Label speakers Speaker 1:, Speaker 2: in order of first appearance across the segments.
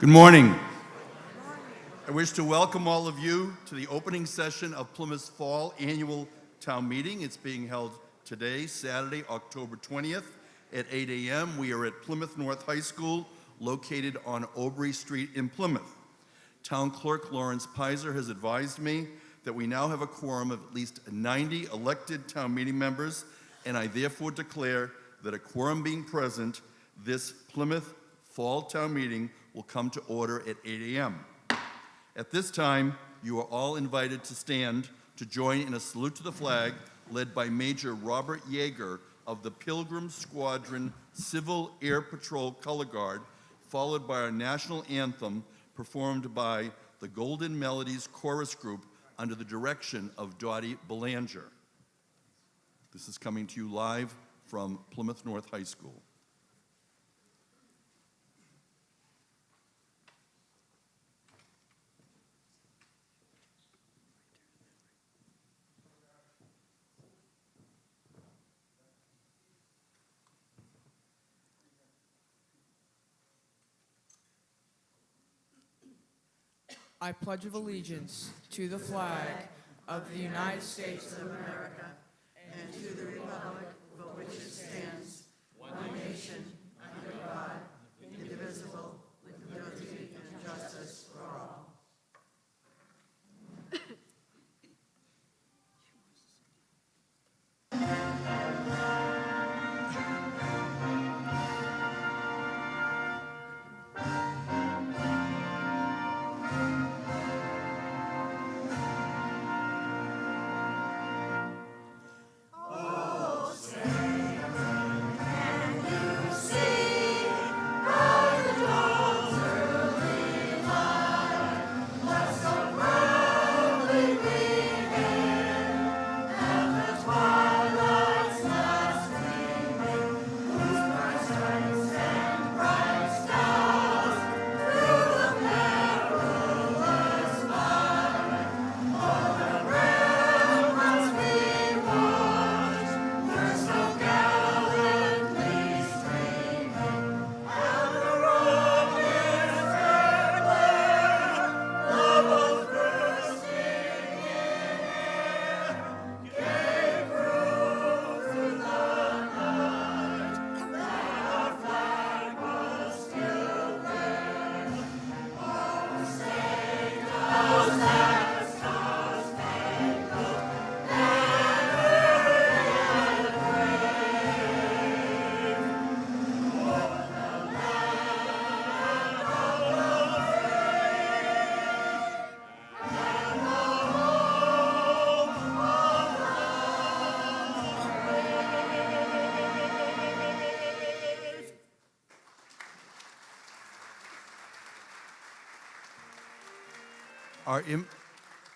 Speaker 1: Good morning. I wish to welcome all of you to the opening session of Plymouth's Fall Annual Town Meeting. It's being held today, Saturday, October 20th at 8 a.m. We are at Plymouth North High School, located on Aubrey Street in Plymouth. Town Clerk Lawrence Pizer has advised me that we now have a quorum of at least 90 elected town meeting members, and I therefore declare that a quorum being present, this Plymouth Fall Town Meeting will come to order at 8 a.m. At this time, you are all invited to stand to join in a salute to the flag led by Major Robert Yeager of the Pilgrim Squadron Civil Air Patrol Color Guard, followed by our national anthem performed by the Golden Melodies Chorus Group under the direction of Dottie Belanger. This is coming to you live from Plymouth North High School.
Speaker 2: I pledge allegiance to the flag of the United States of America and to the republic for which it stands, one nation, under God, indivisible, with liberty and justice for all.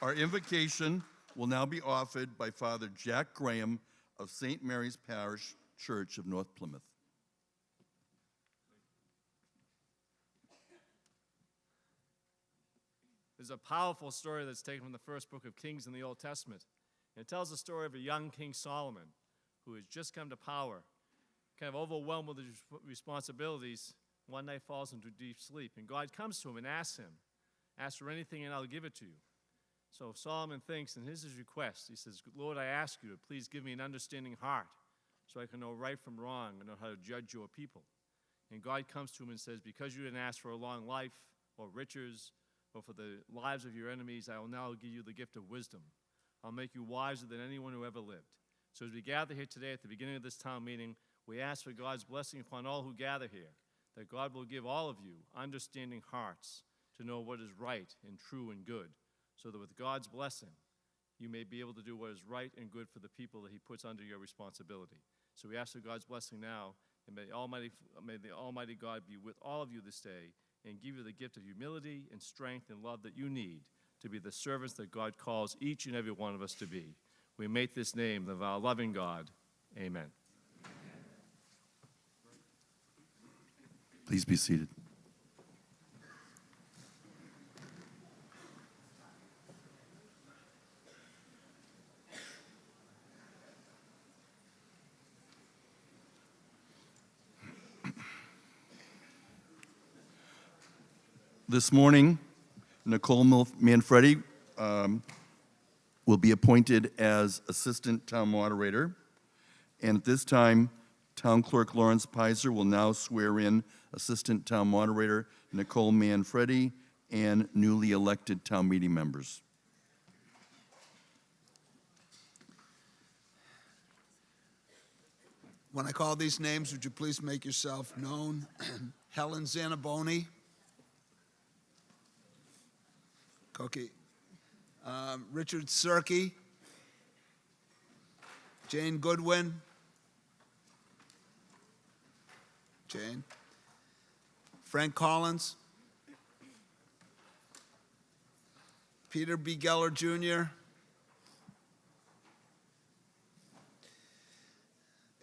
Speaker 1: Our invocation will now be offered by Father Jack Graham of St. Mary's Parish Church of North Plymouth.
Speaker 3: There's a powerful story that's taken from the first book of Kings in the Old Testament. And it tells the story of a young King Solomon who has just come to power, kind of overwhelmed with his responsibilities. One night falls into deep sleep, and God comes to him and asks him, "Ask for anything and I'll give it to you." So Solomon thinks, and here's his request. He says, "Lord, I ask you to please give me an understanding heart so I can know right from wrong and know how to judge your people." And God comes to him and says, "Because you didn't ask for a long life or riches or for the lives of your enemies, I will now give you the gift of wisdom. I'll make you wiser than anyone who ever lived." So as we gather here today at the beginning of this town meeting, we ask for God's blessing upon all who gather here, that God will give all of you understanding hearts to know what is right and true and good, so that with God's blessing, you may be able to do what is right and good for the people that he puts under your responsibility. So we ask for God's blessing now, and may the Almighty God be with all of you this day and give you the gift of humility and strength and love that you need to be the servants that God calls each and every one of us to be. We make this name of our loving God. Amen.
Speaker 1: Please be seated. This morning, Nicole Manfredi will be appointed as Assistant Town Moderator. And at this time, Town Clerk Lawrence Pizer will now swear in Assistant Town Moderator Nicole Manfredi and newly elected town meeting members.
Speaker 4: When I call these names, would you please make yourself known? Helen Zanaboni. Cookie. Richard Serkey. Jane Goodwin. Jane. Frank Collins. Peter B. Geller Jr.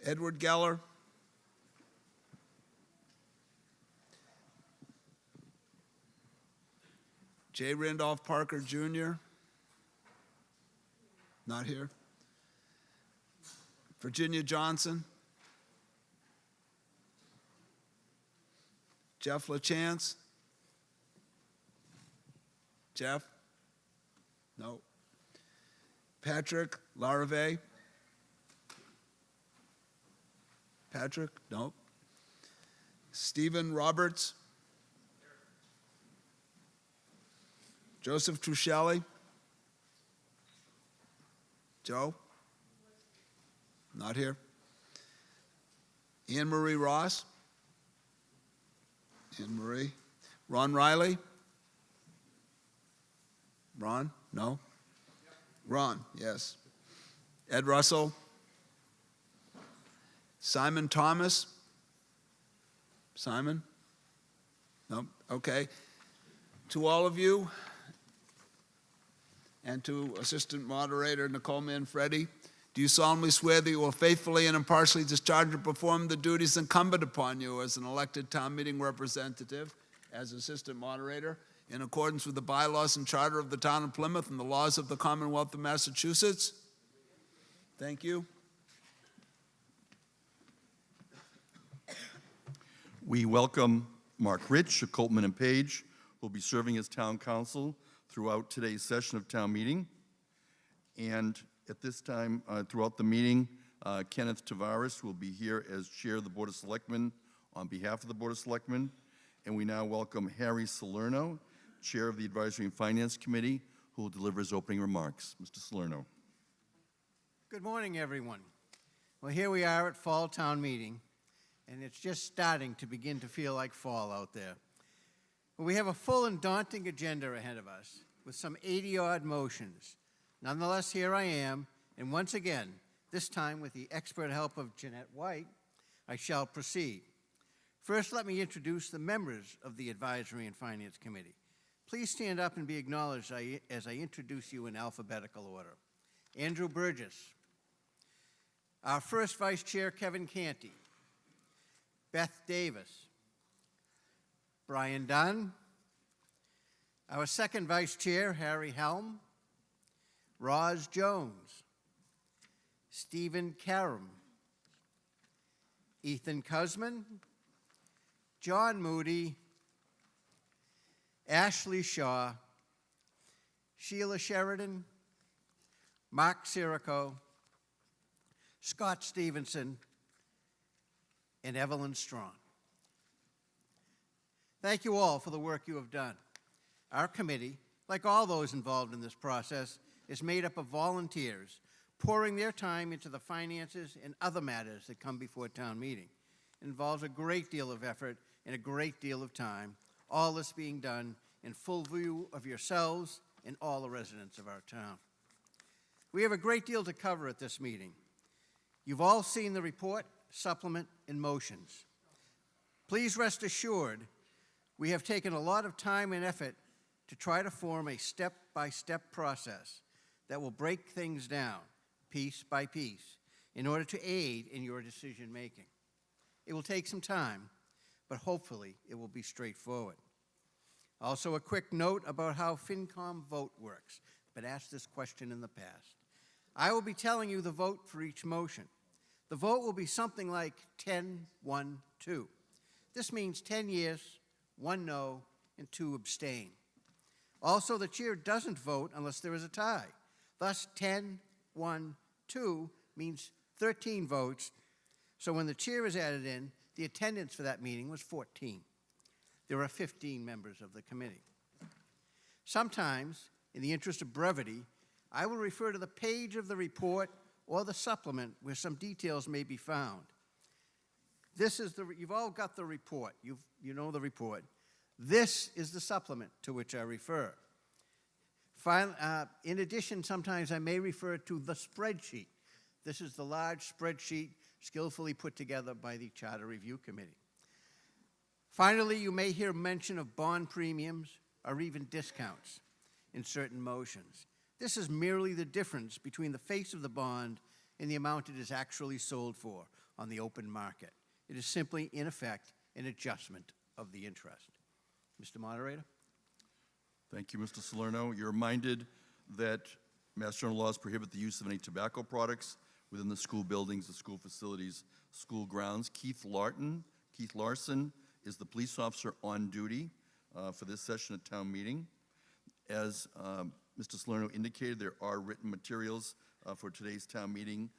Speaker 4: Edward Geller. J. Randolph Parker Jr. Not here. Virginia Johnson. Jeff LaChance. Jeff? No. Patrick Larrivee. Patrick? Nope. Stephen Roberts. Joseph Truscelli. Joe? Not here. Anne Marie Ross. Anne Marie. Ron Riley. Ron? No. Ron, yes. Ed Russell. Simon Thomas? Simon? No? Okay. To all of you, and to Assistant Moderator Nicole Manfredi, do you solemnly swear that you will faithfully and impartially discharge and perform the duties incumbent upon you as an elected town meeting representative, as Assistant Moderator, in accordance with the bylaws and charter of the town of Plymouth and the laws of the Commonwealth of Massachusetts? Thank you.
Speaker 1: We welcome Mark Rich of Coltman and Page, who will be serving as town council throughout today's session of town meeting. And at this time, throughout the meeting, Kenneth Tavares will be here as chair of the Board of Selectmen on behalf of the Board of Selectmen. And we now welcome Harry Salerno, chair of the Advisory and Finance Committee, who will deliver his opening remarks. Mr. Salerno.
Speaker 5: Good morning, everyone. Well, here we are at Fall Town Meeting, and it's just starting to begin to feel like fall out there. Well, we have a full and daunting agenda ahead of us with some 80-odd motions. Nonetheless, here I am, and once again, this time with the expert help of Jeanette White, I shall proceed. First, let me introduce the members of the Advisory and Finance Committee. Please stand up and be acknowledged as I introduce you in alphabetical order. Andrew Burgess. Our first Vice Chair, Kevin Canty. Beth Davis. Brian Dunn. Our second Vice Chair, Harry Helm. Roz Jones. Stephen Karam. Ethan Cusman. John Moody. Ashley Shaw. Sheila Sheridan. Mark Sirico. Scott Stevenson. And Evelyn Strong. Thank you all for the work you have done. Our committee, like all those involved in this process, is made up of volunteers pouring their time into the finances and other matters that come before town meeting. It involves a great deal of effort and a great deal of time, all this being done in full view of yourselves and all the residents of our town. We have a great deal to cover at this meeting. You've all seen the report, supplement, and motions. Please rest assured, we have taken a lot of time and effort to try to form a step-by-step process that will break things down, piece by piece, in order to aid in your decision-making. It will take some time, but hopefully it will be straightforward. Also, a quick note about how FinCom vote works. I've been asked this question in the past. I will be telling you the vote for each motion. The vote will be something like 10-1-2. This means 10 yes, 1 no, and 2 abstain. Also, the chair doesn't vote unless there is a tie. Thus, 10, 1, 2 means 13 votes. So when the chair is added in, the attendance for that meeting was 14. There are 15 members of the committee. Sometimes, in the interest of brevity, I will refer to the page of the report or the supplement where some details may be found. You've all got the report. You know the report. This is the supplement to which I refer. In addition, sometimes I may refer to the spreadsheet. This is the large spreadsheet skillfully put together by the Charter Review Committee. Finally, you may hear mention of bond premiums or even discounts in certain motions. This is merely the difference between the face of the bond and the amount it is actually sold for on the open market. It is simply, in effect, an adjustment of the interest. Mr. Moderator?
Speaker 1: Thank you, Mr. Salerno. You're reminded that Mass General laws prohibit the use of any tobacco products within the school buildings, the school facilities, school grounds. Keith Larson is the police officer on duty for this session at town meeting. As Mr. Salerno indicated, there are written materials for today's town meeting.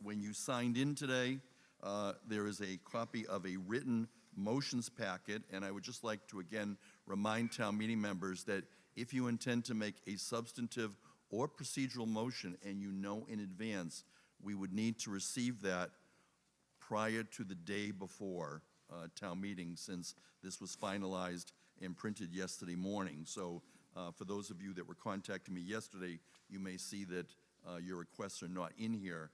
Speaker 1: When you signed in today, there is a copy of a written motions packet, and I would just like to again remind town meeting members that if you intend to make a substantive or procedural motion and you know in advance, we would need to receive that prior to the day before town meeting, since this was finalized and printed yesterday morning. So for those of you that were contacting me yesterday, you may see that your requests are not in here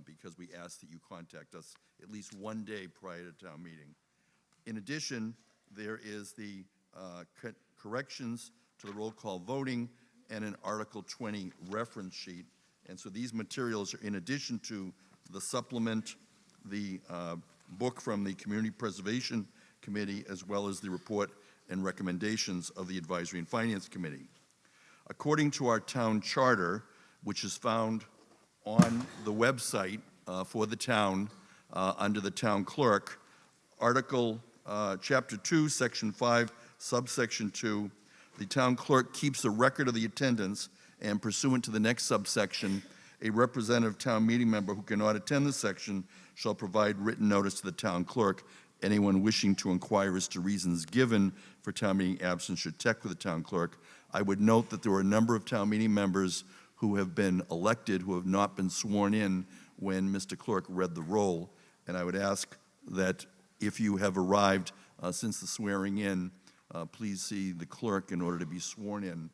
Speaker 1: because we ask that you contact us at least one day prior to town meeting. In addition, there is the corrections to the roll call voting and an Article 20 reference sheet. And so these materials are in addition to the supplement, the book from the Community Preservation Committee, as well as the report and recommendations of the Advisory and Finance Committee. According to our town charter, which is found on the website for the town under the town clerk, Chapter 2, Section 5, Subsection 2, the town clerk keeps a record of the attendance, and pursuant to the next subsection, a representative town meeting member who cannot attend the section shall provide written notice to the town clerk. Anyone wishing to inquire as to reasons given for town meeting absence should check with the town clerk. I would note that there were a number of town meeting members who have been elected who have not been sworn in when Mr. Clerk read the roll, and I would ask that if you have arrived since the swearing in, please see the clerk in order to be sworn in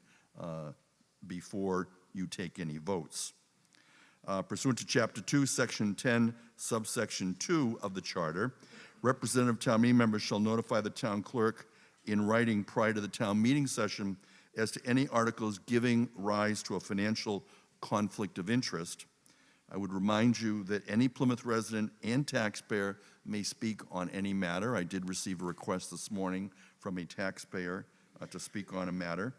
Speaker 1: before you take any votes. Pursuant to Chapter 2, Section 10, Subsection 2 of the Charter, representative town meeting members shall notify the town clerk in writing prior to the town meeting session as to any articles giving rise to a financial conflict of interest. I would remind you that any Plymouth resident and taxpayer may speak on any matter. I did receive a request this morning from a taxpayer to speak on a matter.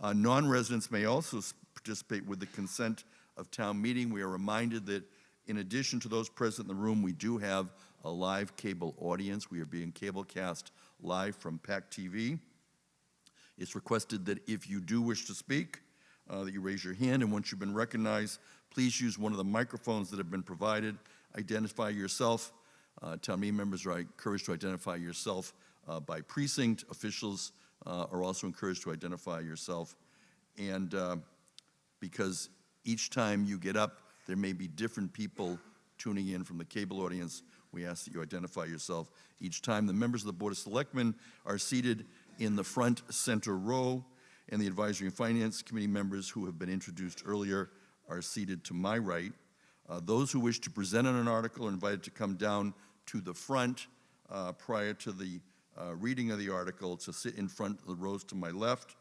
Speaker 1: Non-residents may also participate with the consent of town meeting. We are reminded that in addition to those present in the room, we do have a live cable audience. We are being cablecast live from PAC TV. It's requested that if you do wish to speak, that you raise your hand, and once you've been recognized, please use one of the microphones that have been provided. Identify yourself. Town meeting members are encouraged to identify yourself by precinct. Officials are also encouraged to identify yourself. And because each time you get up, there may be different people tuning in from the cable audience, we ask that you identify yourself each time. The members of the Board of Selectmen are seated in the front center row, and the Advisory and Finance Committee members who have been introduced earlier are seated to my right. Those who wish to present on an article are invited to come down to the front prior to the reading of the article, to sit in front of the rows to my left.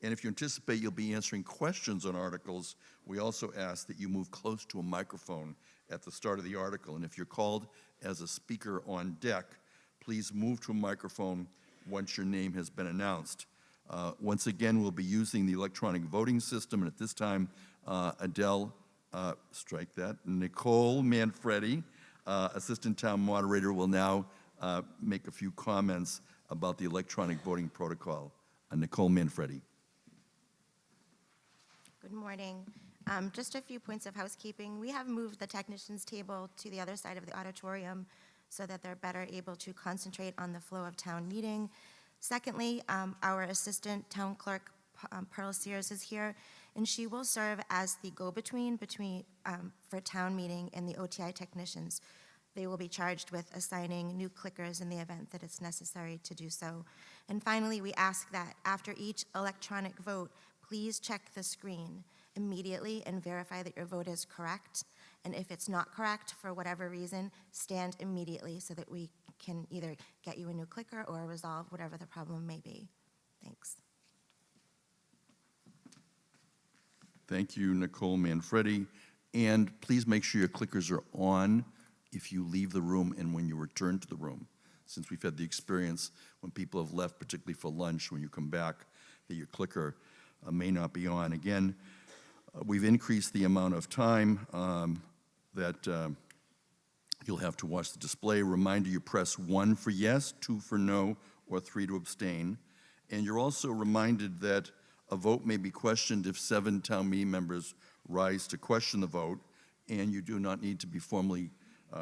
Speaker 1: And if you anticipate you'll be answering questions on articles, we also ask that you move close to a microphone at the start of the article. And if you're called as a speaker on deck, please move to a microphone once your name has been announced. Once again, we'll be using the electronic voting system, and at this time, Nicole Manfredi, Assistant Town Moderator, will now make a few comments about the electronic voting protocol. Nicole Manfredi.
Speaker 6: Good morning. Just a few points of housekeeping. We have moved the technicians' table to the other side of the auditorium so that they're better able to concentrate on the flow of town meeting. Secondly, our assistant town clerk, Pearl Sears, is here, and she will serve as the go-between for town meeting and the OTI technicians. They will be charged with assigning new clickers in the event that it's necessary to do so. And finally, we ask that after each electronic vote, please check the screen immediately and verify that your vote is correct. And if it's not correct, for whatever reason, stand immediately so that we can either get you a new clicker or resolve whatever the problem may be. Thanks.
Speaker 1: Thank you, Nicole Manfredi. And please make sure your clickers are on if you leave the room and when you return to the room, since we've had the experience when people have left, particularly for lunch, when you come back, that your clicker may not be on. Again, we've increased the amount of time that you'll have to watch the display. Reminder, you press 1 for yes, 2 for no, or 3 to abstain. And you're also reminded that a vote may be questioned if 7 town meeting members rise to question the vote, and you do not need to be formally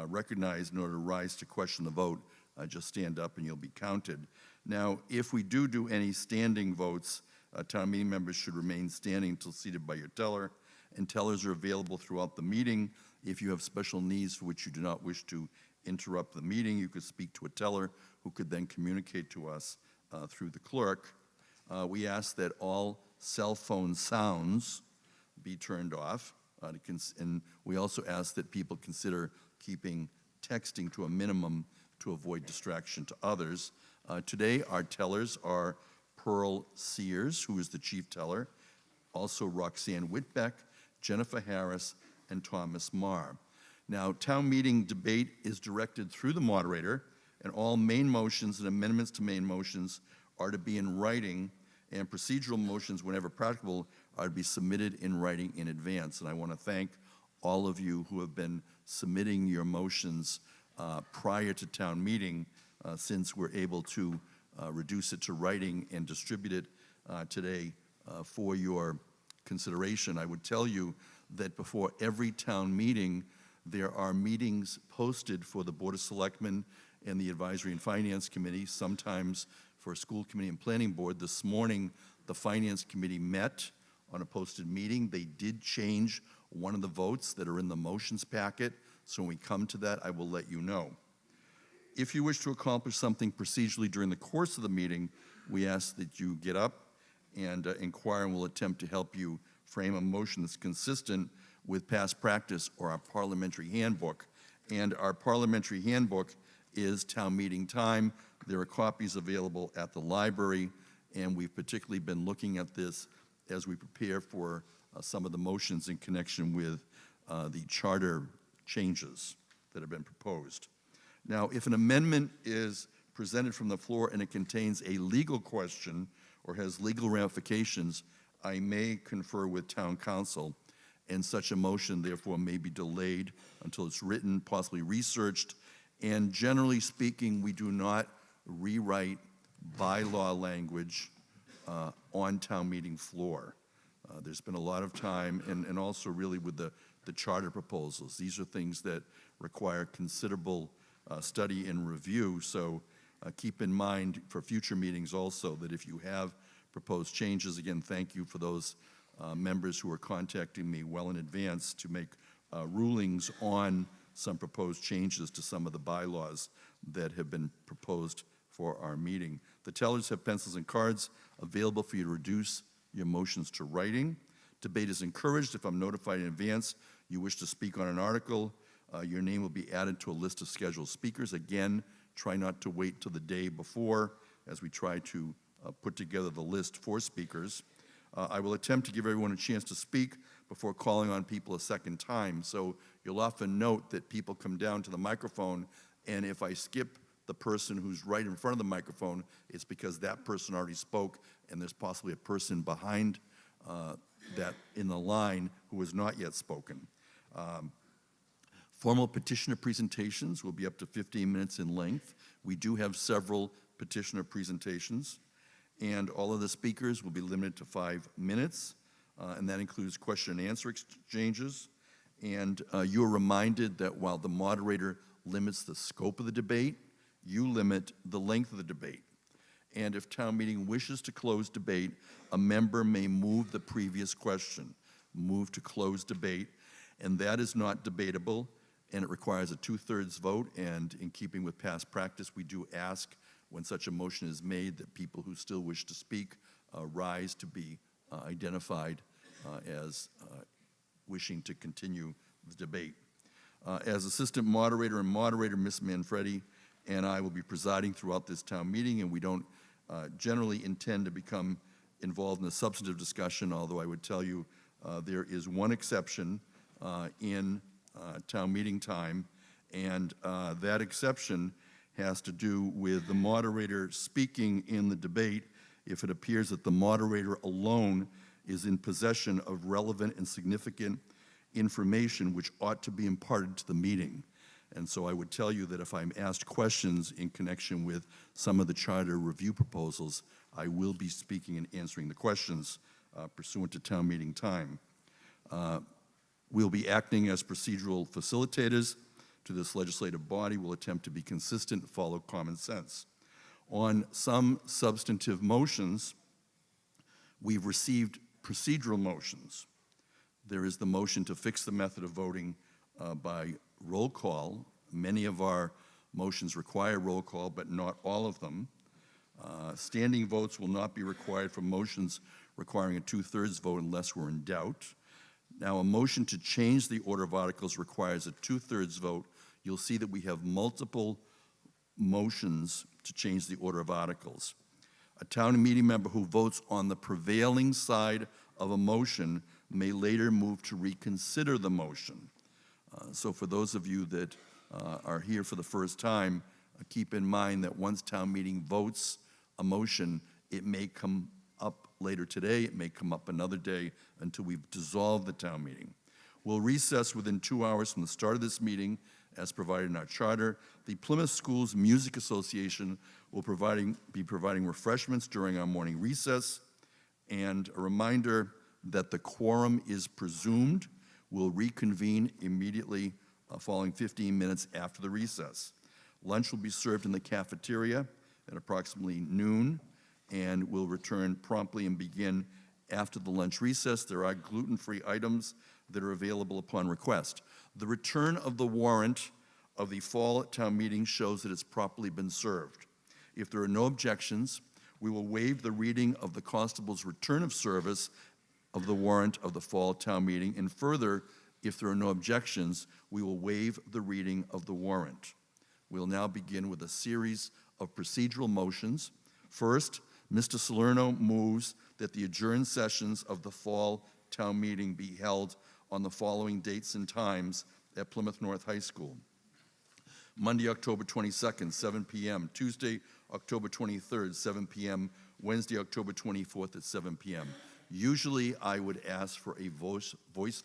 Speaker 1: recognized in order to rise to question the vote. Just stand up and you'll be counted. Now, if we do any standing votes, town meeting members should remain standing until seated by your teller, and tellers are available throughout the meeting. If you have special needs for which you do not wish to interrupt the meeting, you could speak to a teller who could then communicate to us through the clerk. We ask that all cell phone sounds be turned off, and we also ask that people consider keeping texting to a minimum to avoid distraction to others. Today, our tellers are Pearl Sears, who is the chief teller, also Roxanne Whitbeck, Jennifer Harris, and Thomas Marr. Now, town meeting debate is directed through the moderator, and all main motions and amendments to main motions are to be in writing, and procedural motions, whenever practicable, are to be submitted in writing in advance. And I want to thank all of you who have been submitting your motions prior to town meeting, since we're able to reduce it to writing and distribute it today for your consideration. I would tell you that before every town meeting, there are meetings posted for the Board of Selectmen and the Advisory and Finance Committee, sometimes for School Committee and Planning Board. This morning, the Finance Committee met on a posted meeting. They did change one of the votes that are in the motions packet, so when we come to that, I will let you know. If you wish to accomplish something procedurally during the course of the meeting, we ask that you get up and inquire, and we'll attempt to help you frame a motion that's consistent with past practice or our parliamentary handbook. And our parliamentary handbook is town meeting time. There are copies available at the library, and we've particularly been looking at this as we prepare for some of the motions in connection with the charter changes that have been proposed. Now, if an amendment is presented from the floor and it contains a legal question or has legal ramifications, I may confer with town council, and such a motion therefore may be delayed until it's written, possibly researched. And generally speaking, we do not rewrite bylaw language on town meeting floor. There's been a lot of time, and also really with the charter proposals. These are things that require considerable study and review, so keep in mind for future meetings also that if you have proposed changes, again, thank you for those members who are contacting me well in advance to make rulings on some proposed changes to some of the bylaws that have been proposed for our meeting. The tellers have pencils and cards available for you to reduce your motions to writing. Debate is encouraged. If I'm notified in advance you wish to speak on an article, your name will be added to a list of scheduled speakers. Again, try not to wait till the day before as we try to put together the list for speakers. I will attempt to give everyone a chance to speak before calling on people a second time. So you'll often note that people come down to the microphone, and if I skip the person who's right in front of the microphone, it's because that person already spoke, and there's possibly a person behind that in the line who has not yet spoken. Formal petitioner presentations will be up to 15 minutes in length. We do have several petitioner presentations. and all of the speakers will be limited to 5 minutes, and that includes question and answer exchanges. And you are reminded that while the moderator limits the scope of the debate, you limit the length of the debate. And if town meeting wishes to close debate, a member may move the previous question, move to close debate, and that is not debatable, and it requires a 2/3 vote, and in keeping with past practice, we do ask when such a motion is made that people who still wish to speak rise to be identified as wishing to continue the debate. As assistant moderator and moderator, Ms. Manfredi and I will be presiding throughout this town meeting, and we don't generally intend to become involved in a substantive discussion, although I would tell you there is one exception in town meeting time, and that exception has to do with the moderator speaking in the debate if it appears that the moderator alone is in possession of relevant and significant information which ought to be imparted to the meeting. And so I would tell you that if I'm asked questions in connection with some of the charter review proposals, I will be speaking and answering the questions pursuant to town meeting time. We'll be acting as procedural facilitators to this legislative body. We'll attempt to be consistent and follow common sense. On some substantive motions, we've received procedural motions. There is the motion to fix the method of voting by roll call. Many of our motions require roll call, but not all of them. Standing votes will not be required for motions requiring a 2/3 vote unless we're in doubt. Now, a motion to change the order of articles requires a 2/3 vote. You'll see that we have multiple motions to change the order of articles. A town meeting member who votes on the prevailing side of a motion may later move to reconsider the motion. So for those of you that are here for the first time, keep in mind that once town meeting votes a motion, it may come up later today, it may come up another day until we've dissolved the town meeting. We'll recess within 2 hours from the start of this meeting as provided in our charter. The Plymouth Schools Music Association will be providing refreshments during our morning recess. And a reminder that the quorum is presumed. We'll reconvene immediately following 15 minutes after the recess. Lunch will be served in the cafeteria at approximately noon, and we'll return promptly and begin after the lunch recess. There are gluten-free items that are available upon request. The return of the warrant of the fall town meeting shows that it's properly been served. If there are no objections, we will waive the reading of the constable's return of service of the warrant of the fall town meeting, and further, if there are no objections, we will waive the reading of the warrant. We'll now begin with a series of procedural motions. First, Mr. Salerno moves that the adjourned sessions of the fall town meeting be held on the following dates and times at Plymouth North High School. Monday, October 22nd, 7 p.m. Tuesday, October 23rd, 7 p.m. Wednesday, October 24th at 7 p.m. Usually, I would ask for a voice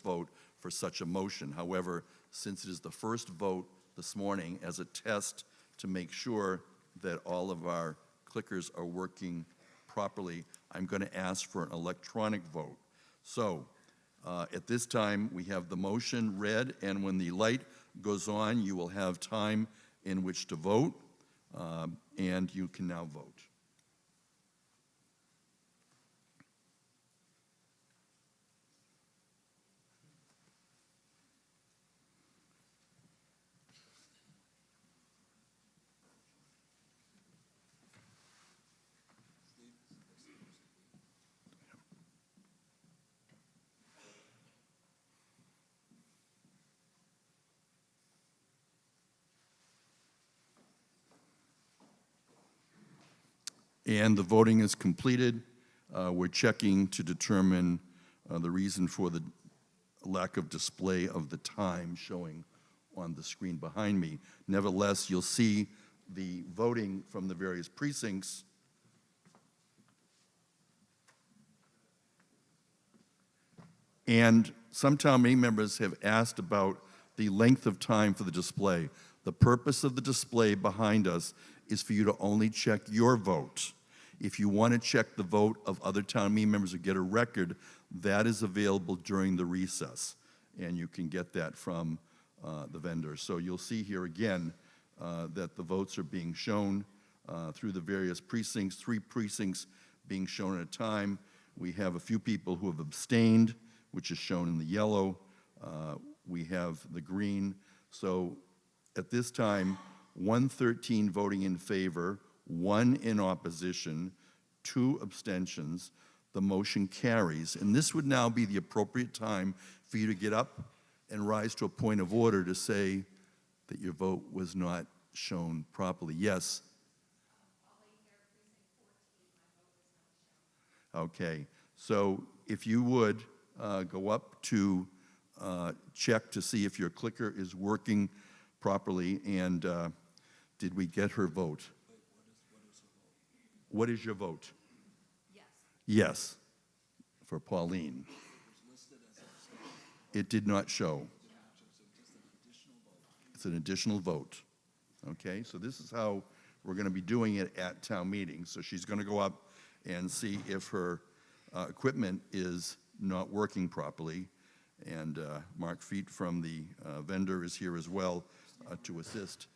Speaker 1: vote for such a motion. However, since it is the first vote this morning as a test to make sure that all of our clickers are working properly, I'm going to ask for an electronic vote. So, at this time, we have the motion read, and when the light goes on, you will have time in which to vote, and you can now vote. And the voting is completed. We're checking to determine the reason for the lack of display of the time showing on the screen behind me. Nevertheless, you'll see the voting from the various precincts. And some town meeting members have asked about the length of time for the display. The purpose of the display behind us is for you to only check your vote. If you want to check the vote of other town meeting members or get a record, that is available during the recess, and you can get that from the vendor. So you'll see here again that the votes are being shown through the various precincts, 3 precincts being shown at a time. We have a few people who have abstained, which is shown in the yellow. We have the green. So at this time, 113 voting in favor, 1 in opposition, 2 abstentions. The motion carries. And this would now be the appropriate time for you to get up and rise to a point of order to say that your vote was not shown properly. Yes? Okay. So if you would go up to check to see if your clicker is working properly, and did we get her vote? What is your vote? Yes. Yes, for Pauline. It did not show. It's an additional vote. Okay, so this is how we're going to be doing it at town meeting. So she's going to go up and see if her equipment is not working properly. And Mark Feet from the vendor is here as well to assist.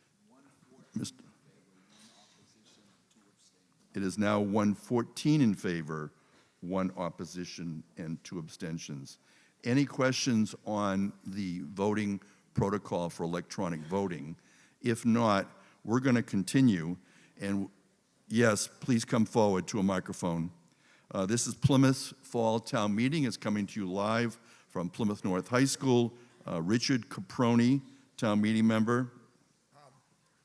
Speaker 1: It is now 114 in favor, 1 opposition, and 2 abstentions. Any questions on the voting protocol for electronic voting? If not, we're going to continue. And yes, please come forward to a microphone. This is Plymouth Fall Town Meeting. It's coming to you live from Plymouth North High School. Richard Caproni, town meeting member.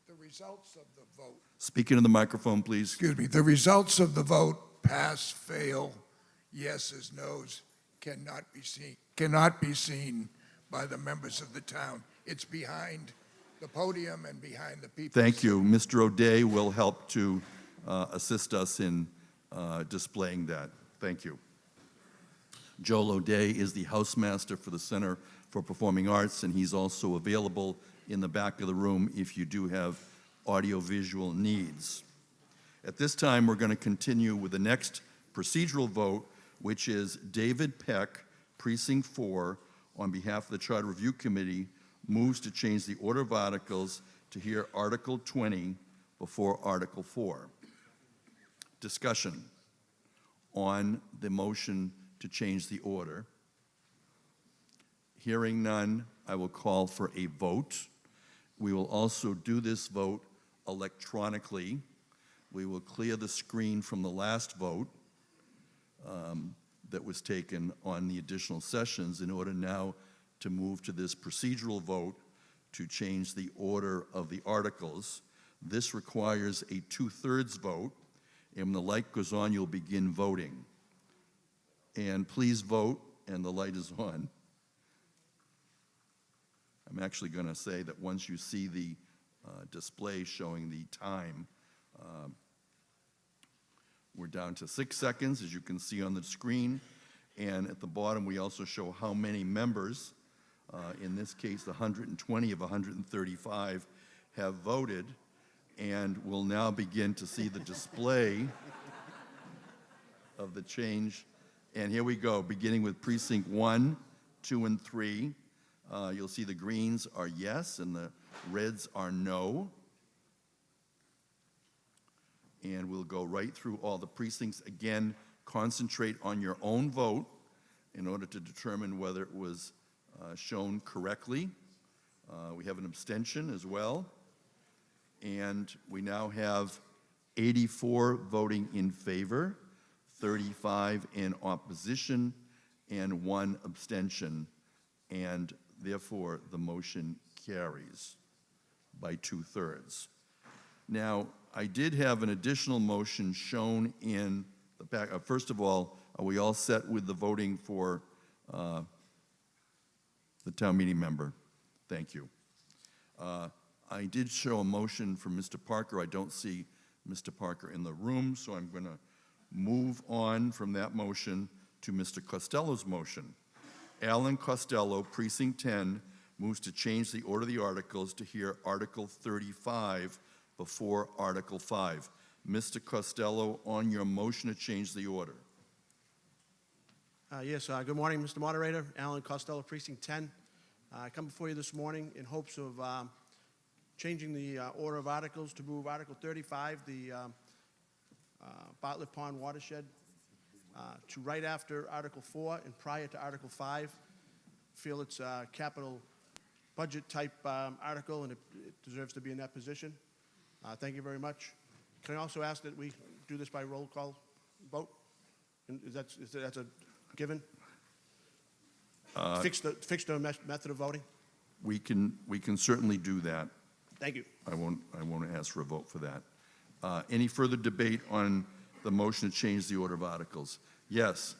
Speaker 7: The results of the vote.
Speaker 1: Speak into the microphone, please.
Speaker 7: Excuse me. The results of the vote, pass, fail, yeses, nos, cannot be seen by the members of the town. It's behind the podium and behind the people.
Speaker 1: Thank you. Mr. O'Day will help to assist us in displaying that. Thank you. Joel O'Day is the housemaster for the Center for Performing Arts, and he's also available in the back of the room if you do have audiovisual needs. At this time, we're going to continue with the next procedural vote, which is David Peck, Precinct 4, on behalf of the Charter Review Committee, moves to change the order of articles to hear Article 20 before Article 4. Discussion on the motion to change the order. Hearing none, I will call for a vote. We will also do this vote electronically. We will clear the screen from the last vote that was taken on the additional sessions in order now to move to this procedural vote to change the order of the articles. This requires a 2/3 vote, and when the light goes on, you'll begin voting. And please vote, and the light is on. I'm actually going to say that once you see the display showing the time, we're down to 6 seconds, as you can see on the screen. And at the bottom, we also show how many members, in this case, 120 of 135, have voted. And we'll now begin to see the display of the change. And here we go, beginning with Precinct 1, 2, and 3. You'll see the greens are yes, and the reds are no. And we'll go right through all the precincts. Again, concentrate on your own vote in order to determine whether it was shown correctly. We have an abstention as well. And we now have 84 voting in favor, 35 in opposition, and 1 abstention. And therefore, the motion carries by 2/3. Now, I did have an additional motion shown in the back. First of all, are we all set with the voting for the town meeting member? Thank you. I did show a motion for Mr. Parker. I don't see Mr. Parker in the room, so I'm going to move on from that motion to Mr. Costello's motion. Alan Costello, Precinct 10, moves to change the order of the articles to hear Article 35 before Article 5. Mr. Costello, on your motion to change the order.
Speaker 8: Yes, good morning, Mr. Moderator. Alan Costello, Precinct 10. I come before you this morning in hopes of changing the order of articles to move Article 35, the Bartlett Pond watershed, to right after Article 4 and prior to Article 5. Feel it's a capital budget type article, and it deserves to be in that position. Thank you very much. Can I also ask that we do this by roll call vote? And that's a given? Fix the method of voting?
Speaker 1: We can certainly do that.
Speaker 8: Thank you.
Speaker 1: I won't ask for a vote for that. Any further debate on the motion to change the order of articles? Yes.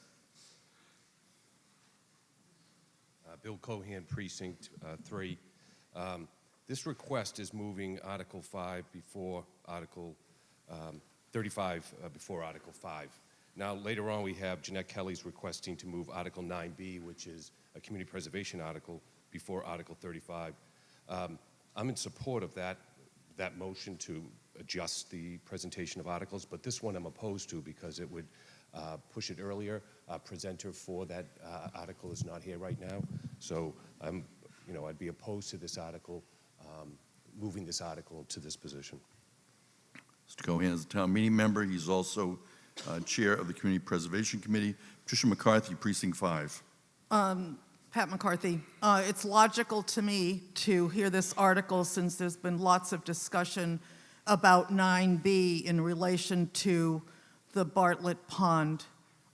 Speaker 9: Bill Cohan, Precinct 3. This request is moving Article 5 before Article 35 before Article 5. Now, later on, we have Jeanette Kelly's requesting to move Article 9B, which is a community preservation article, before Article 35. I'm in support of that motion to adjust the presentation of articles, but this one I'm opposed to because it would push it earlier. Presenter for that article is not here right now, so I'd be opposed to this article, moving this article to this position.
Speaker 1: Mr. Cohan is a town meeting member. He's also chair of the Community Preservation Committee. Patricia McCarthy, Precinct 5.
Speaker 10: Pat McCarthy. It's logical to me to hear this article since there's been lots of discussion about 9B in relation to the Bartlett Pond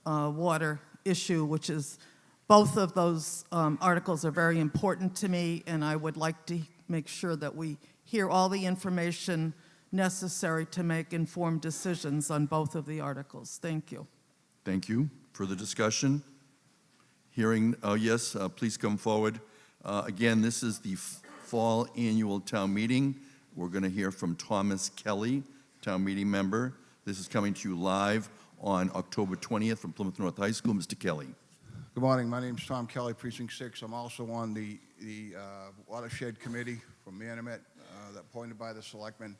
Speaker 10: water issue, which is, both of those articles are very important to me, and I would like to make sure that we hear all the information necessary to make informed decisions on both of the articles. Thank you.
Speaker 1: Thank you. Further discussion? Hearing, yes, please come forward. Again, this is the fall annual town meeting. We're going to hear from Thomas Kelly, town meeting member. This is coming to you live on October 20th from Plymouth North High School. Mr. Kelly.
Speaker 11: Good morning. My name is Tom Kelly, Precinct 6. I'm also on the Watershed Committee from Manamet, that appointed by the selectmen.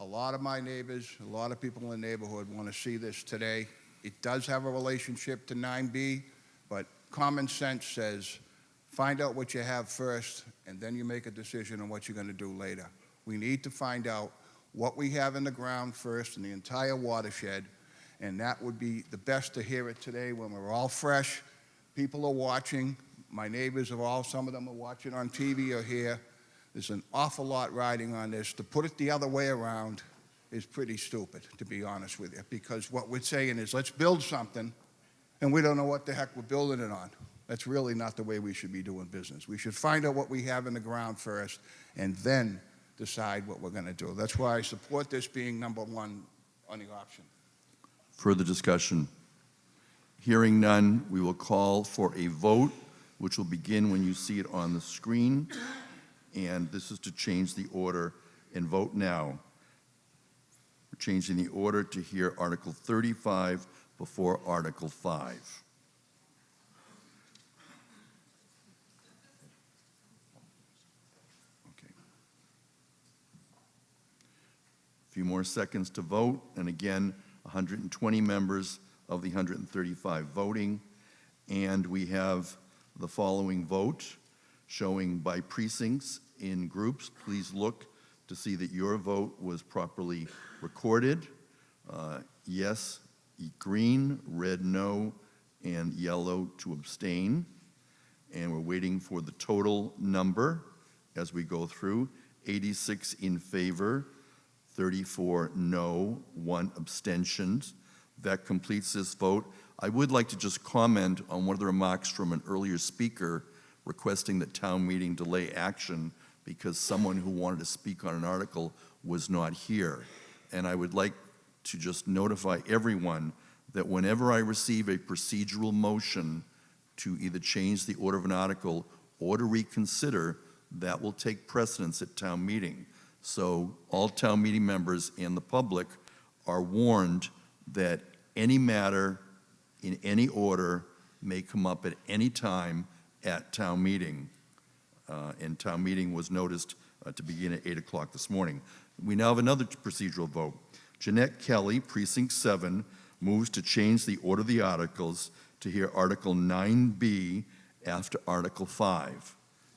Speaker 11: A lot of my neighbors, a lot of people in the neighborhood want to see this today. It does have a relationship to 9B, but common sense says find out what you have first, and then you make a decision on what you're going to do later. We need to find out what we have in the ground first in the entire watershed, and that would be the best to hear it today when we're all fresh. People are watching. My neighbors are all, some of them are watching on TV or here. There's an awful lot riding on this. To put it the other way around is pretty stupid, to be honest with you, because what we're saying is let's build something, and we don't know what the heck we're building it on. That's really not the way we should be doing business. We should find out what we have in the ground first, and then decide what we're going to do. That's why I support this being number one on the option.
Speaker 1: Further discussion? Hearing none, we will call for a vote, which will begin when you see it on the screen. And this is to change the order, and vote now. We're changing the order to hear Article 35 before Article 5. Okay. A few more seconds to vote, and again, 120 members of the 135 voting, and we have the following vote showing by precincts in groups. Please look to see that your vote was properly recorded. Yes, green, red, no, and yellow to abstain. And we're waiting for the total number as we go through. 86 in favor, 34 no, 1 abstention. That completes this vote. I would like to just comment on one of the remarks from an earlier speaker requesting that town meeting delay action because someone who wanted to speak on an article was not here. And I would like to just notify everyone that whenever I receive a procedural motion to either change the order of an article or to reconsider, that will take precedence at town meeting. So all town meeting members and the public are warned that any matter in any order may come up at any time at town meeting. And town meeting was noticed to begin at 8 o'clock this morning. We now have another procedural vote Jeanette Kelly, Precinct 7, moves to change the order of the articles to hear Article 9B after Article 5.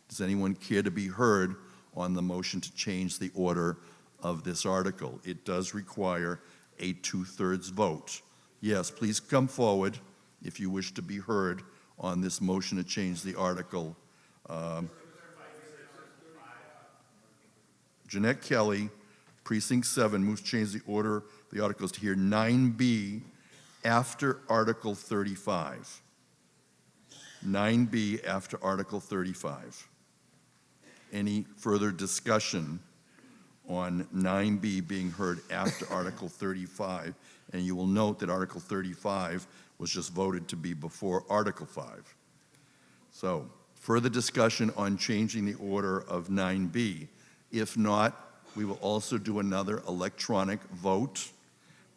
Speaker 1: Does anyone care to be heard on the motion to change the order of this article? It does require a 2/3 vote. Yes, please come forward if you wish to be heard on this motion to change the article. Jeanette Kelly, Precinct 7, moves to change the order of the articles to hear 9B after Article 35. 9B after Article 35. Any further discussion on 9B being heard after Article 35? And you will note that Article 35 was just voted to be before Article 5. So, further discussion on changing the order of 9B. If not, we will also do another electronic vote.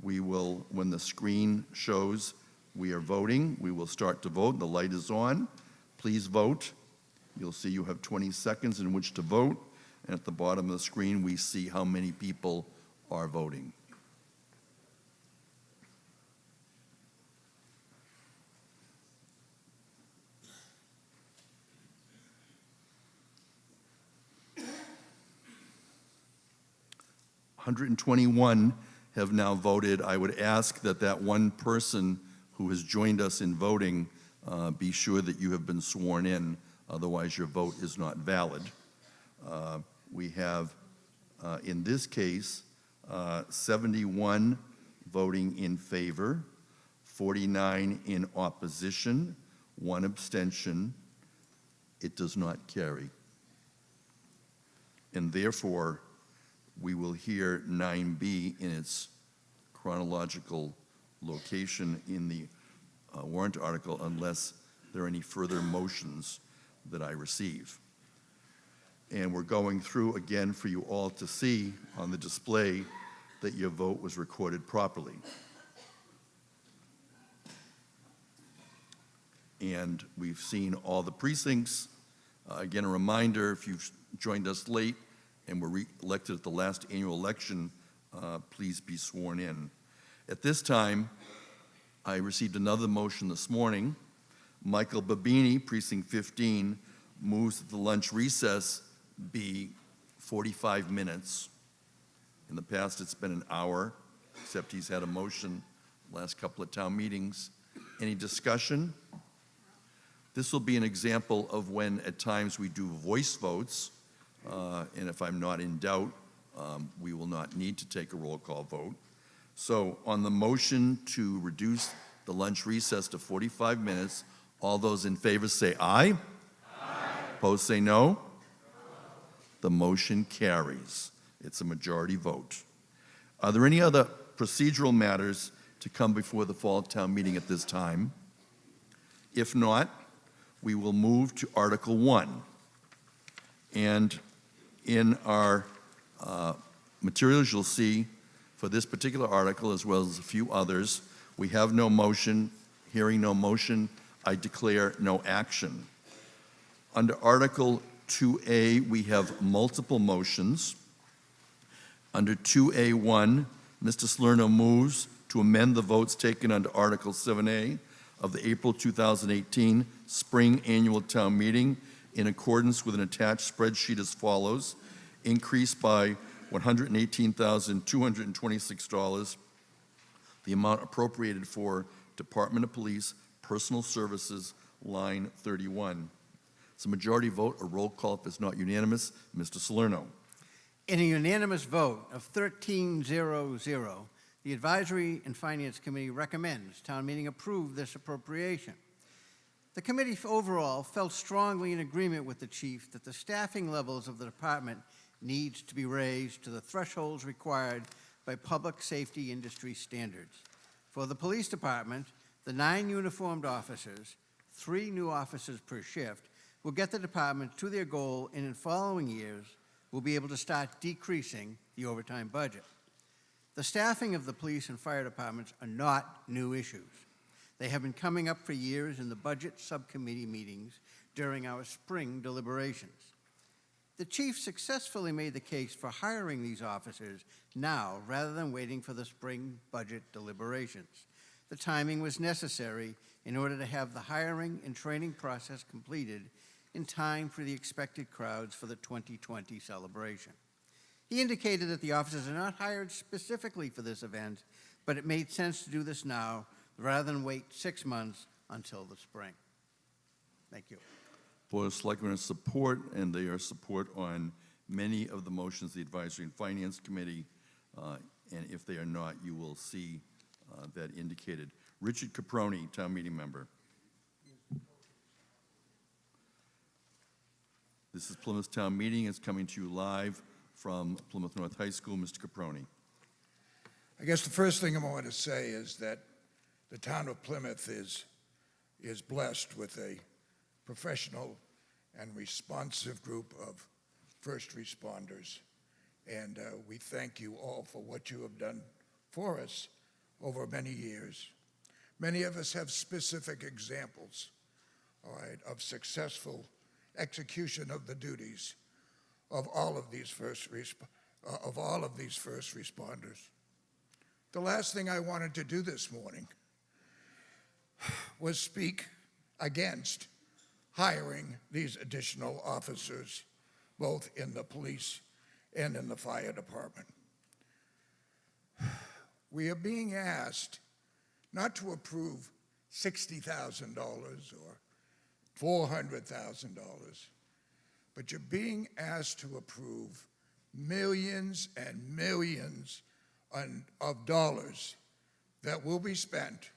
Speaker 1: We will, when the screen shows we are voting, we will start to vote. The light is on. Please vote. You'll see you have 20 seconds in which to vote. And at the bottom of the screen, we see how many people are voting. $121 have now voted. I would ask that that one person who has joined us in voting be sure that you have been sworn in, otherwise your vote is not valid. We have, in this case, 71 voting in favor, 49 in opposition, 1 abstention. It does not carry. And therefore, we will hear 9B in its chronological location in the warrant article unless there are any further motions that I receive. And we're going through again for you all to see on the display that your vote was recorded properly. And we've seen all the precincts. Again, a reminder, if you've joined us late and were re-elected at the last annual election, please be sworn in. At this time, I received another motion this morning. Michael Babini, Precinct 15, moves that the lunch recess be 45 minutes. In the past, it's been an hour, except he's had a motion last couple of town meetings. Any discussion? This will be an example of when at times we do voice votes, and if I'm not in doubt, we will not need to take a roll call vote. So on the motion to reduce the lunch recess to 45 minutes, all those in favor say aye. Aye. Opposed say no. The motion carries. It's a majority vote. Are there any other procedural matters to come before the fall town meeting at this time? If not, we will move to Article 1. And in our materials, you'll see for this particular article, as well as a few others, we have no motion. Hearing no motion, I declare no action. Under Article 2A, we have multiple motions. Under 2A1, Mr. Salerno moves to amend the votes taken under Article 7A of the April 2018 Spring Annual Town Meeting in accordance with an attached spreadsheet as follows: increase by $118,226 the amount appropriated for Department of Police Personal Services, line 31. It's a majority vote, a roll call if it's not unanimous. Mr. Salerno.
Speaker 5: In a unanimous vote of 13-0-0, the Advisory and Finance Committee recommends town meeting approve this appropriation. The committee overall felt strongly in agreement with the chief that the staffing levels of the department needs to be raised to the thresholds required by public safety industry standards. For the police department, the 9 uniformed officers, 3 new officers per shift, will get the department to their goal, and in following years, will be able to start decreasing the overtime budget. The staffing of the police and fire departments are not new issues. They have been coming up for years in the budget subcommittee meetings during our spring deliberations. The chief successfully made the case for hiring these officers now rather than waiting for the spring budget deliberations. The timing was necessary in order to have the hiring and training process completed in time for the expected crowds for the 2020 celebration. He indicated that the officers are not hired specifically for this event, but it made sense to do this now rather than wait 6 months until the spring. Thank you.
Speaker 1: Board of Selectmen are support, and they are support on many of the motions of the Advisory and Finance Committee, and if they are not, you will see that indicated. Richard Caproni, Town Meeting Member. This is Plymouth Town Meeting. It's coming to you live from Plymouth North High School. Mr. Caproni.
Speaker 7: I guess the first thing I want to say is that the town of Plymouth is blessed with a professional and responsive group of first responders. And we thank you all for what you have done for us over many years. Many of us have specific examples, all right, of successful execution of the duties of all of these first responders. The last thing I wanted to do this morning was speak against hiring these additional officers, both in the police and in the fire department. We are being asked not to approve $60,000 or $400,000, but you're being asked to approve millions and millions of dollars that will be spent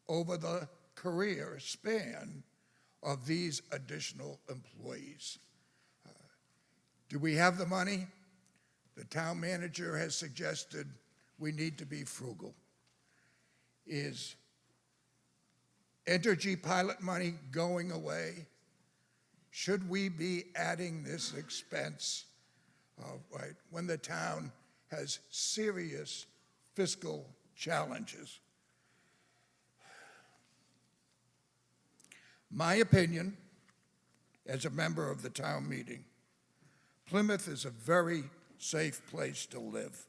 Speaker 7: over the career span of these additional employees. Do we have the money? The town manager has suggested we need to be frugal. Is energy pilot money going away? Should we be adding this expense right, when the town has serious fiscal challenges? My opinion, as a member of the town meeting, Plymouth is a very safe place to live.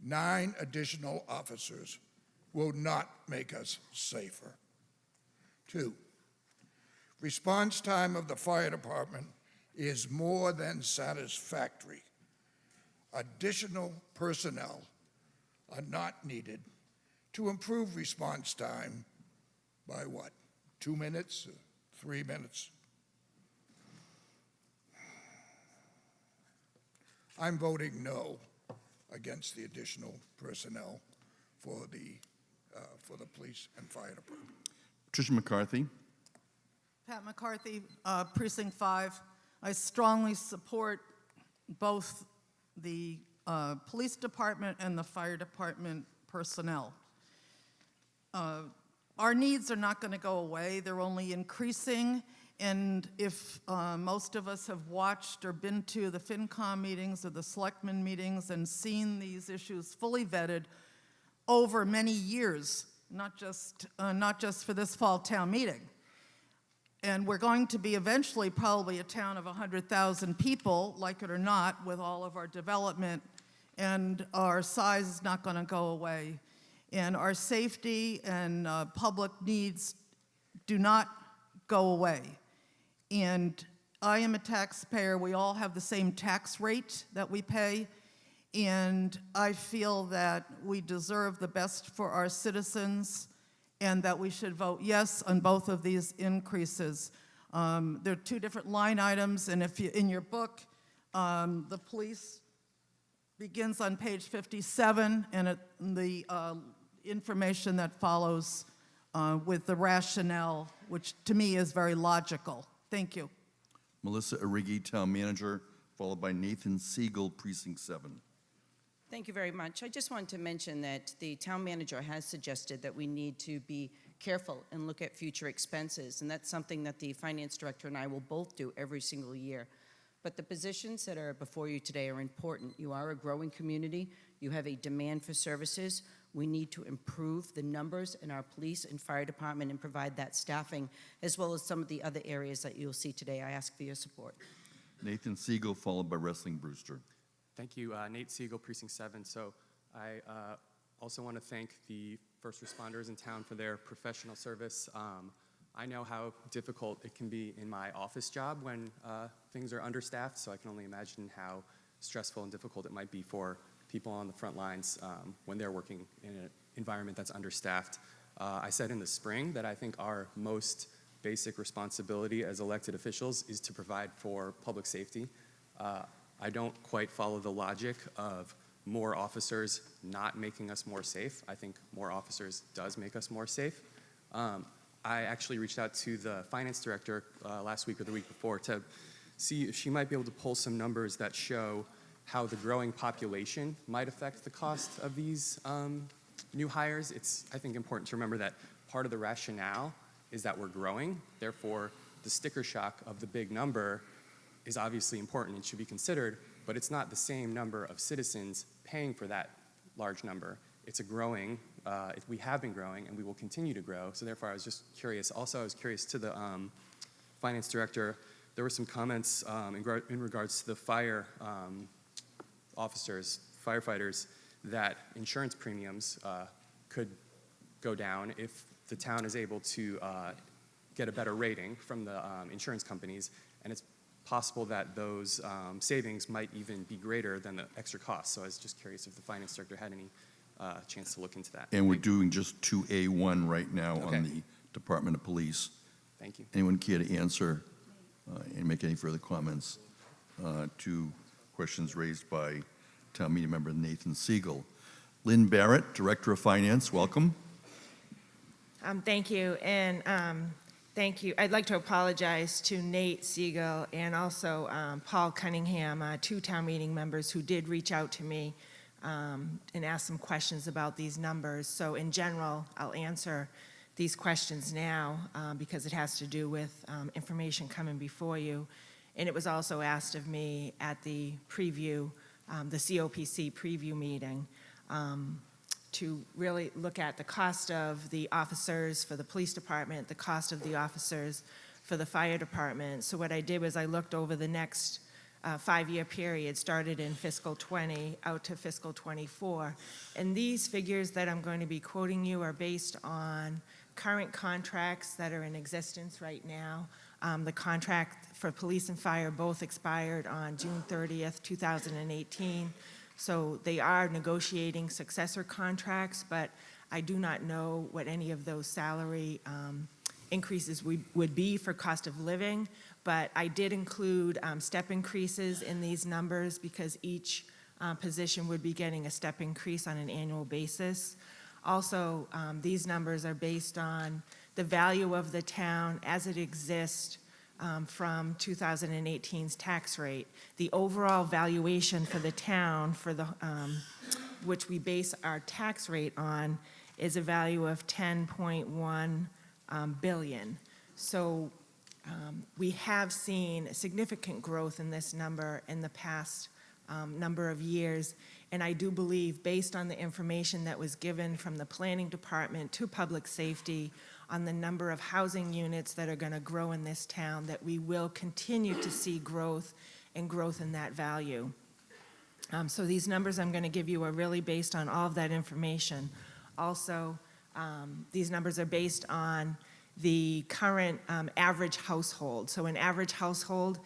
Speaker 7: 9 additional officers will not make us safer. 2, response time of the fire department is more than satisfactory. Additional personnel are not needed to improve response time by what? 2 minutes, 3 minutes? I'm voting no against the additional personnel for the police and fire department.
Speaker 1: Patricia McCarthy.
Speaker 10: Pat McCarthy, Precinct 5. I strongly support both the police department and the fire department personnel. Our needs are not going to go away. They're only increasing. And if most of us have watched or been to the FinCom meetings or the Selectmen meetings and seen these issues fully vetted over many years, not just for this fall town meeting. And we're going to be eventually probably a town of 100,000 people, like it or not, with all of our development, and our size is not going to go away. And our safety and public needs do not go away. And I am a taxpayer. We all have the same tax rate that we pay. And I feel that we deserve the best for our citizens and that we should vote yes on both of these increases. There are 2 different line items, and if you, in your book, the police begins on page 57, and the information that follows with the rationale, which to me is very logical. Thank you.
Speaker 1: Melissa Arrighi, Town Manager, followed by Nathan Siegel, Precinct 7.
Speaker 12: Thank you very much. I just wanted to mention that the town manager has suggested that we need to be careful and look at future expenses, and that's something that the finance director and I will both do every single year. But the positions that are before you today are important. You are a growing community. You have a demand for services. We need to improve the numbers in our police and fire department and provide that staffing, as well as some of the other areas that you'll see today. I ask for your support.
Speaker 1: Nathan Siegel, followed by Wrestling Brewster.
Speaker 13: Thank you, Nate Siegel, Precinct 7. So I also want to thank the first responders in town for their professional service. I know how difficult it can be in my office job when things are understaffed, so I can only imagine how stressful and difficult it might be for people on the front lines when they're working in an environment that's understaffed. I said in the spring that I think our most basic responsibility as elected officials is to provide for public safety. I don't quite follow the logic of more officers not making us more safe. I think more officers does make us more safe. I actually reached out to the finance director last week or the week before to see if she might be able to pull some numbers that show how the growing population might affect the cost of these new hires. It's, I think, important to remember that part of the rationale is that we're growing. Therefore, the sticker shock of the big number is obviously important and should be considered, but it's not the same number of citizens paying for that large number. It's a growing, we have been growing and we will continue to grow. So therefore, I was just curious. Also, I was curious to the finance director. There were some comments in regards to the fire officers, firefighters, that insurance premiums could go down if the town is able to get a better rating from the insurance companies, and it's possible that those savings might even be greater than the extra costs. So I was just curious if the finance director had any chance to look into that.
Speaker 1: And we're doing just 2A1 right now
Speaker 13: Okay.
Speaker 1: on the Department of Police.
Speaker 13: Thank you.
Speaker 1: Anyone care to answer and make any further comments to questions raised by Town Meeting Member Nathan Siegel? Lynn Barrett, Director of Finance, welcome.
Speaker 14: Thank you, and thank you. I'd like to apologize to Nate Siegel and also Paul Cunningham, two town meeting members who did reach out to me and ask some questions about these numbers. So in general, I'll answer these questions now because it has to do with information coming before you. And it was also asked of me at the preview, the COPC preview meeting, to really look at the cost of the officers for the police department, the cost of the officers for the fire department. So what I did was I looked over the next 5-year period, started in fiscal 20 out to fiscal 24. And these figures that I'm going to be quoting you are based on current contracts that are in existence right now. The contract for police and fire both expired on June 30th, 2018. So they are negotiating successor contracts, but I do not know what any of those salary increases would be for cost of living. But I did include step increases in these numbers because each position would be getting a step increase on an annual basis. Also, these numbers are based on the value of the town as it exists from 2018's tax rate. The overall valuation for the town, for the which we base our tax rate on, is a value of 10.1 billion. So we have seen significant growth in this number in the past number of years. And I do believe, based on the information that was given from the planning department to public safety on the number of housing units that are going to grow in this town, that we will continue to see growth and growth in that value. So these numbers I'm going to give you are really based on all of that information. Also, these numbers are based on the current average household. So an average household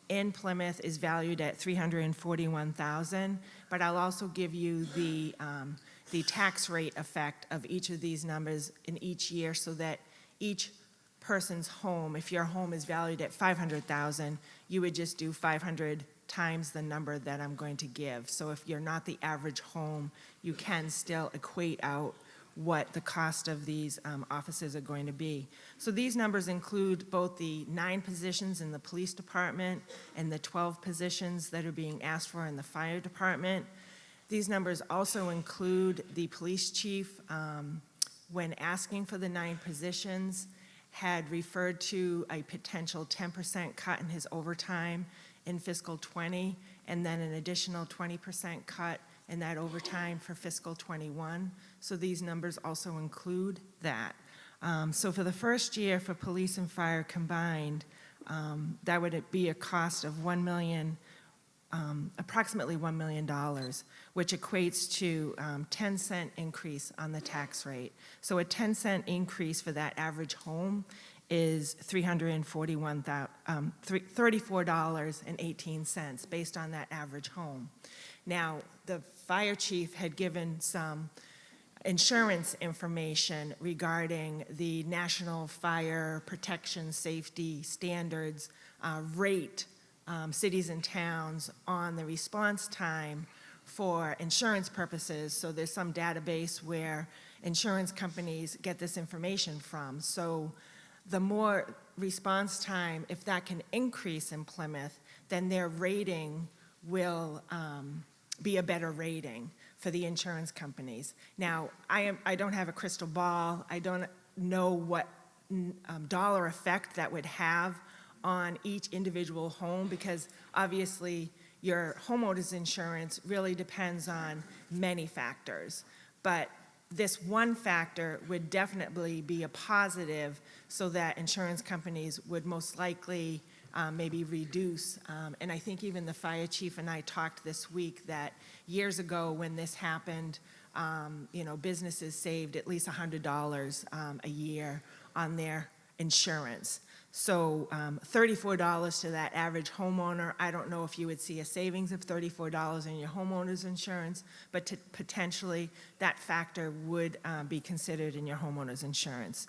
Speaker 14: in Plymouth is valued at $341,000, but I'll also give you the tax rate effect of each of these numbers in each year so that each person's home, if your home is valued at $500,000, you would just do 500 times the number that I'm going to give. So if you're not the average home, you can still equate out what the cost of these offices are going to be. So these numbers include both the 9 positions in the police department and the 12 positions that are being asked for in the fire department. These numbers also include the police chief, when asking for the 9 positions, had referred to a potential 10% cut in his overtime in fiscal 20, and then an additional 20% cut in that overtime for fiscal 21. So these numbers also include that. So for the first year for police and fire combined, that would be a cost of approximately $1 million, which equates to 10-cent increase on the tax rate. So a 10-cent increase for that average home is $34.18 based on that average home. Now, the fire chief had given some insurance information regarding the National Fire Protection Safety Standards rate cities and towns on the response time for insurance purposes. So there's some database where insurance companies get this information from. So the more response time, if that can increase in Plymouth, then their rating will be a better rating for the insurance companies. Now, I don't have a crystal ball. I don't know what dollar effect that would have on each individual home, because obviously your homeowner's insurance really depends on many factors. But this one factor would definitely be a positive, so that insurance companies would most likely maybe reduce. And I think even the fire chief and I talked this week that years ago when this happened, businesses saved at least $100 a year on their insurance. So $34 to that average homeowner, I don't know if you would see a savings of $34 in your homeowner's insurance, but potentially that factor would be considered in your homeowner's insurance.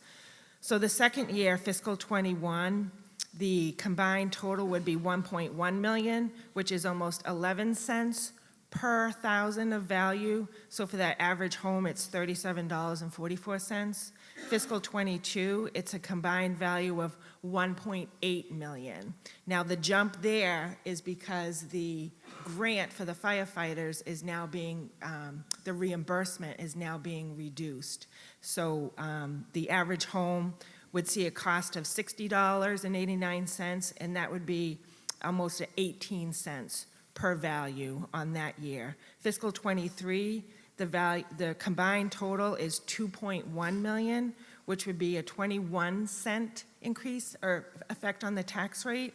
Speaker 14: So the second year, fiscal '21, the combined total would be $1.1 million, which is almost 11 cents per thousand of value. So for that average home, it's $37.44. Fiscal '22, it's a combined value of $1.8 million. Now, the jump there is because the grant for the firefighters is now being, the reimbursement is now being reduced. So the average home would see a cost of $60.89, and that would be almost 18 cents per value on that year. Fiscal '23, the combined total is $2.1 million, which would be a 21-cent increase or effect on the tax rate.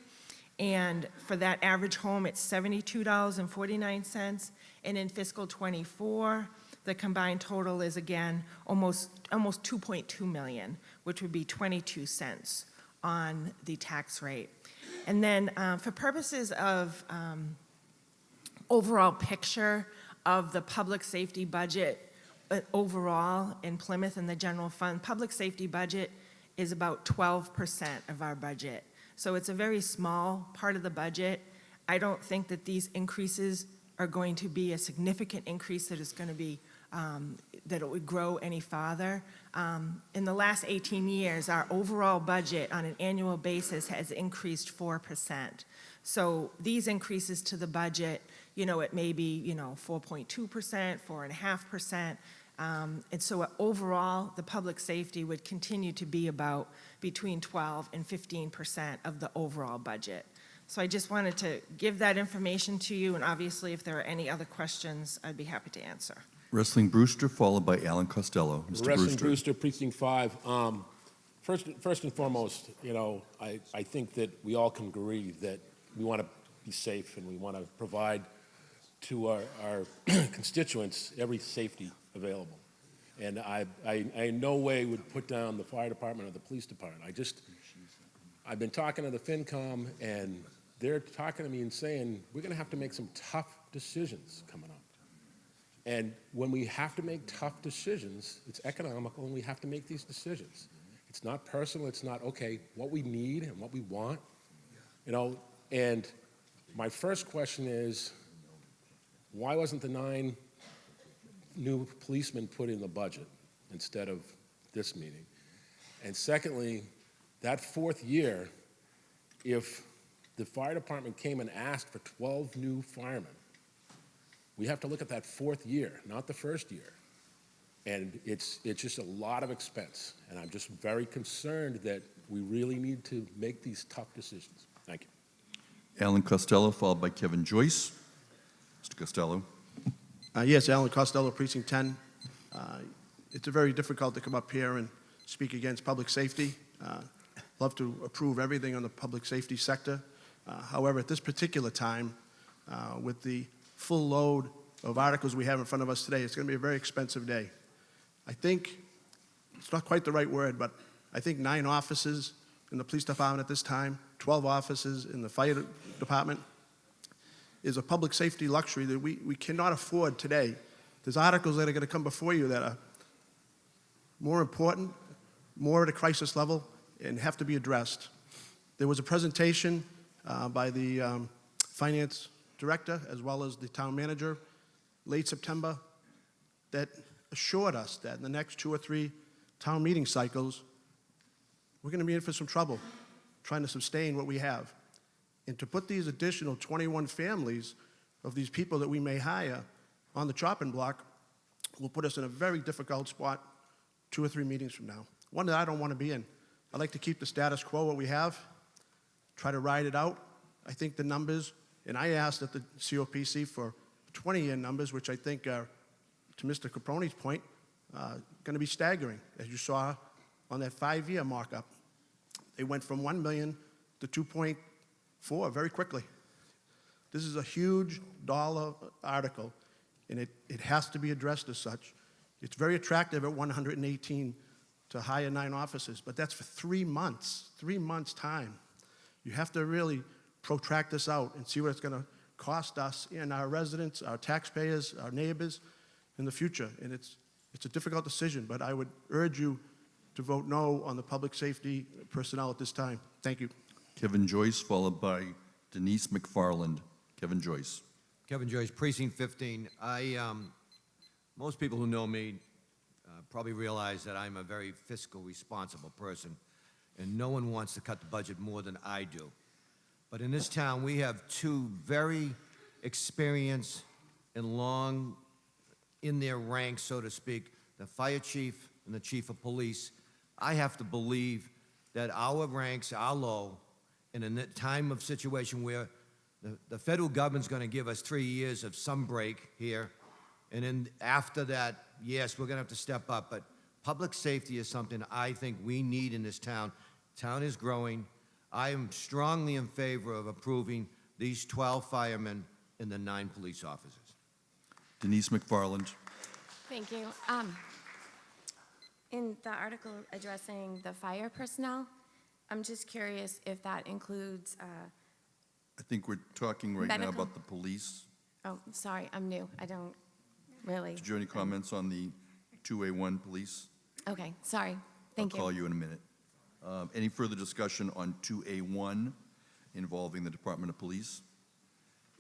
Speaker 14: And for that average home, it's $72.49. And in fiscal '24, the combined total is again almost $2.2 million, which would be 22 cents on the tax rate. And then for purposes of overall picture of the public safety budget overall in Plymouth and the general fund, public safety budget is about 12% of our budget. So it's a very small part of the budget. I don't think that these increases are going to be a significant increase that is going to be, that it would grow any farther. In the last 18 years, our overall budget on an annual basis has increased 4%. So these increases to the budget, it may be, 4.2%, 4.5%. And so overall, the public safety would continue to be about between 12 and 15% of the overall budget. So I just wanted to give that information to you, and obviously if there are any other questions, I'd be happy to answer.
Speaker 1: Wrestling Brewster, followed by Alan Costello. Mr.
Speaker 15: Wrestling Brewster, Precinct 5. First and foremost, I think that we all can agree that we want to be safe and we want to provide to our constituents every safety available. And I in no way would put down the fire department or the police department. I've been talking to the FinCom, and they're talking to me and saying, we're going to have to make some tough decisions coming up. And when we have to make tough decisions, it's economical, and we have to make these decisions. It's not personal. It's not, okay, what we need and what we want. And my first question is, why wasn't the 9 new policemen put in the budget instead of this meeting? And secondly, that 4th year, if the fire department came and asked for 12 new firemen, we have to look at that 4th year, not the 1st year. And it's just a lot of expense. And I'm just very concerned that we really need to make these tough decisions. Thank you.
Speaker 1: Alan Costello, followed by Kevin Joyce. Mr. Costello.
Speaker 8: Yes, Alan Costello, Precinct 10. It's very difficult to come up here and speak against public safety. love to approve everything on the public safety sector. However, at this particular time, with the full load of articles we have in front of us today, it's going to be a very expensive day. I think, it's not quite the right word, but I think 9 offices in the police department at this time, 12 offices in the fire department, is a public safety luxury that we cannot afford today. There's articles that are going to come before you that are more important, more at a crisis level, and have to be addressed. There was a presentation by the finance director as well as the town manager late September that assured us that in the next 2 or 3 town meeting cycles, we're going to be in for some trouble trying to sustain what we have. And to put these additional 21 families of these people that we may hire on the chopping block will put us in a very difficult spot 2 or 3 meetings from now. One that I don't want to be in. I'd like to keep the status quo what we have, try to ride it out. I think the numbers, and I asked at the COPC for 20-year numbers, which I think are, to Mr. Caproni's point, going to be staggering, as you saw on that 5-year markup. They went from 1 million to 2.4 very quickly. This is a huge dollar article, and it has to be addressed as such. It's very attractive at 118 to hire 9 officers, but that's for 3 months, 3 months' time. You have to really protract this out and see what it's going to cost us and our residents, our taxpayers, our neighbors in the future. And it's a difficult decision, but I would urge you to vote no on the public safety personnel at this time. Thank you.
Speaker 1: Kevin Joyce, followed by Denise McFarland. Kevin Joyce.
Speaker 16: Kevin Joyce, Precinct 15. Most people who know me probably realize that I'm a very fiscal responsible person, and no one wants to cut the budget more than I do. But in this town, we have 2 very experienced and long in their ranks, so to speak, the fire chief and the chief of police. I have to believe that our ranks are low, and in a time of situation where the federal government's going to give us 3 years of some break here, and then after that, yes, we're going to have to step up. But public safety is something I think we need in this town. Town is growing. I am strongly in favor of approving these 12 firemen and the 9 police officers.
Speaker 1: Denise McFarland.
Speaker 17: Thank you. In the article addressing the fire personnel, I'm just curious if that includes,
Speaker 1: I think we're talking right now
Speaker 17: Medical.
Speaker 1: about the police.
Speaker 17: oh, sorry, I'm new. I don't really.
Speaker 1: Did you have any comments on the 2A1 police?
Speaker 17: Okay, sorry. Thank you.
Speaker 1: I'll call you in a minute. Any further discussion on 2A1 involving the Department of Police?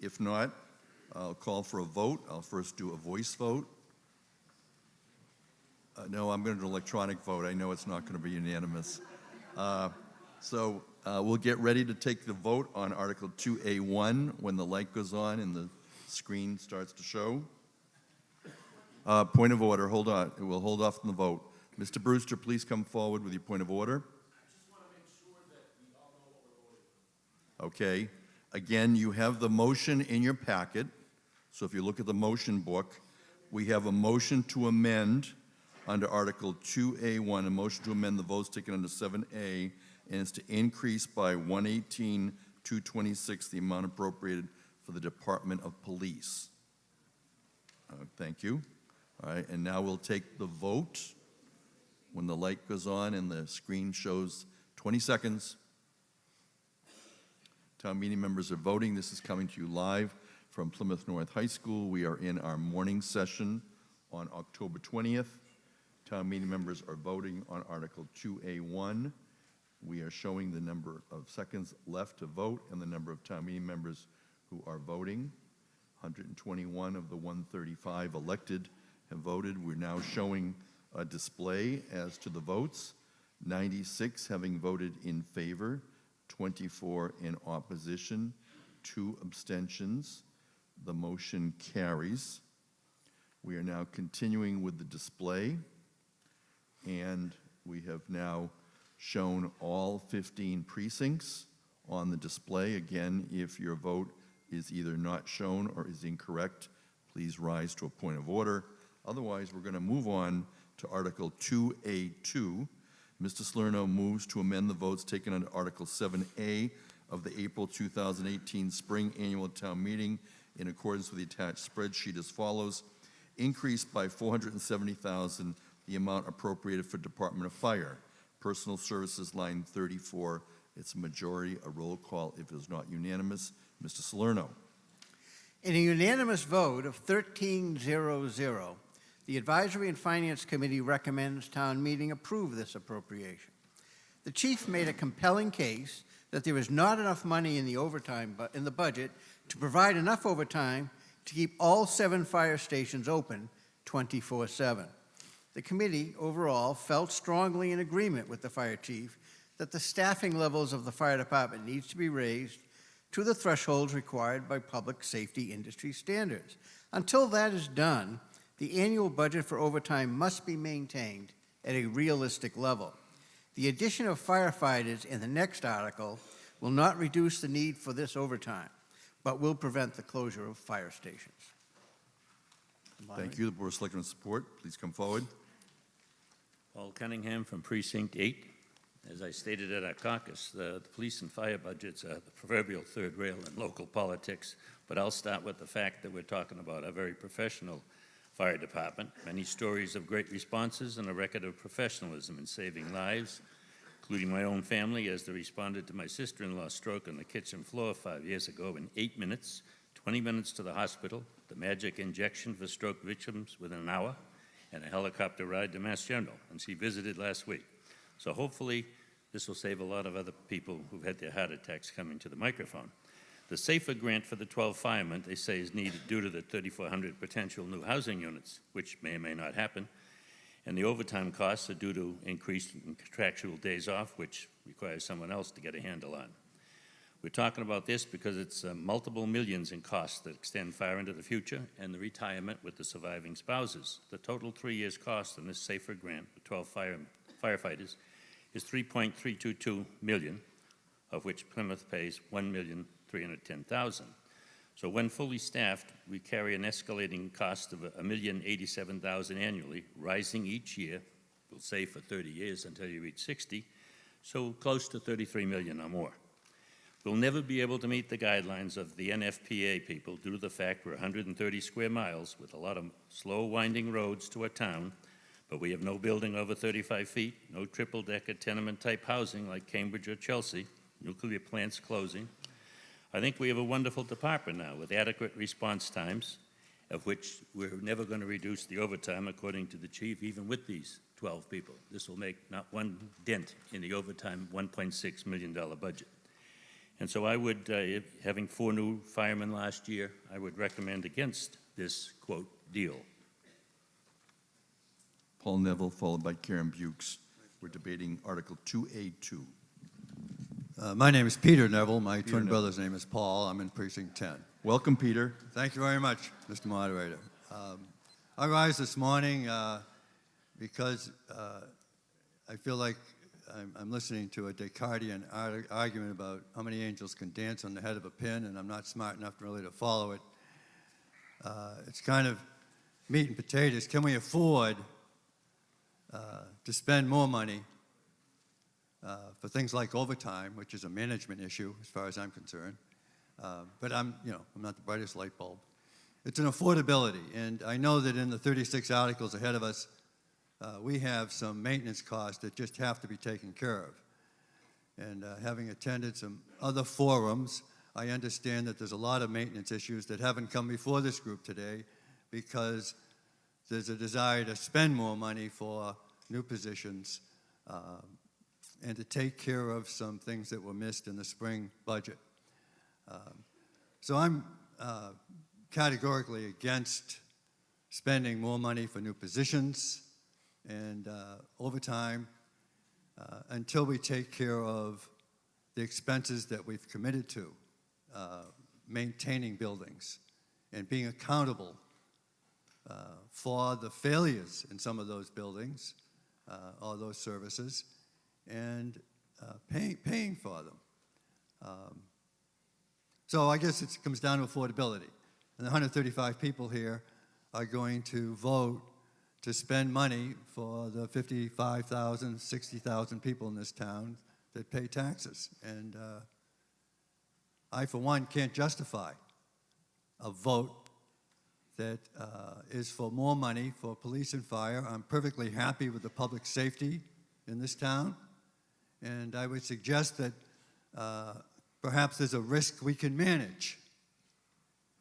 Speaker 1: If not, I'll call for a vote. I'll first do a voice vote. No, I'm going to do an electronic vote. I know it's not going to be unanimous. So we'll get ready to take the vote on Article 2A1 when the light goes on and the screen starts to show. Point of order. Hold on. We'll hold off on the vote. Mr. Brewster, please come forward with your point of order. Okay. Again, you have the motion in your packet. So if you look at the motion book, we have a motion to amend under Article 2A1, a motion to amend the votes taken under 7A, and it's to increase by 118,226 the amount appropriated for the Department of Police. Thank you. All right, and now we'll take the vote when the light goes on and the screen shows 20 seconds. Town meeting members are voting. This is coming to you live from Plymouth North High School. We are in our morning session on October 20th. Town meeting members are voting on Article 2A1. We are showing the number of seconds left to vote and the number of town meeting members who are voting. 121 of the 135 elected have voted. We're now showing a display as to the votes. 96 having voted in favor, 24 in opposition, 2 abstentions. The motion carries. We are now continuing with the display, and we have now shown all 15 precincts on the display. Again, if your vote is either not shown or is incorrect, please rise to a point of order. Otherwise, we're going to move on to Article 2A2. Mr. Salerno moves to amend the votes taken under Article 7A of the April 2018 Spring Annual Town Meeting in accordance with the attached spreadsheet as follows. Increase by $470,000 the amount appropriated for Department of Fire. Personal Services, line 34. It's a majority, a roll call if it is not unanimous. Mr. Salerno.
Speaker 5: In a unanimous vote of 13-0-0, the Advisory and Finance Committee recommends town meeting approve this appropriation. The chief made a compelling case that there is not enough money in the overtime in the budget to provide enough overtime to keep all 7 fire stations open 24/7. The committee overall felt strongly in agreement with the fire chief that the staffing levels of the fire department needs to be raised to the thresholds required by public safety industry standards. Until that is done, the annual budget for overtime must be maintained at a realistic level. The addition of firefighters in the next article will not reduce the need for this overtime, but will prevent the closure of fire stations.
Speaker 1: Thank you. The Board of Selectmen support. Please come forward.
Speaker 18: Paul Cunningham from Precinct 8. As I stated at our caucus, the police and fire budgets are the proverbial third rail in local politics, but I'll start with the fact that we're talking about a very professional fire department, many stories of great responses and a record of professionalism in saving lives, including my own family as they responded to my sister-in-law's stroke on the kitchen floor 5 years ago in 8 minutes, 20 minutes to the hospital, the magic injection for stroke victims within an hour, and a helicopter ride to Mass General, and she visited last week. So hopefully this will save a lot of other people who've had their heart attacks coming to the microphone. The SAFER grant for the 12 firemen, they say, is needed due to the 3,400 potential new housing units, which may or may not happen. And the overtime costs are due to increased contractual days off, which requires someone else to get a handle on. We're talking about this because it's multiple millions in costs that extend far into the future and the retirement with the surviving spouses. The total 3 years cost on this SAFER grant for 12 firefighters is $3.322 million, of which Plymouth pays $1,310,000. So when fully staffed, we carry an escalating cost of $1,087,000 annually, rising each year. We'll say for 30 years until you reach 60, so close to $33 million or more. We'll never be able to meet the guidelines of the NFPA people due to the fact we're 130 square miles with a lot of slow winding roads to a town, but we have no building over 35 feet, no triple-decker tenement-type housing like Cambridge or Chelsea, nuclear plants closing. I think we have a wonderful department now with adequate response times, of which we're never going to reduce the overtime, according to the chief, even with these 12 people. This will make not one dent in the overtime $1.6 million budget. And so I would, having 4 new firemen last year, I would recommend against this, quote, deal.
Speaker 1: Paul Neville, followed by Karen Bukes. We're debating Article 2A2.
Speaker 19: My name is Peter Neville. My twin brother's name is Paul. I'm in Precinct 10.
Speaker 1: Welcome, Peter.
Speaker 19: Thank you very much, Mr. Moderator. I rise this morning because I feel like I'm listening to a Descartesian argument about how many angels can dance on the head of a pin, and I'm not smart enough really to follow it. It's kind of meat and potatoes. Can we afford to spend more money for things like overtime, which is a management issue as far as I'm concerned? But I'm not the brightest light bulb. It's an affordability, and I know that in the 36 articles ahead of us, we have some maintenance costs that just have to be taken care of. And having attended some other forums, I understand that there's a lot of maintenance issues that haven't come before this group today because there's a desire to spend more money for new positions and to take care of some things that were missed in the spring budget. So I'm categorically against spending more money for new positions and overtime until we take care of the expenses that we've committed to, maintaining buildings and being accountable for the failures in some of those buildings or those services and paying for them. So I guess it comes down to affordability. And the 135 people here are going to vote to spend money for the 55,000, 60,000 people in this town that pay taxes. And I, for one, can't justify a vote that is for more money for police and fire. I'm perfectly happy with the public safety in this town, and I would suggest that perhaps there's a risk we can manage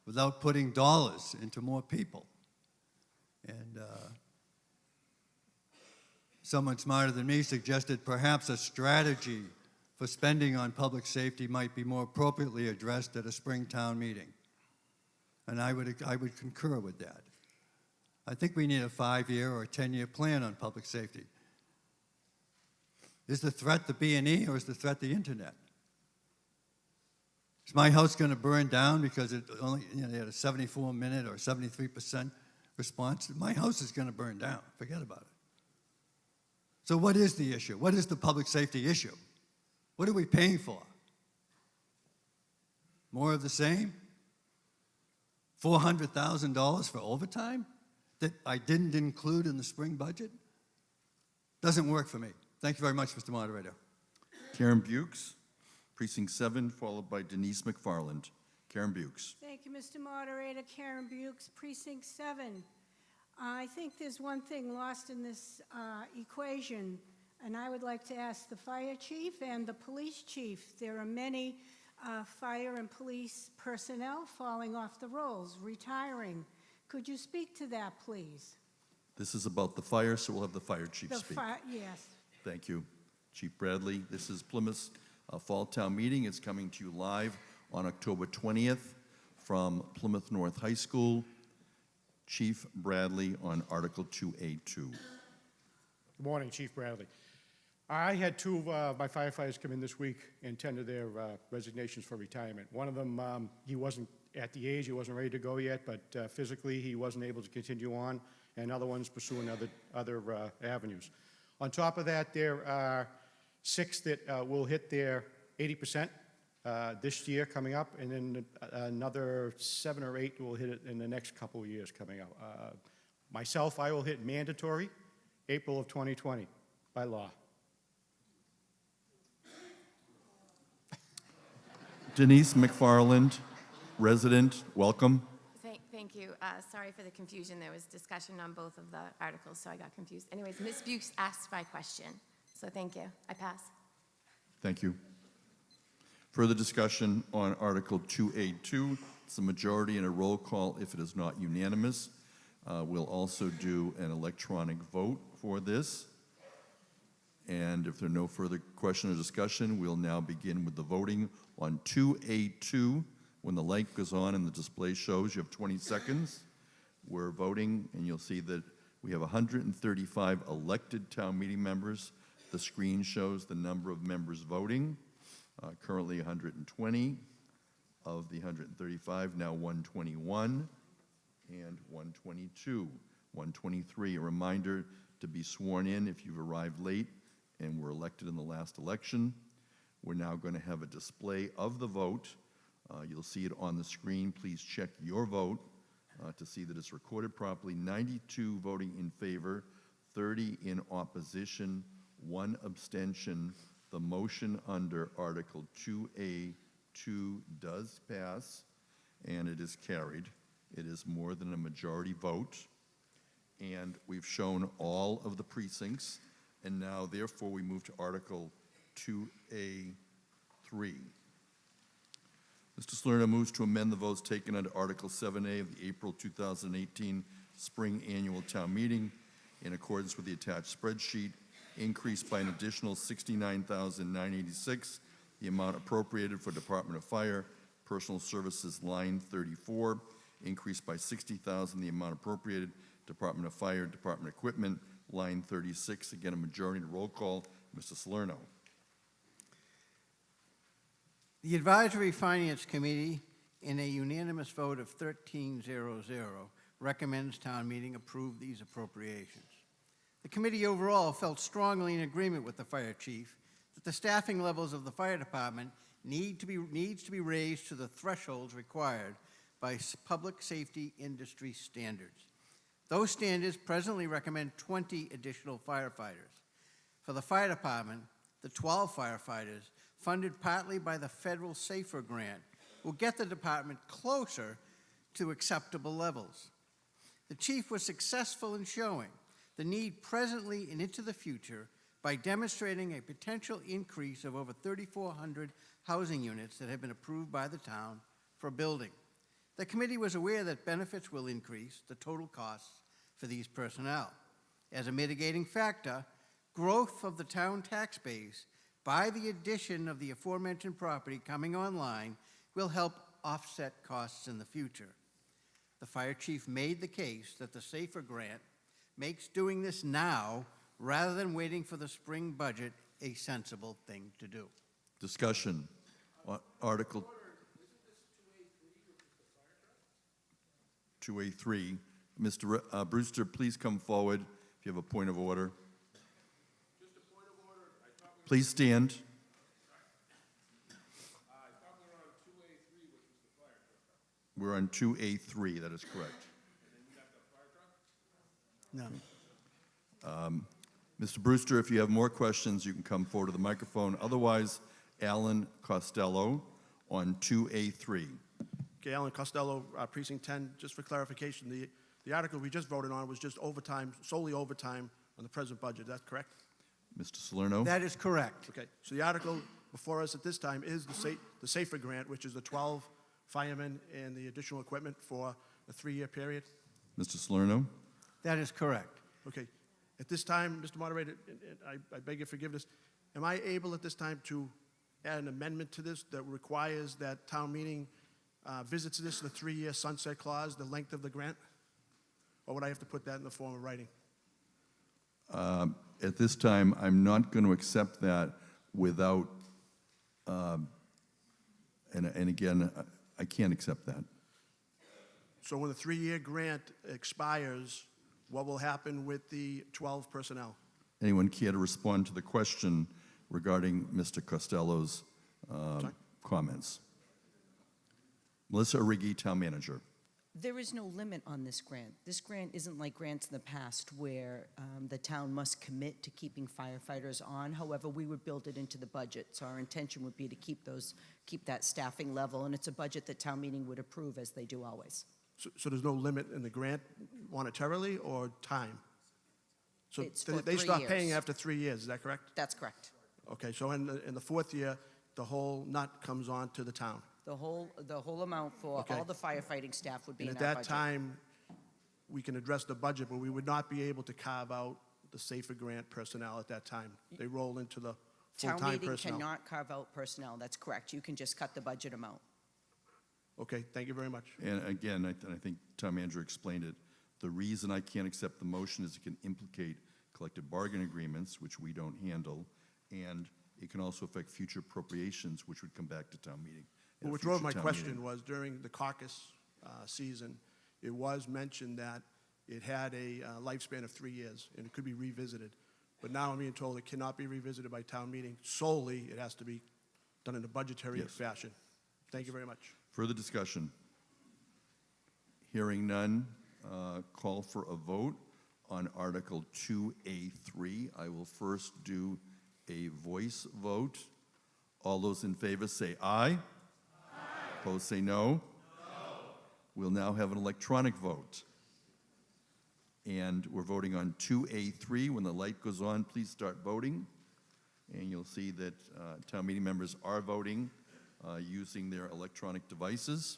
Speaker 19: without putting dollars into more people. And someone smarter than me suggested perhaps a strategy for spending on public safety might be more appropriately addressed at a spring town meeting. And I would concur with that. I think we need a 5-year or a 10-year plan on public safety. Is the threat the B&E or is the threat the internet? Is my house going to burn down because it only, they had a 74-minute or 73% response? My house is going to burn down. Forget about it. So what is the issue? What is the public safety issue? What are we paying for? More of the same? $400,000 for overtime that I didn't include in the spring budget? Doesn't work for me. Thank you very much, Mr. Moderator.
Speaker 1: Karen Bukes, Precinct 7, followed by Denise McFarland. Karen Bukes.
Speaker 20: Thank you, Mr. Moderator. Karen Bukes, Precinct 7. I think there's one thing lost in this equation, and I would like to ask the fire chief and the police chief. There are many fire and police personnel falling off the rolls, retiring. Could you speak to that, please?
Speaker 1: This is about the fire, so we'll have the fire chief speak.
Speaker 20: Yes.
Speaker 1: Thank you. Chief Bradley, this is Plymouth's Fall Town Meeting. It's coming to you live on October 20th from Plymouth North High School. Chief Bradley on Article 2A2.
Speaker 21: Good morning, Chief Bradley. I had two of my firefighters come in this week and tender their resignations for retirement. One of them, he wasn't at the age, he wasn't ready to go yet, but physically he wasn't able to continue on, and other ones pursuing other avenues. On top of that, there are 6 that will hit their 80% this year coming up, and then another 7 or 8 will hit it in the next couple of years coming up. Myself, I will hit mandatory April of 2020 by law.
Speaker 1: Denise McFarland, resident, welcome.
Speaker 17: Thank you. Sorry for the confusion. There was discussion on both of the articles, so I got confused. Anyways, Ms. Bukes asked my question, so thank you. I pass.
Speaker 1: Thank you. Further discussion on Article 2A2. It's a majority and a roll call if it is not unanimous. We'll also do an electronic vote for this. And if there are no further question or discussion, we'll now begin with the voting on 2A2. When the light goes on and the display shows, you have 20 seconds. We're voting, and you'll see that we have 135 elected town meeting members. The screen shows the number of members voting. Currently 120 of the 135, now 121 and 122, 123. A reminder to be sworn in if you've arrived late and were elected in the last election. We're now going to have a display of the vote. You'll see it on the screen. Please check your vote to see that it's recorded properly. 92 voting in favor, 30 in opposition, 1 abstention. The motion under Article 2A2 does pass, and it is carried. It is more than a majority vote, and we've shown all of the precincts, and now, therefore, we move to Article 2A3. Mr. Salerno moves to amend the votes taken under Article 7A of the April 2018 Spring Annual Town Meeting in accordance with the attached spreadsheet, increased by an additional $69,986, the amount appropriated for Department of Fire, Personal Services, line 34, increased by $60,000, the amount appropriated Department of Fire, Department Equipment, line 36. Again, a majority to roll call. Mr. Salerno.
Speaker 5: The Advisory Finance Committee, in a unanimous vote of 13-0-0, recommends town meeting approve these appropriations. The committee overall felt strongly in agreement with the fire chief that the staffing levels of the fire department needs to be raised to the thresholds required by public safety industry standards. Those standards presently recommend 20 additional firefighters. For the fire department, the 12 firefighters, funded partly by the federal SAFER grant, will get the department closer to acceptable levels. The chief was successful in showing the need presently and into the future by demonstrating a potential increase of over 3,400 housing units that have been approved by the town for building. The committee was aware that benefits will increase the total costs for these personnel. As a mitigating factor, growth of the town tax base by the addition of the aforementioned property coming online will help offset costs in the future. The fire chief made the case that the SAFER grant makes doing this now, rather than waiting for the spring budget, a sensible thing to do.
Speaker 1: Discussion on Article 2A3. Mr. Brewster, please come forward if you have a point of order. Please stand. We're on 2A3, that is correct.
Speaker 5: No.
Speaker 1: Mr. Brewster, if you have more questions, you can come forward to the microphone. Otherwise, Alan Costello on 2A3.
Speaker 8: Okay, Alan Costello, Precinct 10. Just for clarification, the article we just voted on was just overtime, solely overtime on the present budget. Is that correct?
Speaker 1: Mr. Salerno?
Speaker 5: That is correct.
Speaker 8: Okay, so the article before us at this time is the SAFER grant, which is the 12 firemen and the additional equipment for a 3-year period?
Speaker 1: Mr. Salerno?
Speaker 5: That is correct.
Speaker 8: Okay. At this time, Mr. Moderator, and I beg your forgiveness, am I able at this time to add an amendment to this that requires that town meeting visits this, the 3-year sunset clause, the length of the grant? Or would I have to put that in the form of writing?
Speaker 1: At this time, I'm not going to accept that without, and again, I can't accept that.
Speaker 8: So when the 3-year grant expires, what will happen with the 12 personnel?
Speaker 1: Anyone care to respond to the question regarding Mr. Costello's comments? Melissa Origi, Town Manager.
Speaker 12: There is no limit on this grant. This grant isn't like grants in the past where the town must commit to keeping firefighters on. However, we would build it into the budget. So our intention would be to keep that staffing level, and it's a budget that town meeting would approve, as they do always.
Speaker 8: So there's no limit in the grant monetarily or time? So
Speaker 12: It's for
Speaker 8: they
Speaker 12: 3
Speaker 8: stop
Speaker 12: years.
Speaker 8: paying after 3 years, is that correct?
Speaker 12: That's correct.
Speaker 8: Okay, so in the 4th year, the whole nut comes on to the town.
Speaker 12: The whole amount for
Speaker 8: Okay.
Speaker 12: all the firefighting staff would be
Speaker 8: And
Speaker 12: in
Speaker 8: at
Speaker 12: our
Speaker 8: that
Speaker 12: budget.
Speaker 8: time, we can address the budget, but we would not be able to carve out the SAFER grant personnel at that time. They roll into the
Speaker 12: Town
Speaker 8: full-time
Speaker 12: meeting
Speaker 8: personnel.
Speaker 12: cannot carve out personnel. That's correct. You can just cut the budget amount.
Speaker 8: Okay, thank you very much.
Speaker 1: And again, I think Town Manager explained it. The reason I can't accept the motion is it can implicate collective bargaining agreements, which we don't handle, and it can also affect future appropriations, which would come back to town meeting. at
Speaker 8: Well,
Speaker 1: a
Speaker 8: what drove
Speaker 1: future
Speaker 8: my
Speaker 1: town
Speaker 8: question
Speaker 1: meeting.
Speaker 8: was during the caucus season, it was mentioned that it had a lifespan of 3 years and it could be revisited. But now I'm being told it cannot be revisited by town meeting solely. It has to be done in a budgetary
Speaker 1: Yes.
Speaker 8: fashion. Thank you very much.
Speaker 1: Further discussion? Hearing none, call for a vote on Article 2A3. I will first do a voice vote. All those in favor say aye. Opposed say no. We'll now have an electronic vote. And we're voting on 2A3. When the light goes on, please start voting. And you'll see that town meeting members are voting using their electronic devices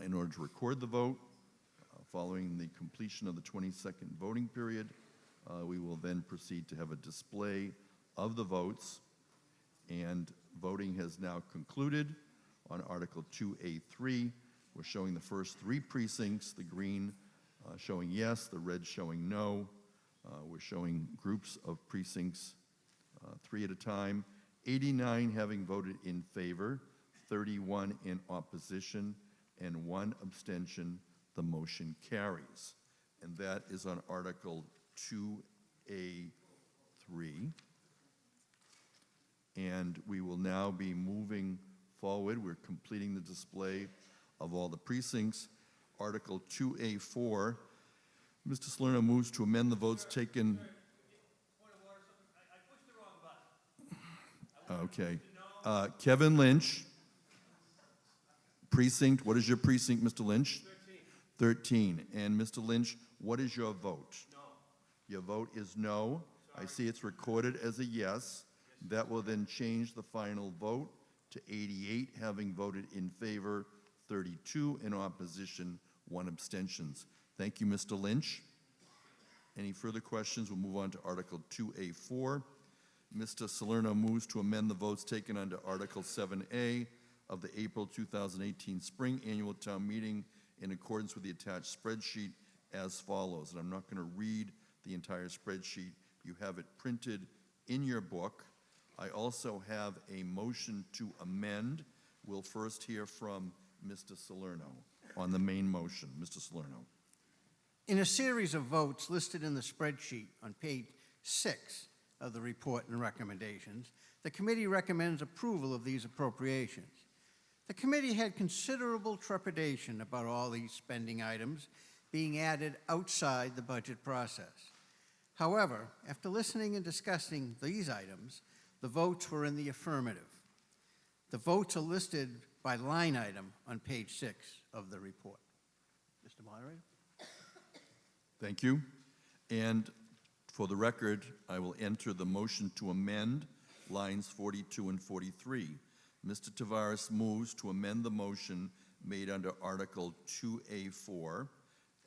Speaker 1: in order to record the vote. Following the completion of the 20-second voting period, we will then proceed to have a display of the votes. And voting has now concluded on Article 2A3. We're showing the first 3 precincts, the green showing yes, the red showing no. We're showing groups of precincts 3 at a time. 89 having voted in favor, 31 in opposition, and 1 abstention. The motion carries. And that is on Article 2A3. And we will now be moving forward. We're completing the display of all the precincts. Article 2A4 Mr. Salerno moves to amend the votes taken. Okay. Kevin Lynch, precinct, what is your precinct, Mr. Lynch? 13. And Mr. Lynch, what is your vote? No. Your vote is no. I see it's recorded as a yes. That will then change the final vote to 88, having voted in favor, 32 in opposition, 1 abstentions. Thank you, Mr. Lynch. Any further questions? We'll move on to Article 2A4. Mr. Salerno moves to amend the votes taken under Article 7A of the April 2018 Spring Annual Town Meeting in accordance with the attached spreadsheet as follows. And I'm not going to read the entire spreadsheet. You have it printed in your book. I also have a motion to amend. We'll first hear from Mr. Salerno on the main motion. Mr. Salerno.
Speaker 5: In a series of votes listed in the spreadsheet on page 6 of the report and recommendations, the committee recommends approval of these appropriations. The committee had considerable trepidation about all these spending items being added outside the budget process. However, after listening and discussing these items, the votes were in the affirmative. The votes are listed by line item on page 6 of the report. Mr. Moderator?
Speaker 1: Thank you. And for the record, I will enter the motion to amend lines 42 and 43. Mr. Tavares moves to amend the motion made under Article 2A4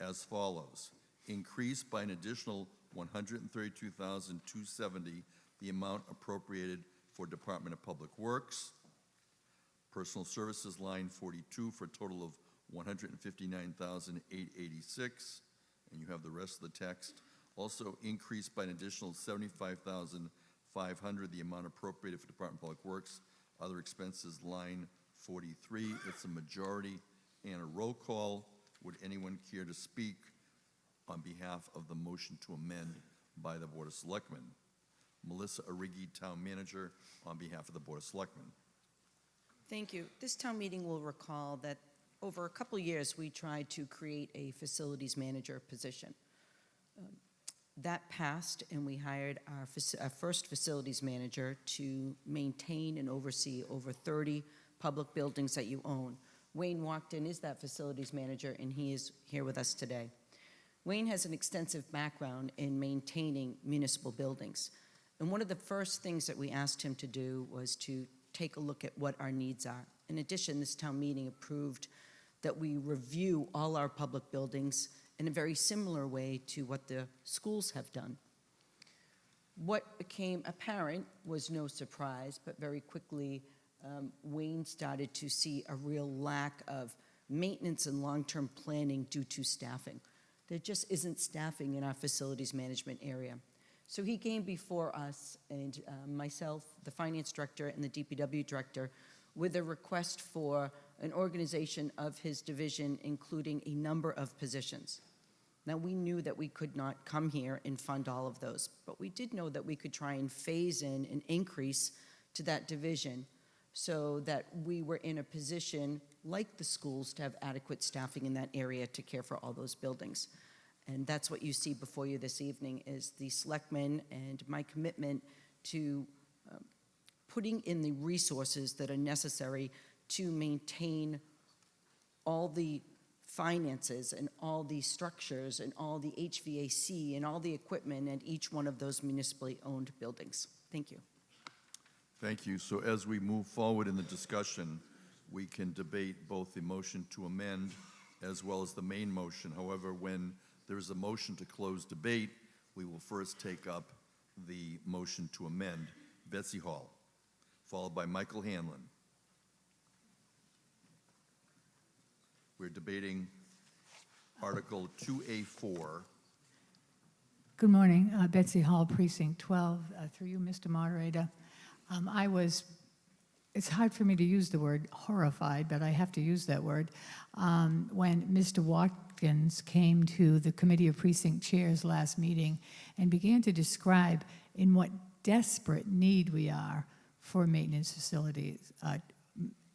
Speaker 1: as follows. Increase by an additional $132,270 the amount appropriated for Department of Public Works. Personal Services line 42 for a total of $159,886, and you have the rest of the text. Also increased by an additional $75,500 the amount appropriated for Department of Public Works. Other expenses line 43. It's a majority and a roll call. Would anyone care to speak on behalf of the motion to amend by the Board of Selectmen? Melissa Arrighi, Town Manager, on behalf of the Board of Selectmen.
Speaker 12: Thank you. This town meeting will recall that over a couple years, we tried to create a facilities manager position. That passed, and we hired our first facilities manager to maintain and oversee over 30 public buildings that you own. Wayne Walkden is that facilities manager, and he is here with us today. Wayne has an extensive background in maintaining municipal buildings. And one of the first things that we asked him to do was to take a look at what our needs are. In addition, this town meeting approved that we review all our public buildings in a very similar way to what the schools have done. What became apparent was no surprise, but very quickly Wayne started to see a real lack of maintenance and long-term planning due to staffing. There just isn't staffing in our facilities management area. So he came before us and myself, the finance director, and the DPW director with a request for an organization of his division, including a number of positions. Now, we knew that we could not come here and fund all of those, but we did know that we could try and phase in an increase to that division so that we were in a position, like the schools, to have adequate staffing in that area to care for all those buildings. And that's what you see before you this evening is the selectmen and my commitment to putting in the resources that are necessary to maintain all the finances and all the structures and all the HVAC and all the equipment at each one of those municipally owned buildings. Thank you.
Speaker 1: Thank you. So as we move forward in the discussion, we can debate both the motion to amend as well as the main motion. However, when there is a motion to close debate, we will first take up the motion to amend. Betsy Hall, followed by Michael Hanlon. We're debating Article 2A4.
Speaker 2: Good morning, Betsy Hall, Precinct 12, through you, Mr. Moderator. It's hard for me to use the word horrified, but I have to use that word. When Mr. Watkins came to the Committee of Precinct Chairs last meeting and began to describe in what desperate need we are for maintenance facilities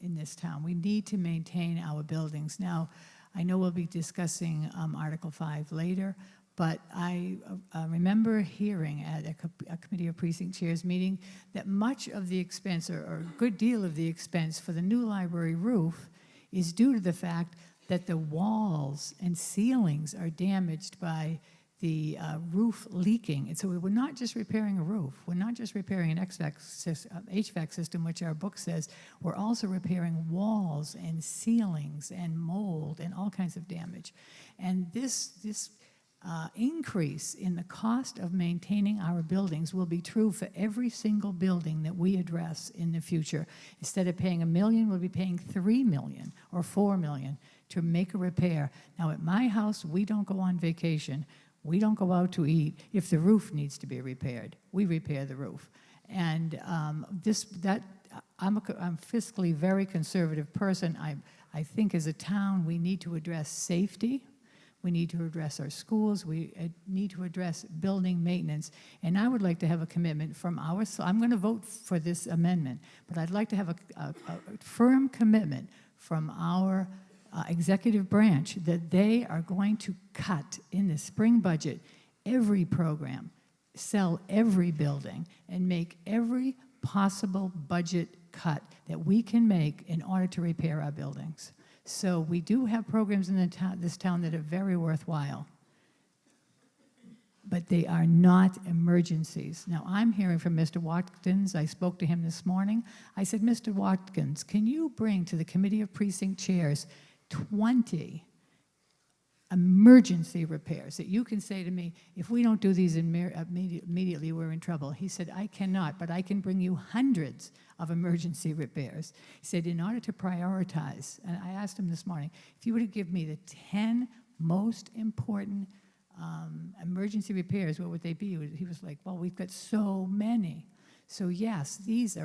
Speaker 2: in this town. We need to maintain our buildings. Now, I know we'll be discussing Article 5 later, But I remember hearing at a Committee of Precinct Chairs meeting that much of the expense, or a good deal of the expense for the new library roof is due to the fact that the walls and ceilings are damaged by the roof leaking. And so we're not just repairing a roof. We're not just repairing an HVAC system, which our book says. We're also repairing walls and ceilings and mold and all kinds of damage. And this increase in the cost of maintaining our buildings will be true for every single building that we address in the future. Instead of paying $1 million, we'll be paying $3 million or $4 million to make a repair. Now, at my house, we don't go on vacation. We don't go out to eat. If the roof needs to be repaired, we repair the roof. And I'm a fiscally very conservative person. I think as a town, we need to address safety. We need to address our schools. We need to address building maintenance. And I would like to have a commitment from I'm going to vote for this amendment, but I'd like to have a firm commitment from our executive branch that they are going to cut in the spring budget every program, sell every building, and make every possible budget cut that we can make in order to repair our buildings. So we do have programs in this town that are very worthwhile, but they are not emergencies. Now, I'm hearing from Mr. Watkins. I spoke to him this morning. I said, Mr. Watkins, can you bring to the Committee of Precinct Chairs 20 emergency repairs that you can say to me, if we don't do these immediately, we're in trouble? He said, I cannot, but I can bring you hundreds of emergency repairs. He said, in order to prioritize, and I asked him this morning, if you were to give me the 10 most important emergency repairs, what would they be? He was like, well, we've got so many. So yes, these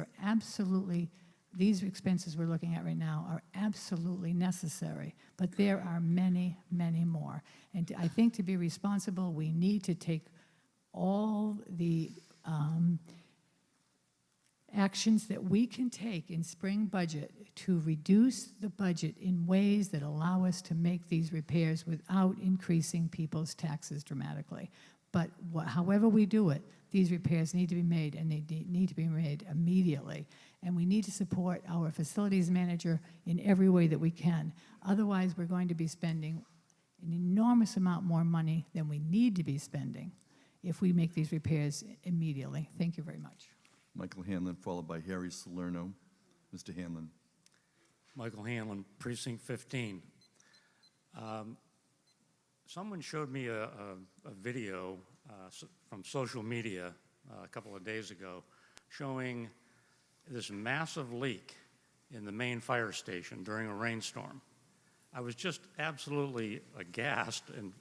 Speaker 2: expenses we're looking at right now are absolutely necessary, but there are many, many more. And I think to be responsible, we need to take all the actions that we can take in spring budget to reduce the budget in ways that allow us to make these repairs without increasing people's taxes dramatically. But however we do it, these repairs need to be made, and they need to be made immediately. And we need to support our facilities manager in every way that we can. Otherwise, we're going to be spending an enormous amount more money than we need to be spending if we make these repairs immediately. Thank you very much.
Speaker 1: Michael Hanlon, followed by Harry Salerno. Mr. Hanlon.
Speaker 3: Michael Hanlon, Precinct 15. Someone showed me a video from social media a couple of days ago showing this massive leak in the main fire station during a rainstorm. I was just absolutely aghast and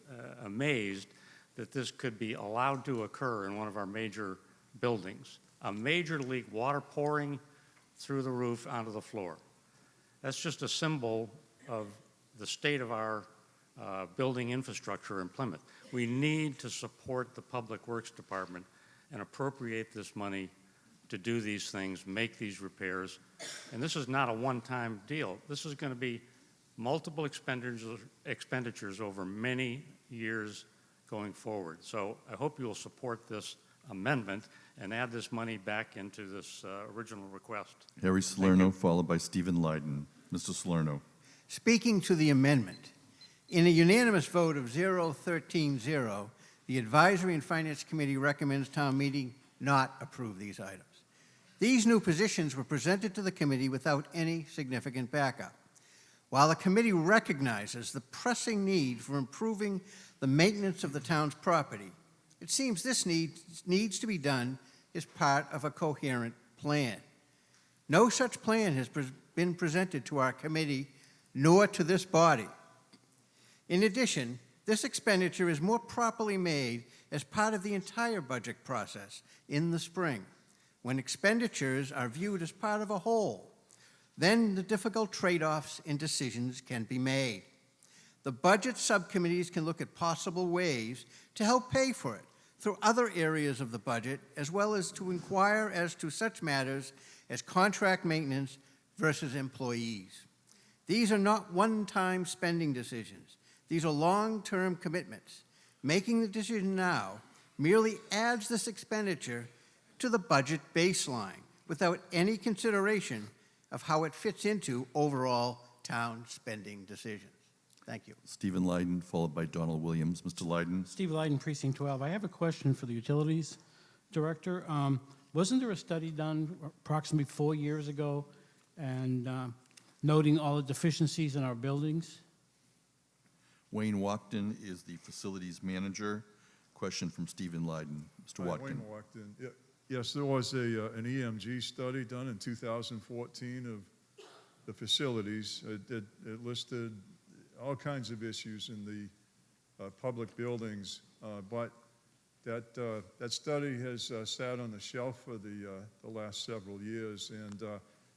Speaker 3: amazed that this could be allowed to occur in one of our major buildings. A major leak, water pouring through the roof onto the floor. That's just a symbol of the state of our building infrastructure in Plymouth. We need to support the Public Works Department and appropriate this money to do these things, make these repairs. And this is not a one-time deal. This is going to be multiple expenditures over many years going forward. So I hope you will support this amendment and add this money back into this original request.
Speaker 1: Harry Salerno, followed by Stephen Leiden. Mr. Salerno.
Speaker 5: Speaking to the amendment, in a unanimous vote of 0-13-0, the Advisory and Finance Committee recommends town meeting not approve these items. These new positions were presented to the committee without any significant backup. While the committee recognizes the pressing need for improving the maintenance of the town's property, it seems this needs to be done as part of a coherent plan. No such plan has been presented to our committee nor to this body. In addition, this expenditure is more properly made as part of the entire budget process in the spring, when expenditures are viewed as part of a whole. Then the difficult trade-offs and decisions can be made. The budget subcommittees can look at possible ways to help pay for it through other areas of the budget, as well as to inquire as to such matters as contract maintenance versus employees. These are not one-time spending decisions. These are long-term commitments. Making the decision now merely adds this expenditure to the budget baseline without any consideration of how it fits into overall town spending decisions. Thank you.
Speaker 1: Stephen Lyden, followed by Donald Williams. Mr. Lyden.
Speaker 4: Steve Lyden, Precinct 12. I have a question for the Utilities Director. Wasn't there a study done approximately 4 years ago and noting all the deficiencies in our buildings?
Speaker 1: Wayne Watkton is the Facilities Manager. Question from Stephen Lyden. Mr. Watkton.
Speaker 22: Wayne Watkton. Yeah, yes, there was an EMG study done in 2014 of the facilities. It listed all kinds of issues in the public buildings, but that study has sat on the shelf for the last several years. And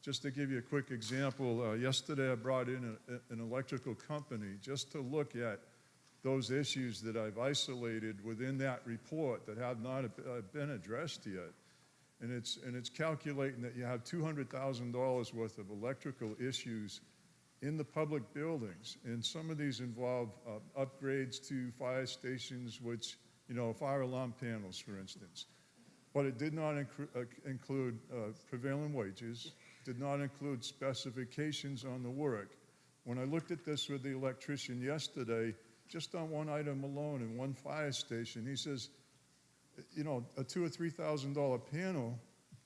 Speaker 22: just to give you a quick example, yesterday I brought in an electrical company just to look at those issues that I've isolated within that report that have not been addressed yet. And it's calculating that you have $200,000 worth of electrical issues in the public buildings. And some of these involve upgrades to fire stations, which, fire alarm panels, for instance. But it did not include prevailing wages, did not include specifications on the work. When I looked at this with the electrician yesterday, just on one item alone in one fire station, he says, a $2,000 or $3,000 panel,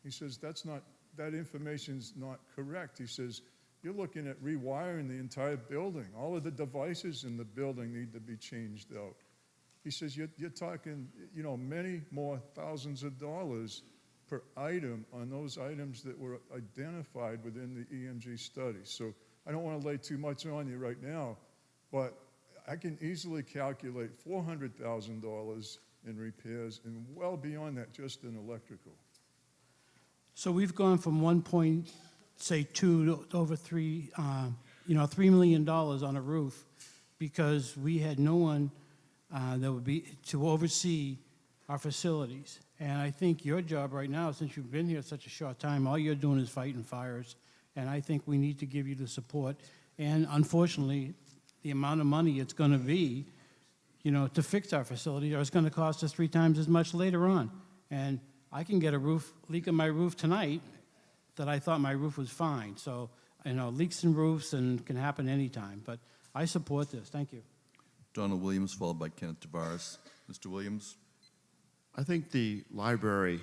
Speaker 22: he says, that information's not correct. He says, you're looking at rewiring the entire building. All of the devices in the building need to be changed out. He says, you're talking, many more thousands of dollars per item on those items that were identified within the EMG study. So I don't want to lay too much on you right now, but I can easily calculate $400,000 in repairs and well beyond that just in electrical.
Speaker 4: So we've gone from 1.2 to over $3 million on a roof because we had no one that would be to oversee our facilities. And I think your job right now, since you've been here such a short time, all you're doing is fighting fires. And I think we need to give you the support. And unfortunately, the amount of money it's going to be, to fix our facility, or it's going to cost us 3 times as much later on. And I can get a leak in my roof tonight that I thought my roof was fine. So, leaks in roofs can happen anytime. But I support this. Thank you.
Speaker 1: Donald Williams, followed by Kenneth Tavares. Mr. Williams.
Speaker 23: I think the library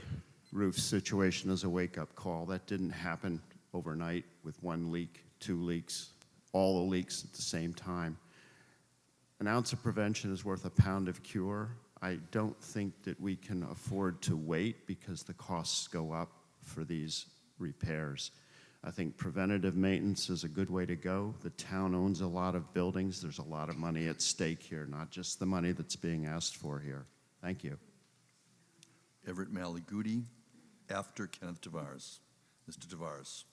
Speaker 23: roof situation is a wake-up call. That didn't happen overnight with 1 leak, 2 leaks, all the leaks at the same time. An ounce of prevention is worth a pound of cure. I don't think that we can afford to wait because the costs go up for these repairs. I think preventative maintenance is a good way to go. The town owns a lot of buildings. There's a lot of money at stake here, not just the money that's being asked for here. Thank you.
Speaker 1: Everett Malagudi, after Kenneth Tavares. Mr. Tavares.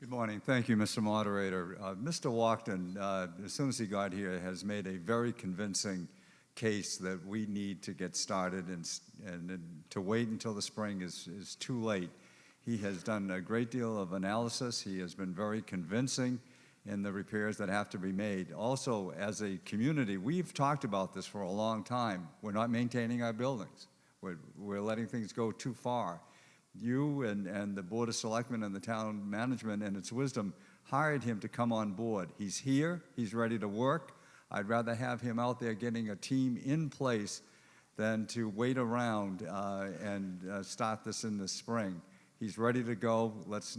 Speaker 24: Good morning. Thank you, Mr. Moderator. Mr. Watkton, as soon as he got here, has made a very convincing case that we need to get started, and to wait until the spring is too late. He has done a great deal of analysis. He has been very convincing in the repairs that have to be made. Also, as a community, we've talked about this for a long time. We're not maintaining our buildings. We're letting things go too far. You and the Board of Selectmen and the town management and its wisdom hired him to come on board. He's here. He's ready to work. I'd rather have him out there getting a team in place than to wait around and start this in the spring. He's ready to go. Let's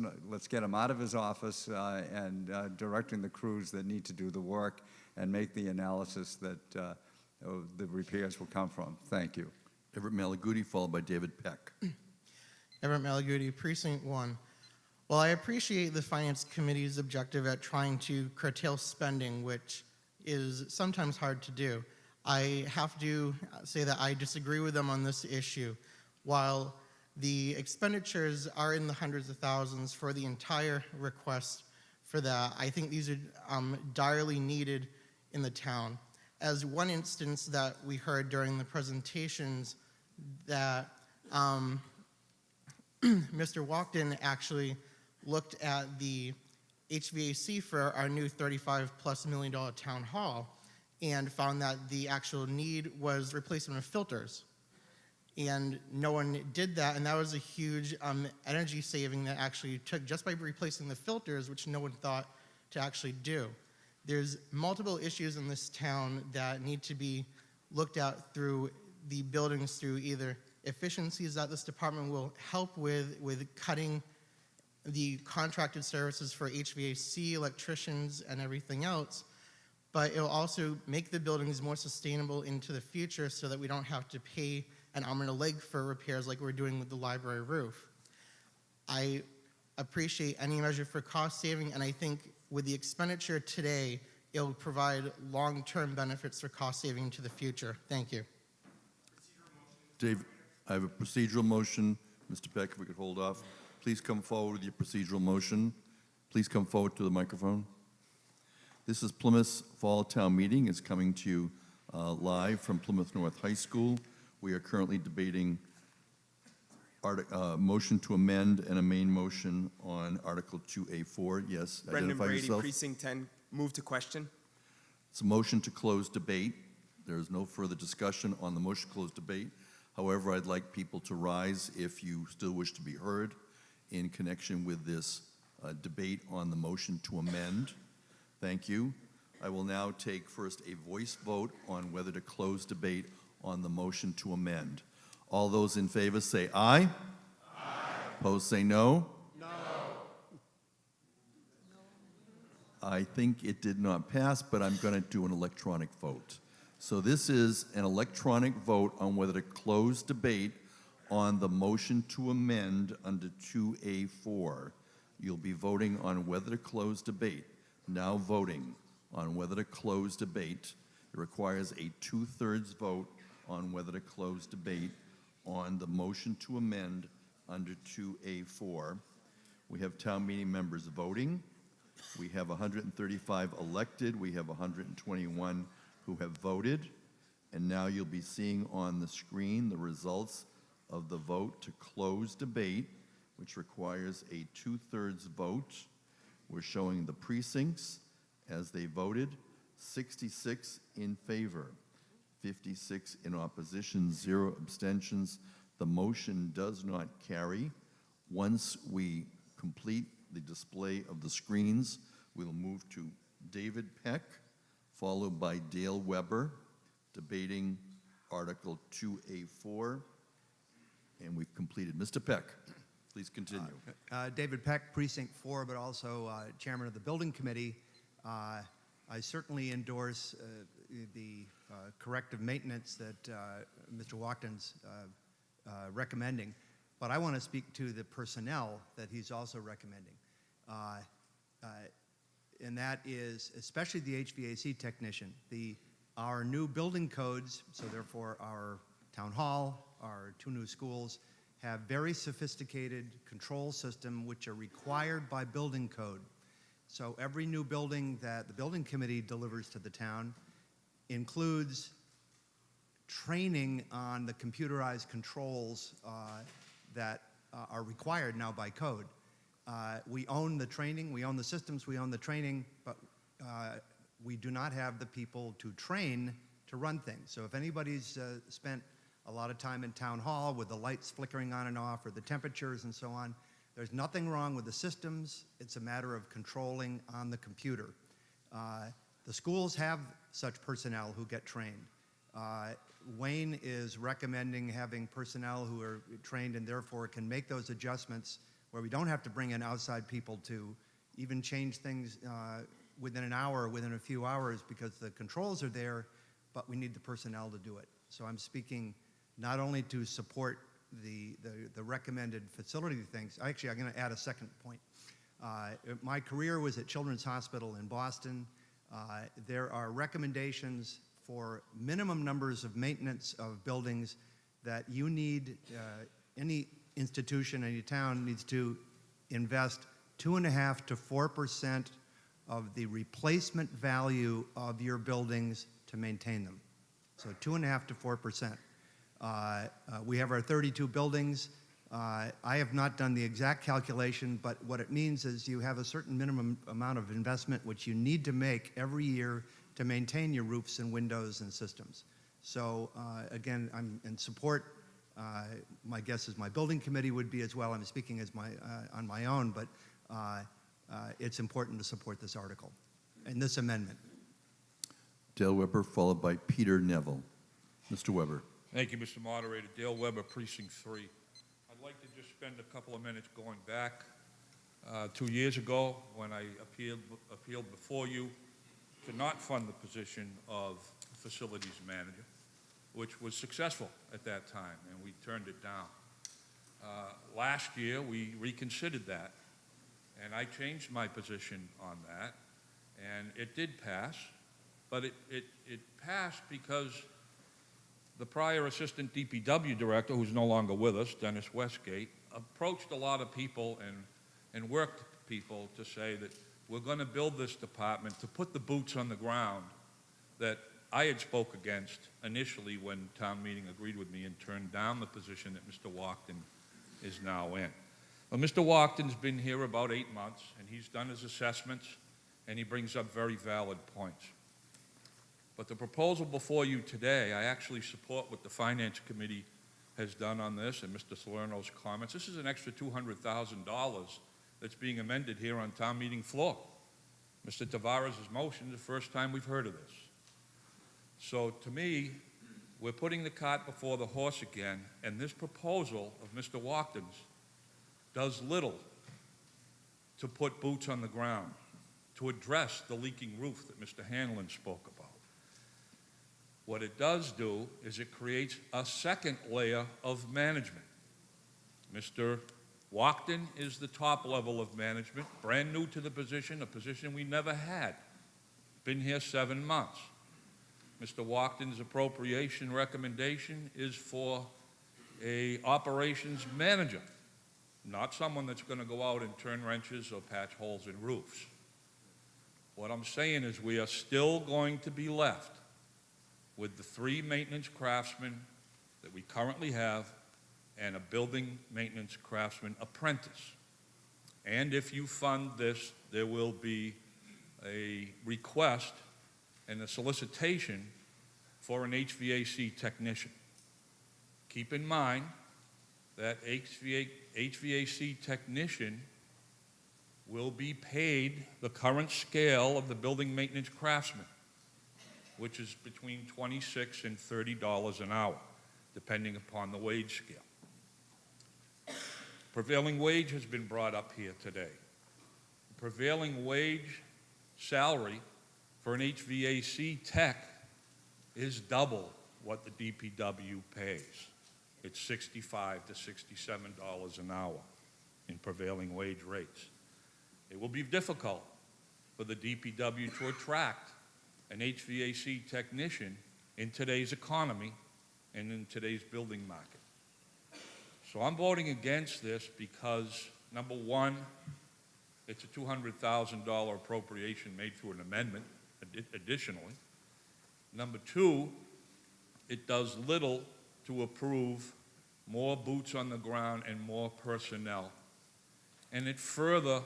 Speaker 24: get him out of his office and directing the crews that need to do the work and make the analysis that the repairs will come from. Thank you.
Speaker 1: Everett Malagudi, followed by David Peck.
Speaker 25: Everett Malagudi, Precinct 1. Well, I appreciate the Finance Committee's objective at trying to curtail spending, which is sometimes hard to do. I have to say that I disagree with them on this issue. While the expenditures are in the hundreds of thousands for the entire request for that, I think these are direly needed in the town. As one instance that we heard during the presentations, that Mr. Watkton actually looked at the HVAC for our new $35+ million town hall and found that the actual need was replacement of filters. And no one did that, and that was a huge energy saving that actually took just by replacing the filters, which no one thought to actually do. There's multiple issues in this town that need to be looked at through the buildings, through either efficiencies that this department will help with cutting the contracted services for HVAC, electricians, and everything else, but it will also make the buildings more sustainable into the future so that we don't have to pay an arm and a leg for repairs like we're doing with the library roof. I appreciate any measure for cost saving, and I think with the expenditure today, it'll provide long-term benefits for cost saving into the future. Thank you.
Speaker 1: Dave, I have a procedural motion. Mr. Peck, if we could hold off. Please come forward with your procedural motion. Please come forward to the microphone. This is Plymouth's Fall Town Meeting. It's coming to you live from Plymouth North High School. We are currently debating motion to amend and a main motion on Article 2A4. Yes,
Speaker 6: Brendan
Speaker 1: identify
Speaker 6: Brady,
Speaker 1: yourself.
Speaker 6: Precinct 10. Move to question.
Speaker 1: It's a motion to close debate. There is no further discussion on the motion to close debate. However, I'd like people to rise if you still wish to be heard in connection with this debate on the motion to amend. Thank you. I will now take first a voice vote on whether to close debate on the motion to amend. All those in favor say aye. Aye. Opposed say no.
Speaker 6: No.
Speaker 1: I think it did not pass, but I'm going to do an electronic vote. So this is an electronic vote on whether to close debate on the motion to amend under 2A4. You'll be voting on whether to close debate. Now voting on whether to close debate. It requires a 2/3 vote on whether to close debate on the motion to amend under 2A4. We have town meeting members voting. We have 135 elected. We have 121 who have voted. And now you'll be seeing on the screen the results of the vote to close debate, which requires a 2/3 vote. We're showing the precincts as they voted. 66 in favor, 56 in opposition, 0 abstentions. The motion does not carry. Once we complete the display of the screens, we'll move to David Peck, followed by Dale Weber, debating Article 2A4, and we've completed. Mr. Peck, please continue.
Speaker 7: David Peck, Precinct 4, but also Chairman of the Building Committee. I certainly endorse the corrective maintenance that Mr. Watkins recommending, but I want to speak to the personnel that he's also recommending. And that is especially the HVAC technician. Our new building codes, so therefore our town hall, our 2 new schools, have very sophisticated control system which are required by building code. So every new building that the building committee delivers to the town includes training on the computerized controls that are required now by code. We own the training, we own the systems, we own the training, but we do not have the people to train to run things. So if anybody's spent a lot of time in town hall with the lights flickering on and off or the temperatures and so on, there's nothing wrong with the systems. It's a matter of controlling on the computer. The schools have such personnel who get trained. Wayne is recommending having personnel who are trained and therefore can make those adjustments where we don't have to bring in outside people to even change things within an hour or within a few hours because the controls are there, but we need the personnel to do it. So I'm speaking not only to support the recommended facility things. Actually, I'm going to add a second point. My career was at Children's Hospital in Boston. There are recommendations for minimum numbers of maintenance of buildings that you need, any institution, any town needs to invest 2.5% to 4% of the replacement value of your buildings to maintain them. So 2.5% to 4%. We have our 32 buildings. I have not done the exact calculation, but what it means is you have a certain minimum amount of investment which you need to make every year to maintain your roofs and windows and systems. So again, I'm in support. My guess is my building committee would be as well. I'm speaking as on my own, but it's important to support this article and this amendment.
Speaker 1: Dale Weber, followed by Peter Neville. Mr. Weber.
Speaker 9: Thank you, Mr. Moderator. Dale Weber, Precinct 3. I'd like to just spend a couple of minutes going back 2 years ago when I appealed before you to not fund the position of facilities manager, which was successful at that time, and we turned it down. Last year, we reconsidered that, and I changed my position on that, and it did pass, but it passed because the prior assistant DPW director, who's no longer with us, Dennis Westgate, approached a lot of people and worked with people to say that we're going to build this department to put the boots on the ground that I had spoke against initially when town meeting agreed with me and turned down the position that Mr. Walkden is now in. Well, Mr. Walkden's been here about 8 months, and he's done his assessments, and he brings up very valid points. But the proposal before you today, I actually support what the Finance Committee has done on this and Mr. Salerno's comments. This is an extra $200,000 that's being amended here on town meeting floor. Mr. Tavares' motion is the first time we've heard of this. So to me, we're putting the cart before the horse again, and this proposal of Mr. Walkden's does little to put boots on the ground, to address the leaking roof that Mr. Hanlon spoke about. What it does do is it creates a second layer of management. Mr. Walkden is the top level of management, brand new to the position, a position we never had. Been here 7 months. Mr. Walkden's appropriation recommendation is for an operations manager, not someone that's going to go out and turn wrenches or patch holes in roofs. What I'm saying is we are still going to be left with the 3 maintenance craftsmen that we currently have and a building maintenance craftsman apprentice. And if you fund this, there will be a request and a solicitation for an HVAC technician. Keep in mind that HVAC technician will be paid the current scale of the building maintenance craftsman, which is between $26 and $30 an hour, depending upon the wage scale. Prevailing wage has been brought up here today. Prevailing wage salary for an HVAC tech is double what the DPW pays. It's $65 to $67 an hour in prevailing wage rates. It will be difficult for the DPW to attract an HVAC technician in today's economy and in today's building market. So I'm voting against this because, number one, it's a $200,000 appropriation made through an amendment additionally. Number two, it does little to approve more boots on the ground and more personnel. And it further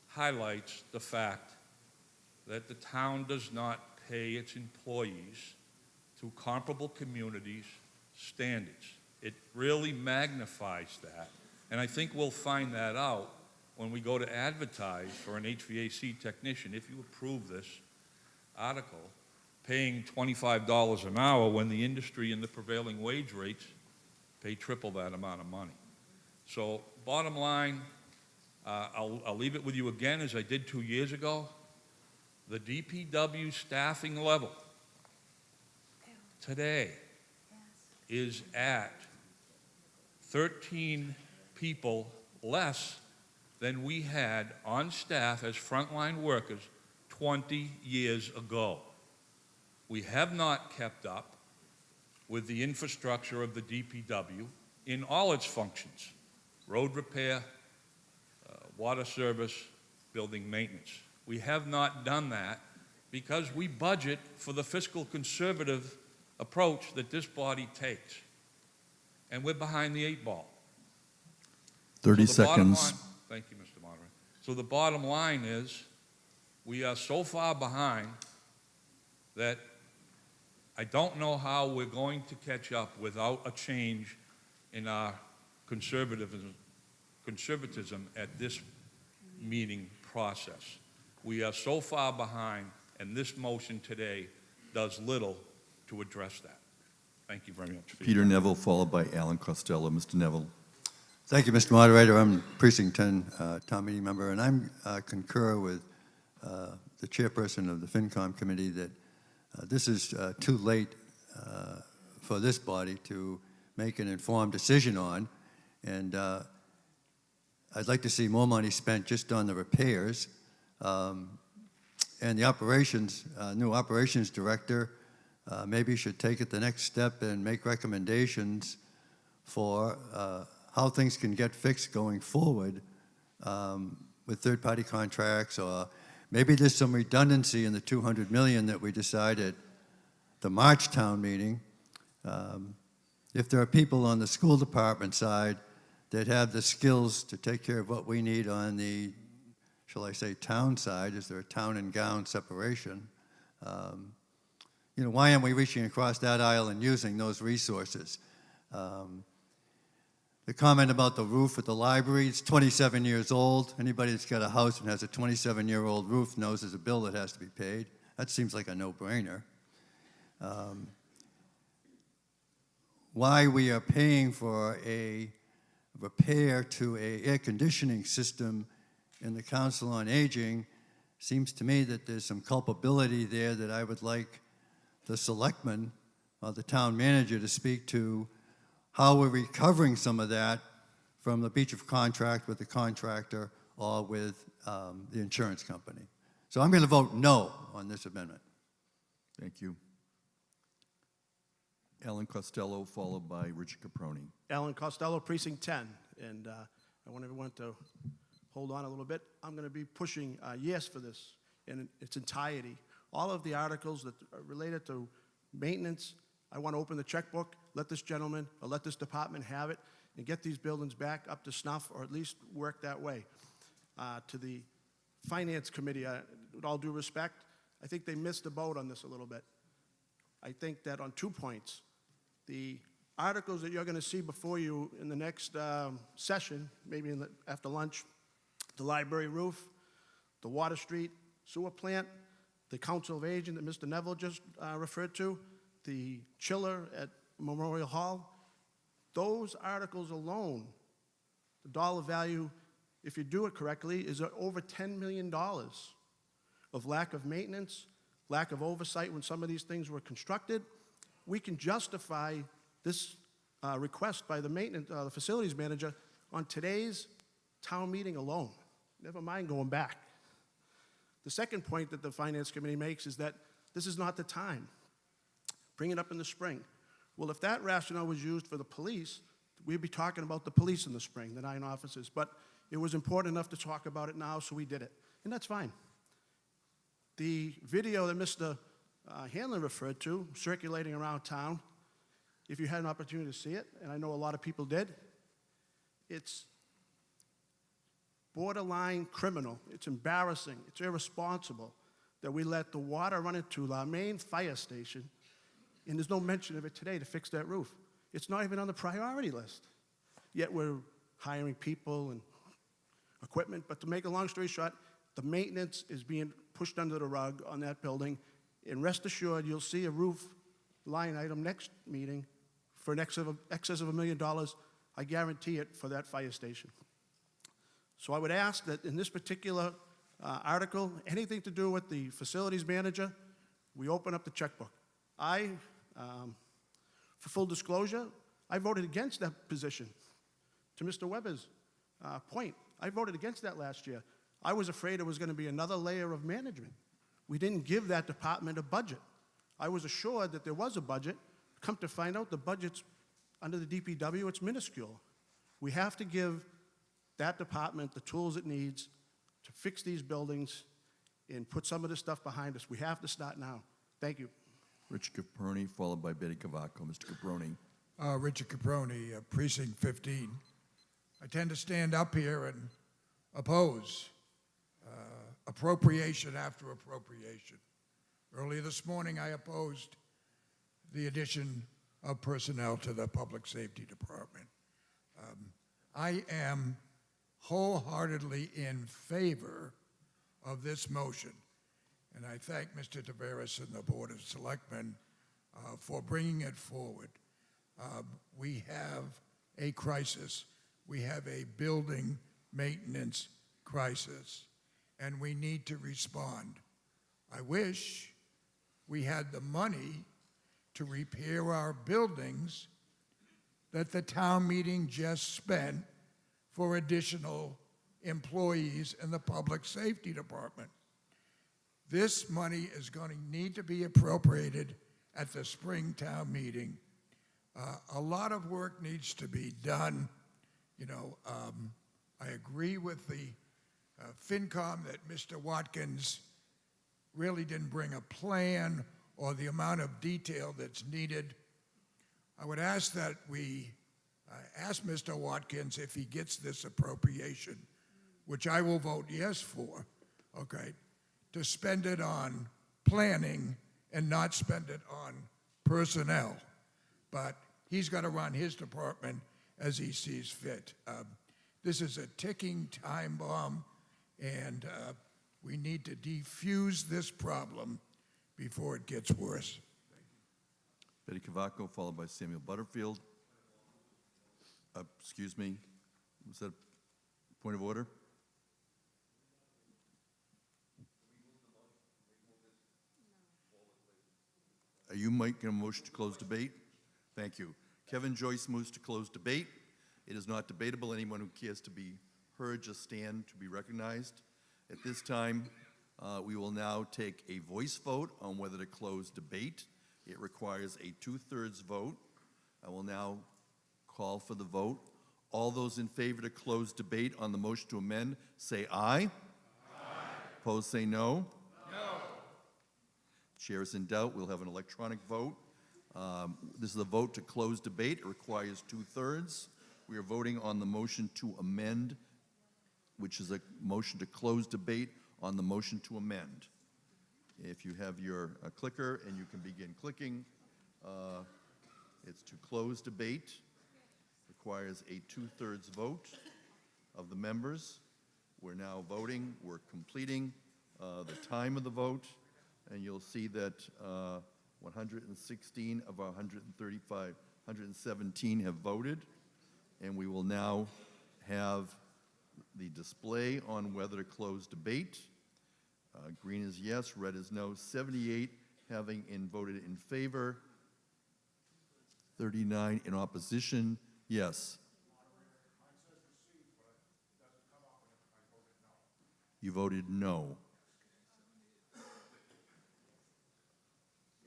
Speaker 9: highlights the fact that the town does not pay its employees to comparable communities' standards. It really magnifies that. And I think we'll find that out when we go to advertise for an HVAC technician, if you approve this article, paying $25 an hour when the industry and the prevailing wage rates pay triple that amount of money. So bottom line, I'll leave it with you again as I did 2 years ago. The DPW staffing level today is at 13 people less than we had on staff as frontline workers 20 years ago. We have not kept up with the infrastructure of the DPW in all its functions: road repair, water service, building maintenance. We have not done that because we budget for the fiscal conservative approach that this body takes. And we're behind the 8 ball.
Speaker 1: 30
Speaker 9: So the bottom
Speaker 1: seconds.
Speaker 9: line- Thank you, Mr. Moderator. So the bottom line is we are so far behind that I don't know how we're going to catch up without a change in our conservatism at this meeting process. We are so far behind, and this motion today does little to address that. Thank you very much.
Speaker 1: Peter Neville, followed by Alan Costello. Mr. Neville. Thank you, Mr. Moderator. I'm Precinct 10 town meeting member, and I'm concur with the chairperson of the FinCom committee that this is too late for this body to make an informed decision on, and I'd like to see more money spent just on the repairs. And the operations, new operations director maybe should take it the next step and make recommendations for how things can get fixed going forward with third-party contracts, or maybe there's some redundancy in the $200 million that we decided the March town meeting. If there are people on the school department side that have the skills to take care of what we need on the, shall I say, town side, is there a town and gown separation? You know, why aren't we reaching across that aisle and using those resources? The comment about the roof at the library, it's 27 years old. Anybody that's got a house and has a 27-year-old roof knows there's a bill that has to be paid. That seems like a no-brainer. Why we are paying for a repair to an air conditioning system in the Council on Aging seems to me that there's some culpability there that I would like the selectman or the town manager to speak to, how we're recovering some of that from the breach of contract with the contractor or with the insurance company. So I'm going to vote no on this amendment.
Speaker 22: Thank you. Alan Costello, followed by Richard Caproni.
Speaker 8: Alan Costello, Precinct 10. And I want everyone to hold on a little bit. I'm going to be pushing yes for this in its entirety. All of the articles that are related to maintenance, I want to open the checkbook, let this gentleman or let this department have it, and get these buildings back up to snuff, or at least work that way. To the Finance Committee, with all due respect, I think they missed the boat on this a little bit. I think that on 2 points, the articles that you're going to see before you in the next session, maybe after lunch, the library roof, the Water Street sewer plant, the Council of Aging that Mr. Neville just referred to, the chiller at Memorial Hall, those articles alone, the dollar value, if you do it correctly, is over $10 million of lack of maintenance, lack of oversight when some of these things were constructed. We can justify this request by the the facilities manager on today's town meeting alone. Never mind going back. The second point that the Finance Committee makes is that this is not the time. Bring it up in the spring. Well, if that rationale was used for the police, we'd be talking about the police in the spring, the 9 officers. But it was important enough to talk about it now, so we did it. And that's fine. The video that Mr. Hanlon referred to, circulating around town, if you had an opportunity to see it, and I know a lot of people did, it's borderline criminal. It's embarrassing. It's irresponsible that we let the water run into our main fire station, and there's no mention of it today to fix that roof. It's not even on the priority list. Yet we're hiring people and equipment. But to make a long story short, the maintenance is being pushed under the rug on that building. And rest assured, you'll see a roof line item next meeting for an excess of $1 million. I guarantee it, for that fire station. So I would ask that in this particular article, anything to do with the facilities manager, we open up the checkbook. For full disclosure, I voted against that position. To Mr. Weber's point, I voted against that last year. I was afraid it was going to be another layer of management. We didn't give that department a budget. I was assured that there was a budget. Come to find out, the budget's under the DPW, it's minuscule. We have to give that department the tools it needs to fix these buildings and put some of this stuff behind us. We have to start now. Thank you.
Speaker 22: Richard Caproni, followed by Betty Cavacco. Mr. Caproni.
Speaker 10: Richard Caproni, Precinct 15. I tend to stand up here and oppose appropriation after appropriation. Earlier this morning, I opposed the addition of personnel to the Public Safety Department. I am wholeheartedly in favor of this motion, and I thank Mr. Taveras and the Board of Selectmen for bringing it forward. We have a crisis. We have a building maintenance crisis, and we need to respond. I wish we had the money to repair our buildings that the town meeting just spent for additional employees in the Public Safety Department. This money is going to need to be appropriated at the spring town meeting. A lot of work needs to be done. You know, I agree with the FinCom that Mr. Watkins really didn't bring a plan or the amount of detail that's needed. I would ask that we ask Mr. Watkins if he gets this appropriation, which I will vote yes for, okay, to spend it on planning and not spend it on personnel. But he's got to run his department as he sees fit. This is a ticking time bomb, and we need to defuse this problem before it gets worse.
Speaker 1: Betty Cavaco, followed by Samuel Butterfield. Excuse me, was that a point of order? Are you making a motion to close debate? Thank you. Kevin Joyce moves to close debate. It is not debatable. Anyone who cares to be heard, just stand to be recognized. At this time, we will now take a voice vote on whether to close debate. It requires a 2/3 vote. I will now call for the vote. All those in favor to close debate on the motion to amend, say aye. Aye. Opposed, say no. No. Chair is in doubt. We'll have an electronic vote. This is a vote to close debate. It requires 2/3. We are voting on the motion to amend, which is a motion to close debate on the motion to amend. If you have your clicker and you can begin clicking, it's to close debate. Requires a 2/3 vote of the members. We're now voting. We're completing the time of the vote, and you'll see that 116 of our 117 have voted, and we will now have the display on whether to close debate. Green is yes, red is no. 78 having voted in favor, 39 in opposition. Yes. You voted no.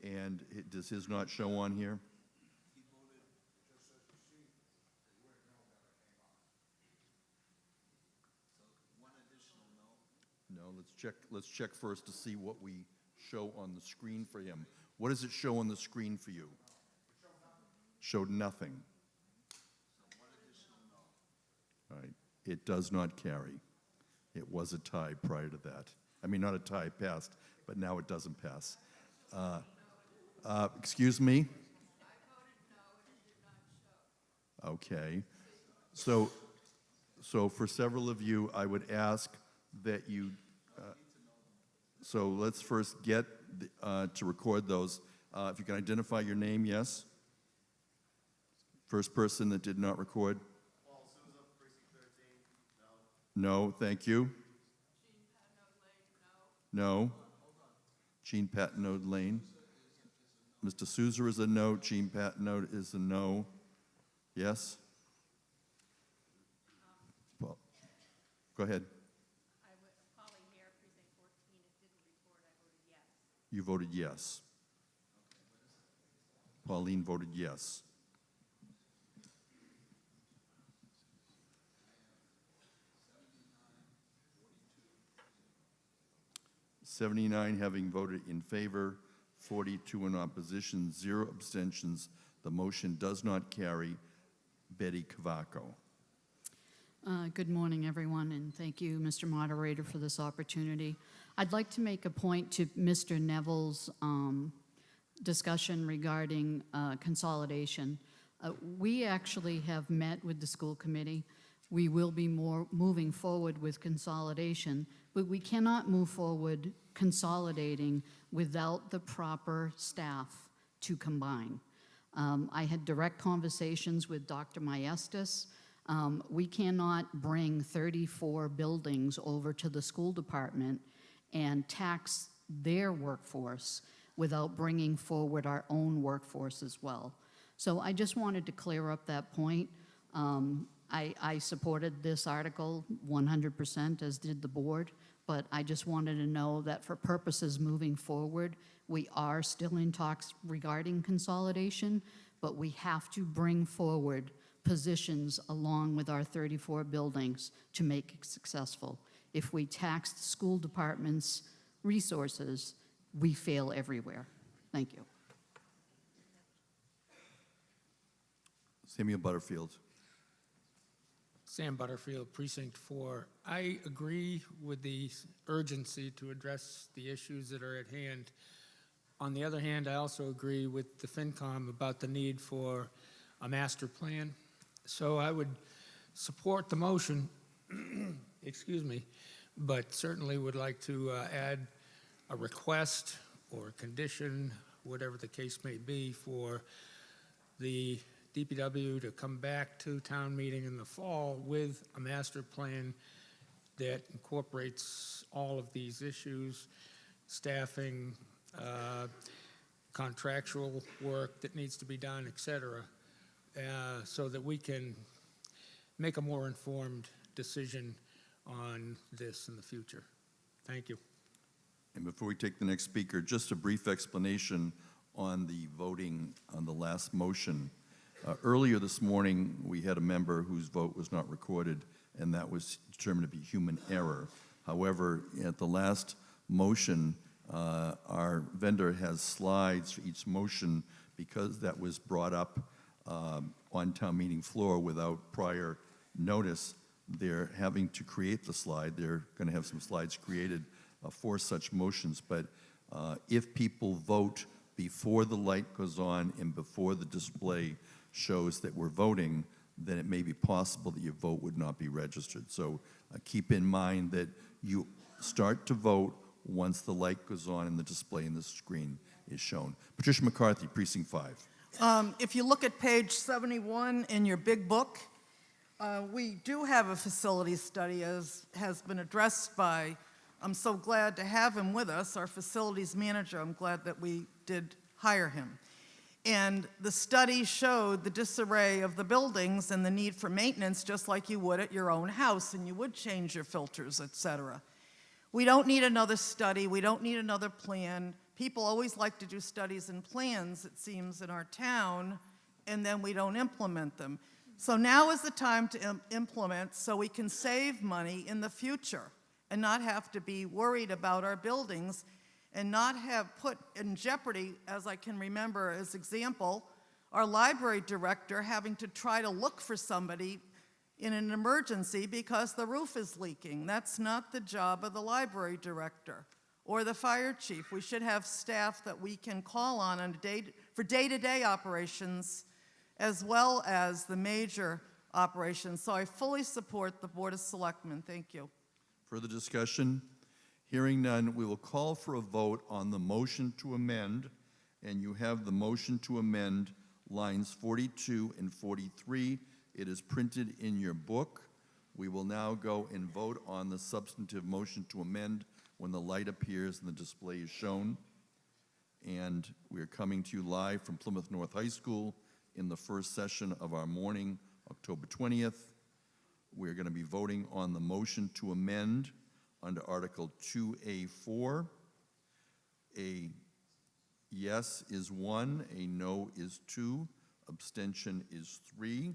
Speaker 1: And does his not show on here? No, let's check first to see what we show on the screen for him. What does it show on the screen for you? Showed nothing. All right. It does not carry. It was a tie prior to that. I mean, not a tie, passed, but now it doesn't pass. Excuse me? Okay. So for several of you, I would ask that you, so let's first get to record those. If you can identify your name, yes? First person that did not record? Paul Souza, precinct 13, no. No, thank you. No. Jean Patnode Lane. Mr. Souza is a no. Jean Patnode is a no. Yes? Well, go ahead.
Speaker 11: Polly here, precinct 14. It didn't record. I voted yes.
Speaker 1: You voted yes. Pauline voted yes. '79 having voted in favor, 42 in opposition, 0 abstentions. The motion does not carry. Betty Cavaco.
Speaker 13: Good morning, everyone, and thank you, Mr. Moderator, for this opportunity. I'd like to make a point to Mr. Neville's discussion regarding consolidation. We actually have met with the school committee. We will be moving forward with consolidation, but we cannot move forward consolidating without the proper staff to combine. I had direct conversations with Dr. Maestas. We cannot bring 34 buildings over to the school department and tax their workforce without bringing forward our own workforce as well. So I just wanted to clear up that point. I supported this article 100%, as did the board, but I just wanted to know that for purposes moving forward, we are still in talks regarding consolidation, but we have to bring forward positions along with our 34 buildings to make it successful. If we tax the school department's resources, we fail everywhere. Thank you.
Speaker 1: Samuel Butterfield.
Speaker 14: Sam Butterfield, Precinct 4. I agree with the urgency to address the issues that are at hand. On the other hand, I also agree with the FinCom about the need for a master plan. So I would support the motion, excuse me, but certainly would like to add a request or a condition, whatever the case may be, for the DPW to come back to town meeting in the fall with a master plan that incorporates all of these issues, staffing, contractual work that needs to be done, et cetera, so that we can make a more informed decision on this in the future. Thank you.
Speaker 1: And before we take the next speaker, just a brief explanation on the voting on the last motion. Earlier this morning, we had a member whose vote was not recorded, and that was determined to be human error. However, at the last motion, our vendor has slides for each motion because that was brought up on town meeting floor without prior notice. They're having to create the slide. They're going to have some slides created for such motions. But if people vote before the light goes on and before the display shows that we're voting, then it may be possible that your vote would not be registered. So keep in mind that you start to vote once the light goes on and the display in the screen is shown. Patricia McCarthy, Precinct 5.
Speaker 15: If you look at page 71 in your big book, we do have a facility study, as has been addressed by, I'm so glad to have him with us, our facilities manager. I'm glad that we did hire him. And the study showed the disarray of the buildings and the need for maintenance, just like you would at your own house, and you would change your filters, et cetera. We don't need another study. We don't need another plan. People always like to do studies and plans, it seems, in our town, and then we don't implement them. So now is the time to implement so we can save money in the future and not have to be worried about our buildings and not have put in jeopardy, as I can remember as example, our library director having to try to look for somebody in an emergency because the roof is leaking. That's not the job of the library director or the fire chief. We should have staff that we can call on for day-to-day operations as well as the major operations. So I fully support the Board of Selectmen. Thank you.
Speaker 1: Further discussion? Hearing none, we will call for a vote on the motion to amend, and you have the motion to amend lines 42 and 43. It is printed in your book. We will now go and vote on the substantive motion to amend when the light appears and the display is shown. And we are coming to you live from Plymouth North High School in the first session of our morning, October 20th. We're going to be voting on the motion to amend under Article 2A4. A yes is 1, a no is 2, abstention is 3.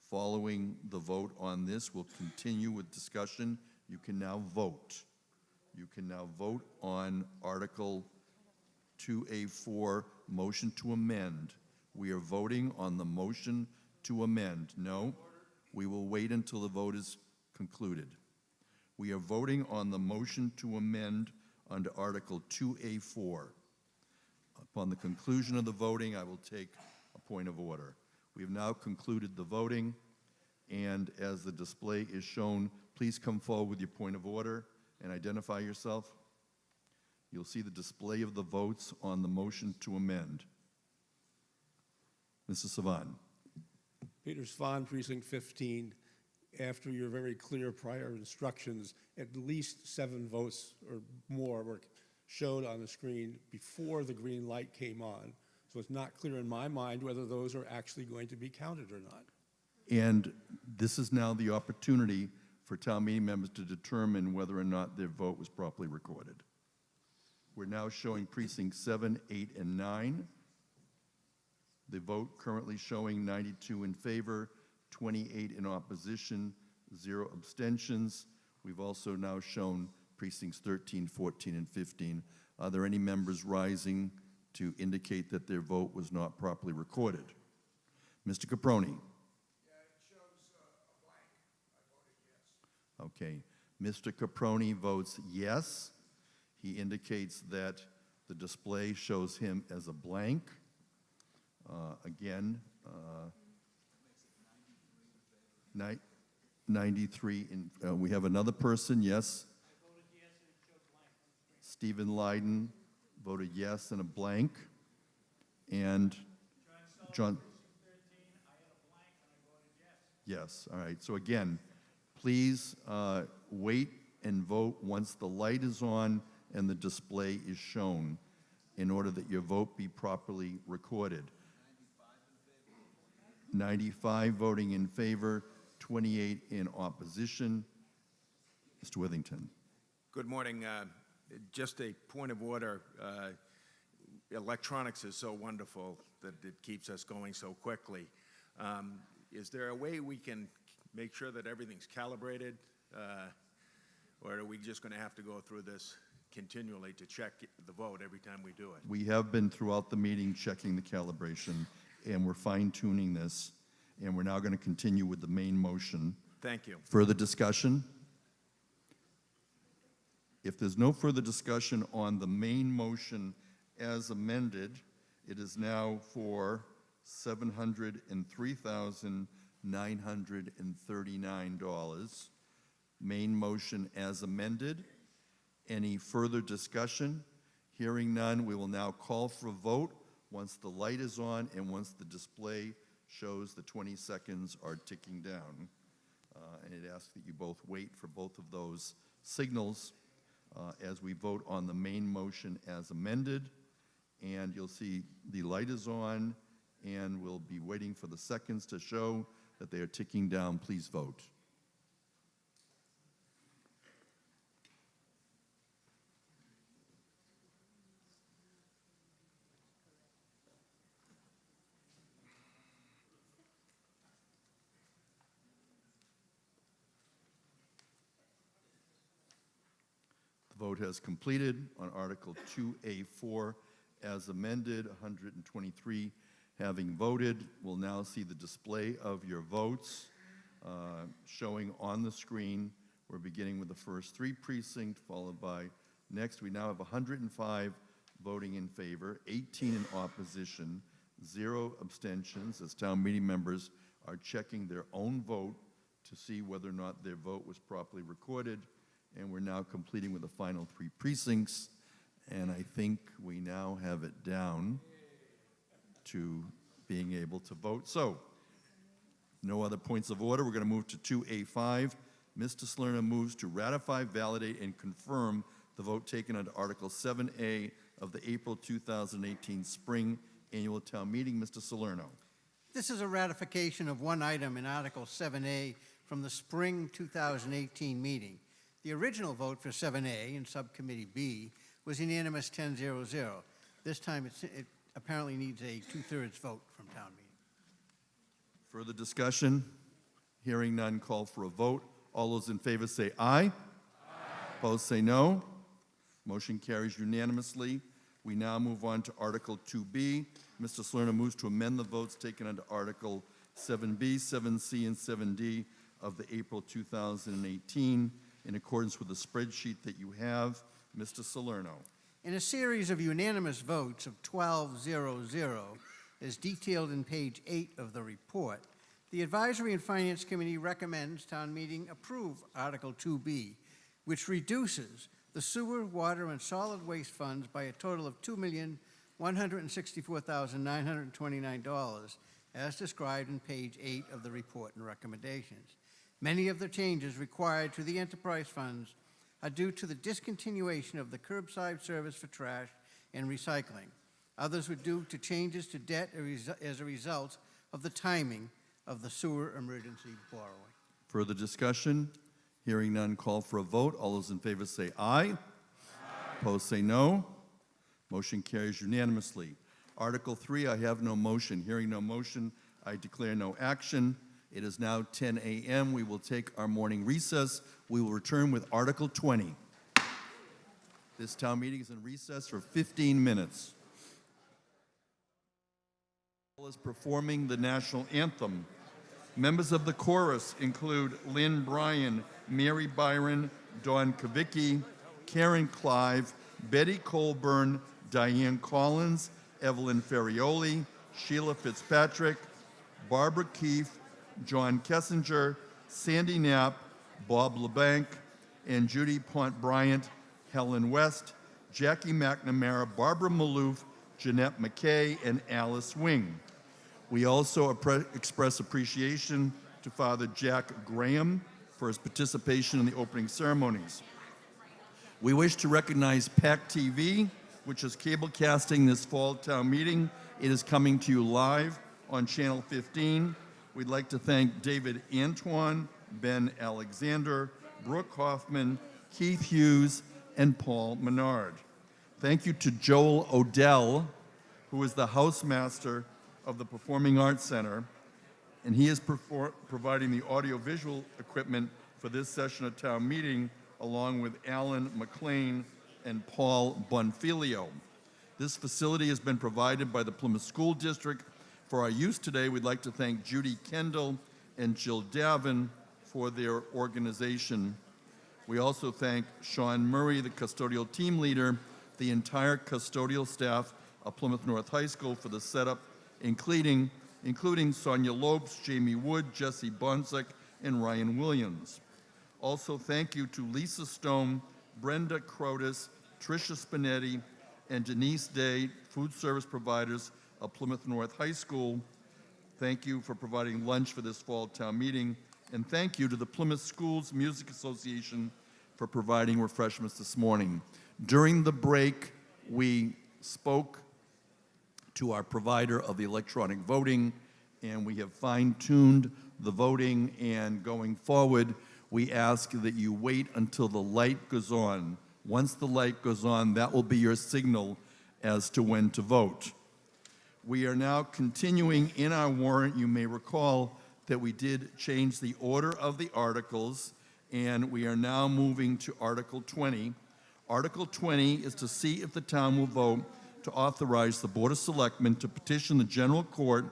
Speaker 1: Following the vote on this, we'll continue with discussion. You can now vote. You can now vote on Article 2A4, motion to amend. We are voting on the motion to amend. No, we will wait until the vote is concluded. We are voting on the motion to amend under Article 2A4. Upon the conclusion of the voting, I will take a point of order. We have now concluded the voting, and as the display is shown, please come forward with your point of order and identify yourself. You'll see the display of the votes on the motion to amend. Mrs. Savan.
Speaker 16: Peter Svan, Precinct 15. After your very clear prior instructions, at least 7 votes or more were showed on the screen before the green light came on. So it's not clear in my mind whether those are actually going to be counted or not.
Speaker 1: And this is now the opportunity for town meeting members to determine whether or not their vote was properly recorded. We're now showing precincts 7, 8, and 9. The vote currently showing 92 in favor, 28 in opposition, 0 abstentions. We've also now shown precincts 13, 14, and 15. Are there any members rising to indicate that their vote was not properly recorded? Mr. Caproni?
Speaker 10: Yeah, it shows a blank. I voted yes.
Speaker 1: Okay. Mr. Caproni votes yes. He indicates that the display shows him as a blank. Again, 93 in, we have another person, yes?
Speaker 4: I voted yes, and it showed blank on the screen.
Speaker 1: Stephen Lyden voted yes and a blank. And John, yes, all right. So again, please wait and vote once the light is on and the display is shown in order that your vote be properly recorded. 95 voting in favor, 28 in opposition. Mr. Withington.
Speaker 6: Good morning. Just a point of order. Electronics is so wonderful that it keeps us going so quickly. Is there a way we can make sure that everything's calibrated? Or are we just going to have to go through this continually to check the vote every time we do it?
Speaker 1: We have been throughout the meeting checking the calibration, and we're fine-tuning this, and we're now going to continue with the main motion.
Speaker 6: Thank you.
Speaker 1: Further discussion? If there's no further discussion on the main motion as amended, it is now for $703,939. Main motion as amended. Any further discussion? Hearing none, we will now call for a vote once the light is on and once the display shows the 20 seconds are ticking down. And it asks that you both wait for both of those signals as we vote on the main motion as amended. And you'll see the light is on, and we'll be waiting for the seconds to show that they are ticking down. Please vote. The vote has completed on Article 2A4 as amended. 123 having voted. We'll now see the display of your votes showing on the screen. We're beginning with the first 3 precincts, followed by next. We now have 105 voting in favor, 18 in opposition, 0 abstentions, as town meeting members are checking their own vote to see whether or not their vote was properly recorded. And we're now completing with the final 3 precincts. And I think we now have it down to being able to vote. So, no other points of order. We're going to move to 2A5. Mr. Salerno moves to ratify, validate, and confirm the vote taken under Article 7A of the April 2018 Spring Annual Town Meeting. Mr. Salerno.
Speaker 5: This is a ratification of one item in Article 7A from the Spring 2018 meeting. The original vote for 7A in Subcommittee B was unanimous 10-0-0. This time it apparently needs a 2/3 vote from town meeting.
Speaker 1: Further discussion? Hearing none, call for a vote. All those in favor say aye. Aye. Opposed say no. Motion carries unanimously. We now move on to Article 2B. Mr. Salerno moves to amend the votes taken under Article 7B, 7C, and 7D of the April 2018 in accordance with the spreadsheet that you have. Mr. Salerno.
Speaker 5: In a series of unanimous votes of 12-0-0, as detailed in page 8 of the report, the Advisory and Finance Committee recommends town meeting approve Article 2B, which reduces the sewer, water, and solid waste funds by a total of $2,164,929, as described in page 8 of the report and recommendations. Many of the changes required to the enterprise funds are due to the discontinuation of the curbside service for trash and recycling. Others were due to changes to debt as a result of the timing of the sewer emergency borrowing.
Speaker 1: Further discussion? Hearing none, call for a vote. All those in favor say aye. Opposed say no. Motion carries unanimously. Article 3, I have no motion. Hearing no motion, I declare no action. It is now 10 a.m. We will take our morning recess. We will return with Article 20. This town meeting is in recess for 15 minutes. Is performing the national anthem. Members of the chorus include Lynn Bryan, Mary Byron, Dawn Kavicki, Karen Clive, Betty Colburn, Diane Collins, Evelyn Ferrioli, Sheila Fitzpatrick, Barbara Keefe, John Kessinger, Sandy Knapp, Bob LeBanc, and Judy Pont-Bryant, Helen West, Jackie McNamara, Barbara Maloof, Jeanette McKay, and Alice Wing. We also express appreciation to Father Jack Graham for his participation in the opening ceremonies. We wish to recognize PAC TV, which is cable casting this fall town meeting. It is coming to you live on Channel 15. We'd like to thank David Antoine, Ben Alexander, Brooke Hoffman, Keith Hughes, and Paul Menard. Thank you to Joel Odell, who is the housemaster of the Performing Arts Center, and he is providing the audiovisual equipment for this session of town meeting, along with Alan McLean and Paul Bonfilio. This facility has been provided by the Plymouth School District. For our use today, we'd like to thank Judy Kendall and Jill Davin for their organization. We also thank Sean Murray, the custodial team leader, the entire custodial staff of Plymouth North High School for the setup, including Sonia Lopes, Jamie Wood, Jesse Bonsick, and Ryan Williams. Also, thank you to Lisa Stone, Brenda Crotis, Tricia Spinetti, and Denise Day, food service providers of Plymouth North High School. Thank you for providing lunch for this fall town meeting. And thank you to the Plymouth Schools Music Association for providing refreshments this morning. During the break, we spoke to our provider of the electronic voting, and we have fine-tuned the voting, and going forward, we ask that you wait until the light goes on. Once the light goes on, that will be your signal as to when to vote. We are now continuing in our warrant. You may recall that we did change the order of the articles, and we are now moving to Article 20. Article 20 is to see if the town will vote to authorize the Board of Selectmen to petition the General Court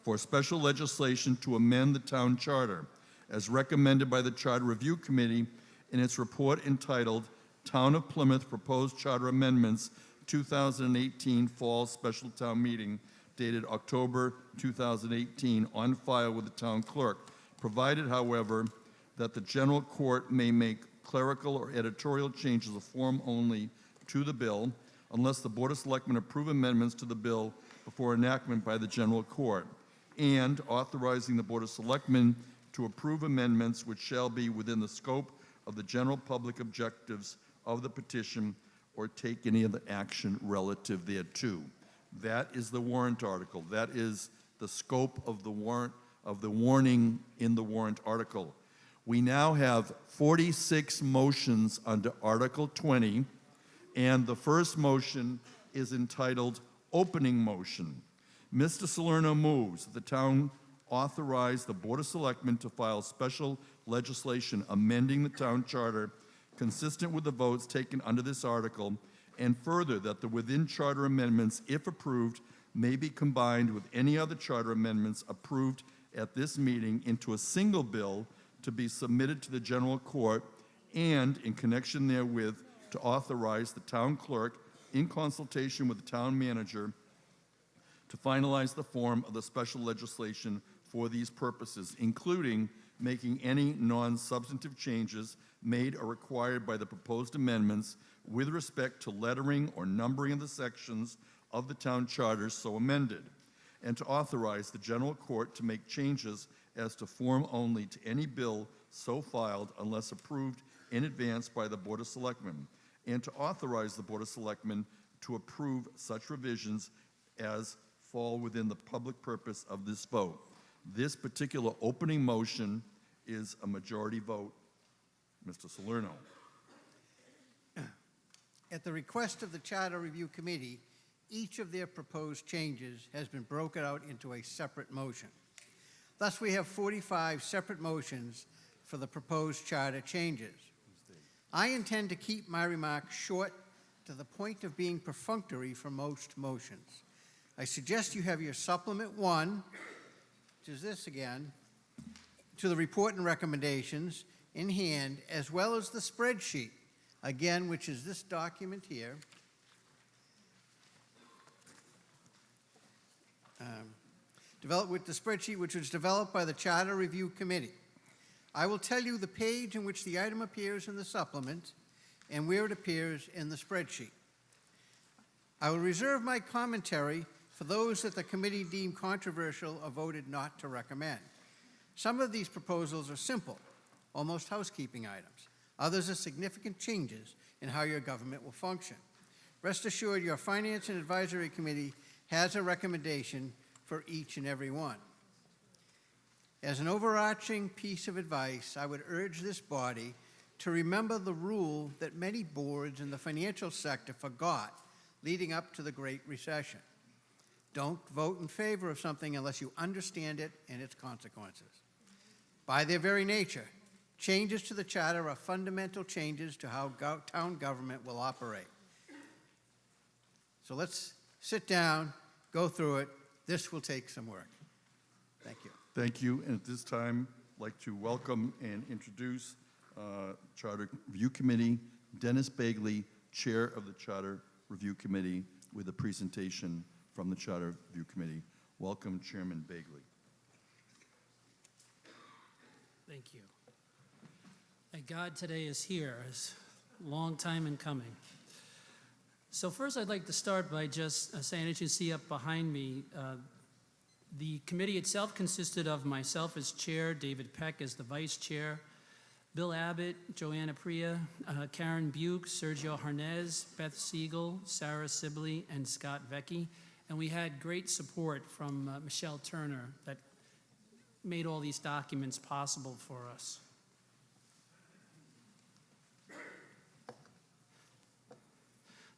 Speaker 1: for special legislation to amend the town charter, as recommended by the Charter Review Committee in its report entitled Town of Plymouth Proposed Charter Amendments 2018 Fall Special Town Meeting, dated October 2018, on file with the town clerk, provided, however, that the General Court may make clerical or editorial changes of form only to the bill, unless the Board of Selectmen approve amendments to the bill before enactment by the General Court, and authorizing the Board of Selectmen to approve amendments which shall be within the scope of the general public objectives of the petition or take any other action relative thereto. That is the warrant article. That is the scope of the warrant, of the warning in the warrant article. We now have 46 motions under Article 20, and the first motion is entitled Opening Motion. Mr. Salerno moves that the town authorize the Board of Selectmen to file special legislation amending the town charter consistent with the votes taken under this article, and further that the within charter amendments, if approved, may be combined with any other charter amendments approved at this meeting into a single bill to be submitted to the General Court, and in connection therewith to authorize the town clerk in consultation with the town manager to finalize the form of the special legislation for these purposes, including making any non-substantive changes made or required by the proposed amendments with respect to lettering or numbering of the sections of the town charter so amended, and to authorize the general court to make changes as to form only to any bill so filed unless approved in advance by the Board of Selectmen, and to authorize the Board of Selectmen to approve such revisions as fall within the public purpose of this vote. This particular opening motion is a majority vote. Mr. Salerno.
Speaker 5: At the request of the Charter Review Committee, each of their proposed changes has been broken out into a separate motion. Thus, we have 45 separate motions for the proposed charter changes. I intend to keep my remarks short to the point of being perfunctory for most motions. I suggest you have your supplement 1, which is this again, to the report and recommendations in hand, as well as the spreadsheet, again, which is this document here. Developed with the spreadsheet, which was developed by the Charter Review Committee. I will tell you the page in which the item appears in the supplement and where it appears in the spreadsheet. I will reserve my commentary for those that the committee deemed controversial or voted not to recommend. Some of these proposals are simple, almost housekeeping items. Others are significant changes in how your government will function. Rest assured, your Finance and Advisory Committee has a recommendation for each and every one. As an overarching piece of advice, I would urge this body to remember the rule that many boards in the financial sector forgot leading up to the Great Recession. Don't vote in favor of something unless you understand it and its consequences. By their very nature, changes to the charter are fundamental changes to how town government will operate. So let's sit down, go through it. This will take some work. Thank you.
Speaker 1: Thank you. And at this time, I'd like to welcome and introduce Charter Review Committee, Dennis Bagley, Chair of the Charter Review Committee, with a presentation from the Charter Review Committee. Welcome, Chairman Bagley.
Speaker 17: Thank you. Thank God today is here. It's a long time in coming. So first I'd like to start by just saying, as you see up behind me, the committee itself consisted of myself as chair, David Peck as the vice chair, Bill Abbott, Joanna Priya, Karen Buke, Sergio Harnez, Beth Siegel, Sarah Sibley, and Scott Vecchi. And we had great support from Michelle Turner that made all these documents possible for us.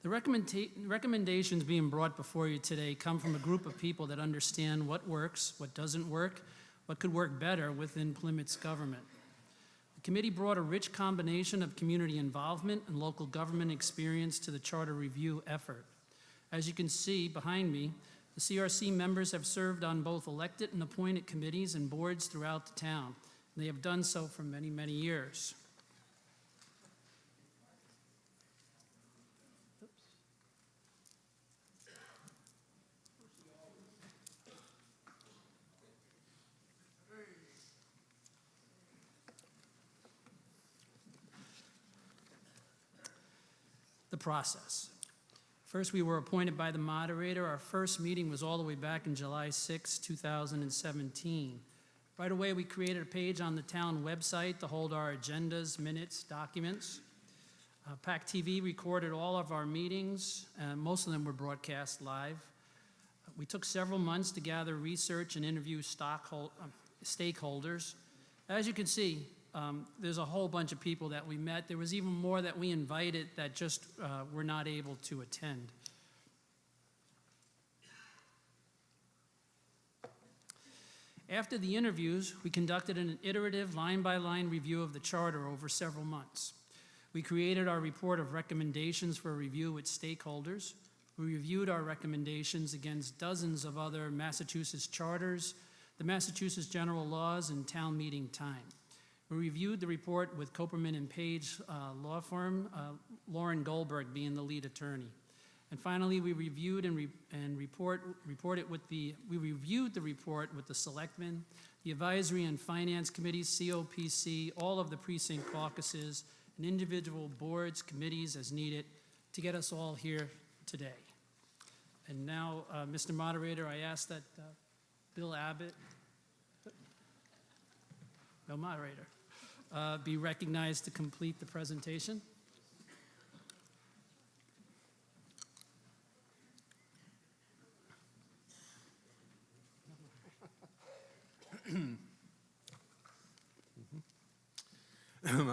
Speaker 17: The recommendations being brought before you today come from a group of people that understand what works, what doesn't work, what could work better within Plymouth's government. The committee brought a rich combination of community involvement and local government experience to the charter review effort. As you can see behind me, the CRC members have served on both elected and appointed committees and boards throughout the town. They have done so for many, many years. The process. First, we were appointed by the moderator. Our first meeting was all the way back in July 6, 2017. Right away, we created a page on the town website to hold our agendas, minutes, documents. PAC TV recorded all of our meetings, and most of them were broadcast live. We took several months to gather research and interview stakeholders. As you can see, there's a whole bunch of people that we met. There was even more that we invited that just were not able to attend. After the interviews, we conducted an iterative line-by-line review of the charter over several months. We created our report of recommendations for review with stakeholders. We reviewed our recommendations against dozens of other Massachusetts charters, the Massachusetts general laws, and town meeting time. We reviewed the report with Coperman and Page law firm, Lauren Goldberg being the lead attorney. And finally, we reviewed we reviewed the report with the selectmen, the advisory and finance committees, COPC, all of the precinct caucuses, and individual boards, committees as needed to get us all here today. And now, Mr. Moderator, I ask that Bill Abbott, no moderator, be recognized to complete the presentation.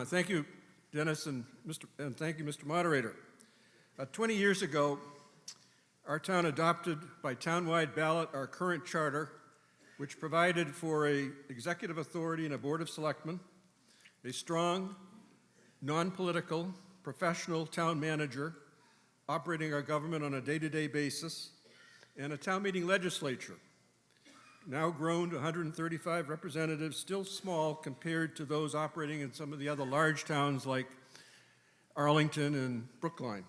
Speaker 12: Thank you, Dennis, and thank you, Mr. Moderator. 20 years ago, our town adopted by townwide ballot our current charter, which provided for an executive authority and a board of selectmen, a strong, non-political, professional town manager operating our government on a day-to-day basis, and a town meeting legislature, now grown to 135 representatives, still small compared to those operating in some of the other large towns like Arlington and Brookline.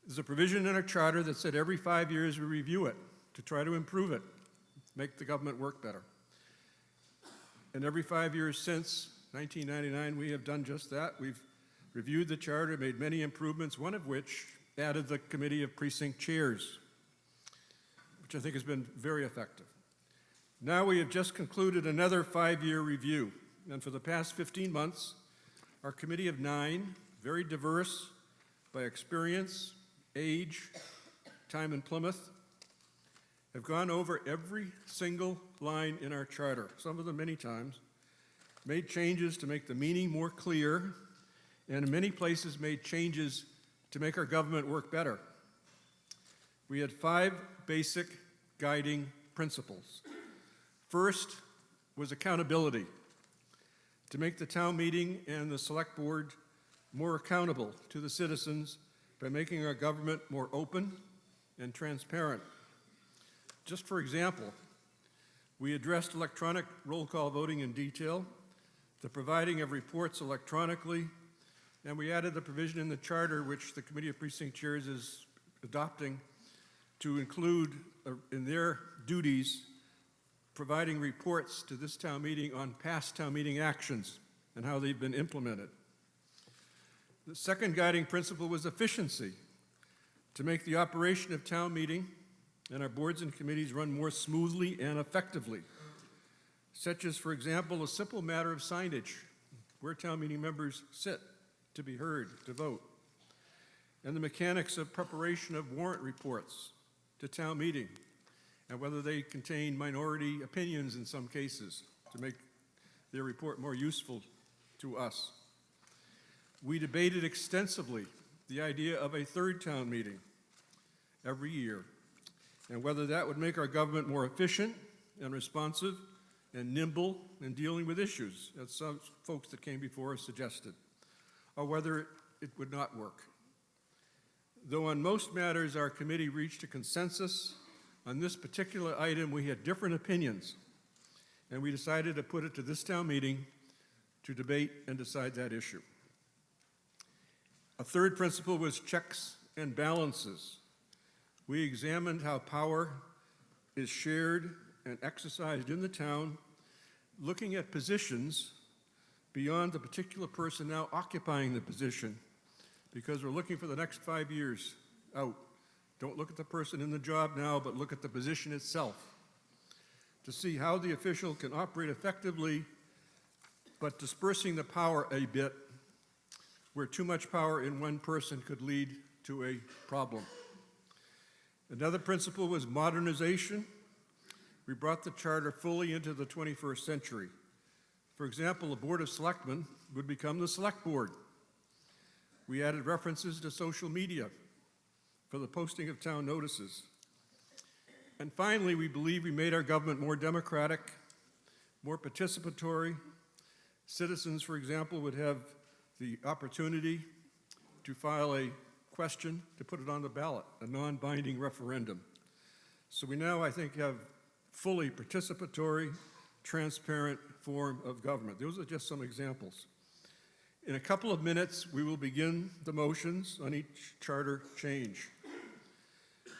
Speaker 12: There's a provision in our charter that said every 5 years we review it to try to improve it, make the government work better. And every 5 years since 1999, we have done just that. We've reviewed the charter, made many improvements, one of which added the committee of precinct chairs, which I think has been very effective. Now we have just concluded another 5-year review, and for the past 15 months, our committee of 9, very diverse by experience, age, time in Plymouth, have gone over every single line in our charter, some of them many times, made changes to make the meaning more clear, and in many places made changes to make our government work better. We had 5 basic guiding principles. First was accountability, to make the town meeting and the select board more accountable to the citizens by making our government more open and transparent. Just for example, we addressed electronic roll call voting in detail, the providing of reports electronically, and we added the provision in the charter which the Committee of Precinct Chairs is adopting to include in their duties providing reports to this town meeting on past town meeting actions and how they've been implemented. The second guiding principle was efficiency, to make the operation of town meeting and our boards and committees run more smoothly and effectively, such as, for example, a simple matter of signage, where town meeting members sit to be heard, to vote, and the mechanics of preparation of warrant reports to town meeting, and whether they contain minority opinions in some cases to make their report more useful to us. We debated extensively the idea of a third town meeting every year, and whether that would make our government more efficient and responsive and nimble in dealing with issues, as some folks that came before us suggested, or whether it would not work. Though on most matters our committee reached a consensus, on this particular item we had different opinions, and we decided to put it to this town meeting to debate and decide that issue. A third principle was checks and balances. We examined how power is shared and exercised in the town, looking at positions beyond the particular person now occupying the position, because we're looking for the next 5 years out. Don't look at the person in the job now, but look at the position itself to see how the official can operate effectively, but dispersing the power a bit, where too much power in one person could lead to a problem. Another principle was modernization. We brought the charter fully into the 21st century. For example, the Board of Selectmen would become the Select Board. We added references to social media for the posting of town notices. And finally, we believe we made our government more democratic, more participatory. Citizens, for example, would have the opportunity to file a question to put it on the ballot, a non-binding referendum. So we now, I think, have fully participatory, transparent, form of government. Those are just some examples. In a couple of minutes, we will begin the motions on each charter change.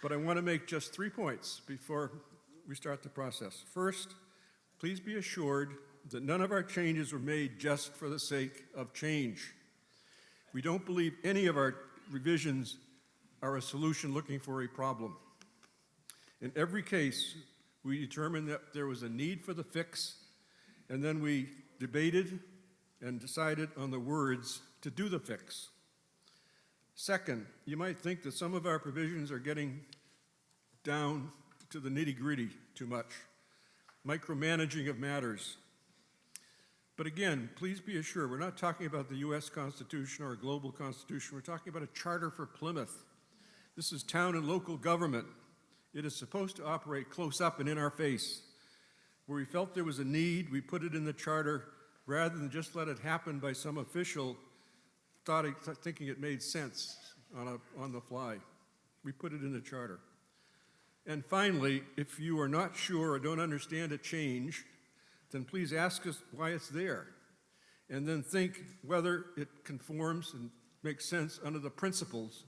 Speaker 12: But I want to make just 3 points before we start the process. First, please be assured that none of our changes were made just for the sake of change. We don't believe any of our revisions are a solution looking for a problem. In every case, we determined that there was a need for the fix, and then we debated and decided on the words to do the fix. Second, you might think that some of our provisions are getting down to the nitty-gritty too much, micromanaging of matters. But again, please be assured, we're not talking about the U.S. Constitution or a global constitution. We're talking about a charter for Plymouth. This is town and local government. It is supposed to operate close up and in our face. Where we felt there was a need, we put it in the charter rather than just let it happen by some official thinking it made sense on the fly. We put it in the charter. And finally, if you are not sure or don't understand a change, then please ask us why it's there, and then think whether it conforms and makes sense under the principles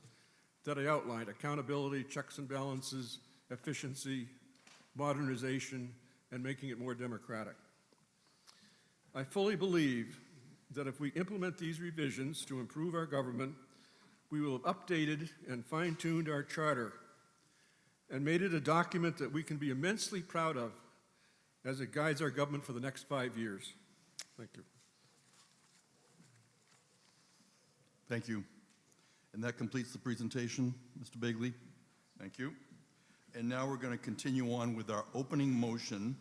Speaker 12: that I outlined: accountability, checks and balances, efficiency, modernization, and making it more democratic. I fully believe that if we implement these revisions to improve our government, we will have updated and fine-tuned our charter and made it a document that we can be immensely proud of as it guides our government for the next 5 years. Thank you.
Speaker 1: Thank you. And that completes the presentation, Mr. Bigley. Thank you. And now we're going to continue on with our opening motion.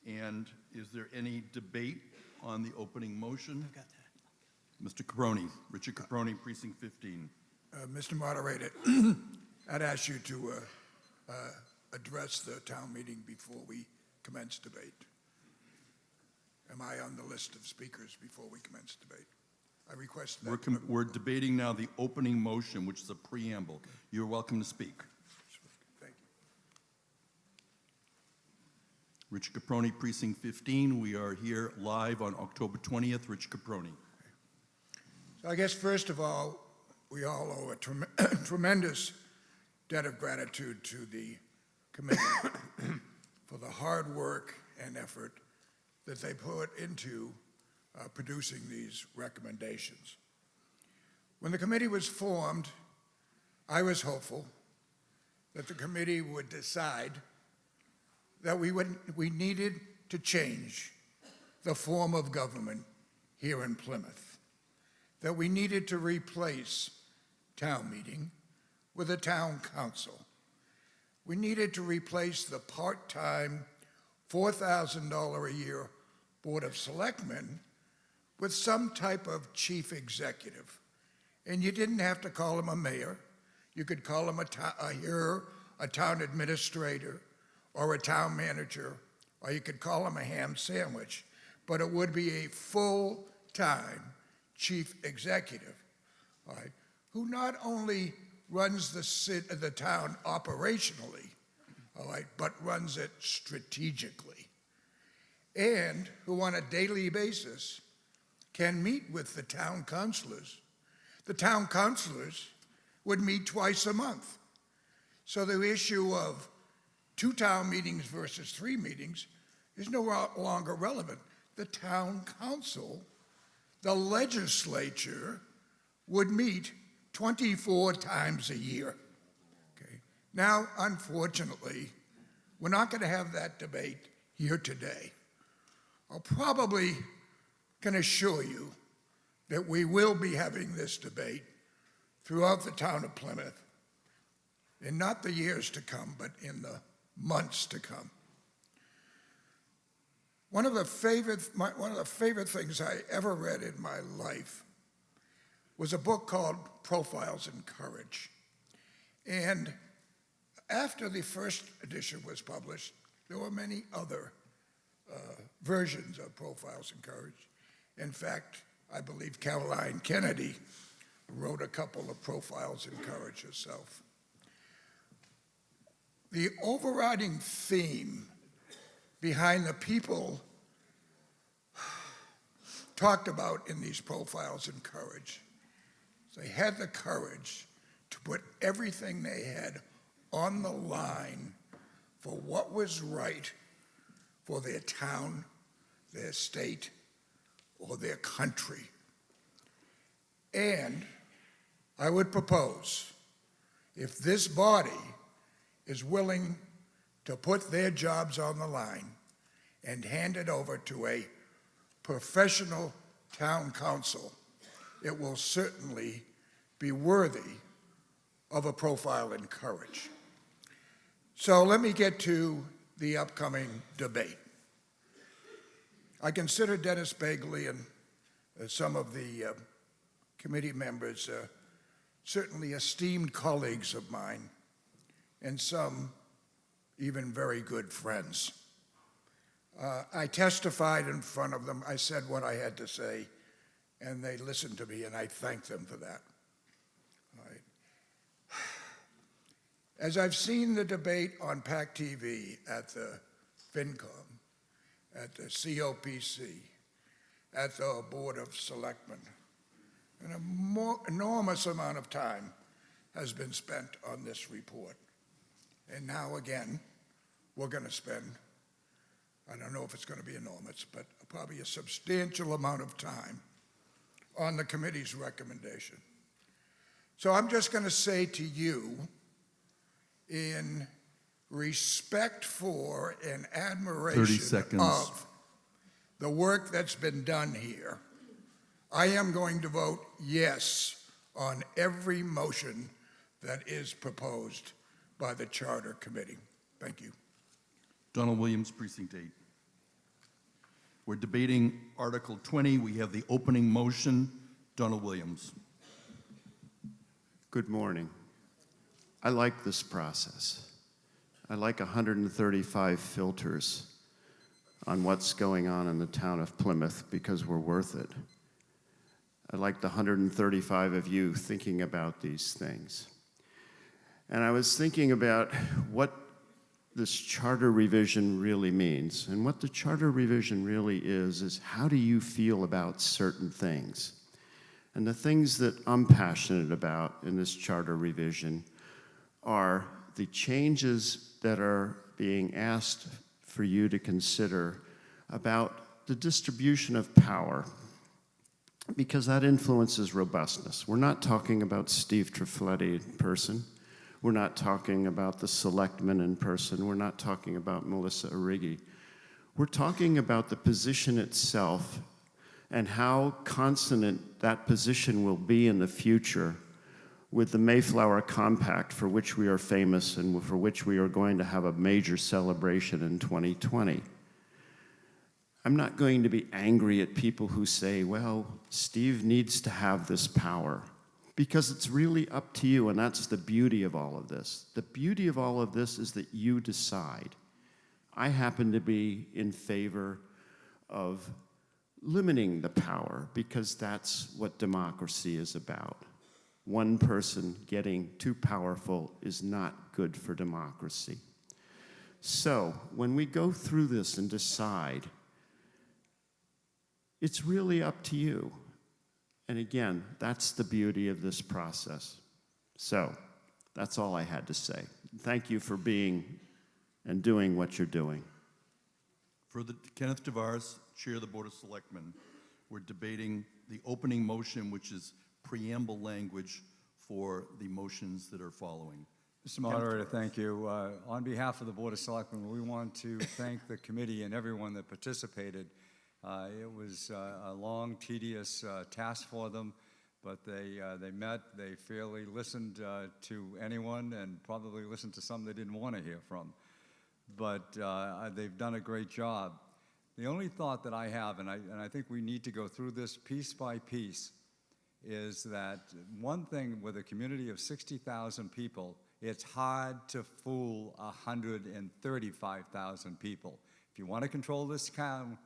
Speaker 1: And is there any debate on the opening motion? I've got that. Mr. Caproni, Richard Caproni, Precinct 15.
Speaker 10: Mr. Moderator, I'd ask you to address the town meeting before we commence debate. Am I on the list of speakers before we commence debate? I request that.
Speaker 1: We're debating now the opening motion, which is a preamble. Okay. You're welcome to speak.
Speaker 10: Thank you.
Speaker 1: Richard Caproni, Precinct 15. We are here live on October 20th. Richard Caproni.
Speaker 10: So I guess, first of all, we all owe a tremendous debt of gratitude to the committee for the hard work and effort that they put into producing these recommendations. When the committee was formed, I was hopeful that the committee would decide that we needed to change the form of government here in Plymouth, that we needed to replace town meeting with a town council. We needed to replace the part-time $4,000 a year Board of Selectmen with some type of chief executive. And you didn't have to call him a mayor. You could call him a town administrator or a town manager, or you could call him a ham sandwich, but it would be a full-time chief executive, all right, who not only runs the town operationally, all right, but runs it strategically, and who on a daily basis can meet with the town councilors. The town councilors would meet twice a month. So the issue of 2 town meetings versus 3 meetings is no longer relevant. The town council, the legislature, would meet 24 times a year. Okay. Now, unfortunately, we're not going to have that debate here today. I'll probably can assure you that we will be having this debate throughout the town of Plymouth, in not the years to come, but in the months to come. One of the favorite things I ever read in my life was a book called Profiles in Courage. And after the first edition was published, there were many other versions of Profiles in Courage. In fact, I believe Caroline Kennedy wrote a couple of Profiles in Courage herself. The overriding theme behind the people talked about in these profiles and courage. They had the courage to put everything they had on the line for what was right for their town, their state, or their country. And I would propose, if this body is willing to put their jobs on the line and hand it over to a professional town council, it will certainly be worthy of a profile in courage. So let me get to the upcoming debate. I consider Dennis Bagley and some of the committee members certainly esteemed colleagues of mine, and some even very good friends. I testified in front of them. I said what I had to say, and they listened to me, and I thank them for that. All right. As I've seen the debate on PAC TV, at the FinCom, at the COPC, at the Board of Selectmen, an enormous amount of time has been spent on this report. And now again, we're going to spend, I don't know if it's going to be enormous, but probably a substantial amount of time on the committee's recommendation. So I'm just going to say to you, in respect for and admiration
Speaker 1: 30 seconds.
Speaker 10: of the work that's been done here, I am going to vote yes on every motion that is proposed by the Charter Committee. Thank you.
Speaker 1: Donald Williams, Precinct 8. We're debating Article 20. We have the opening motion. Donald Williams.
Speaker 23: Good morning. I like this process. I like 135 filters on what's going on in the town of Plymouth because we're worth it. I like the 135 of you thinking about these things. And I was thinking about what this charter revision really means. And what the charter revision really is how do you feel about certain things? And the things that I'm passionate about in this charter revision are the changes that are being asked for you to consider about the distribution of power, because that influences robustness. We're not talking about Steve Trifletti in person. We're not talking about the selectmen in person. We're not talking about Melissa Arrighi. We're talking about the position itself and how consonant that position will be in the future with the Mayflower Compact, for which we are famous and for which we are going to have a major celebration in 2020. I'm not going to be angry at people who say, well, Steve needs to have this power, because it's really up to you, and that's the beauty of all of this. The beauty of all of this is that you decide. I happen to be in favor of limiting the power, because that's what democracy is about. One person getting too powerful is not good for democracy. So when we go through this and decide, it's really up to you. And again, that's the beauty of this process. So that's all I had to say. Thank you for being and doing what you're doing.
Speaker 1: For the Kenneth DeVars, Chair of the Board of Selectmen, we're debating the opening motion, which is preamble language for the motions that are following.
Speaker 24: Mr. Moderator, thank you. On behalf of the Board of Selectmen, we want to thank the committee and everyone that participated. It was a long, tedious task for them, but they met, they fairly listened to anyone, and probably listened to some they didn't want to hear from. But they've done a great job. The only thought that I have, and I think we need to go through this piece by piece, is that one thing with a community of 60,000 people, it's hard to fool 135,000 people. If you want to control this town,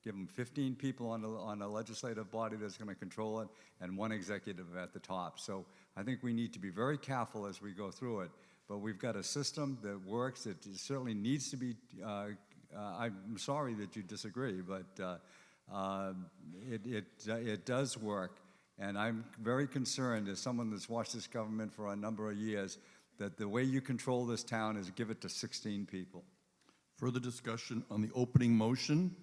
Speaker 24: give them 15 people on a legislative body that's going to control it, and one executive at the top. So I think we need to be very careful as we go through it. But we've got a system that works. It certainly needs to be, I'm sorry that you disagree, but It does work, and I'm very concerned, as someone that's watched this government for a number of years, that the way you control this town is give it to 16 people.
Speaker 1: Further discussion on the opening motion?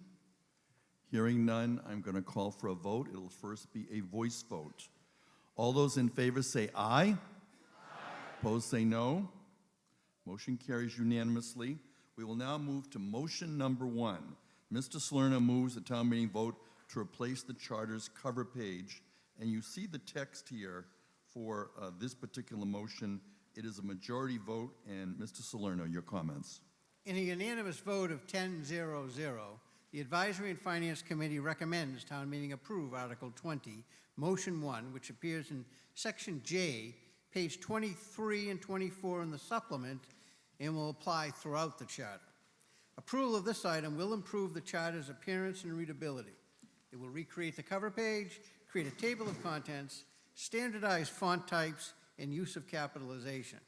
Speaker 1: Hearing none, I'm going to call for a vote. It'll first be a voice vote. All those in favor say aye. Aye. Opposed say no. Motion carries unanimously. We will now move to motion number 1. Mr. Salerno moves the town meeting vote to replace the charter's cover page. And you see the text here for this particular motion. It is a majority vote. And Mr. Salerno, your comments.
Speaker 5: In a unanimous vote of 10-0-0, the Advisory and Finance Committee recommends town meeting approve Article 20, Motion 1, which appears in Section J, page 23 and 24 in the supplement, and will apply throughout the charter. Approval of this item will improve the charter's appearance and readability. It will recreate the cover page, create a table of contents, standardize font types, and use of capitalization,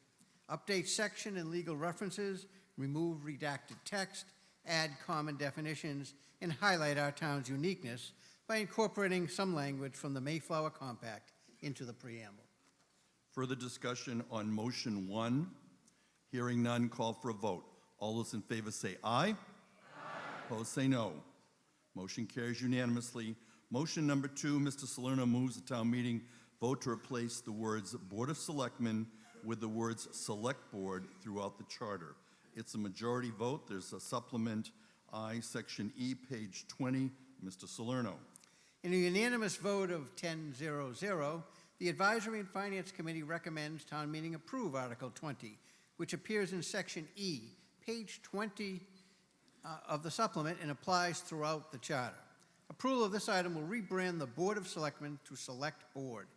Speaker 5: update section and legal references, remove redacted text, add common definitions, and highlight our town's uniqueness by incorporating some language from the Mayflower Compact into the preamble.
Speaker 1: Further discussion on motion 1? Hearing none, call for a vote. All those in favor say aye. Aye. Opposed say no. Motion carries unanimously. Motion number 2, Mr. Salerno moves the town meeting vote to replace the words Board of Selectmen with the words Select Board throughout the charter. It's a majority vote. There's a supplement I, Section E, page 20. Mr. Salerno.
Speaker 5: In a unanimous vote of 10-0-0, the Advisory and Finance Committee recommends town meeting approve Article 20, which appears in Section E, page 20 of the supplement and applies throughout the charter. Approval of this item will rebrand the Board of Selectmen to Select Board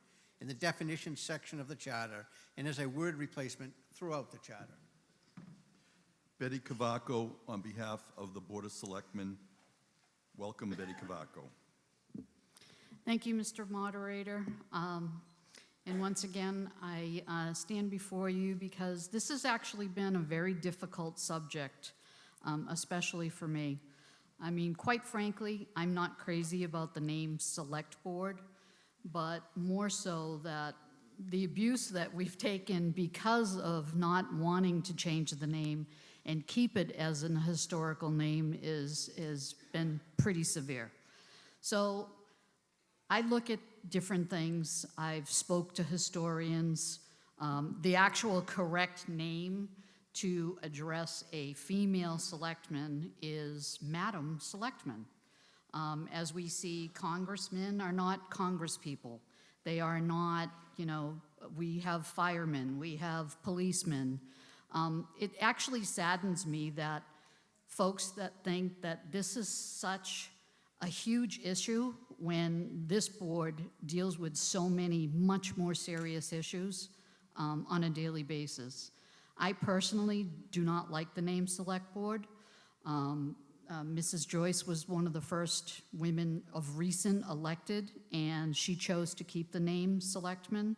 Speaker 5: in the definitions section of the charter and as a word replacement throughout the charter.
Speaker 1: Betty Cavaco, on behalf of the Board of Selectmen. Welcome, Betty Cavaco.
Speaker 13: Thank you, Mr. Moderator. And once again, I stand before you because this has actually been a very difficult subject, especially for me. I mean, quite frankly, I'm not crazy about the name Select Board, but more so that the abuse that we've taken because of not wanting to change the name and keep it as an historical name is been pretty severe. So I look at different things. I've spoke to historians. The actual correct name to address a female selectman is Madam Selectman. As we see, congressmen are not congresspeople. They are not, you know, we have firemen, we have policemen. It actually saddens me that folks that think that this is such a huge issue when this board deals with so many much more serious issues on a daily basis. I personally do not like the name Select Board. Mrs. Joyce was one of the first women of recent elected, and she chose to keep the name Selectman.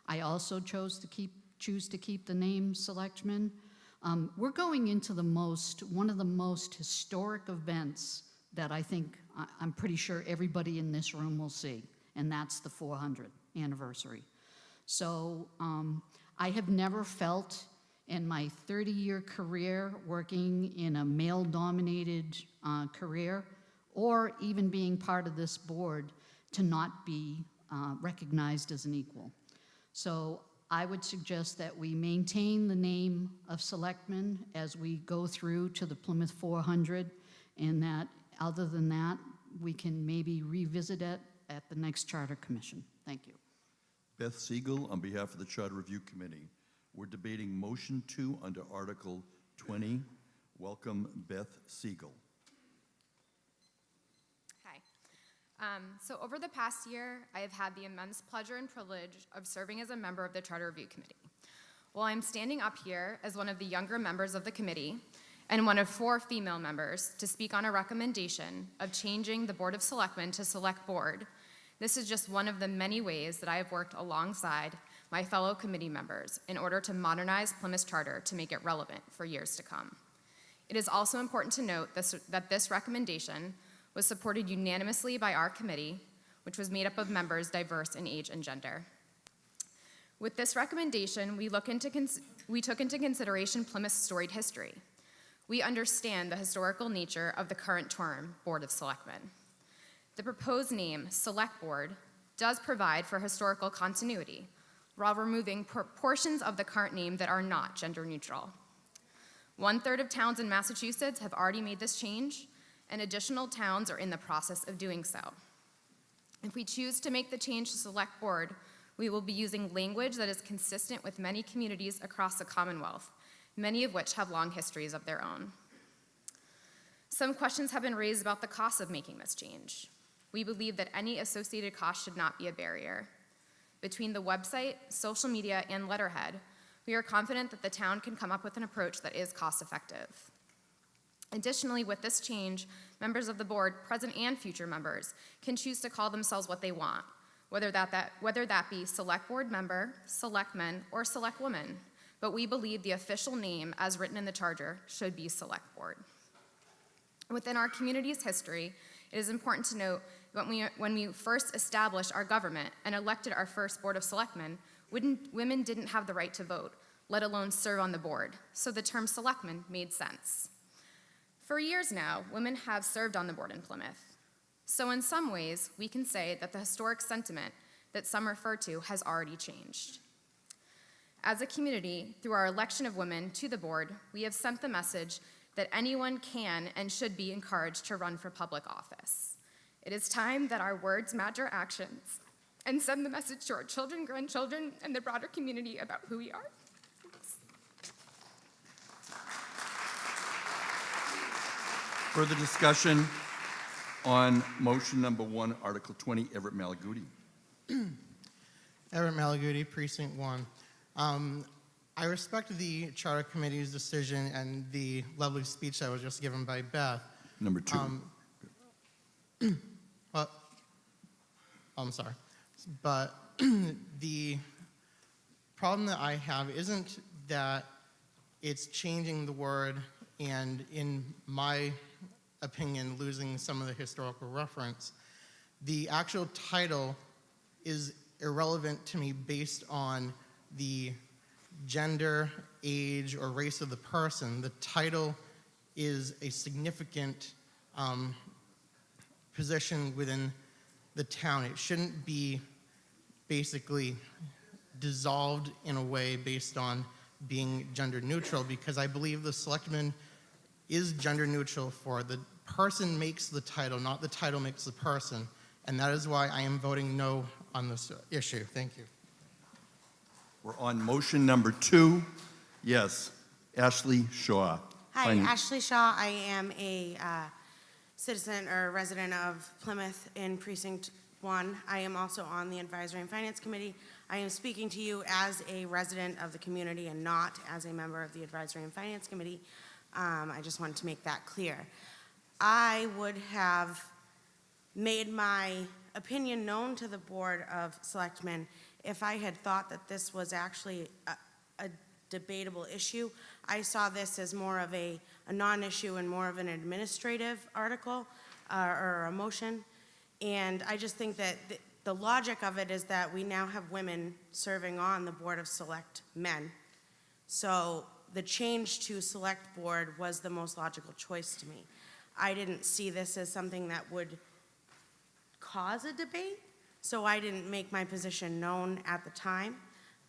Speaker 13: I also choose to keep the name Selectman. We're going into one of the most historic events that I think, I'm pretty sure everybody in this room will see, and that's the 400th anniversary. So I have never felt in my 30-year career working in a male-dominated career, or even being part of this board, to not be recognized as an equal. So I would suggest that we maintain the name of Selectmen as we go through to the Plymouth 400, and that other than that, we can maybe revisit it at the next Charter Commission. Thank you.
Speaker 1: Beth Siegel, on behalf of the Charter Review Committee. We're debating Motion 2 under Article 20. Welcome, Beth Siegel.
Speaker 2: Hi. So over the past year, I have had the immense pleasure and privilege of serving as a member of the Charter Review Committee. While I'm standing up here as one of the younger members of the committee and one of 4 female members to speak on a recommendation of changing the Board of Selectmen to Select Board, this is just one of the many ways that I have worked alongside my fellow committee members in order to modernize Plymouth's charter to make it relevant for years to come. It is also important to note that this recommendation was supported unanimously by our committee, which was made up of members diverse in age and gender. With this recommendation, we took into consideration Plymouth's storied history. We understand the historical nature of the current term, Board of Selectmen. The proposed name, Select Board, does provide for historical continuity, while removing portions of the current name that are not gender neutral. 1/3 of towns in Massachusetts have already made this change, and additional towns are in the process of doing so. If we choose to make the change to Select Board, we will be using language that is consistent with many communities across the Commonwealth, many of which have long histories of their own. Some questions have been raised about the cost of making this change. We believe that any associated cost should not be a barrier. Between the website, social media, and letterhead, we are confident that the town can come up with an approach that is cost-effective. Additionally, with this change, members of the board, present and future members, can choose to call themselves what they want, whether that be Select Board Member, Selectman, or Select Woman. But we believe the official name, as written in the charter, should be Select Board. Within our community's history, it is important to note that when we first established our government and elected our first Board of Selectmen, women didn't have the right to vote, let alone serve on the board, so the term selectman made sense. For years now, women have served on the board in Plymouth. So in some ways, we can say that the historic sentiment that some refer to has already changed. As a community, through our election of women to the board, we have sent the message that anyone can and should be encouraged to run for public office. It is time that our words match our actions and send the message to our children, grandchildren, and the broader community about who we are. Thanks.
Speaker 1: Further discussion on motion number 1, Article 20, Everett Malaguti.
Speaker 25: Everett Malaguti, Precinct 1. I respect the Charter Committee's decision and the lovely speech that was just given by Beth.
Speaker 1: Number 2.
Speaker 25: Well, I'm sorry. But the problem that I have isn't that it's changing the word and, in my opinion, losing some of the historical reference. The actual title is irrelevant to me based on the gender, age, or race of the person. The title is a significant position within the town. It shouldn't be basically dissolved in a way based on being gender neutral, because I believe the selectman is gender neutral for the person makes the title, not the title makes the person. And that is why I am voting no on this issue. Thank you.
Speaker 1: We're on motion number 2. Yes, Ashley Shaw.
Speaker 3: Hi, Ashley Shaw. I am a citizen or resident of Plymouth in Precinct 1. I am also on the Advisory and Finance Committee. I am speaking to you as a resident of the community and not as a member of the Advisory and Finance Committee. I just wanted to make that clear. I would have made my opinion known to the Board of Selectmen if I had thought that this was actually a debatable issue. I saw this as more of a non-issue and more of an administrative article or a motion. And I just think that the logic of it is that we now have women serving on the Board of Selectmen. So the change to Select Board was the most logical choice to me. I didn't see this as something that would cause a debate, so I didn't make my position known at the time.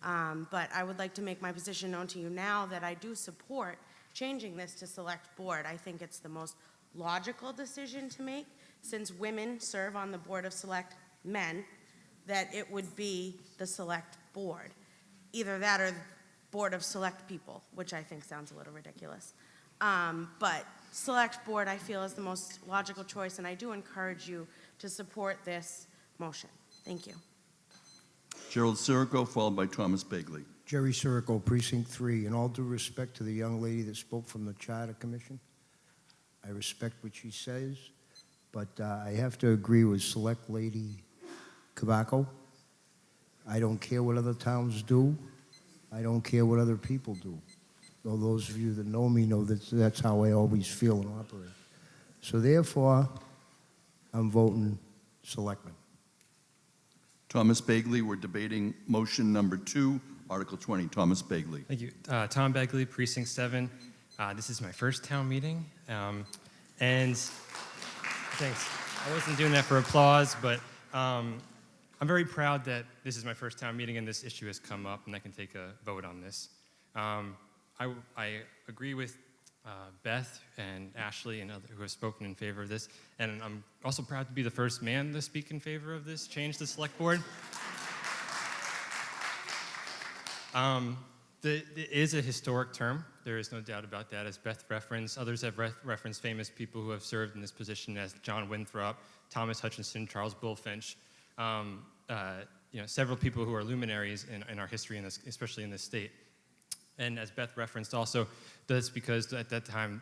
Speaker 3: But I would like to make my position known to you now that I do support changing this to Select Board. I think it's the most logical decision to make, since women serve on the Board of Selectmen, that it would be the Select Board. Either that or Board of Select People, which I think sounds a little ridiculous. But Select Board, I feel, is the most logical choice, and I do encourage you to support this motion. Thank you.
Speaker 1: Gerald Sirico, followed by Thomas Bagley.
Speaker 18: Jerry Sirico, Precinct 3. In all due respect to the young lady that spoke from the Charter Commission, I respect what she says, but I have to agree with Select Lady Cavaco. I don't care what other towns do. I don't care what other people do. Though those of you that know me know that that's how I always feel and operate. So therefore, I'm voting selectmen.
Speaker 1: Thomas Bagley, we're debating motion number 2, Article 20. Thomas Bagley.
Speaker 7: Thank you. Tom Begley, Precinct 7. This is my first town meeting. And thanks. I wasn't doing that for applause, but I'm very proud that this is my first town meeting and this issue has come up and I can take a vote on this. I agree with Beth and Ashley and others who have spoken in favor of this. And I'm also proud to be the first man to speak in favor of this change to the select board. It is a historic term. There is no doubt about that. As Beth referenced, others have referenced famous people who have served in this position as John Winthrop, Thomas Hutchinson, Charles Bullfinch, several people who are luminaries in our history, especially in this state. And as Beth referenced also, that's because at that time,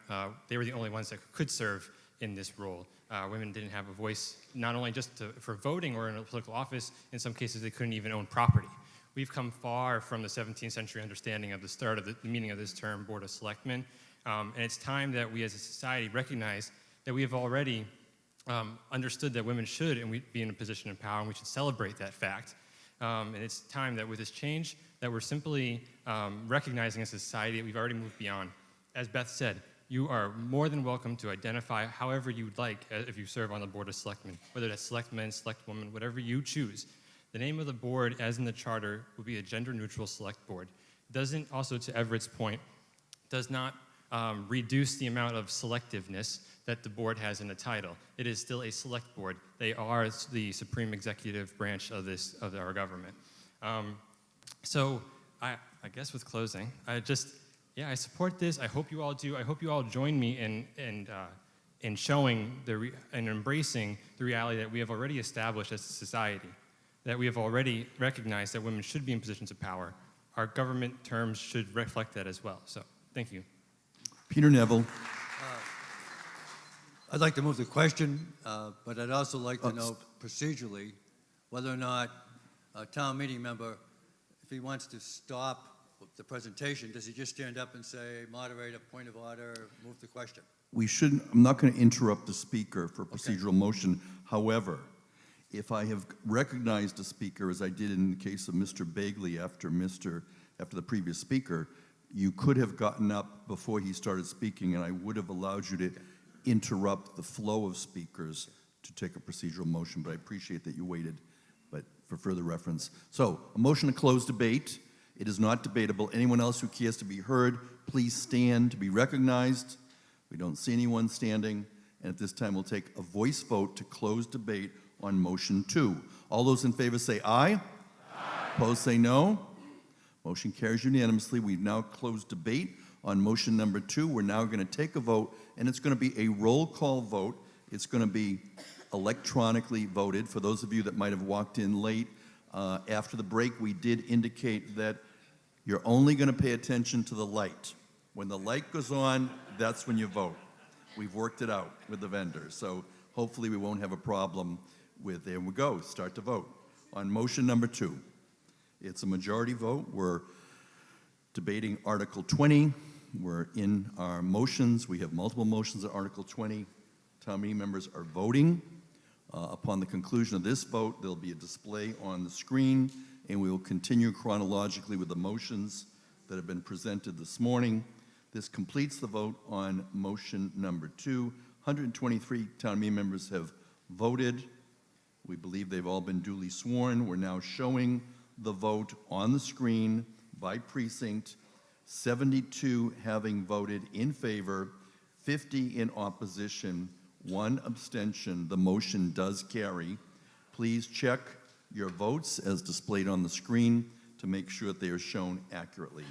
Speaker 7: they were the only ones that could serve in this role. Women didn't have a voice, not only just for voting or in a political office, in some cases they couldn't even own property. We've come far from the 17th century understanding of the start of the meaning of this term, Board of Selectmen, and it's time that we as a society recognize that we have already understood that women should and be in a position of power, and we should celebrate that fact. And it's time that with this change, that we're simply recognizing as a society that we've already moved beyond. As Beth said, you are more than welcome to identify however you'd like if you serve on the Board of Selectmen, whether that's selectmen, selectwomen, whatever you choose. The name of the board, as in the charter, will be a gender-neutral select board. It doesn't, also to Everett's point, does not reduce the amount of selectiveness that the board has in the title. It is still a select board. They are the supreme executive branch of our government. So I guess with closing, I support this. I hope you all do. I hope you all join me in showing and embracing the reality that we have already established as a society, that we have already recognized that women should be in positions of power. Our government terms should reflect that as well. So thank you.
Speaker 1: Peter Neville.
Speaker 9: I'd like to move the question, but I'd also like to know procedurally whether or not a town meeting member, if he wants to stop the presentation, does he just stand up and say, moderator, point of order, move the question?
Speaker 1: I'm not going to interrupt the speaker for procedural motion. However, if I have recognized a speaker, as I did in the case of Mr. Bagley after the previous speaker, you could have gotten up before he started speaking, and I would have allowed you to interrupt the flow of speakers to take a procedural motion, but I appreciate that you waited, but for further reference. So, a motion to close debate. It is not debatable. Anyone else who cares to be heard, please stand to be recognized. We don't see anyone standing, and at this time we'll take a voice vote to close debate on motion 2. All those in favor say aye. Aye. Opposed say no. Motion carries unanimously. We've now closed debate on motion number 2. We're now going to take a vote, and it's going to be a roll call vote. It's going to be electronically voted. For those of you that might have walked in late, after the break, we did indicate that you're only going to pay attention to the light. When the light goes on, that's when you vote. We've worked it out with the vendors, so hopefully we won't have a problem with, there we go, start to vote. On motion number 2, it's a majority vote. We're debating Article 20. We're in our motions. We have multiple motions at Article 20. Town meeting members are voting. Upon the conclusion of this vote, there'll be a display on the screen, and we will continue chronologically with the motions that have been presented this morning. This completes the vote on motion number 2. 123 town meeting members have voted. We believe they've all been duly sworn. We're now showing the vote on the screen by precinct. 72 having voted in favor, 50 in opposition, 1 abstention. The motion does carry. Please check your votes as displayed on the screen to make sure that they are shown accurately.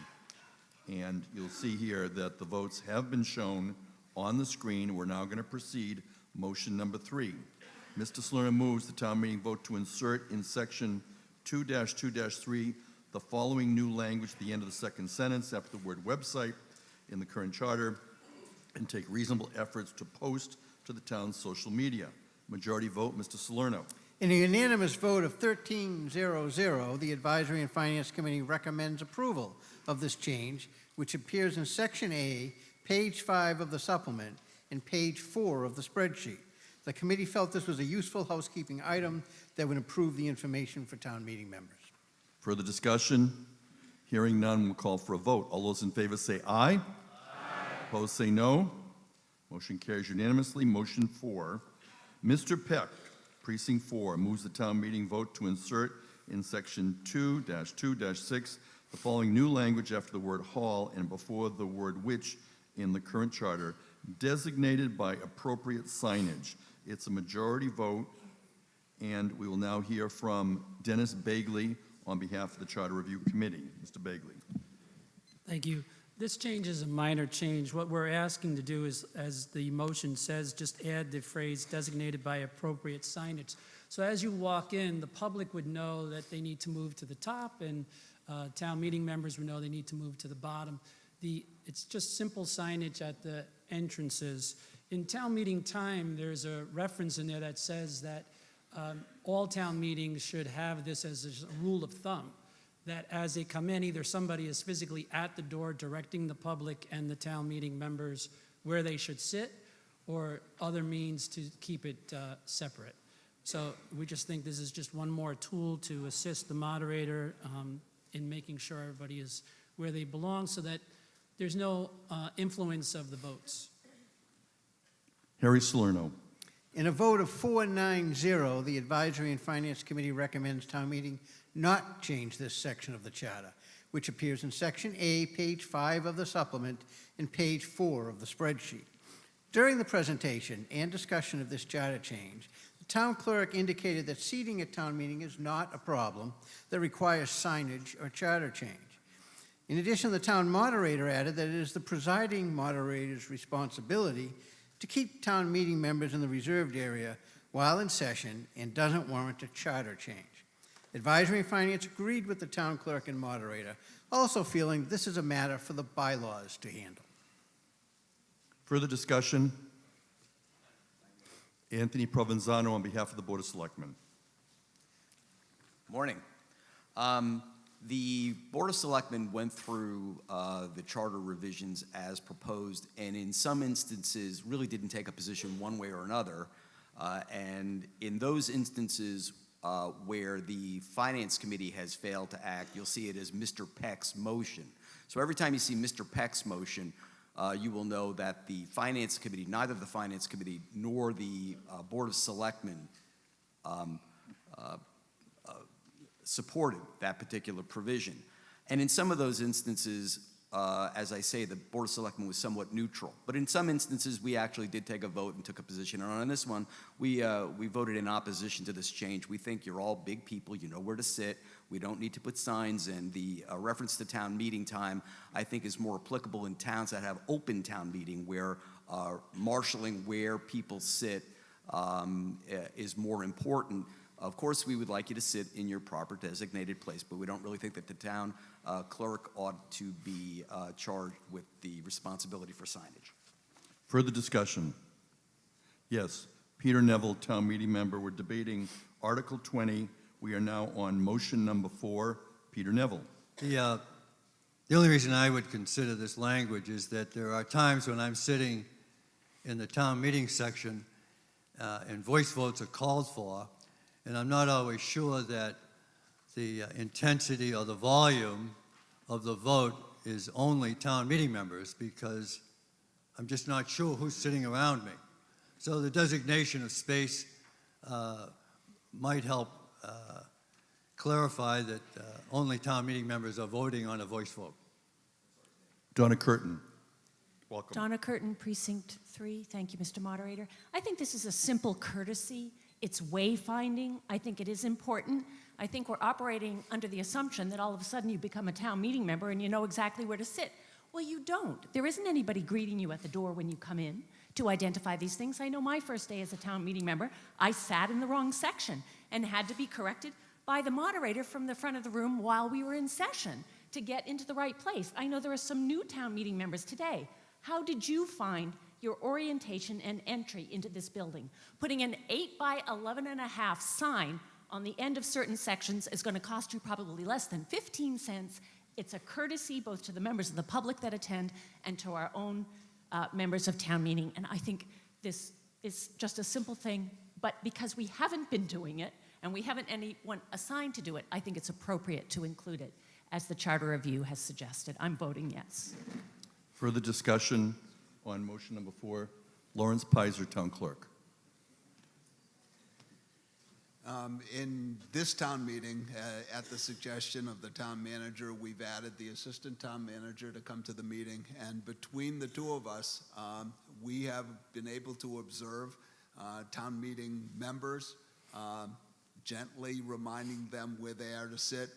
Speaker 1: And you'll see here that the votes have been shown on the screen. We're now going to proceed. Motion number 3. Mr. Salerno moves the town meeting vote to insert in section 2-2-3 the following new language at the end of the second sentence after the word website in the current charter, and take reasonable efforts to post to the town's social media. Majority vote, Mr. Salerno.
Speaker 5: In a unanimous vote of 13-0-0, the Advisory and Finance Committee recommends approval of this change, which appears in Section A, page 5 of the supplement, and page 4 of the spreadsheet. The committee felt this was a useful housekeeping item that would improve the information for town meeting members.
Speaker 1: Further discussion? Hearing none, we'll call for a vote. All those in favor say aye. Aye. Opposed say no. Motion carries unanimously. Motion 4. Mr. Peck, Precinct 4, moves the town meeting vote to insert in Section 2-2-6 the following new language after the word hall and before the word which in the current charter, designated by appropriate signage. It's a majority vote, and we will now hear from Dennis Bagley on behalf of the Charter Review Committee. Mr. Bagley.
Speaker 17: Thank you. This change is a minor change. What we're asking to do is, as the motion says, just add the phrase designated by appropriate signage. So as you walk in, the public would know that they need to move to the top, and town meeting members would know they need to move to the bottom. It's just simple signage at the entrances. In town meeting time, there's a reference in there that says that all town meetings should have this as a rule of thumb, that as they come in, either somebody is physically at the door directing the public and the town meeting members where they should sit, or other means to keep it separate. So we just think this is just one more tool to assist the moderator in making sure everybody is where they belong so that there's no influence of the votes.
Speaker 1: Harry Salerno.
Speaker 5: In a vote of 4-9-0, the Advisory and Finance Committee recommends town meeting not change this section of the charter, which appears in Section A, page 5 of the supplement, and page 4 of the spreadsheet. During the presentation and discussion of this charter change, the town clerk indicated that seating at town meeting is not a problem that requires signage or charter change. In addition, the town moderator added that it is the presiding moderator's responsibility to keep town meeting members in the reserved area while in session and doesn't warrant a charter change. Advisory and Finance agreed with the town clerk and moderator, also feeling this is a matter for the bylaws to handle.
Speaker 1: Further discussion? Anthony Provenzano on behalf of the Board of Selectmen.
Speaker 8: Morning. The Board of Selectmen went through the charter revisions as proposed, and in some instances really didn't take a position one way or another. And in those instances where the Finance Committee has failed to act, you'll see it as Mr. Peck's motion. So every time you see Mr. Peck's motion, you will know that the Finance Committee, neither the Finance Committee nor the Board of Selectmen supported that particular provision. And in some of those instances, as I say, the Board of Selectmen was somewhat neutral. But in some instances, we actually did take a vote and took a position. And on this one, we voted in opposition to this change. We think you're all big people. You know where to sit. We don't need to put signs in. The reference to town meeting time, I think, is more applicable in towns that have open town meeting where marshaling where people sit is more important. Of course, we would like you to sit in your proper designated place, but we don't really think that the town clerk ought to be charged with the responsibility for signage.
Speaker 1: Further discussion? Yes. Peter Neville, town meeting member. We're debating Article 20. We are now on motion number 4. Peter Neville.
Speaker 9: The only reason I would consider this language is that there are times when I'm sitting in the town meeting section and voice votes are called for, and I'm not always sure that the intensity or the volume of the vote is only town meeting members, because I'm just not sure who's sitting around me. So the designation of space might help clarify that only town meeting members are voting on a voice vote.
Speaker 1: Donna Curtin. Welcome.
Speaker 19: Donna Curtin, Precinct 3. Thank you, Mr. Moderator. I think this is a simple courtesy. It's wayfinding. I think it is important. I think we're operating under the assumption that all of a sudden you become a town meeting member and you know exactly where to sit. Well, you don't. There isn't anybody greeting you at the door when you come in to identify these things. I know my first day as a town meeting member, I sat in the wrong section and had to be corrected by the moderator from the front of the room while we were in session to get into the right place. I know there are some new town meeting members today. How did you find your orientation and entry into this building? Putting an 8 by 11.5 sign on the end of certain sections is going to cost you probably less than 15 cents. It's a courtesy both to the members of the public that attend and to our own members of town meeting. And I think this is just a simple thing, but because we haven't been doing it and we haven't anyone assigned to do it, I think it's appropriate to include it, as the Charter Review has suggested. I'm voting yes.
Speaker 1: Further discussion on motion number 4? Lawrence Pizer, Town Clerk.
Speaker 11: In this town meeting, at the suggestion of the town manager, we've added the assistant town manager to come to the meeting. And between the two of us, we have been able to observe town meeting members, gently reminding them where they are to sit.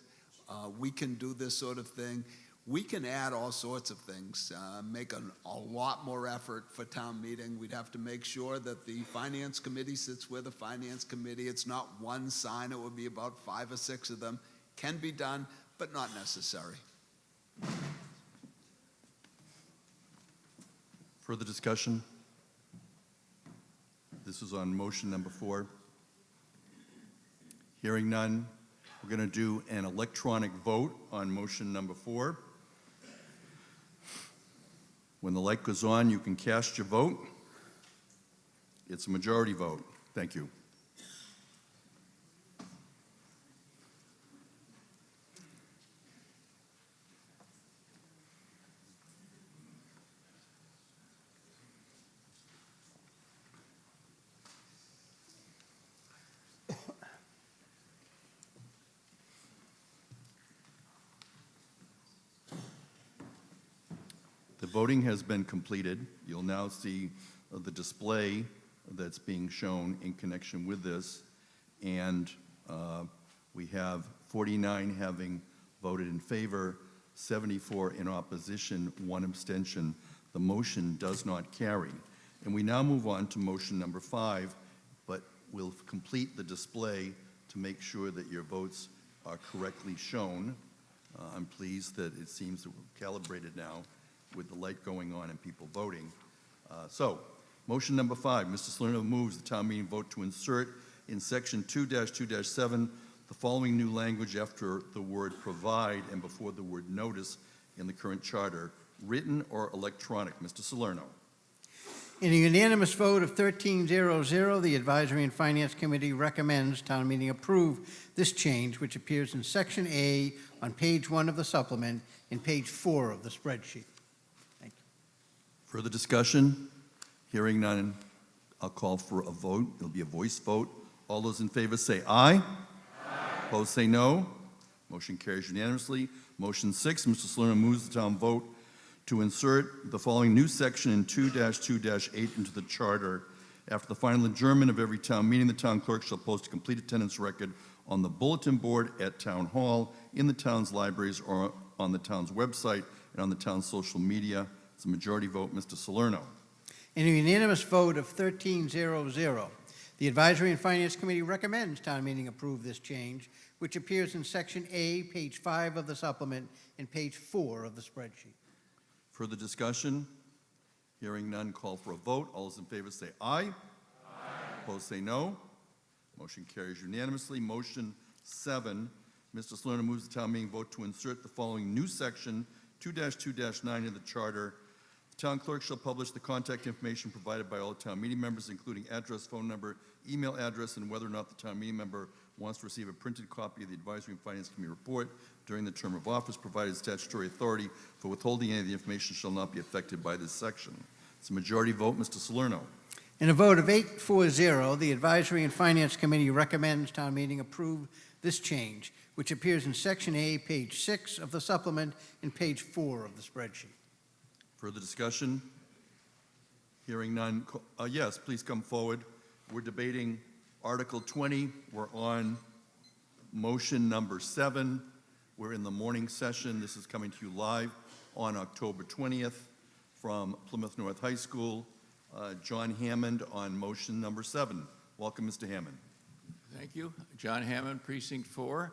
Speaker 11: We can do this sort of thing. We can add all sorts of things, make a lot more effort for town meeting. We'd have to make sure that the finance committee sits with the finance committee. It's not one sign, it would be about 5 or 6 of them. Can be done, but not necessary.
Speaker 1: Further discussion? This is on motion number 4. Hearing none, we're going to do an electronic vote on motion number 4. When the light goes on, you can cast your vote. It's a majority vote. Thank you. The voting has been completed. You'll now see the display that's being shown in connection with this. And we have 49 having voted in favor, 74 in opposition, 1 abstention. The motion does not carry. And we now move on to motion number 5, but we'll complete the display to make sure that your votes are correctly shown. I'm pleased that it seems that we're calibrated now with the light going on and people voting. So, motion number 5, Mr. Salerno moves the town meeting vote to insert in section 2-2-7 the following new language after the word provide and before the word notice in the current charter, written or electronic. Mr. Salerno.
Speaker 5: In a unanimous vote of 13-0-0, the Advisory and Finance Committee recommends town meeting approve this change, which appears in Section A on page 1 of the supplement and page 4 of the spreadsheet. Thank you.
Speaker 1: Further discussion? Hearing none, I'll call for a vote. It'll be a voice vote. All those in favor say aye. Aye. Opposed say no. Motion carries unanimously. Motion 6, Mr. Salerno moves the town vote to insert the following new section in 2-2-8 into the charter. After the final adjournment of every town meeting, the town clerk shall post a complete attendance record on the bulletin board at Town Hall, in the town's libraries, or on the town's website and on the town's social media. It's a majority vote. Mr. Salerno.
Speaker 5: In a unanimous vote of 13-0-0, the Advisory and Finance Committee recommends town meeting approve this change, which appears in Section A, page 5 of the supplement, and page 4 of the spreadsheet.
Speaker 1: Further discussion? Hearing none, call for a vote. All those in favor say aye. Aye. Opposed say no. Motion carries unanimously. Motion 7, Mr. Salerno moves the town meeting vote to insert the following new section, 2-2-9 in the charter. The town clerk shall publish the contact information provided by all town meeting members, including address, phone number, email address, and whether or not the town meeting member wants to receive a printed copy of the Advisory and Finance Committee report during the term of office, provided statutory authority for withholding any of the information shall not be affected by this section. It's a majority vote. Mr. Salerno.
Speaker 5: In a vote of 8-4-0, the Advisory and Finance Committee recommends town meeting approve this change, which appears in Section A, page 6 of the supplement, and page 4 of the spreadsheet.
Speaker 1: Further discussion? Hearing none. Yes, please come forward. We're debating Article 20. We're on motion number 7. We're in the morning session. This is coming to you live on October 20th from Plymouth North High School. John Hammond on motion number 7. Welcome, Mr. Hammond.
Speaker 14: Thank you. John Hammond, Precinct 4.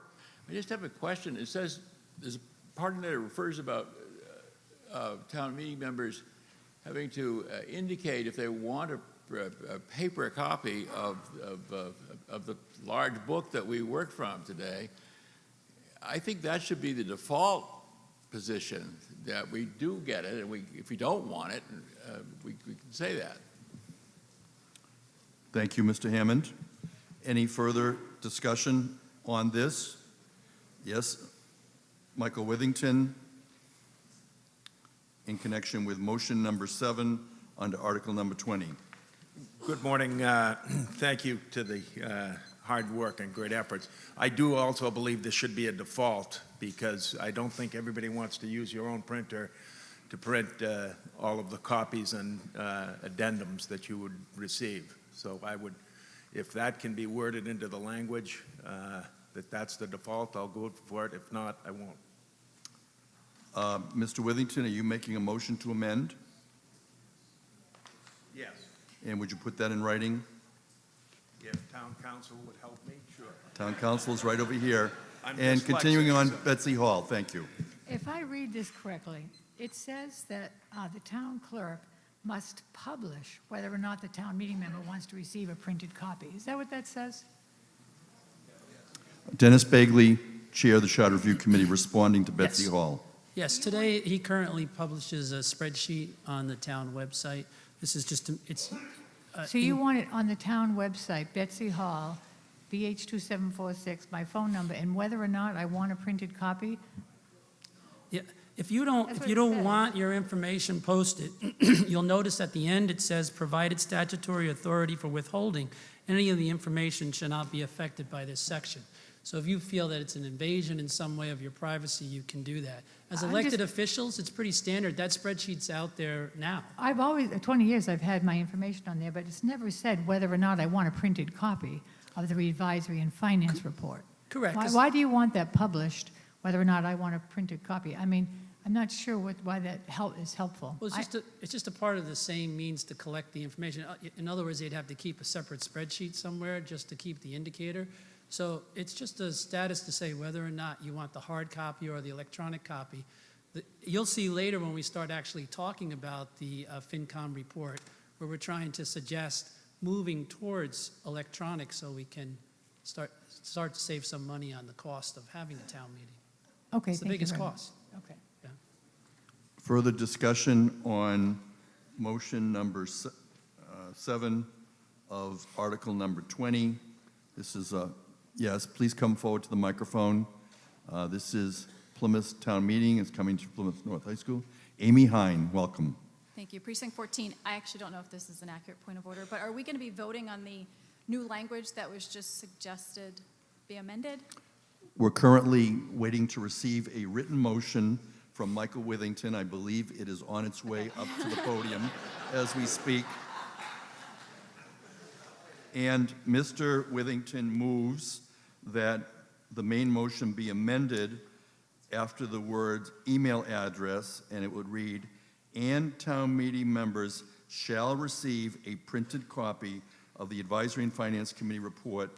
Speaker 14: I just have a question. It says, there's a part in there that refers about town meeting members having to indicate if they want a paper copy of the large book that we worked from today. I think that should be the default position, that we do get it, and if we don't want it, we can say that.
Speaker 1: Thank you, Mr. Hammond. Any further discussion on this? Yes, Michael Withington, in connection with motion number 7 under article number 20.
Speaker 6: Good morning. Thank you to the hard work and great efforts. I do also believe this should be a default because I don't think everybody wants to use your own printer to print all of the copies and addendums that you would receive. So I would, if that can be worded into the language, that's the default, I'll go for it. If not, I won't.
Speaker 1: Mr. Withington, are you making a motion to amend?
Speaker 6: Yes.
Speaker 1: And would you put that in writing?
Speaker 6: If town council would help me, sure.
Speaker 1: Town council is right over here.
Speaker 6: I'm
Speaker 1: And
Speaker 6: dyslexic,
Speaker 1: continuing on,
Speaker 6: so-
Speaker 1: Betsy Hall, thank you.
Speaker 15: If I read this correctly, it says that the town clerk must publish whether or not the town meeting member wants to receive a printed copy. Is that what that says?
Speaker 1: Dennis Bagley, Chair of the Charter Review Committee, responding to Betsy
Speaker 17: Yes.
Speaker 1: Hall.
Speaker 17: Yes, today, he currently publishes a spreadsheet on the town website. This is just, it's.
Speaker 15: So you want it on the town website, Betsy Hall, BH2746, my phone number, and whether or not I want a printed copy?
Speaker 17: Yeah, if you don't,
Speaker 15: That's
Speaker 17: if
Speaker 15: what
Speaker 17: you
Speaker 15: it
Speaker 17: don't
Speaker 15: says.
Speaker 17: want your information posted, you'll notice at the end it says, provided statutory authority for withholding, any of the information shall not be affected by this section. So if you feel that it's an invasion in some way of your privacy, you can do that. As
Speaker 15: I'm
Speaker 17: elected
Speaker 15: just-
Speaker 17: officials, it's pretty standard. That spreadsheet's out there now.
Speaker 15: I've always, 20 years I've had my information on there, but it's never said whether or not I want a printed copy of the advisory and finance report.
Speaker 17: Correct, 'cause-
Speaker 15: Why do you want that published, whether or not I want a printed copy? I mean, I'm not sure why that is helpful.
Speaker 17: Well, it's just a part of the same means to collect the information. In other words, they'd have to keep a separate spreadsheet somewhere just to keep the indicator. So it's just a status to say whether or not you want the hard copy or the electronic copy. You'll see later when we start actually talking about the FinCom report, where we're trying to suggest moving towards electronic so we can start to save some money on the cost of having a town meeting.
Speaker 15: Okay,
Speaker 17: It's the
Speaker 15: thank you
Speaker 17: biggest
Speaker 15: very much.
Speaker 17: cost.
Speaker 15: Okay.
Speaker 1: Further discussion on motion number 7 of article number 20. This is yes, please come forward to the microphone. This is Plymouth Town Meeting. It's coming to Plymouth North High School. Amy Hine, welcome.
Speaker 16: Thank you. Precinct 14, I actually don't know if this is an accurate point of order, but are we going to be voting on the new language that was just suggested be amended?
Speaker 1: We're currently waiting to receive a written motion from Michael Withington. I believe it is on its way up to the podium as we speak. And Mr. Withington moves that the main motion be amended after the word email address, and it would read, and town meeting members shall receive a printed copy of the Advisory and Finance Committee report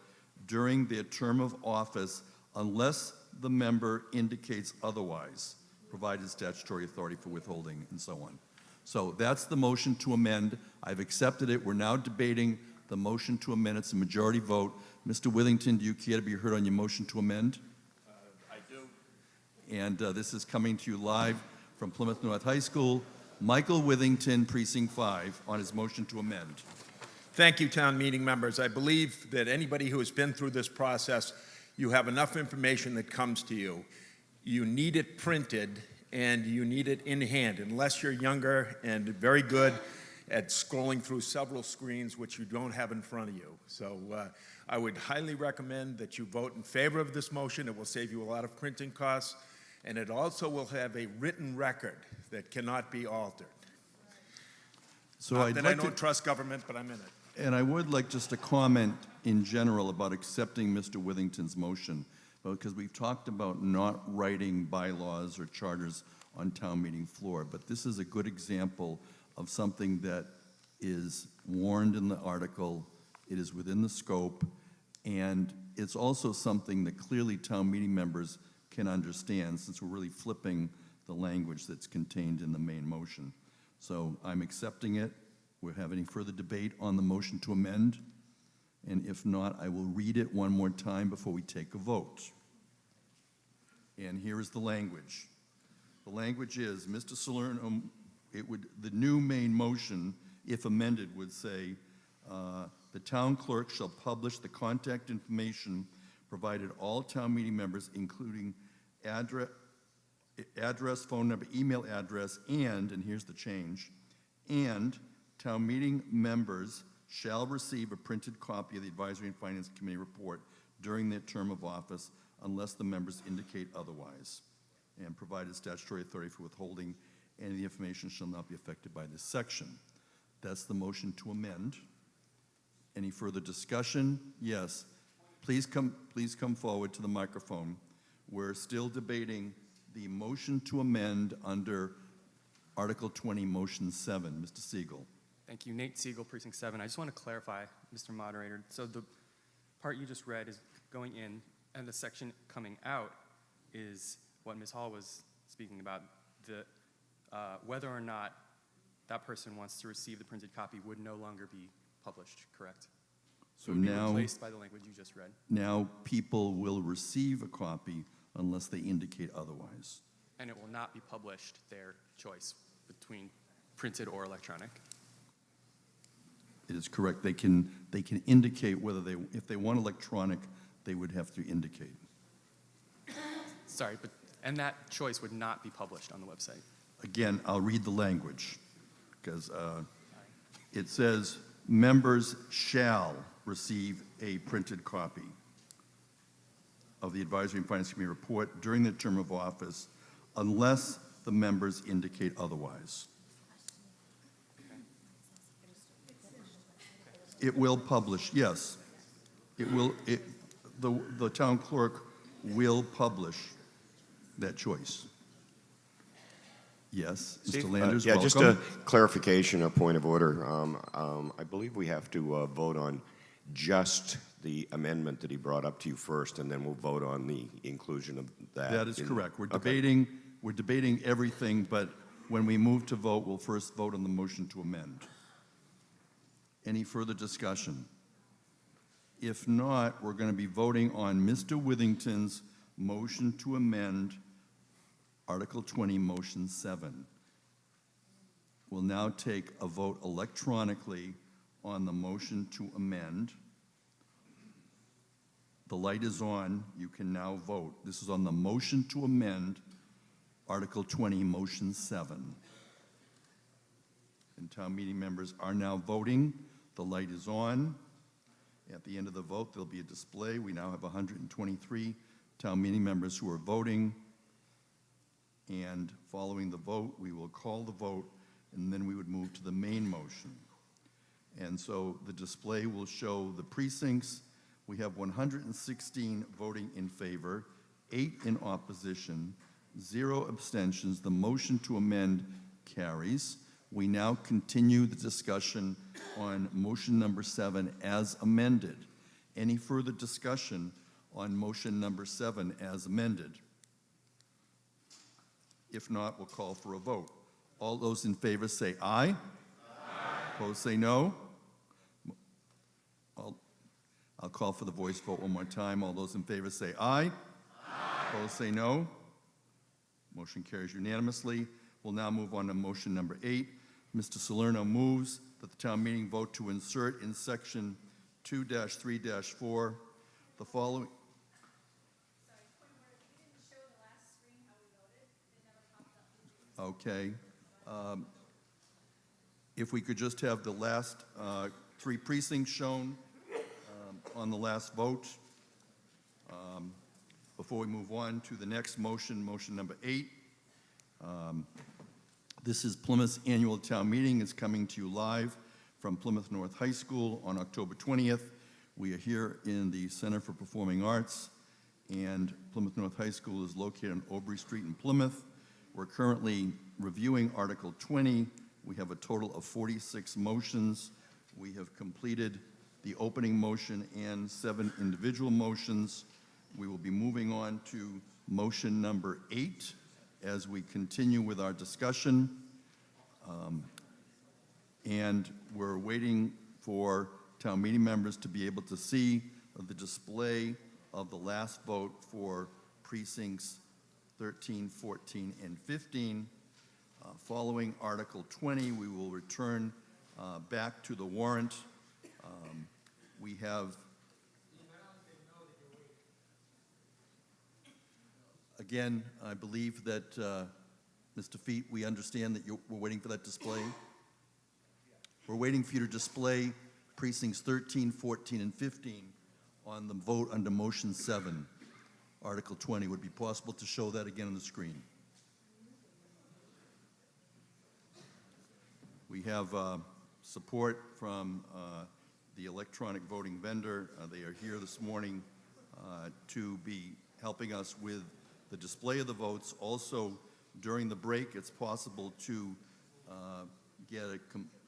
Speaker 1: during their term of office unless the member indicates otherwise, provided statutory authority for withholding and so on. So that's the motion to amend. I've accepted it. We're now debating the motion to amend. It's a majority vote. Mr. Withington, do you care to be heard on your motion to amend?
Speaker 6: I do.
Speaker 1: And this is coming to you live from Plymouth North High School. Michael Withington, Precinct 5, on his motion to amend.
Speaker 6: Thank you, town meeting members. I believe that anybody who has been through this process, you have enough information that comes to you. You need it printed and you need it in hand, unless you're younger and very good at scrolling through several screens which you don't have in front of you. So I would highly recommend that you vote in favor of this motion. It will save you a lot of printing costs, and it also will have a written record that cannot be altered.
Speaker 1: So
Speaker 6: Not
Speaker 1: I'd
Speaker 6: that
Speaker 1: like
Speaker 6: I don't trust government, but I'm in it.
Speaker 1: And I would like just to comment in general about accepting Mr. Withington's motion, because we've talked about not writing bylaws or charters on town meeting floor, but this is a good example of something that is warned in the article, it is within the scope, and it's also something that clearly town meeting members can understand, since we're really flipping the language that's contained in the main motion. So I'm accepting it. We'll have any further debate on the motion to amend, and if not, I will read it one more time before we take a vote. And here is the language. The language is, Mr. Salerno, the new main motion, if amended, would say, the town clerk shall publish the contact information provided all town meeting members, including address, phone number, email address, and here's the change, and town meeting members shall receive a printed copy of the Advisory and Finance Committee report during their term of office unless the members indicate otherwise, and provided statutory authority for withholding any of the information shall not be affected by this section. That's the motion to amend. Any further discussion? Yes. Please come forward to the microphone. We're still debating the motion to amend under Article 20, Motion 7. Mr. Siegel.
Speaker 4: Thank you. Nate Siegel, Precinct 7. I just want to clarify, Mr. Moderator. So the part you just read is going in, and the section coming out is what Ms. Hall was speaking about. Whether or not that person wants to receive the printed copy would no longer be published, correct?
Speaker 1: So
Speaker 4: it would
Speaker 1: now,
Speaker 4: be replaced by the language you just read.
Speaker 1: now people will receive a copy unless they indicate otherwise.
Speaker 4: And it will not be published, their choice between printed or electronic.
Speaker 1: It is correct. They can indicate whether if they want electronic, they would have to indicate.
Speaker 4: Sorry, and that choice would not be published on the website.
Speaker 1: Again, I'll read the language, because it says, members shall receive a printed copy of the Advisory and Finance Committee report during their term of office unless the members indicate otherwise. It will publish, yes. It will, the town clerk will publish that choice. Yes, Mr. Landers,
Speaker 12: yeah,
Speaker 1: welcome.
Speaker 12: just a clarification, a point of order. I believe we have to vote on just the amendment that he brought up to you first, and then we'll vote on the inclusion of that.
Speaker 1: That is correct. We're
Speaker 12: Okay.
Speaker 1: debating everything, but when we move to vote, we'll first vote on the motion to amend. Any further discussion? If not, we're going to be voting on Mr. Withington's motion to amend Article 20, Motion 7. We'll now take a vote electronically on the motion to amend. The light is on. You can now vote. This is on the motion to amend Article 20, Motion 7. And town meeting members are now voting. The light is on. At the end of the vote, there'll be a display. We now have 123 town meeting members who are voting. And following the vote, we will call the vote, and then we would move to the main motion. And so the display will show the precincts. We have 116 voting in favor, 8 in opposition, 0 abstentions. The motion to amend carries. We now continue the discussion on motion number 7 as amended. Any further discussion on motion number 7 as amended? If not, we'll call for a vote. All those in favor say aye. Aye. Opposed say no. I'll call for the voice vote one more time. All those in favor say aye. Aye. Opposed say no. Motion carries unanimously. We'll now move on to motion number 8. Mr. Salerno moves that the town meeting vote to insert in section 2-3-4 the following. Okay. If we could just have the last 3 precincts shown on the last vote before we move on to the next motion, motion number 8. This is Plymouth's annual town meeting. It's coming to you live from Plymouth North High School on October 20th. We are here in the Center for Performing Arts, and Plymouth North High School is located on Aubrey Street in Plymouth. We're currently reviewing Article 20. We have a total of 46 motions. We have completed the opening motion and 7 individual motions. We will be moving on to motion number 8 as we continue with our discussion. And we're waiting for town meeting members to be able to see the display of the last vote for precincts 13, 14, and 15. Following Article 20, we will return back to the warrant We have, again, I believe that, Mr. Feet, we understand that we're waiting for that display. We're waiting for you to display precincts 13, 14, and 15 on the vote under motion 7, Article 20. Would it be possible to show that again on the screen? We have support from the electronic voting vendor. They are here this morning to be helping us with the display of the votes. Also, during the break, it's possible to get a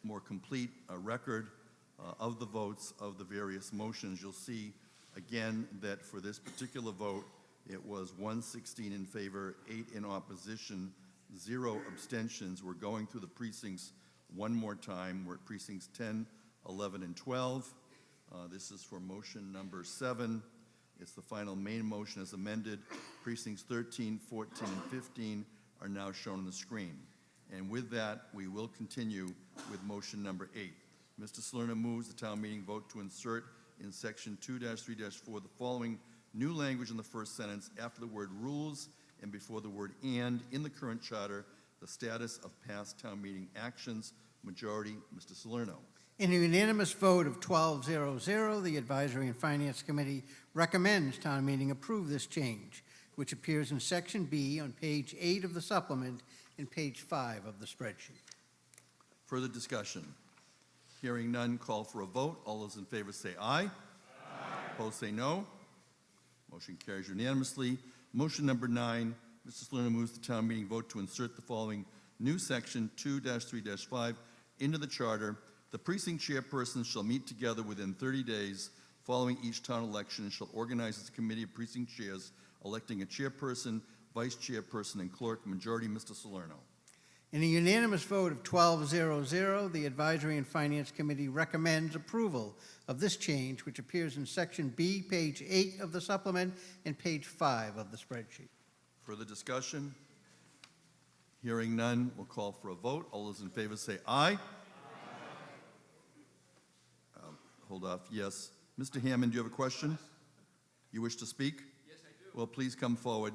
Speaker 1: more complete record of the votes of the various motions. You'll see again that for this particular vote, it was 116 in favor, 8 in opposition, 0 abstentions. We're going through the precincts one more time. We're at precincts 10, 11, and 12. This is for motion number 7. It's the final main motion as amended. Precincts 13, 14, and 15 are now shown on the screen. And with that, we will continue with motion number 8. Mr. Salerno moves the town meeting vote to insert in section 2-3-4 the following new language in the first sentence after the word rules and before the word and in the current charter, the status of past town meeting actions. Majority, Mr. Salerno.
Speaker 5: In a unanimous vote of 12-0-0, the Advisory and Finance Committee recommends town meeting approve this change, which appears in section B on page 8 of the supplement and page 5 of the spreadsheet.
Speaker 1: Further discussion? Hearing none, call for a vote. All those in favor say aye. Aye. Opposed say no. Motion carries unanimously. Motion number 9, Mr. Salerno moves the town meeting vote to insert the following new section 2-3-5 into the charter. The precinct chairpersons shall meet together within 30 days following each town election and shall organize as a committee of precinct chairs, electing a chairperson, vice chairperson, and clerk. Majority, Mr. Salerno.
Speaker 5: In a unanimous vote of 12-0-0, the Advisory and Finance Committee recommends approval of this change, which appears in section B, page 8 of the supplement and page 5 of the spreadsheet.
Speaker 1: Further discussion? Hearing none, we'll call for a vote. All those in favor say aye. Hold off, yes. Mr. Hammond, do you have a question? You wish to speak? Yes, I do. Well, please come forward.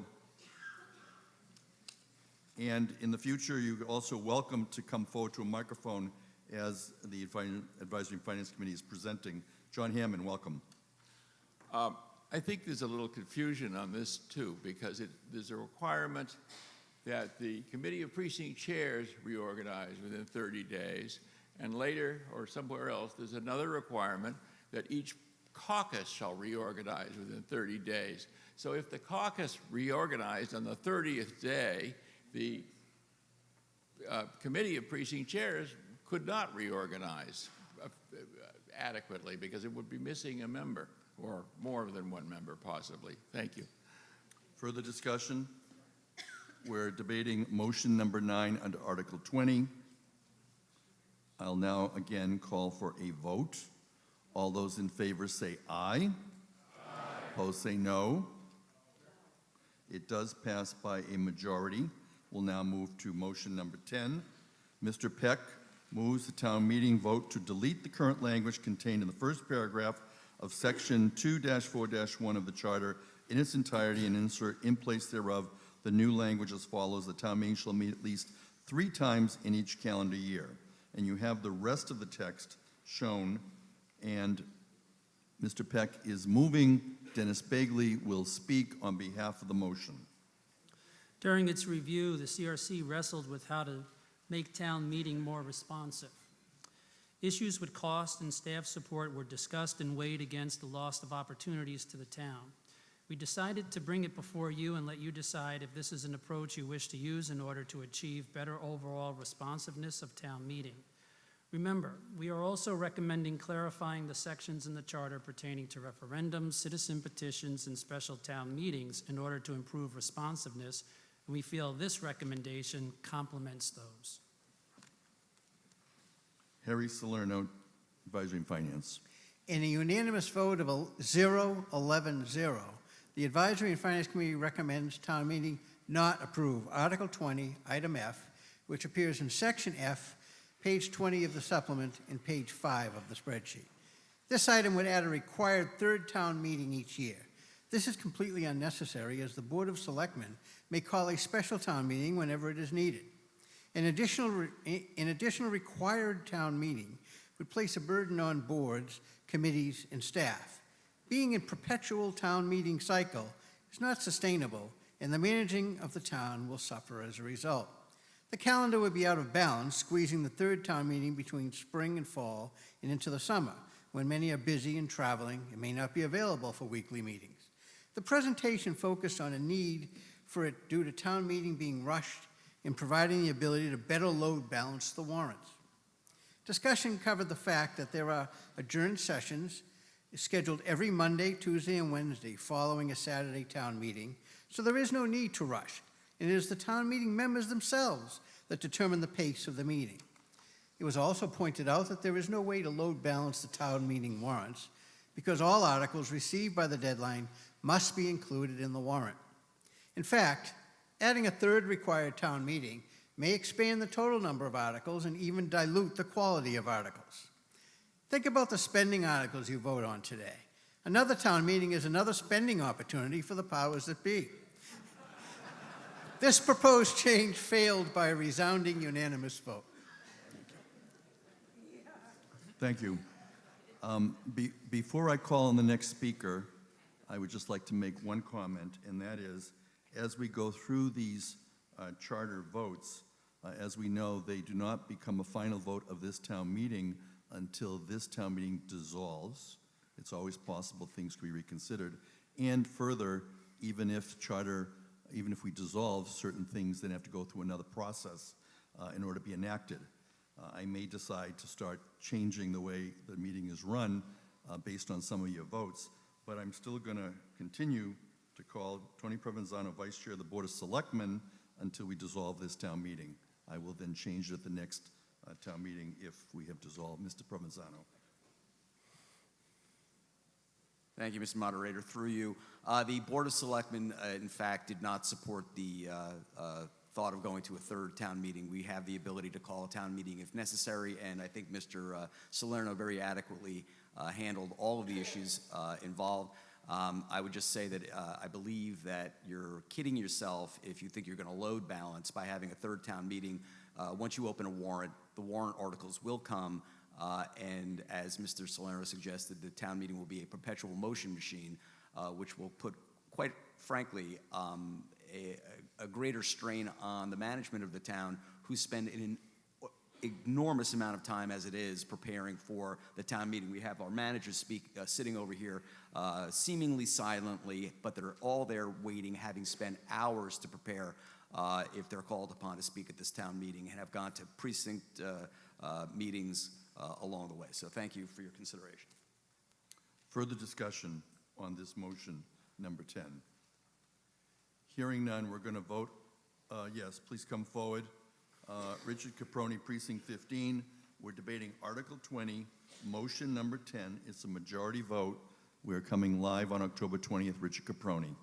Speaker 1: And in the future, you're also welcome to come forward to a microphone as the Advisory and Finance Committee is presenting. John Hammond, welcome.
Speaker 14: I think there's a little confusion on this too, because there's a requirement that the Committee of Precinct Chairs reorganize within 30 days, and later, or somewhere else, there's another requirement that each caucus shall reorganize within 30 days. So if the caucus reorganized on the 30th day, the Committee of Precinct Chairs could not reorganize adequately because it would be missing a member, or more than one member possibly. Thank you.
Speaker 1: Further discussion? We're debating motion number 9 under Article 20. I'll now again call for a vote. All those in favor say aye. Aye. Opposed say no. It does pass by a majority. We'll now move to motion number 10. Mr. Peck moves the town meeting vote to delete the current language contained in the first paragraph of section 2-4-1 of the charter in its entirety and insert in place thereof the new language as follows. The town meeting shall meet at least 3 times in each calendar year. And you have the rest of the text shown, and Mr. Peck is moving. Dennis Bagley will speak on behalf of the motion.
Speaker 17: During its review, the CRC wrestled with how to make town meeting more responsive. Issues with cost and staff support were discussed and weighed against the loss of opportunities to the town. We decided to bring it before you and let you decide if this is an approach you wish to use in order to achieve better overall responsiveness of town meeting. Remember, we are also recommending clarifying the sections in the charter pertaining to referendums, citizen petitions, and special town meetings in order to improve responsiveness, and we feel this recommendation complements those.
Speaker 1: Harry Salerno, Advisory and Finance.
Speaker 5: In a unanimous vote of 0-11-0, the Advisory and Finance Committee recommends town meeting not approve Article 20, Item F, which appears in Section F, page 20 of the supplement, and page 5 of the spreadsheet. This item would add a required third town meeting each year. This is completely unnecessary, as the Board of Selectmen may call a special town meeting whenever it is needed. An additional required town meeting would place a burden on boards, committees, and staff. Being in perpetual town meeting cycle is not sustainable, and the managing of the town will suffer as a result. The calendar would be out of balance, squeezing the third town meeting between spring and fall and into the summer, when many are busy and traveling and may not be available for weekly meetings. The presentation focused on a need for it due to town meeting being rushed and providing the ability to better load balance the warrants. Discussion covered the fact that there are adjourned sessions scheduled every Monday, Tuesday, and Wednesday following a Saturday town meeting, so there is no need to rush. And it is the town meeting members themselves that determine the pace of the meeting. It was also pointed out that there is no way to load balance the town meeting warrants because all articles received by the deadline must be included in the warrant. In fact, adding a third required town meeting may expand the total number of articles and even dilute the quality of articles. Think about the spending articles you vote on today. Another town meeting is another spending opportunity for the powers that be. This proposed change failed by a resounding unanimous vote.
Speaker 10: Thank you. Before I call on the next speaker, I would just like to make one comment, and that is, as we go through these charter votes, as we know, they do not become a final vote of this town meeting until this town meeting dissolves. It's always possible things can be reconsidered. And further, even if we dissolve, certain things then have to go through another process in order to be enacted. I may decide to start changing the way the meeting is run based on some of your votes, but I'm still going to continue to call Tony Provenzano Vice Chair of the Board of Selectmen until we dissolve this town meeting. I will then change it at the next town meeting if we have dissolved. Mr. Provenzano.
Speaker 8: Thank you, Mr. Moderator. Through you, the Board of Selectmen, in fact, did not support the thought of going to a third town meeting. We have the ability to call a town meeting if necessary, and I think Mr. Salerno very adequately handled all of the issues involved. I would just say that I believe that you're kidding yourself if you think you're going to load balance by having a third town meeting. Once you open a warrant, the warrant articles will come, and as Mr. Salerno suggested, the town meeting will be a perpetual motion machine, which will put, quite frankly, a greater strain on the management of the town, who spend an enormous amount of time as it is preparing for the town meeting. We have our managers sitting over here seemingly silently, but they're all there waiting, having spent hours to prepare if they're called upon to speak at this town meeting, and have gone to precinct meetings along the way. So thank you for your consideration.
Speaker 10: Further discussion on this motion number 10. Hearing none, we're going to vote. Yes, please come forward. Richard Caproni, Precinct 15. We're debating Article 20, motion number 10. It's a majority vote. We're coming live on October 20th. Richard Caproni.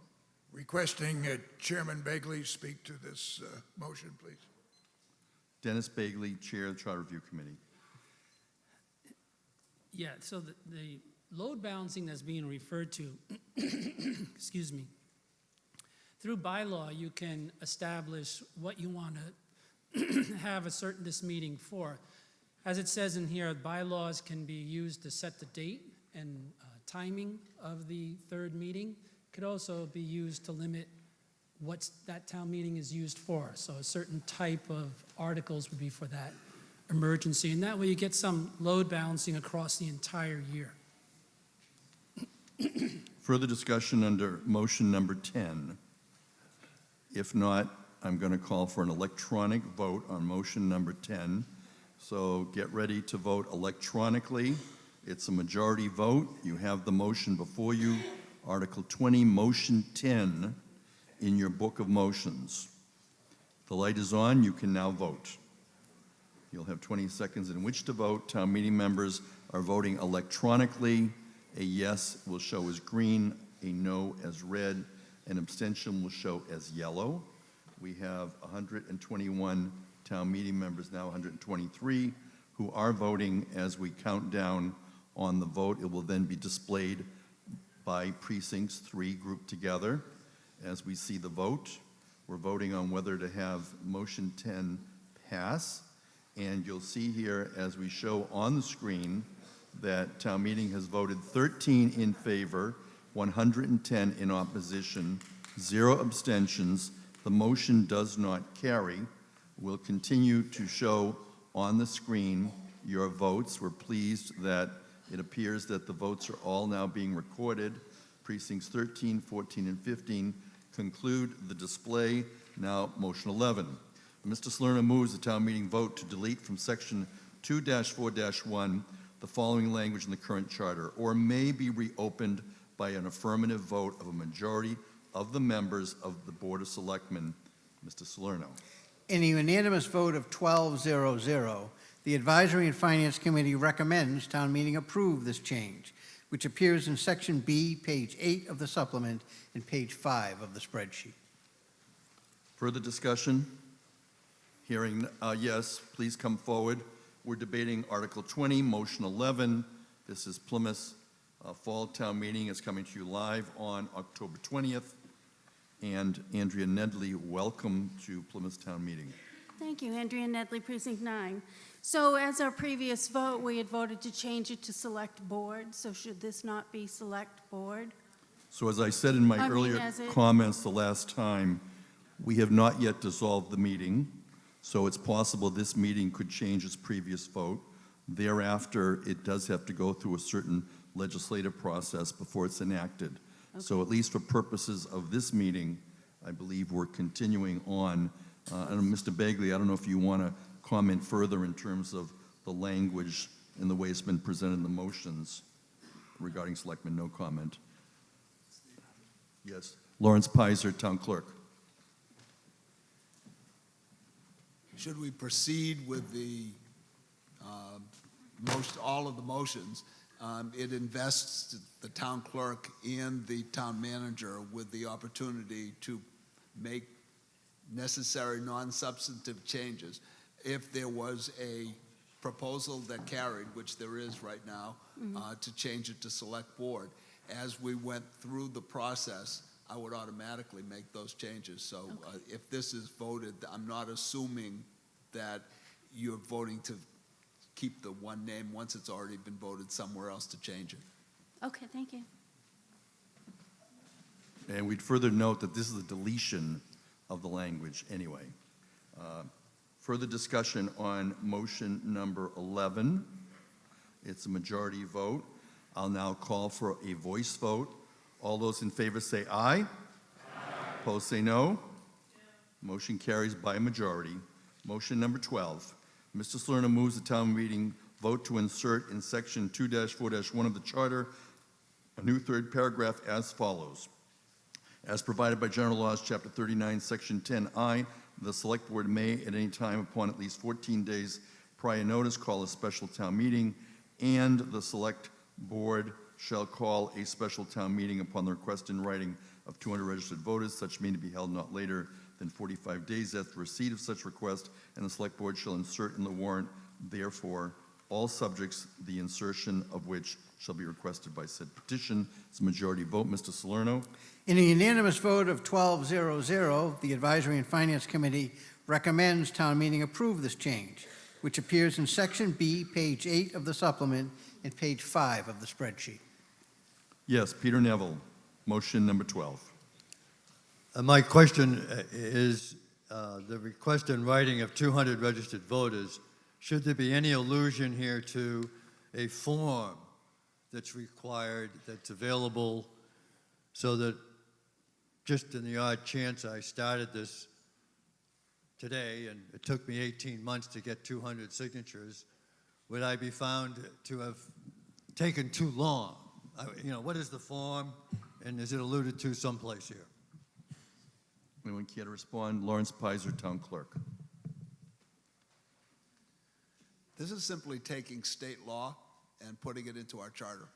Speaker 20: Requesting Chairman Begley speak to this motion, please.
Speaker 10: Dennis Bagley, Chair of the Charter Review Committee.
Speaker 17: Yeah, so the load balancing that's being referred to, excuse me, through bylaw, you can establish what you want to have this meeting for. As it says in here, bylaws can be used to set the date and timing of the third meeting. Could also be used to limit what that town meeting is used for. So a certain type of articles would be for that emergency. And that way you get some load balancing across the entire year.
Speaker 10: Further discussion under motion number 10. If not, I'm going to call for an electronic vote on motion number 10. So get ready to vote electronically. It's a majority vote. You have the motion before you, Article 20, motion 10, in your book of motions. The light is on. You can now vote. You'll have 20 seconds in which to vote. Town meeting members are voting electronically. A yes will show as green, a no as red, an abstention will show as yellow. We have 121 town meeting members, now 123, who are voting as we count down on the vote. It will then be displayed by precincts 3 grouped together. As we see the vote, we're voting on whether to have motion 10 pass. And you'll see here, as we show on the screen, that town meeting has voted 13 in favor, 110 in opposition, 0 abstentions. The motion does not carry. We'll continue to show on the screen your votes. We're pleased that it appears that the votes are all now being recorded. Precincts 13, 14, and 15 conclude the display. Now, motion 11. Mr. Salerno moves the town meeting vote to delete from section 2-4-1 the following language in the current charter, or may be reopened by an affirmative vote of a majority of the members of the Board of Selectmen. Mr. Salerno.
Speaker 5: In a unanimous vote of 12-0-0, the Advisory and Finance Committee recommends town meeting approve this change, which appears in section B, page 8 of the supplement, and page 5 of the spreadsheet.
Speaker 10: Further discussion? Hearing yes, please come forward. We're debating Article 20, Motion 11. This is Plymouth Fall Town Meeting. It's coming to you live on October 20th. And Andrea Nedley, welcome to Plymouth Town Meeting.
Speaker 13: Thank you, Andrea Nedley, Precinct 9. So as our previous vote, we had voted to change it to Select Board, so should this not be Select Board?
Speaker 10: So as I said in my earlier comments the last time, we have not yet dissolved the meeting, so it's possible this meeting could change its previous vote. Thereafter, it does have to go through a certain legislative process before it's enacted. Okay. So at least for purposes of this meeting, I believe we're continuing on. And Mr. Bagley, I don't know if you want to comment further in terms of the language and the way it's been presented in the motions regarding selectmen, no comment. Yes. Lawrence Pizer, Town Clerk.
Speaker 11: Should we proceed with the all of the motions? It invests the town clerk and the town manager with the opportunity to make necessary non-substantive changes. If there was a proposal that carried, which there is right now, to change it to Select Board, as we went through the process, I would automatically make those changes. So if this is voted, I'm not assuming that you're voting to keep the one name once it's already been voted somewhere else to change it.
Speaker 13: Okay, thank you.
Speaker 10: And we'd further note that this is a deletion of the language anyway. Further discussion on motion number 11. It's a majority vote. I'll now call for a voice vote. All those in favor say aye. Aye. Opposed say no. Motion carries by a majority. Motion number 12. Mr. Salerno moves the town meeting vote to insert in section 2-4-1 of the charter a new third paragraph as follows. As provided by General Laws, Chapter 39, Section 10I, the Select Board may, at any time upon at least 14 days prior notice, call a special town meeting, and the Select Board shall call a special town meeting upon the request in writing of 200 registered voters. Such meeting to be held not later than 45 days after receipt of such request, and the Select Board shall insert in the warrant, therefore, all subjects, the insertion of which shall be requested by said petition. It's a majority vote. Mr. Salerno.
Speaker 5: In a unanimous vote of 12-0-0, the Advisory and Finance Committee recommends town meeting approve this change, which appears in section B, page 8 of the supplement, and page 5 of the spreadsheet.
Speaker 10: Yes, Peter Neville, motion number 12.
Speaker 9: My question is the request in writing of 200 registered voters. Should there be any allusion here to a form that's required, that's available, so that just in the odd chance I started this today and it took me 18 months to get 200 signatures, would I be found to have taken too long? What is the form, and is it alluded to someplace here?
Speaker 10: Anyone care to respond? Lawrence Pizer, Town Clerk.
Speaker 11: This is simply taking state law and putting it into our charter.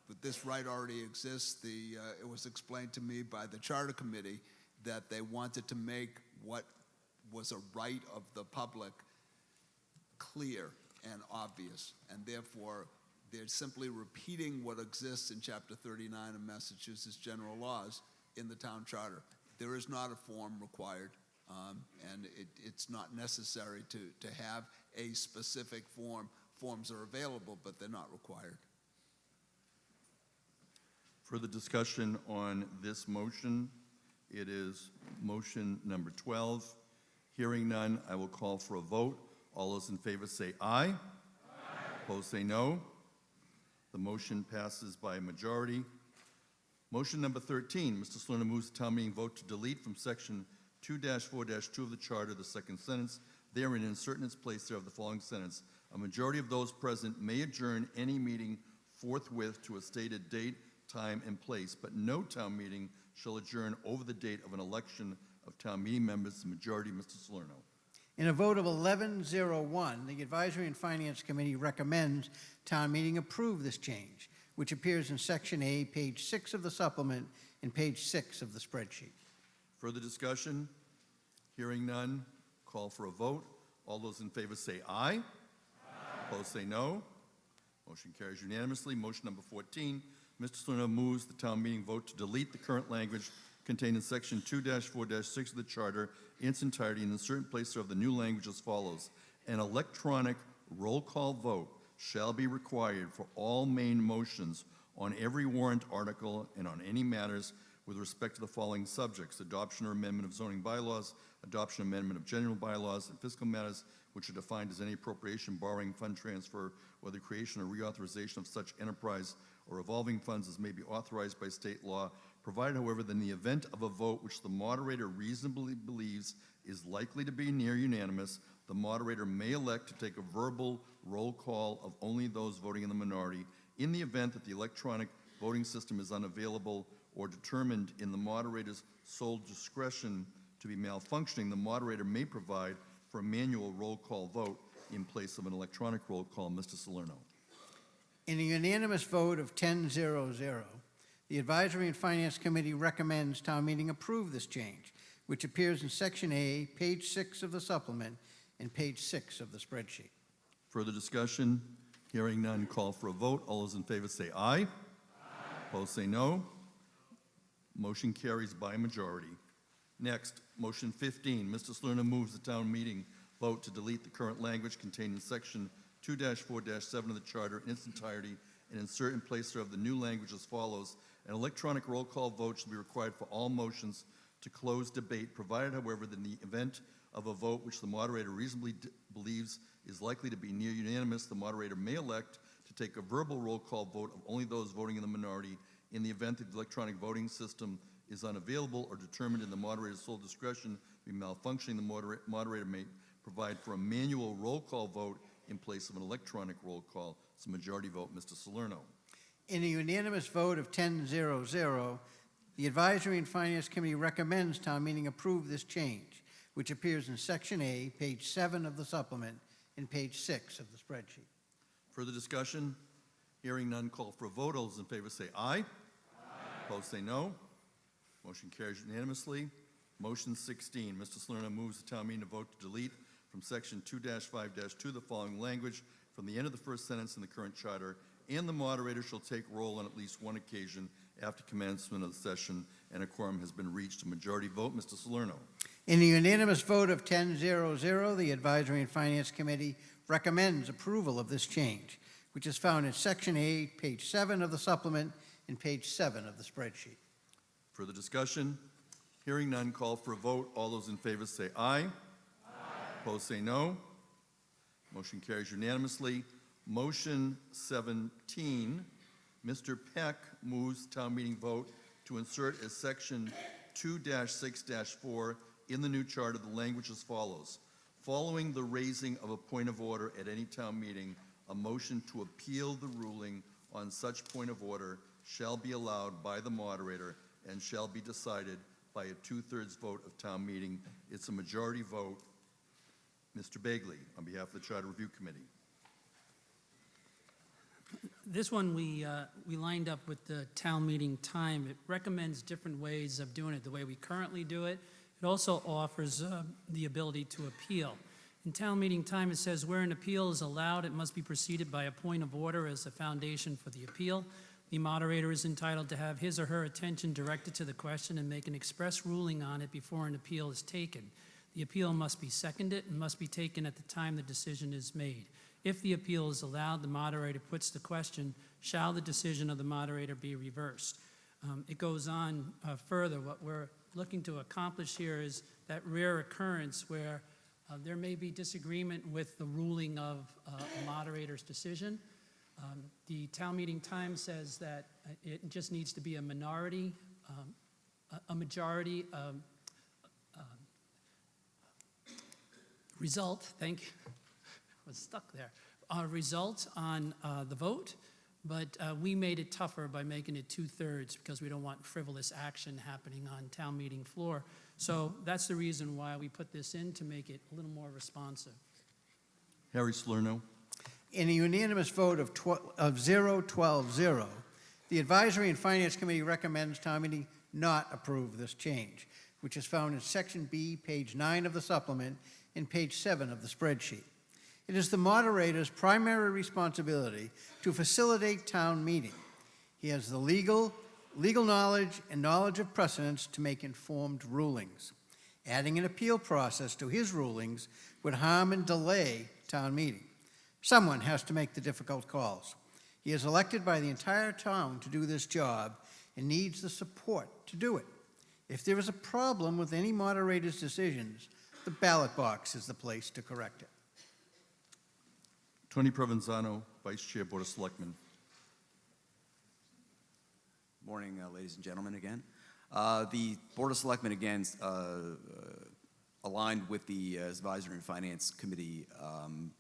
Speaker 11: But this right already exists. It was explained to me by the Charter Committee that they wanted to make what was a right of the public clear and obvious, and therefore They're simply repeating what exists in Chapter 39 of Massachusetts General Laws in the town charter. There is not a form required, and it's not necessary to have a specific form. Forms are available, but they're not required.
Speaker 10: Further discussion on this motion? It is motion number 12. Hearing none, I will call for a vote. All those in favor say aye. Aye. Opposed say no. The motion passes by a majority. Motion number 13, Mr. Salerno moves the town meeting vote to delete from section 2-4-2 of the charter the second sentence. Therein, insert in its place thereof the following sentence: a majority of those present may adjourn any meeting forthwith to a stated date, time, and place, but no town meeting shall adjourn over the date of an election of town meeting members. The majority, Mr. Salerno.
Speaker 5: In a vote of 11-0-1, the Advisory and Finance Committee recommends town meeting approve this change, which appears in Section A, page 6 of the supplement, and page 6 of the spreadsheet.
Speaker 10: Further discussion? Hearing none, call for a vote. All those in favor say aye. Aye. Opposed say no. Motion carries unanimously. Motion number 14, Mr. Salerno moves the town meeting vote to delete the current language contained in section 2-4-6 of the charter in its entirety and insert in place thereof the new language as follows: an electronic roll call vote shall be required for all main motions on every warrant article and on any matters with respect to the following subjects: adoption or amendment of zoning bylaws, adoption or amendment of general bylaws, and fiscal matters which are defined as any appropriation, borrowing, fund transfer, or the creation or reauthorization of such enterprise or revolving funds as may be authorized by state law, provided, however, that in the event of a vote which the moderator reasonably believes is likely to be near unanimous, the moderator may elect to take a verbal roll call of only those voting in the minority. In the event that the electronic voting system is unavailable or determined in the moderator's sole discretion to be malfunctioning, the moderator may provide for a manual roll call vote in place of an electronic roll call. Mr. Salerno.
Speaker 5: In a unanimous vote of 10-0-0, the Advisory and Finance Committee recommends town meeting approve this change, which appears in Section A, page 6 of the supplement, and page 6 of the spreadsheet.
Speaker 10: Further discussion? Hearing none, call for a vote. All those in favor say aye. Aye. Opposed say no. Motion carries by a majority. Next, motion 15. Mr. Salerno moves the town meeting vote to delete the current language contained in section 2-4-7 of the charter in its entirety and insert in place thereof the new language as follows: an electronic roll call vote shall be required for all motions to close debate, provided, however, that in the event of a vote which the moderator reasonably believes is likely to be near unanimous, the moderator may elect to take a verbal roll call vote of only those voting in the minority. In the event that the electronic voting system is unavailable or determined in the moderator's sole discretion to be malfunctioning, the moderator may provide for a manual roll call vote in place of an electronic roll call. It's a majority vote. Mr. Salerno.
Speaker 5: In a unanimous vote of 10-0-0, the Advisory and Finance Committee recommends town meeting approve this change, which appears in Section A, page 7 of the supplement, and page 6 of the spreadsheet.
Speaker 10: Further discussion? Hearing none, call for a vote. All those in favor say aye. Aye. Opposed say no. Motion carries unanimously. Motion 16, Mr. Salerno moves the town meeting to vote to delete from section 2-5-2 the following language from the end of the first sentence in the current charter: and the moderator shall take roll on at least one occasion after commencement of the session and a quorum has been reached. A majority vote. Mr. Salerno.
Speaker 5: In a unanimous vote of 10-0-0, the Advisory and Finance Committee recommends approval of this change, which is found in Section A, page 7 of the supplement, and page 7 of the spreadsheet.
Speaker 10: Further discussion? Hearing none, call for a vote. All those in favor say aye. Aye. Opposed say no. Motion carries unanimously. Motion 17, Mr. Peck moves town meeting vote to insert as section 2-6-4 in the new charter the language as follows: following the raising of a point of order at any town meeting, a motion to appeal the ruling on such point of order shall be allowed by the moderator and shall be decided by a 2/3 vote of town meeting. It's a majority vote. Mr. Bagley, on behalf of the Charter Review Committee.
Speaker 17: This one, we lined up with the town meeting time. It recommends different ways of doing it, the way we currently do it. It also offers the ability to appeal. In town meeting time, it says where an appeal is allowed, it must be preceded by a point of order as the foundation for the appeal. The moderator is entitled to have his or her attention directed to the question and make an express ruling on it before an appeal is taken. The appeal must be seconded and must be taken at the time the decision is made. If the appeal is allowed, the moderator puts the question, shall the decision of the moderator be reversed? It goes on further. What we're looking to accomplish here is that rare occurrence where there may be disagreement with the ruling of a moderator's decision. The town meeting time says that it just needs to be a minority, a majority result, thank you, I was stuck there, result on the vote, but we made it tougher by making it 2/3 because we don't want frivolous action happening on town meeting floor. So that's the reason why we put this in, to make it a little more responsive.
Speaker 10: Harry Salerno.
Speaker 5: In a unanimous vote of 0-12-0, the Advisory and Finance Committee recommends town meeting not approve this change, which is found in Section B, page 9 of the supplement, and page 7 of the spreadsheet. It is the moderator's primary responsibility to facilitate town meeting. He has the legal knowledge and knowledge of precedents to make informed rulings. Adding an appeal process to his rulings would harm and delay town meeting. Someone has to make the difficult calls. He is elected by the entire town to do this job and needs the support to do it. If there is a problem with any moderator's decisions, the ballot box is the place to correct it.
Speaker 10: Tony Provenzano, Vice Chair, Board of Selectmen.
Speaker 8: Morning, ladies and gentlemen, again. The Board of Selectmen, again, aligned with the Advisory and Finance Committee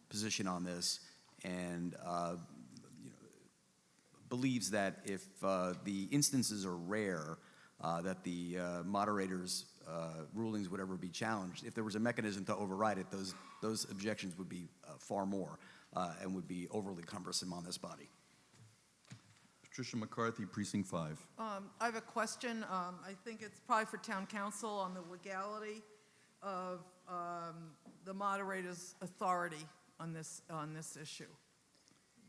Speaker 8: position on this, and believes that if the instances are rare, that the moderator's rulings would ever be challenged. If there was a mechanism to override it, those objections would be far more and would be overly cumbersome on this body.
Speaker 10: Patricia McCarthy, Precinct 5.
Speaker 2: I have a question. I think it's probably for town council on the legality of the moderator's authority on this issue,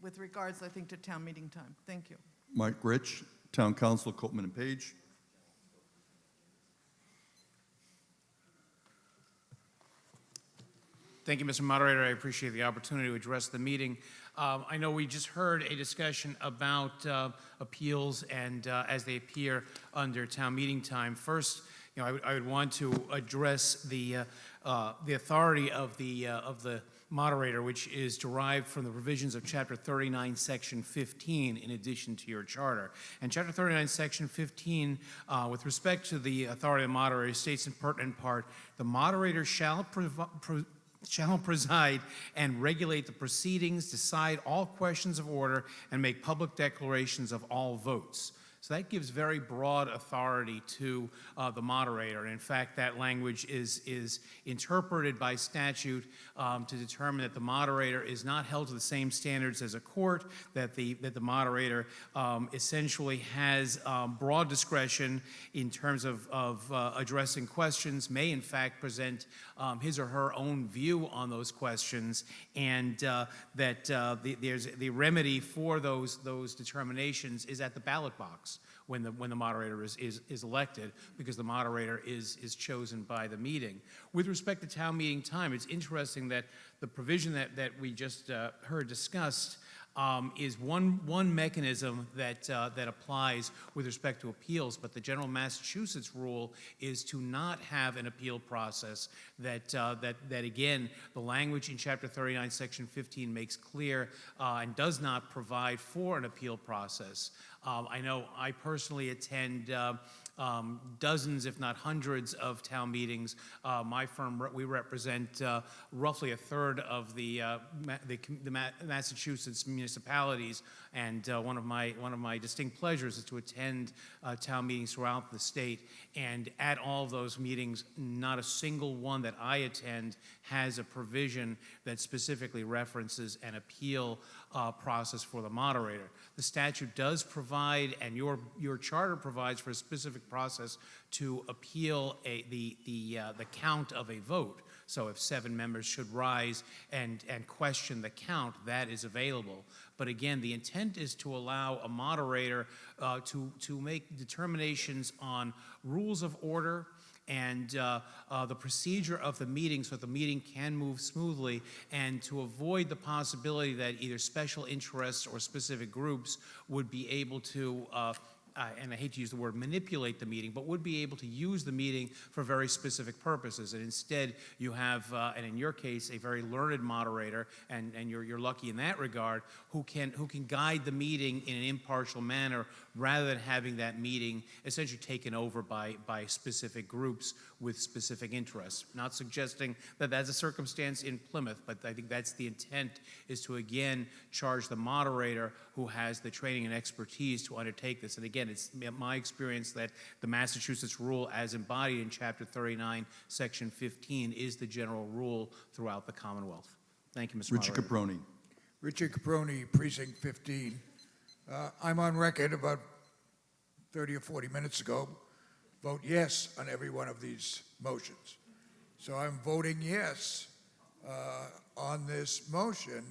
Speaker 2: with regards, I think, to town meeting time. Thank you.
Speaker 10: Mark Rich, Town Council, Copman and Page.
Speaker 21: Thank you, Mr. Moderator. I appreciate the opportunity to address the meeting. I know we just heard a discussion about appeals and as they appear under town meeting time. First, I would want to address the authority of the moderator, which is derived from the provisions of Chapter 39, Section 15, in addition to your charter. And Chapter 39, Section 15, with respect to the authority of the moderator, states in pertinent part, the moderator shall preside and regulate the proceedings, decide all questions of order, and make public declarations of all votes. So that gives very broad authority to the moderator. And in fact, that language is interpreted by statute to determine that the moderator is not held to the same standards as a court, that the moderator essentially has broad discretion in terms of addressing questions, may in fact present his or her own view on those questions, and that there's the remedy for those determinations is at the ballot box when the moderator is elected, because the moderator is chosen by the meeting. With respect to town meeting time, it's interesting that the provision that we just heard discussed is one mechanism that applies with respect to appeals, but the general Massachusetts rule is to not have an appeal process. That again, the language in Chapter 39, Section 15 makes clear and does not provide for an appeal process. I know I personally attend dozens, if not hundreds, of town meetings. My firm, we represent roughly a third of the Massachusetts municipalities, and one of my distinct pleasures is to attend town meetings throughout the state. And at all of those meetings, not a single one that I attend has a provision that specifically references an appeal process for the moderator. The statute does provide, and your charter provides for a specific process to appeal the count of a vote. So if 7 members should rise and question the count, that is available. But again, the intent is to allow a moderator to make determinations on rules of order and the procedure of the meeting so that the meeting can move smoothly, and to avoid the possibility that either special interests or specific groups would be able to and I hate to use the word manipulate the meeting, but would be able to use the meeting for very specific purposes. And instead, you have, and in your case, a very learned moderator, and you're lucky in that regard, who can guide the meeting in an impartial manner rather than having that meeting essentially taken over by specific groups with specific interests. Not suggesting that that's a circumstance in Plymouth, but I think that's the intent, is to again charge the moderator who has the training and expertise to undertake this. And again, it's my experience that the Massachusetts rule as embodied in Chapter 39, Section 15 is the general rule throughout the Commonwealth. Thank you, Mr.
Speaker 10: Richard
Speaker 21: Moderator.
Speaker 10: Caproni.
Speaker 20: Richard Caproni, Precinct 15. I'm on record about 30 or 40 minutes ago, vote yes on every one of these motions. So I'm voting yes on this motion,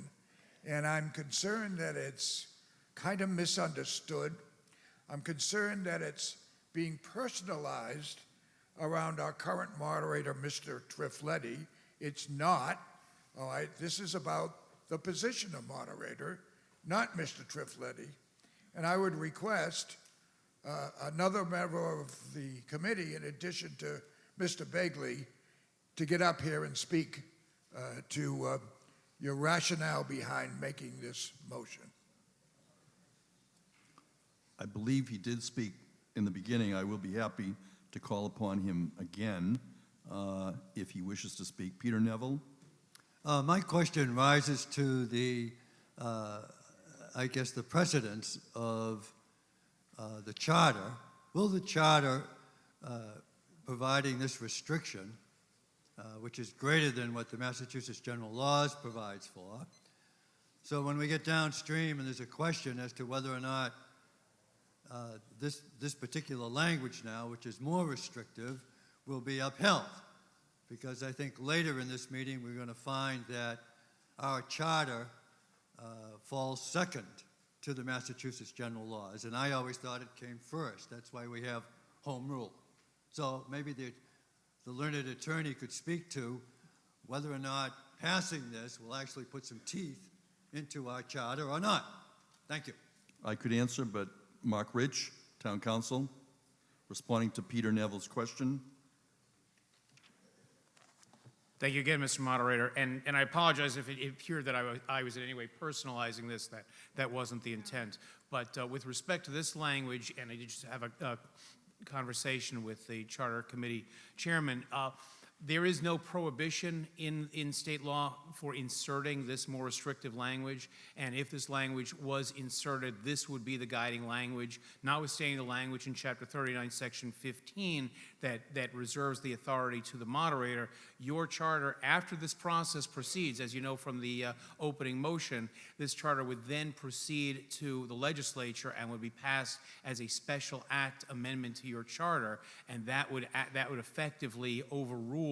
Speaker 20: and I'm concerned that it's kind of misunderstood. I'm concerned that it's being personalized around our current moderator, Mr. Trifletti. It's not, all right? This is about the position of moderator, not Mr. Trifletti. And I would request another member of the committee, in addition to Mr. Begley, to get up here and speak to your rationale behind making this motion.
Speaker 10: I believe he did speak in the beginning. I will be happy to call upon him again if he wishes to speak. Peter Neville?
Speaker 9: My question rises to the, I guess, the precedence of the charter. Will the charter providing this restriction, which is greater than what the Massachusetts General Laws provides for, so when we get downstream and there's a question as to whether or not this particular language now, which is more restrictive, will be upheld? Because I think later in this meeting we're going to find that our charter falls second to the Massachusetts general laws, and I always thought it came first. That's why we have home rule. So maybe the learned attorney could speak to whether or not passing this will actually put some teeth into our charter or not. Thank you.
Speaker 10: I could answer, but Mark Rich, Town Council, responding to Peter Neville's question.
Speaker 21: Thank you again, Mr. Moderator. And I apologize if it appeared that I was in any way personalizing this. That wasn't the intent. But with respect to this language, and I did just have a conversation with the Charter Committee Chairman, there is no prohibition in state law for inserting this more restrictive language, and if this language was inserted, this would be the guiding language, notwithstanding the language in Chapter 39, Section 15 that reserves the authority to the moderator. Your charter, after this process proceeds, as you know from the opening motion, this charter would then proceed to the legislature and would be passed as a special act amendment to your charter, and that would effectively overrule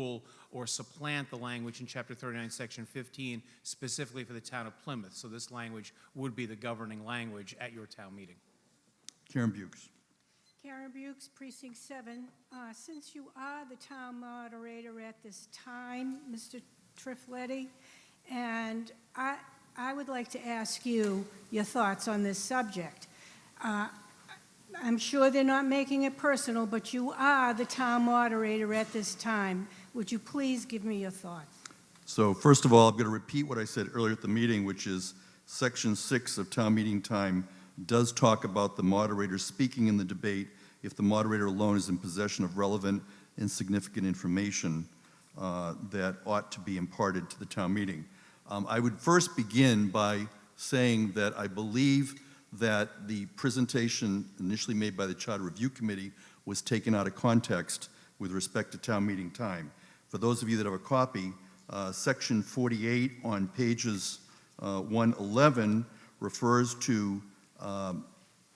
Speaker 21: or supplant the language in Chapter 39, Section 15, specifically for the town of Plymouth. So this language would be the governing language at your town meeting.
Speaker 10: Karen Bukes.
Speaker 3: Karen Bukes, Precinct 7. Since you are the town moderator at this time, Mr. Trifletti, and I would like to ask you your thoughts on this subject. I'm sure they're not making it personal, but you are the town moderator at this time. Would you please give me your thoughts?
Speaker 10: So first of all, I'm going to repeat what I said earlier at the meeting, which is Section 6 of town meeting time does talk about the moderator speaking in the debate if the moderator alone is in possession of relevant and significant information that ought to be imparted to the town meeting. I would first begin by saying that I believe that the presentation initially made by the Charter Review Committee was taken out of context with respect to town meeting time. For those of you that have a copy, Section 48 on pages 111 refers to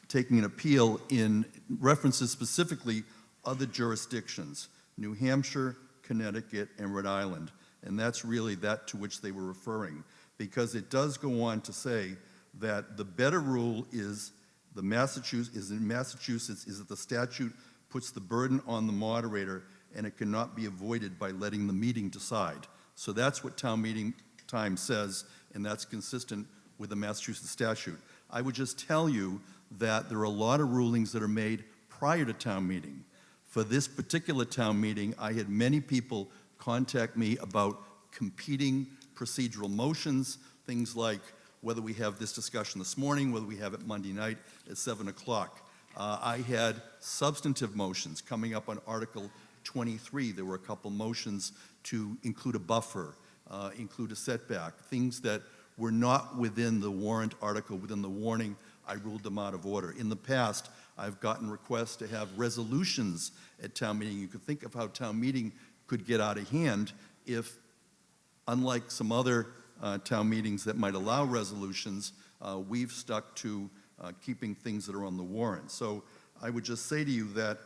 Speaker 10: taking an appeal in references specifically other jurisdictions, New Hampshire, Connecticut, and Rhode Island. And that's really that to which they were referring, because it does go on to say that the better rule is in Massachusetts is that the statute puts the burden on the moderator and it cannot be avoided by letting the meeting decide. So that's what town meeting time says, and that's consistent with the Massachusetts statute. I would just tell you that there are a lot of rulings that are made prior to town meeting. For this particular town meeting, I had many people contact me about competing procedural motions, things like whether we have this discussion this morning, whether we have it Monday night at 7 o'clock. I had substantive motions coming up on Article 23. There were a couple motions to include a buffer, include a setback, things that were not within the warrant article, within the warning. I ruled them out of order. In the past, I've gotten requests to have resolutions at town meeting. You could think of how town meeting could get out of hand if, unlike some other town meetings that might allow resolutions, we've stuck to keeping things that are on the warrant. So I would just say to you that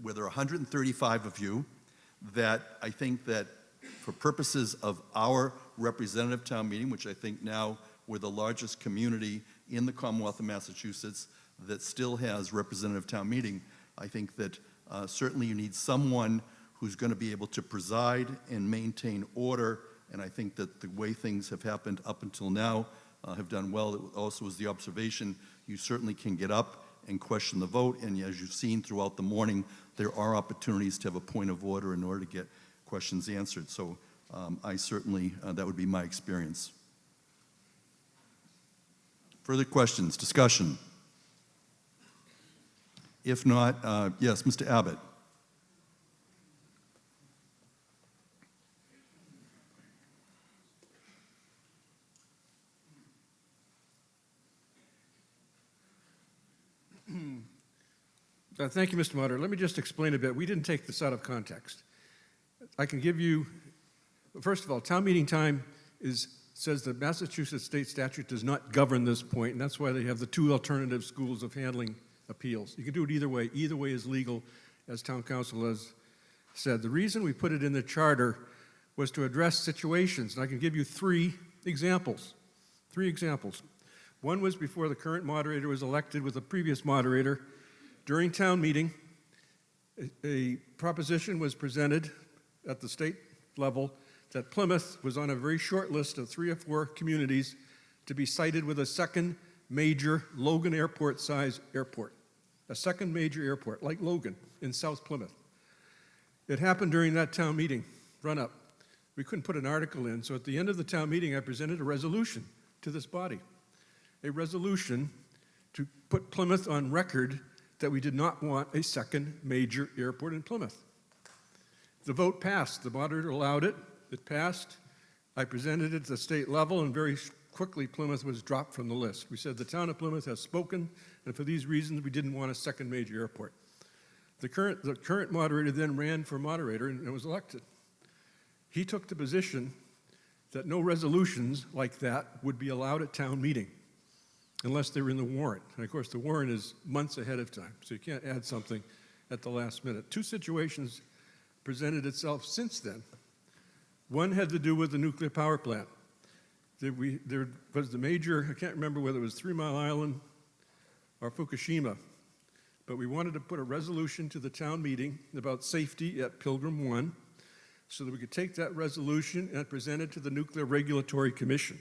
Speaker 10: where there are 135 of you, that I think that for purposes of our representative town meeting, which I think now we're the largest community in the Commonwealth of Massachusetts that still has representative town meeting, I think that certainly you need someone who's going to be able to preside and maintain order, and I think that the way things have happened up until now have done well. It also was the observation, you certainly can get up and question the vote, and as you've seen throughout the morning, there are opportunities to have a point of order in order to get questions answered. So I certainly, that would be my experience. Further questions, discussion? If not, yes, Mr. Abbott.
Speaker 18: Thank you, Mr. Moderator. Let me just explain a bit. We didn't take this out of context. I can give you, first of all, town meeting time says that Massachusetts state statute does not govern this point, and that's why they have the two alternative schools of handling appeals. You can do it either way. Either way is legal, as town council has said. The reason we put it in the charter was to address situations, and I can give you three examples. One was before the current moderator was elected with a previous moderator. During town meeting, a proposition was presented at the state level that Plymouth was on a very short list of 3 or 4 communities to be cited with a second major Logan Airport-size airport. A second major airport, like Logan, in South Plymouth. It happened during that town meeting run-up. We couldn't put an article in, so at the end of the town meeting, I presented a resolution to this body. A resolution to put Plymouth on record that we did not want a second major airport in Plymouth. The vote passed. The moderator allowed it. It passed. I presented it at the state level, and very quickly Plymouth was dropped from the list. We said the town of Plymouth has spoken, and for these reasons we didn't want a second major airport. The current moderator then ran for moderator and was elected. He took the position that no resolutions like that would be allowed at town meeting unless they were in the warrant. And of course, the warrant is months ahead of time, so you can't add something at the last minute. 2 situations presented itself since then. One had to do with the nuclear power plant. There was the major, I can't remember whether it was 3 Mile Island or Fukushima, but we wanted to put a resolution to the town meeting about safety at Pilgrim 1 so that we could take that resolution and present it to the Nuclear Regulatory Commission.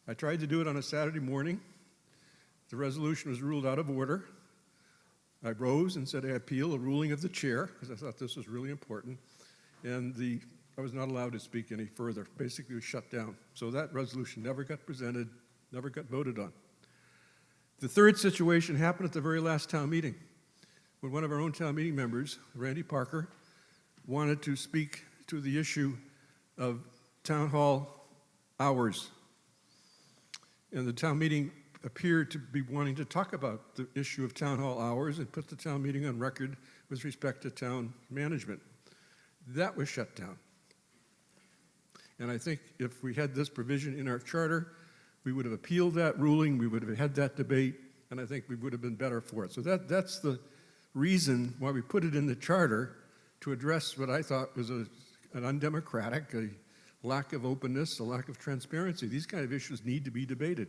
Speaker 18: I tried to do it on a Saturday morning. The resolution was ruled out of order. I rose and said I appeal a ruling of the chair, because I thought this was really important, and I was not allowed to speak any further. Basically, it was shut down. So that resolution never got presented, never got voted on. The third situation happened at the very last town meeting, when one of our own town meeting members, Randy Parker, wanted to speak to the issue of town hall hours. And the town meeting appeared to be wanting to talk about the issue of town hall hours and put the town meeting on record with respect to town management. That was shut down. And I think if we had this provision in our charter, we would have appealed that ruling, we would have had that debate, and I think we would have been better for it. So that's the reason why we put it in the charter to address what I thought was an undemocratic, a lack of openness, a lack of transparency. These kind of issues need to be debated.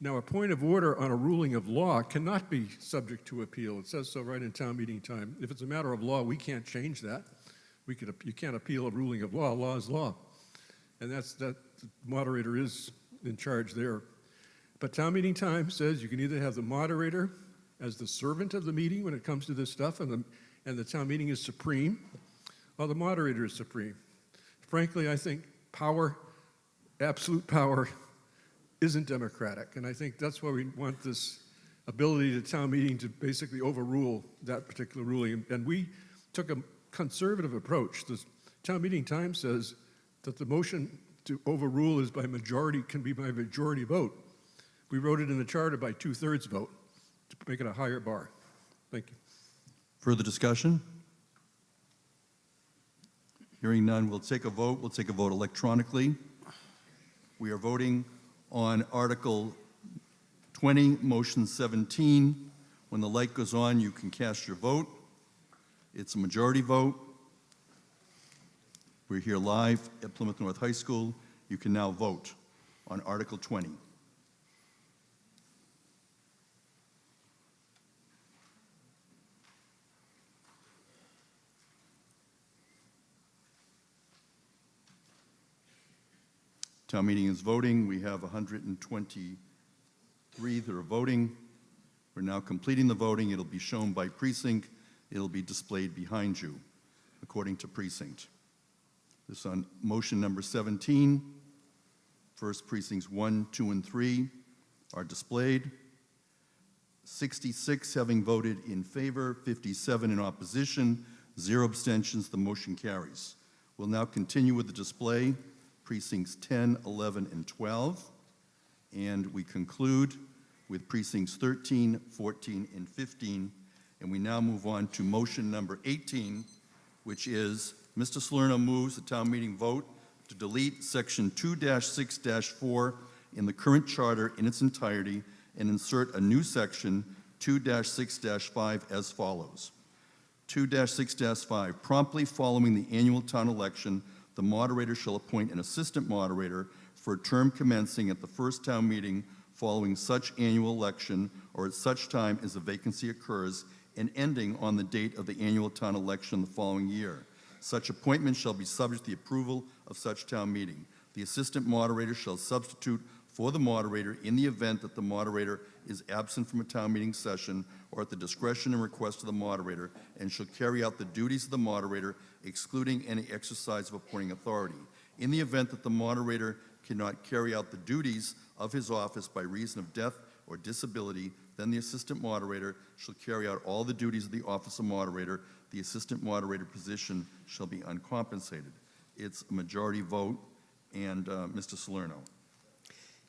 Speaker 18: Now, a point of order on a ruling of law cannot be subject to appeal. It says so right in town meeting time. If it's a matter of law, we can't change that. You can't appeal a ruling of law. Law is law. And that the moderator is in charge there. But town meeting time says you can either have the moderator as the servant of the meeting when it comes to this stuff, and the town meeting is supreme, or the moderator is supreme. Frankly, I think power, absolute power, isn't democratic, and I think that's why we want this ability to town meeting to basically overrule that particular ruling. And we took a conservative approach. The town meeting time says that the motion to overrule is can be by majority vote. We wrote it in the charter by 2/3 vote to make it a higher bar. Thank you.
Speaker 10: Further discussion? Hearing none, we'll take a vote. We'll take a vote electronically. We are voting on Article 20, Motion 17. When the light goes on, you can cast your vote. It's a majority vote. We're here live at Plymouth North High School. You can now vote on Article 20. Town meeting is voting. We have 123 that are voting. We're now completing the voting. It'll be shown by precinct. It'll be displayed behind you, according to precinct. This on motion number 17. First precincts 1, 2, and 3 are displayed. 66 having voted in favor, 57 in opposition, 0 abstentions. The motion carries. We'll now continue with the display. Precincts 10, 11, and 12. And we conclude with precincts 13, 14, and 15. And we now move on to motion number 18, which is Mr. Salerno moves the town meeting vote to delete section 2-6-4 in the current charter in its entirety and insert a new section 2-6-5 as follows. 2-6-5, promptly following the annual town election, the moderator shall appoint an assistant moderator for a term commencing at the first town meeting following such annual election or at such time as a vacancy occurs and ending on the date of the annual town election the following year. Such appointment shall be subject to the approval of such town meeting. The assistant moderator shall substitute for the moderator in the event that the moderator is absent from a town meeting session or at the discretion and request of the moderator, and shall carry out the duties of the moderator, excluding any exercise of appointing authority. In the event that the moderator cannot carry out the duties of his office by reason of death or disability, then the assistant moderator shall carry out all the duties of the office of moderator. The assistant moderator position shall be uncompensated. It's a majority vote, and Mr. Salerno.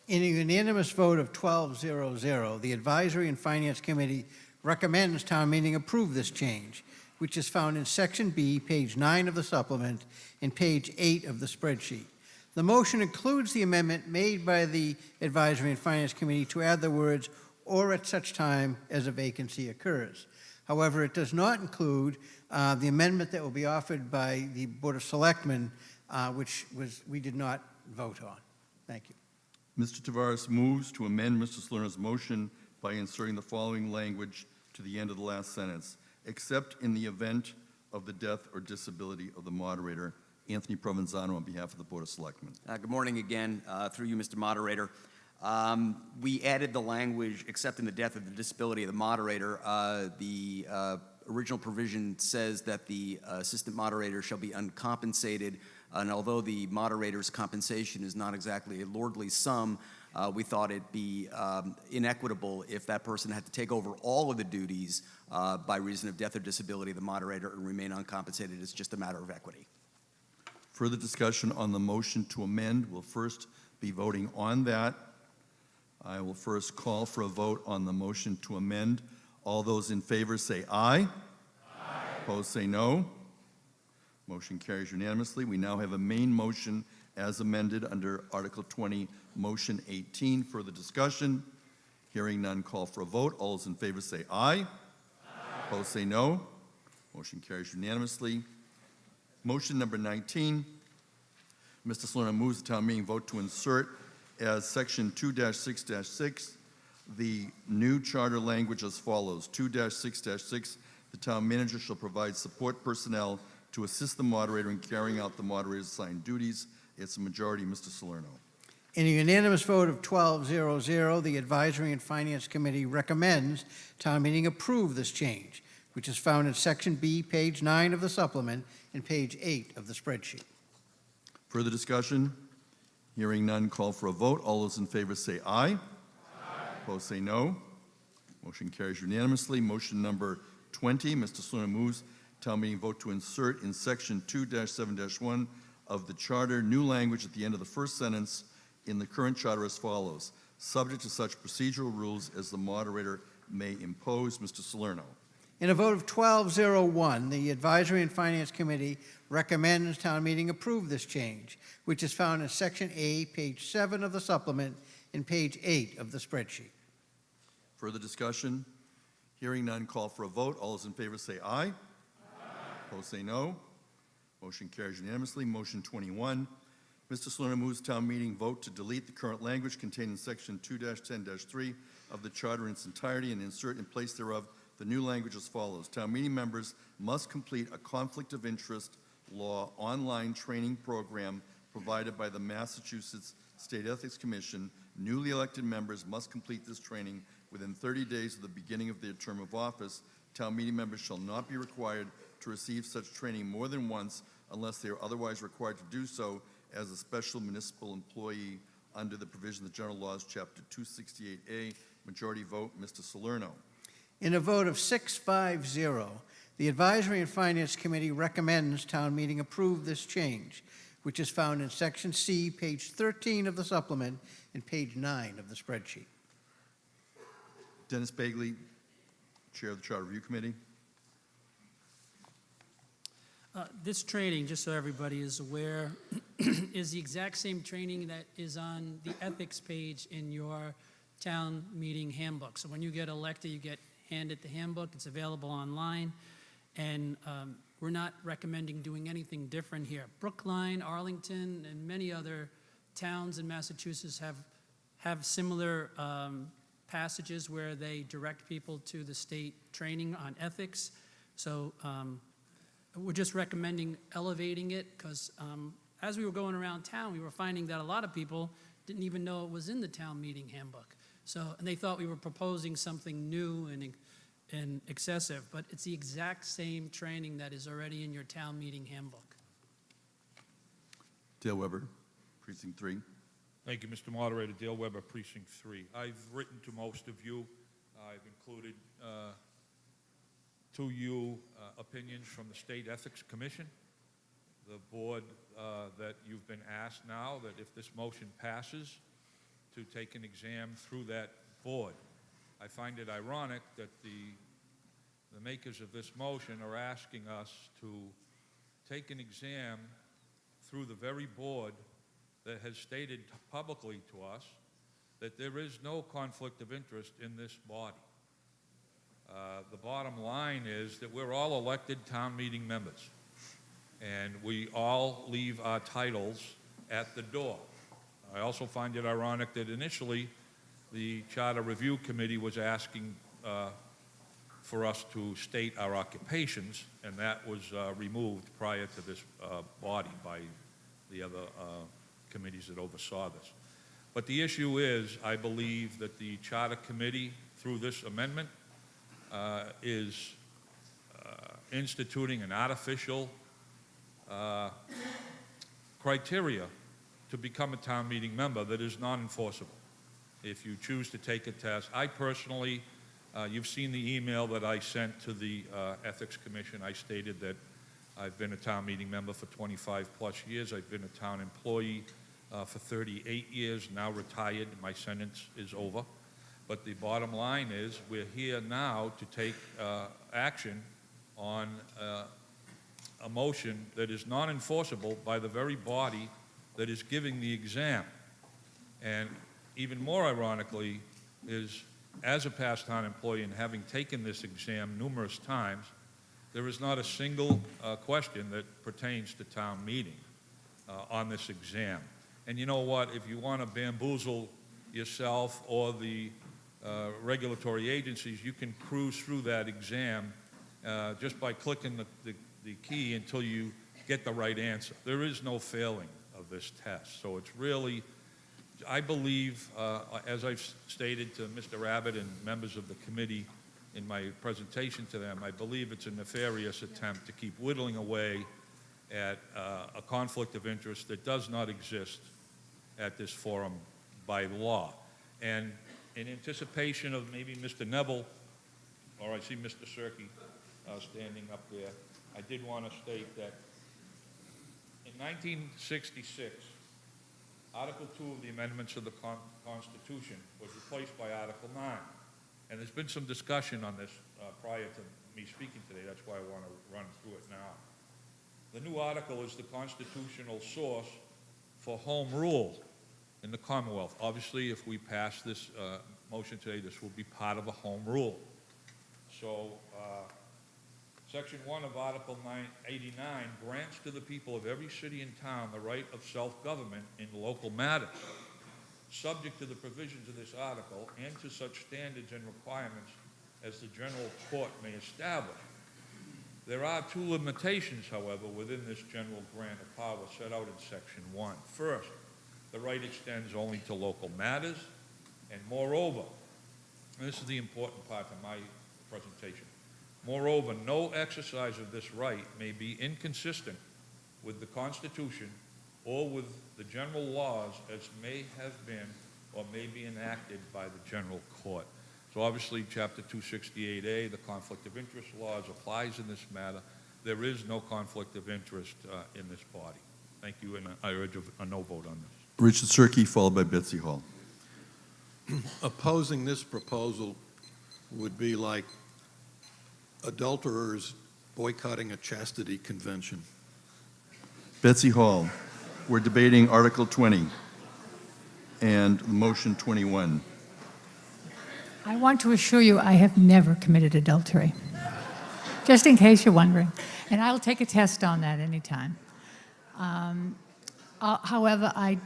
Speaker 5: In a unanimous vote of 12-0-0, the Advisory and Finance Committee recommends town meeting approve this change, which is found in Section B, page 9 of the supplement, and page 8 of the spreadsheet. The motion includes the amendment made by the Advisory and Finance Committee to add the words, or at such time as a vacancy occurs. However, it does not include the amendment that will be offered by the Board of Selectmen, which we did not vote on. Thank you.
Speaker 10: Mr. Tavares moves to amend Mr. Salerno's motion by inserting the following language to the end of the last sentence, except in the event of the death or disability of the moderator. Anthony Provenzano on behalf of the Board of Selectmen.
Speaker 8: Good morning again, through you, Mr. Moderator. We added the language, except in the death or the disability of the moderator. The original provision says that the assistant moderator shall be uncompensated, and although the moderator's compensation is not exactly a lordly sum, we thought it'd be inequitable if that person had to take over all of the duties by reason of death or disability of the moderator and remain uncompensated. It's just a matter of equity.
Speaker 10: Further discussion on the motion to amend. We'll first be voting on that. I will first call for a vote on the motion to amend. All those in favor say aye. Aye. Opposed say no. Motion carries unanimously. We now have a main motion as amended under Article 20, Motion 18. Further discussion? Hearing none, call for a vote. All those in favor say aye. Aye. Opposed, say no. Motion carries unanimously. Motion number 19, Mr. Salerno moves the town meeting vote to insert as section 2-6-6 the new charter language as follows. 2-6-6, the town manager shall provide support personnel to assist the moderator in carrying out the moderator's assigned duties. It's a majority. Mr. Salerno.
Speaker 5: In a unanimous vote of 12-0-0, the Advisory and Finance Committee recommends town meeting approve this change, which is found in Section B, page 9 of the supplement, and page 8 of the spreadsheet.
Speaker 10: Further discussion? Hearing none, call for a vote. All those in favor say aye. Aye. Opposed, say no. Motion carries unanimously. Motion number 20, Mr. Salerno moves town meeting vote to insert in section 2-7-1 of the charter new language at the end of the first sentence in the current charter as follows, subject to such procedural rules as the moderator may impose. Mr. Salerno.
Speaker 5: In a vote of 12-0-1, the Advisory and Finance Committee recommends town meeting approve this change, which is found in Section A, page 7 of the supplement, and page 8 of the spreadsheet.
Speaker 10: Further discussion? Hearing none, call for a vote. All those in favor say aye. Aye. Opposed, say no. Motion carries unanimously. Motion 21. Mr. Salerno moves town meeting vote to delete the current language contained in section 2-10-3 of the charter in its entirety and insert in place thereof the new language as follows. Town meeting members must complete a conflict of interest law online training program provided by the Massachusetts State Ethics Commission. Newly elected members must complete this training within 30 days of the beginning of their term of office. Town meeting members shall not be required to receive such training more than once unless they are otherwise required to do so as a special municipal employee under the provision of the General Laws, Chapter 268A. Majority vote, Mr. Salerno.
Speaker 5: In a vote of 6-5-0, the Advisory and Finance Committee recommends town meeting approve this change, which is found in Section C, page 13 of the supplement, and page 9 of the spreadsheet.
Speaker 10: Dennis Bagley, Chair of the Charter Review Committee.
Speaker 17: This training, just so everybody is aware, is the exact same training that is on the ethics page in your town meeting handbook. So when you get elected, you get handed the handbook. It's available online. And we're not recommending doing anything different here. Brookline, Arlington, and many other towns in Massachusetts have similar passages where they direct people to the state training on ethics. So we're just recommending elevating it because as we were going around town, we were finding that a lot of people didn't even know it was in the town meeting handbook. So, and they thought we were proposing something new and excessive, but it's the exact same training that is already in your town meeting handbook.
Speaker 10: Dale Weber, Precinct 3.
Speaker 7: Thank you, Mr. Moderator. Dale Weber, Precinct 3. I've written to most of you. I've included to you opinions from the State Ethics Commission, the board that you've been asked now that if this motion passes, to take an exam through that board. I find it ironic that the makers of this motion are asking us to take an exam through the very board that has stated publicly to us that there is no conflict of interest in this body. The bottom line is that we're all elected town meeting members, and we all leave our titles at the door. I also find it ironic that initially the Charter Review Committee was asking for us to state our occupations, and that was removed prior to this body by the other committees that oversaw this. But the issue is, I believe that the Charter Committee, through this amendment, is instituting an artificial criteria to become a town meeting member that is non-enforceable. If you choose to take a test, I personally, you've seen the email that I sent to the Ethics Commission. I stated that I've been a town meeting member for 25 plus years. I've been a town employee for 38 years, now retired. My sentence is over. But the bottom line is we're here now to take action on a motion that is non-enforceable by the very body that is giving the exam. And even more ironically is as a past town employee and having taken this exam numerous times, there is not a single question that pertains to town meeting on this exam. And you know what? If you want to bamboozle yourself or the regulatory agencies, you can cruise through that exam just by clicking the key until you get the right answer. There is no failing of this test. So it's really, I believe, as I've stated to Mr. Abbott and members of the committee in my presentation to them, I believe it's a nefarious attempt to keep whittling away at a conflict of interest that does not exist at this forum by law. And in anticipation of maybe Mr. Neville, or I see Mr. Cirque standing up there, I did want to state that in 1966, Article 2 of the amendments of the Constitution was replaced by Article 9. And there's been some discussion on this prior to me speaking today. That's why I want to run through it now. The new article is the constitutional source for home rule in the Commonwealth. Obviously, if we pass this motion today, this will be part of a home rule. So, Section 1 of Article 89 grants to the people of every city and town the right of self-government in local matters, subject to the provisions of this article and to such standards and requirements as the general court may establish. There are two limitations, however, within this general grant of power set out in Section 1. First, the right extends only to local matters, and moreover, and this is the important part of my presentation, moreover, no exercise of this right may be inconsistent with the Constitution or with the general laws as may have been or may be enacted by the general court. So obviously, Chapter 268A, the conflict of interest laws, applies in this matter. There is no conflict of interest in this body. Thank you, and I urge a no vote on this.
Speaker 10: Richard Cirque, followed by Betsy Hall.
Speaker 19: Opposing this proposal would be like adulterers boycotting a chastity convention.
Speaker 10: Betsy Hall, we're debating Article 20 and motion 21.
Speaker 15: I want to assure you I have never committed adultery, just in case you're wondering. And I'll take a test on that anytime. However, I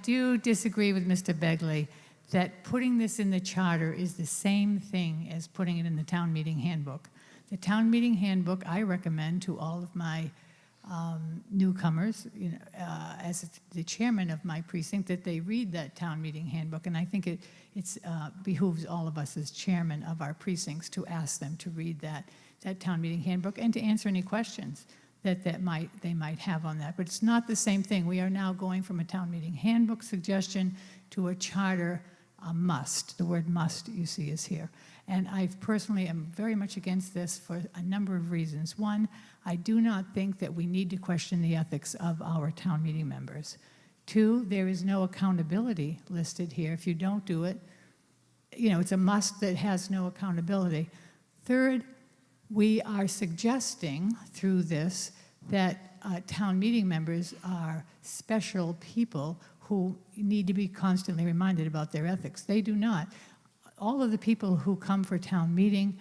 Speaker 15: do disagree with Mr. Begley that putting this in the charter is the same thing as putting it in the town meeting handbook. The town meeting handbook, I recommend to all of my newcomers, as the chairman of my precinct, that they read that town meeting handbook. And I think it behooves all of us as chairman of our precincts to ask them to read that town meeting handbook and to answer any questions that they might have on that. But it's not the same thing. We are now going from a town meeting handbook suggestion to a charter must. The word must, you see, is here. And I personally am very much against this for a number of reasons. One, I do not think that we need to question the ethics of our town meeting members. Two, there is no accountability listed here. If you don't do it, it's a must that has no accountability. Third, we are suggesting through this that town meeting members are special people who need to be constantly reminded about their ethics. They do not. All of the people who come for town meeting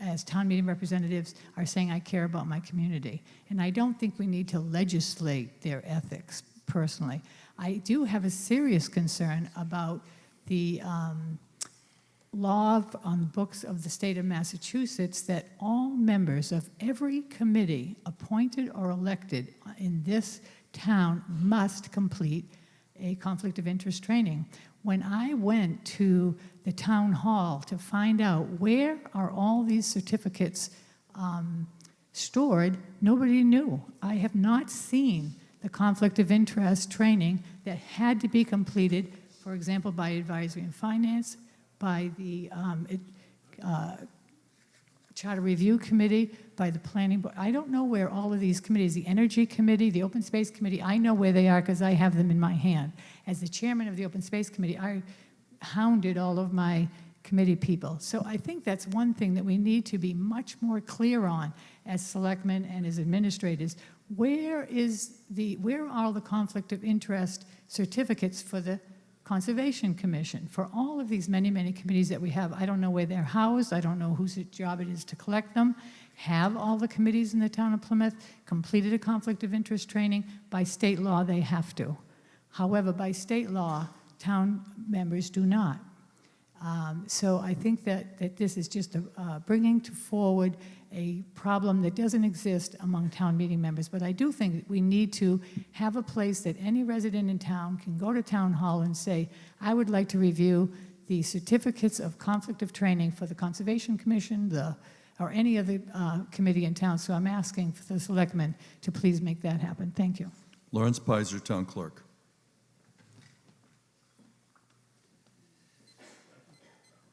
Speaker 15: as town meeting representatives are saying, I care about my community. And I don't think we need to legislate their ethics, personally. I do have a serious concern about the law on the books of the state of Massachusetts that all members of every committee, appointed or elected in this town, must complete a conflict of interest training. When I went to the town hall to find out where are all these certificates stored, nobody knew. I have not seen the conflict of interest training that had to be completed, for example, by Advisory and Finance, by the Charter Review Committee, by the Planning Board. I don't know where all of these committees, the Energy Committee, the Open Space Committee, I know where they are because I have them in my hand. As the chairman of the Open Space Committee, I hounded all of my committee people. So I think that's one thing that we need to be much more clear on as selectmen and as administrators. Where are all the conflict of interest certificates for the Conservation Commission, for all of these many, many committees that we have. I don't know where they're housed. I don't know whose job it is to collect them. Have all the committees in the town of Plymouth completed a conflict of interest training? By state law, they have to. However, by state law, town members do not. So I think that this is just bringing forward a problem that doesn't exist among town meeting members. But I do think that we need to have a place that any resident in town can go to town hall and say, I would like to review the certificates of conflict of training for the Conservation Commission, or any other committee in town. So I'm asking for the selectmen to please make that happen. Thank you.
Speaker 10: Lawrence Pizer, Town Clerk.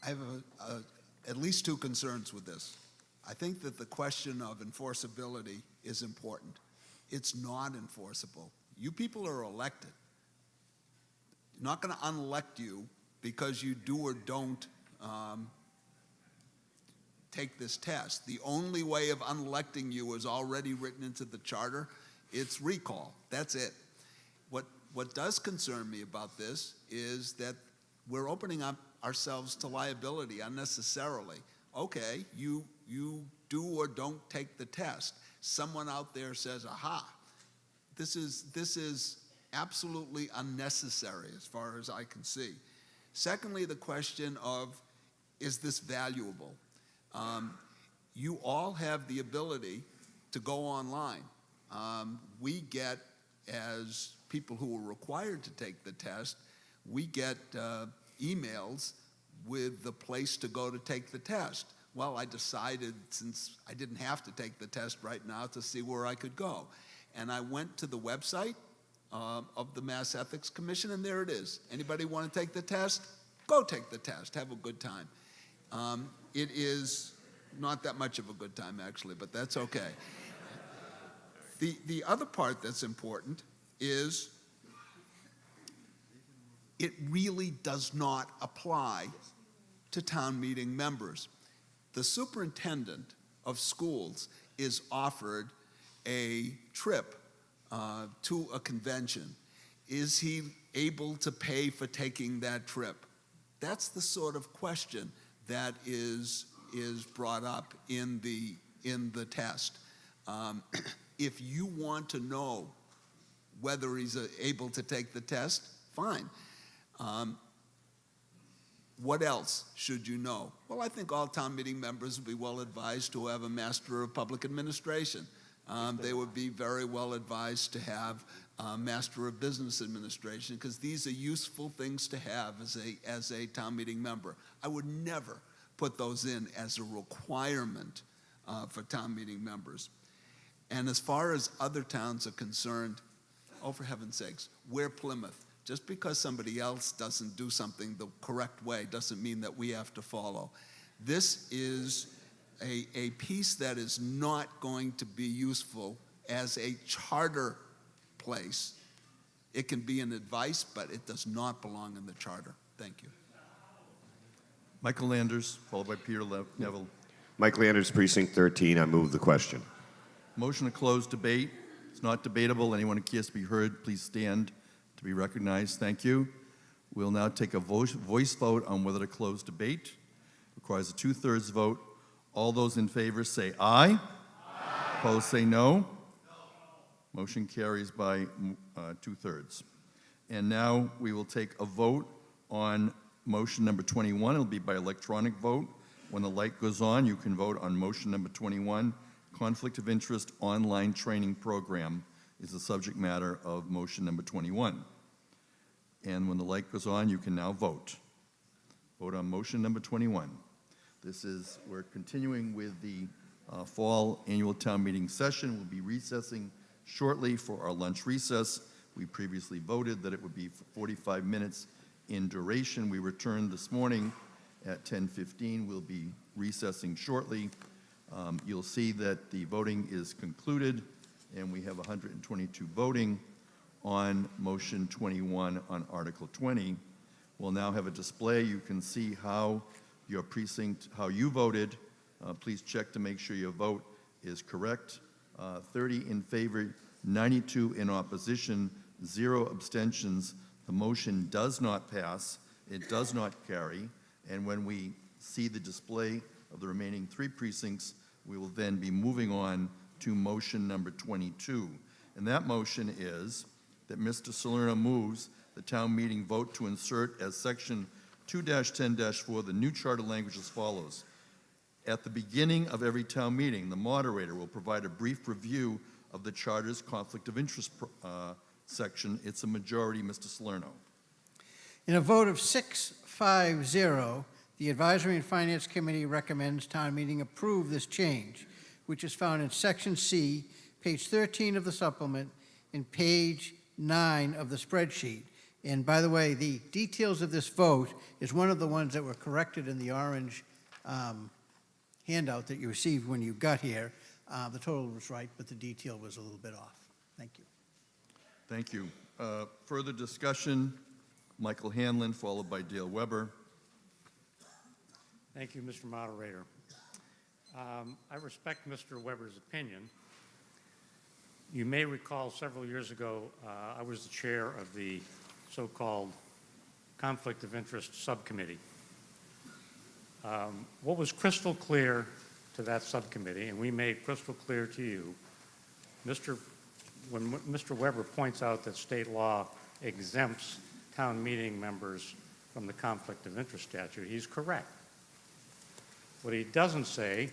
Speaker 11: I have at least two concerns with this. I think that the question of enforceability is important. It's not enforceable. You people are elected. Not going to unelect you because you do or don't take this test. The only way of unelecting you is already written into the charter. It's recall. That's it. What does concern me about this is that we're opening up ourselves to liability unnecessarily. Okay, you do or don't take the test. Someone out there says, aha, this is absolutely unnecessary as far as I can see. Secondly, the question of, is this valuable? You all have the ability to go online. We get, as people who are required to take the test, we get emails with the place to go to take the test. Well, I decided, since I didn't have to take the test right now, to see where I could go. And I went to the website of the Mass Ethics Commission, and there it is. Anybody want to take the test? Go take the test. Have a good time. It is not that much of a good time, actually, but that's okay. The other part that's important is it really does not apply to town meeting members. The superintendent of schools is offered a trip to a convention. Is he able to pay for taking that trip? That's the sort of question that is brought up in the test. If you want to know whether he's able to take the test, fine. What else should you know? Well, I think all town meeting members would be well advised to have a Master of Public Administration. They would be very well advised to have a Master of Business Administration, because these are useful things to have as a town meeting member. I would never put those in as a requirement for town meeting members. And as far as other towns are concerned, oh, for heaven's sakes, we're Plymouth. Just because somebody else doesn't do something the correct way doesn't mean that we have to follow. This is a piece that is not going to be useful as a charter place. It can be an advice, but it does not belong in the charter. Thank you.
Speaker 10: Michael Landers, followed by Peter Neville.
Speaker 12: Mike Landers, Precinct 13. I move the question.
Speaker 10: Motion to close debate. It's not debatable. Anyone who cares to be heard, please stand to be recognized. Thank you. We'll now take a voice vote on whether to close debate. Requires a 2/3 vote. All those in favor say aye. Aye. Opposed say no. Motion carries by 2/3. And now we will take a vote on motion number 21. It'll be by electronic vote. When the light goes on, you can vote on motion number 21. Conflict of Interest Online Training Program is the subject matter of motion number 21. And when the light goes on, you can now vote. Vote on motion number 21. We're continuing with the fall annual town meeting session. We'll be recessing shortly for our lunch recess. We previously voted that it would be 45 minutes in duration. We returned this morning at 10:15. We'll be recessing shortly. You'll see that the voting is concluded, and we have 122 voting on motion 21 on Article 20. We'll now have a display. You can see how your precinct, how you voted. Please check to make sure your vote is correct. 30 in favor, 92 in opposition, 0 abstentions. the motion does not pass, it does not carry, and when we see the display of the remaining 3 precincts, we will then be moving on to motion number 22. And that motion is that Mr. Salerno moves the town meeting vote to insert as section 2-10-4 the new charter language as follows. At the beginning of every town meeting, the moderator will provide a brief review of the charter's conflict of interest section. It's a majority, Mr. Salerno.
Speaker 5: In a vote of 6-5-0, the Advisory and Finance Committee recommends town meeting approve this change, which is found in section C, page 13 of the supplement, and page 9 of the spreadsheet. And by the way, the details of this vote is one of the ones that were corrected in the orange handout that you received when you got here. The total was right, but the detail was a little bit off. Thank you.
Speaker 10: Thank you. Further discussion, Michael Hanlon, followed by Dale Weber.
Speaker 16: Thank you, Mr. Moderator. I respect Mr. Weber's opinion. You may recall several years ago, I was the chair of the so-called Conflict of Interest Subcommittee. What was crystal clear to that subcommittee, and we made crystal clear to you, when Mr. Weber points out that state law exempts town meeting members from the Conflict of Interest statute, he's correct. What he doesn't say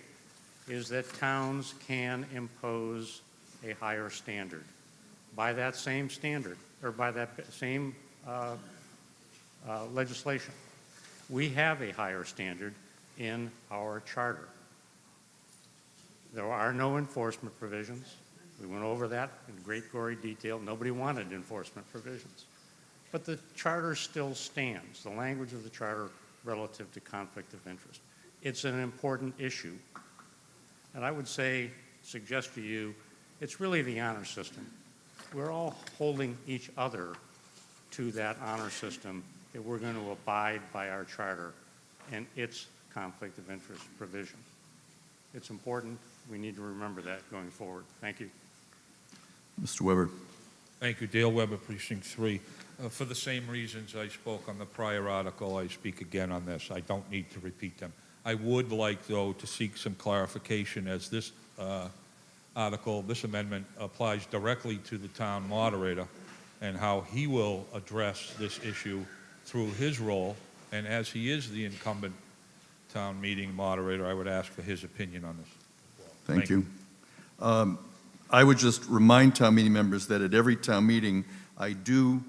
Speaker 16: is that towns can impose a higher standard by that same standard, or by that same legislation. We have a higher standard in our charter. There are no enforcement provisions. We went over that in great gory detail. Nobody wanted enforcement provisions. But the charter still stands, the language of the charter relative to conflict of interest. It's an important issue. And I would suggest to you, it's really the honor system. We're all holding each other to that honor system that we're going to abide by our charter and its conflict of interest provision. It's important. We need to remember that going forward. Thank you.
Speaker 10: Mr. Weber.
Speaker 7: Thank you. Dale Weber, Precinct 3. For the same reasons I spoke on the prior article, I speak again on this. I don't need to repeat them. I would like, though, to seek some clarification as this article, this amendment, applies directly to the town moderator and how he will address this issue through his role. And as he is the incumbent town meeting moderator, I would ask for his opinion on this.
Speaker 10: Thank you. I would just remind town meeting members that at every town meeting, I do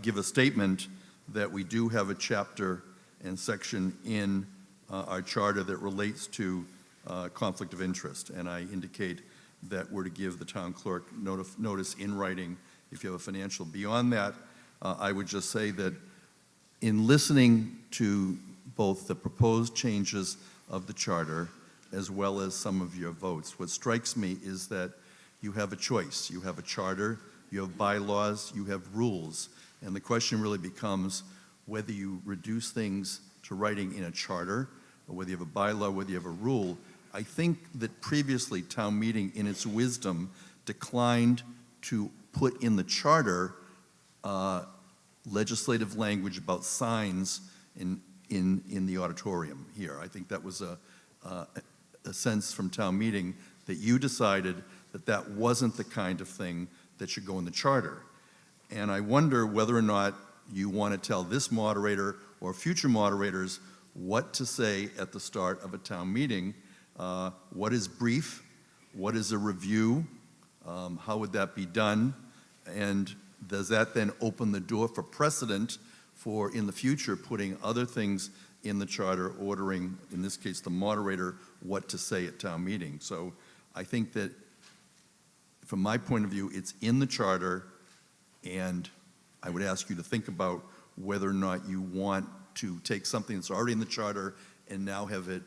Speaker 10: give a statement that we do have a chapter and section in our charter that relates to conflict of interest. And I indicate that we're to give the town clerk notice in writing if you have a financial. Beyond that, I would just say that in listening to both the proposed changes of the charter as well as some of your votes, what strikes me is that you have a choice. You have a charter, you have bylaws, you have rules. And the question really becomes whether you reduce things to writing in a charter, or whether you have a bylaw, whether you have a rule. I think that previously town meeting, in its wisdom, declined to put in the charter legislative language about signs in the auditorium here. I think that was a sense from town meeting that you decided that that wasn't the kind of thing that should go in the charter. And I wonder whether or not you want to tell this moderator or future moderators what to say at the start of a town meeting. What is brief? What is a review? How would that be done? And does that then open the door for precedent for, in the future, putting other things in the charter, ordering, in this case, the moderator, what to say at town meeting? So I think that, from my point of view, it's in the charter, and I would ask you to think about whether or not you want to take something that's already in the charter and now have it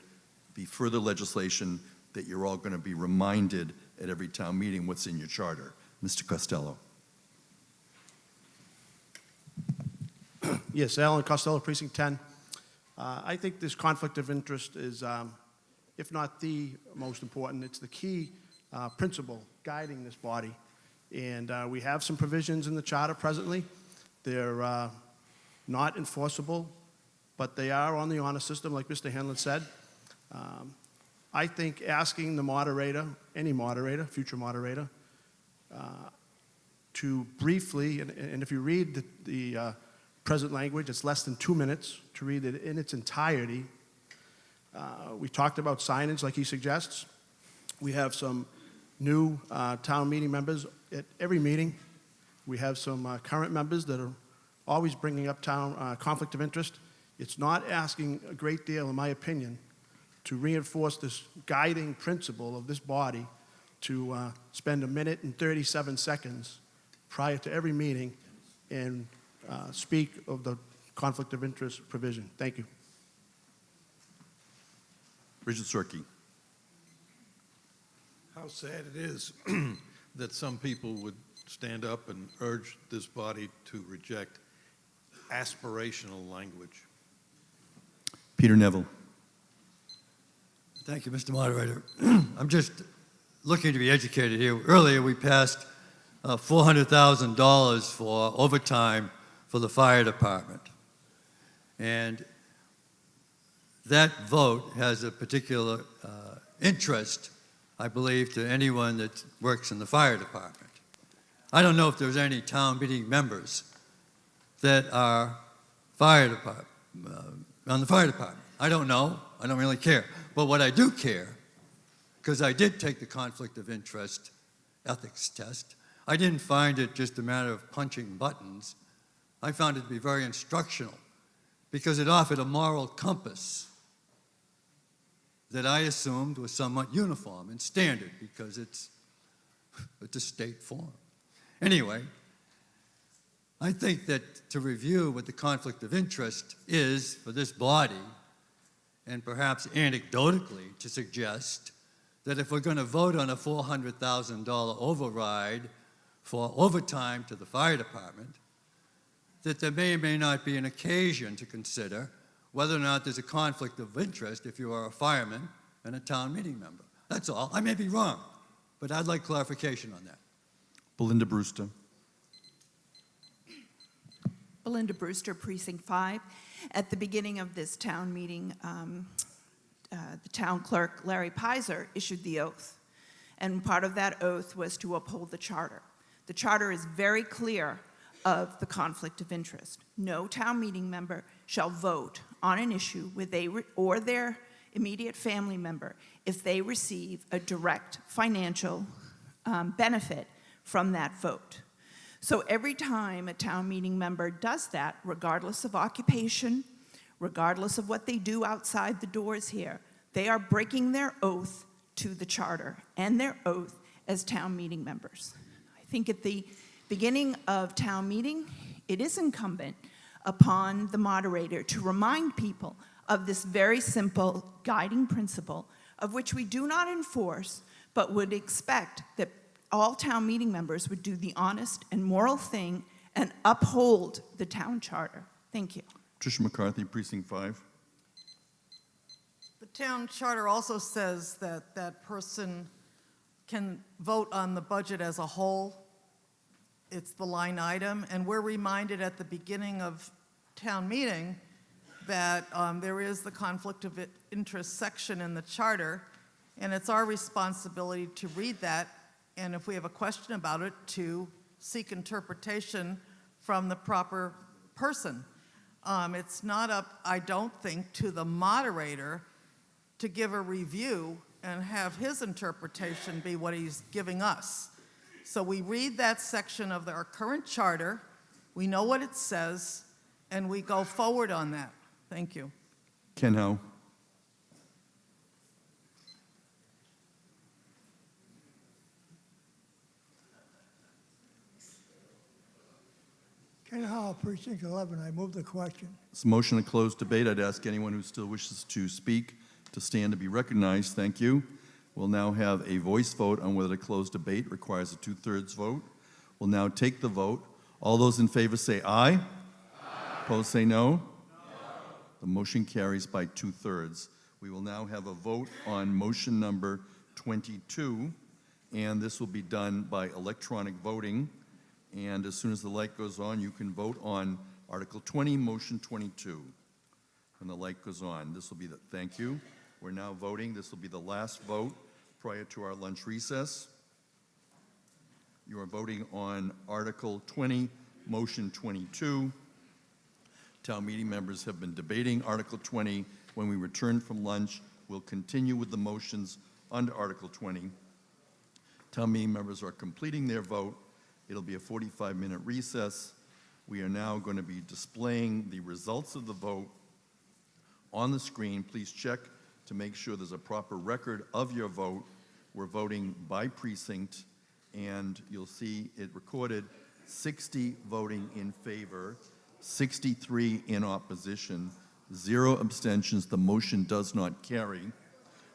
Speaker 10: be further legislation that you're all going to be reminded at every town meeting what's in your charter. Mr. Costello.
Speaker 22: Yes, Alan Costello, Precinct 10. I think this conflict of interest is, if not the most important, it's the key principle guiding this body. And we have some provisions in the charter presently They're not enforceable, but they are on the honor system, like Mr. Hanlon said. I think asking the moderator, any moderator, future moderator, to briefly, and if you read the present language, it's less than 2 minutes to read it in its entirety. We talked about signage, like he suggests. We have some new town meeting members at every meeting. We have some current members that are always bringing up town conflict of interest. It's not asking a great deal, in my opinion, to reinforce this guiding principle of this body to spend 1 minute and 37 seconds prior to every meeting and speak of the conflict of interest provision. Thank you.
Speaker 1: Richard Sorkey.
Speaker 19: How sad it is that some people would stand up and urge this body to reject aspirational language.
Speaker 1: Peter Neville.
Speaker 9: Thank you, Mr. Moderator. I'm just looking to be educated here. Earlier, we passed $400,000 for overtime for the fire department. And that vote has a particular interest, I believe, to anyone that works in the fire department. I don't know if there's any town meeting members that are fire department, on the fire department. I don't know. I don't really care. But what I do care, because I did take the conflict of interest ethics test, I didn't find it just a matter of punching buttons. I found it to be very instructional because it offered a moral compass that I assumed was somewhat uniform and standard because it's a state form. Anyway, I think that to review what the conflict of interest is for this body, and perhaps anecdotally to suggest that if we're going to vote on a $400,000 override for overtime to the fire department, that there may or may not be an occasion to consider whether or not there's a conflict of interest if you are a fireman and a town meeting member. That's all. I may be wrong, but I'd like clarification on that.
Speaker 1: Belinda Brewster.
Speaker 4: Belinda Brewster, Precinct 5. At the beginning of this town meeting, the town clerk, Larry Pizer, issued the oath. And part of that oath was to uphold the charter. The charter is very clear of the conflict of interest. No town meeting member shall vote on an issue where they or their immediate family member if they receive a direct financial benefit from that vote. So every time a town meeting member does that, regardless of occupation, regardless of what they do outside the doors here, they are breaking their oath to the charter and their oath as town meeting members. I think at the beginning of town meeting, it is incumbent upon the moderator to remind people of this very simple guiding principle of which we do not enforce, but would expect that all town meeting members would do the honest and moral thing and uphold the town charter. Thank you.
Speaker 1: Tricia McCarthy, Precinct 5.
Speaker 2: The town charter also says that that person can vote on the budget as a whole. It's the line item, and we're reminded at the beginning of town meeting that there is the conflict of interest section in the charter, and it's our responsibility to read that, and if we have a question about it, to seek interpretation from the proper person. It's not up, I don't think, to the moderator to give a review and have his interpretation be what he's giving us. So we read that section of our current charter, we know what it says, and we go forward on that. Thank you.
Speaker 1: Ken Howe.
Speaker 6: Ken Howell, Precinct 11. I move the question.
Speaker 1: It's a motion to close debate. I'd ask anyone who still wishes to speak to stand to be recognized. Thank you. We'll now have a voice vote on whether to close debate. Requires a 2/3 vote. We'll now take the vote. All those in favor say aye. Aye. Opposed say no. No. The motion carries by 2/3. We will now have a vote on motion number 22, and this will be done by electronic voting.
Speaker 10: And as soon as the light goes on, you can vote on Article 20, Motion 22. When the light goes on, this will be the, thank you. We're now voting. This will be the last vote prior to our lunch recess. You are voting on Article 20, Motion 22. Town meeting members have been debating Article 20. When we return from lunch, we'll continue with the motions under Article 20. Town meeting members are completing their vote. It'll be a 45-minute recess. We are now going to be displaying the results of the vote on the screen. Please check to make sure there's a proper record of your vote. We're voting by precinct, and you'll see it recorded 60 voting in favor, 63 in opposition, 0 abstentions. The motion does not carry.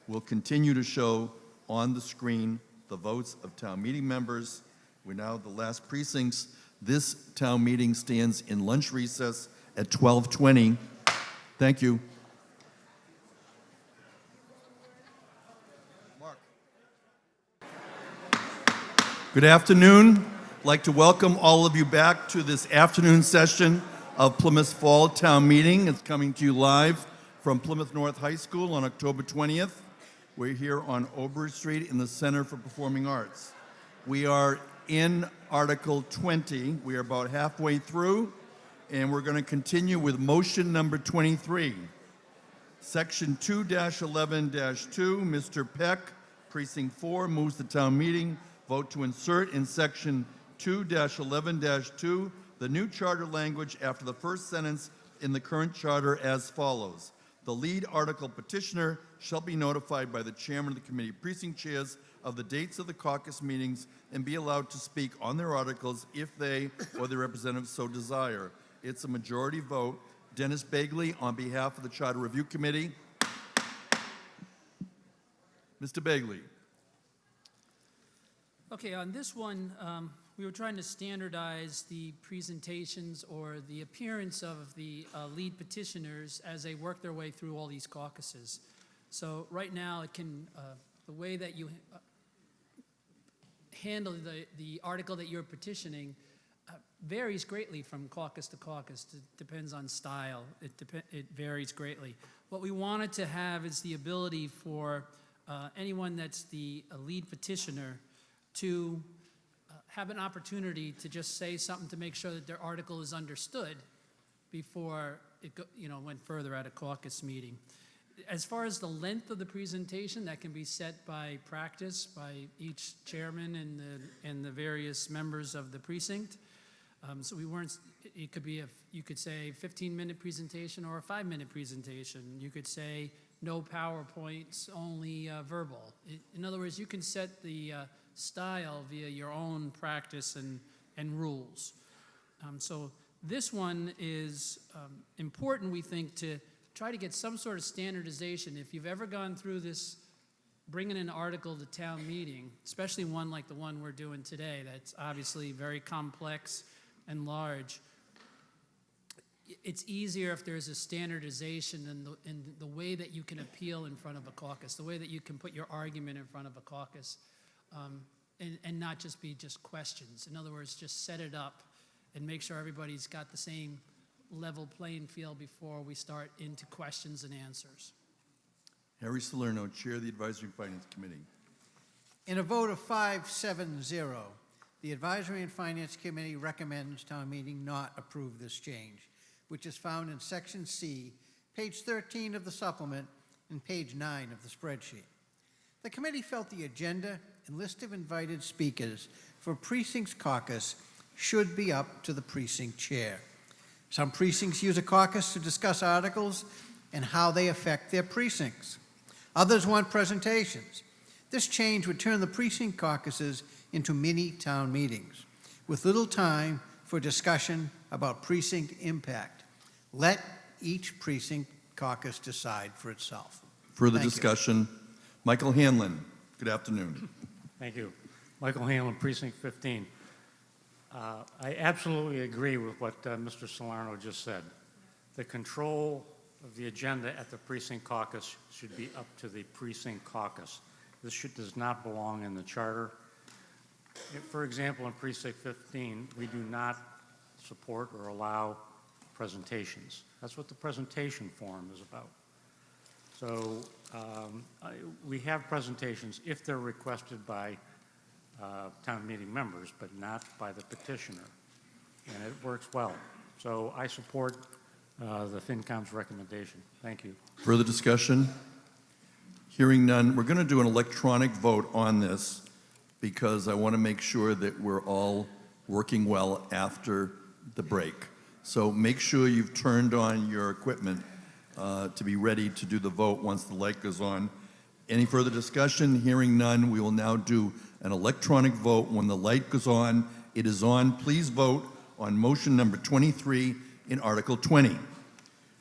Speaker 10: We'll continue to show on the screen the votes of town meeting members. We're now at the last precincts. This town meeting stands in lunch recess at 12:20. Thank you. Good afternoon. I'd like to welcome all of you back to this afternoon session of Plymouth Fall Town Meeting. It's coming to you live from Plymouth North High School on October 20th. We're here on Ober Street in the Center for Performing Arts. We are in Article 20. We are about halfway through, and we're going to continue with motion number 23. Section 2-11-2, Mr. Peck, Precinct 4, moves the town meeting vote to insert in Section 2-11-2 the new charter language after the first sentence in the current charter as follows. The lead article petitioner shall be notified by the chairman of the committee precinct chairs of the dates of the caucus meetings and be allowed to speak on their articles if they or their representatives so desire. It's a majority vote. Dennis Bagley on behalf of the Charter Review Committee. Mr. Bagley.
Speaker 17: Okay, on this one, we were trying to standardize the presentations or the appearance of the lead petitioners as they work their way through all these caucuses. So right now, it can, the way that you handle the article that you're petitioning varies greatly from caucus to caucus. It depends on style. It varies greatly. What we wanted to have is the ability for anyone that's the lead petitioner to have an opportunity to just say something to make sure that their article is understood before it went further at a caucus meeting. As far as the length of the presentation, that can be set by practice by each chairman and the various members of the precinct. So we weren't, it could be, you could say 15-minute presentation or a 5-minute presentation. You could say no PowerPoints, only verbal. In other words, you can set the style via your own practice and rules. So this one is important, we think, to try to get some sort of standardization. If you've ever gone through this, bringing an article to town meeting, especially one like the one we're doing today, that's obviously very complex and large, it's easier if there's a standardization in the way that you can appeal in front of a caucus, the way that you can put your argument in front of a caucus, and not just be just questions. In other words, just set it up and make sure everybody's got the same level playing field before we start into questions and answers.
Speaker 10: Harry Salerno, Chair of the Advisory Finance Committee.
Speaker 5: In a vote of 5-7-0, the Advisory and Finance Committee recommends town meeting not approve this change, which is found in Section C, page 13 of the supplement, and page 9 of the spreadsheet. The committee felt the agenda and list of invited speakers for precincts caucus should be up to the precinct chair. Some precincts use a caucus to discuss articles and how they affect their precincts. Others want presentations. This change would turn the precinct caucuses into mini town meetings with little time for discussion about precinct impact. Let each precinct caucus decide for itself.
Speaker 10: Further
Speaker 5: Thank you.
Speaker 10: discussion. Michael Hanlon, good afternoon.
Speaker 16: Thank you. Michael Hanlon, Precinct 15. I absolutely agree with what Mr. Salerno just said. The control of the agenda at the precinct caucus should be up to the precinct caucus. This does not belong in the charter. For example, in Precinct 15, we do not support or allow presentations. That's what the presentation forum is about. So we have presentations if they're requested by town meeting members, but not by the petitioner. And it works well. So I support the FinCom's recommendation. Thank you.
Speaker 10: Further discussion? Hearing none, we're going to do an electronic vote on this because I want to make sure that we're all working well after the break. So make sure you've turned on your equipment to be ready to do the vote once the light goes on. Any further discussion? Hearing none, we will now do an electronic vote when the light goes on. It is on. Please vote on motion number 23 in Article 20.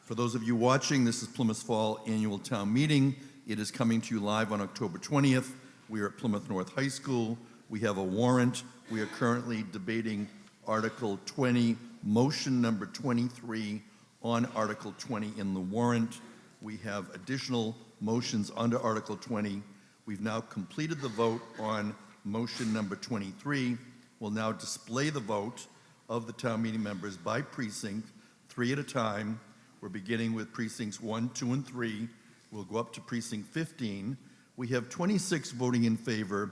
Speaker 10: For those of you watching, this is Plymouth Fall Annual Town Meeting. It is coming to you live on October 20th. We are at Plymouth North High School. We have a warrant. We are currently debating Article 20, motion number 23 on Article 20 in the warrant. We have additional motions under Article 20. We've now completed the vote on motion number 23. We'll now display the vote of the town meeting members by precinct, 3 at a time. We're beginning with precincts 1, 2, and 3. We'll go up to precinct 15. We have 26 voting in favor,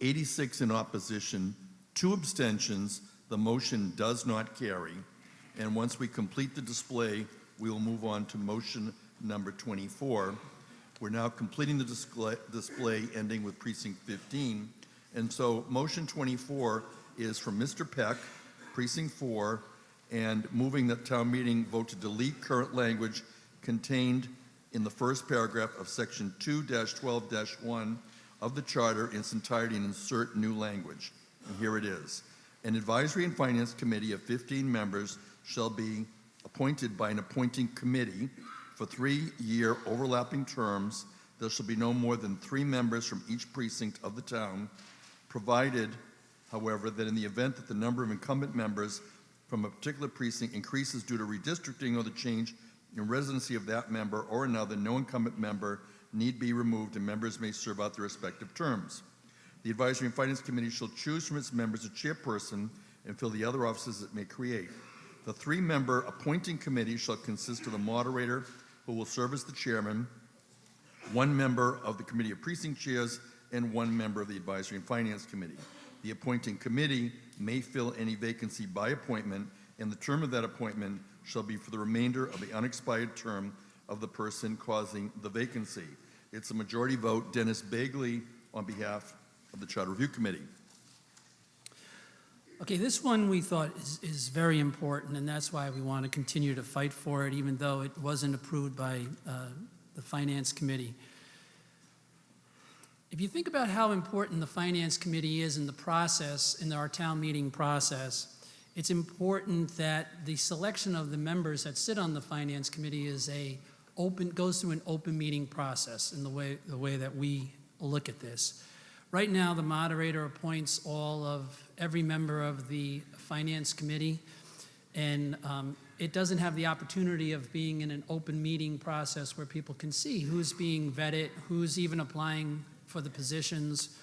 Speaker 10: 86 in opposition, 2 abstentions. The motion does not carry. And once we complete the display, we will move on to motion number 24. We're now completing the display ending with precinct 15. And so motion 24 is from Mr. Peck, precinct 4, and moving the town meeting vote to delete current language contained in the first paragraph of section 2-12-1 of the charter in its entirety and insert new language. And here it is. An advisory and finance committee of 15 members shall be appointed by an appointing committee for 3-year overlapping terms. There shall be no more than 3 members from each precinct of the town, provided, however, that in the event that the number of incumbent members from a particular precinct increases due to redistricting or the change in residency of that member or another, no incumbent member need be removed and members may serve out their respective terms. The Advisory and Finance Committee shall choose from its members a chairperson and fill the other offices it may create. The 3-member appointing committee shall consist of the moderator, who will serve as the chairman, 1 member of the Committee of Precinct Chairs, and 1 member of the Advisory and Finance Committee. The appointing committee may fill any vacancy by appointment, and the term of that appointment shall be for the remainder of the unexpired term of the person causing the vacancy. It's a majority vote. Dennis Bagley on behalf of the Charter Review Committee.
Speaker 17: Okay, this one we thought is very important, and that's why we want to continue to fight for it, even though it wasn't approved by the Finance Committee. If you think about how important the Finance Committee is in the process, in our town meeting process, it's important that the selection of the members that sit on the Finance Committee goes through an open meeting process in the way that we look at this. Right now, the moderator appoints every member of the Finance Committee, and it doesn't have the opportunity of being in an open meeting process where people can see who's being vetted, who's even applying for the positions.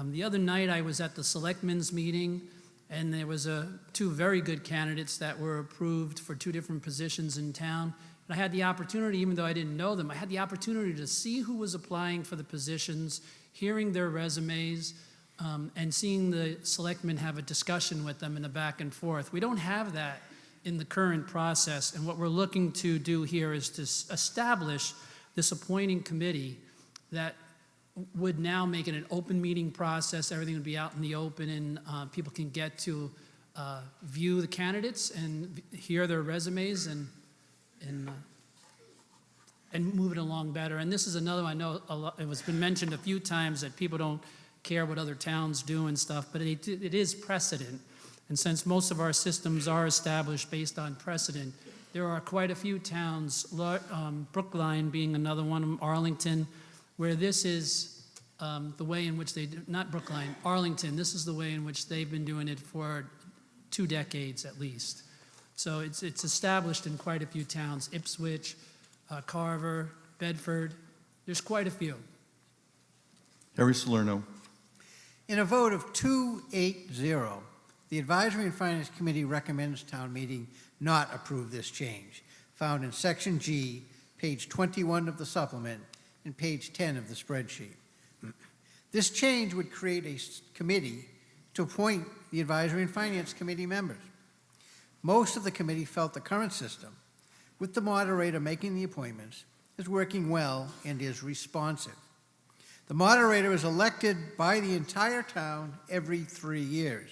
Speaker 17: The other night, I was at the Selectmen's meeting, and there was 2 very good candidates that were approved for 2 different positions in town. And I had the opportunity, even though I didn't know them, I had the opportunity to see who was applying for the positions, hearing their resumes, and seeing the selectmen have a discussion with them in a back and forth. We don't have that in the current process, and what we're looking to do here is to establish this appointing committee that would now make it an open meeting process. Everything would be out in the open, and people can get to view the candidates and hear their resumes and move it along better. And this is another one, I know it was been mentioned a few times that people don't care what other towns do and stuff, but it is precedent. And since most of our systems are established based on precedent, there are quite a few towns, Brookline being another one, Arlington, where this is the way in which they do, not Brookline, Arlington, this is the way in which they've been doing it for 2 decades at least. So it's established in quite a few towns, Ipswich, Carver, Bedford, there's quite a few.
Speaker 10: Harry Salerno.
Speaker 5: In a vote of 2-8-0, the Advisory and Finance Committee recommends town meeting not approve this change, found in Section G, page 21 of the supplement, and page 10 of the spreadsheet. This change would create a committee to appoint the Advisory and Finance Committee members. Most of the committee felt the current system, with the moderator making the appointments, is working well and is responsive. The moderator is elected by the entire town every 3 years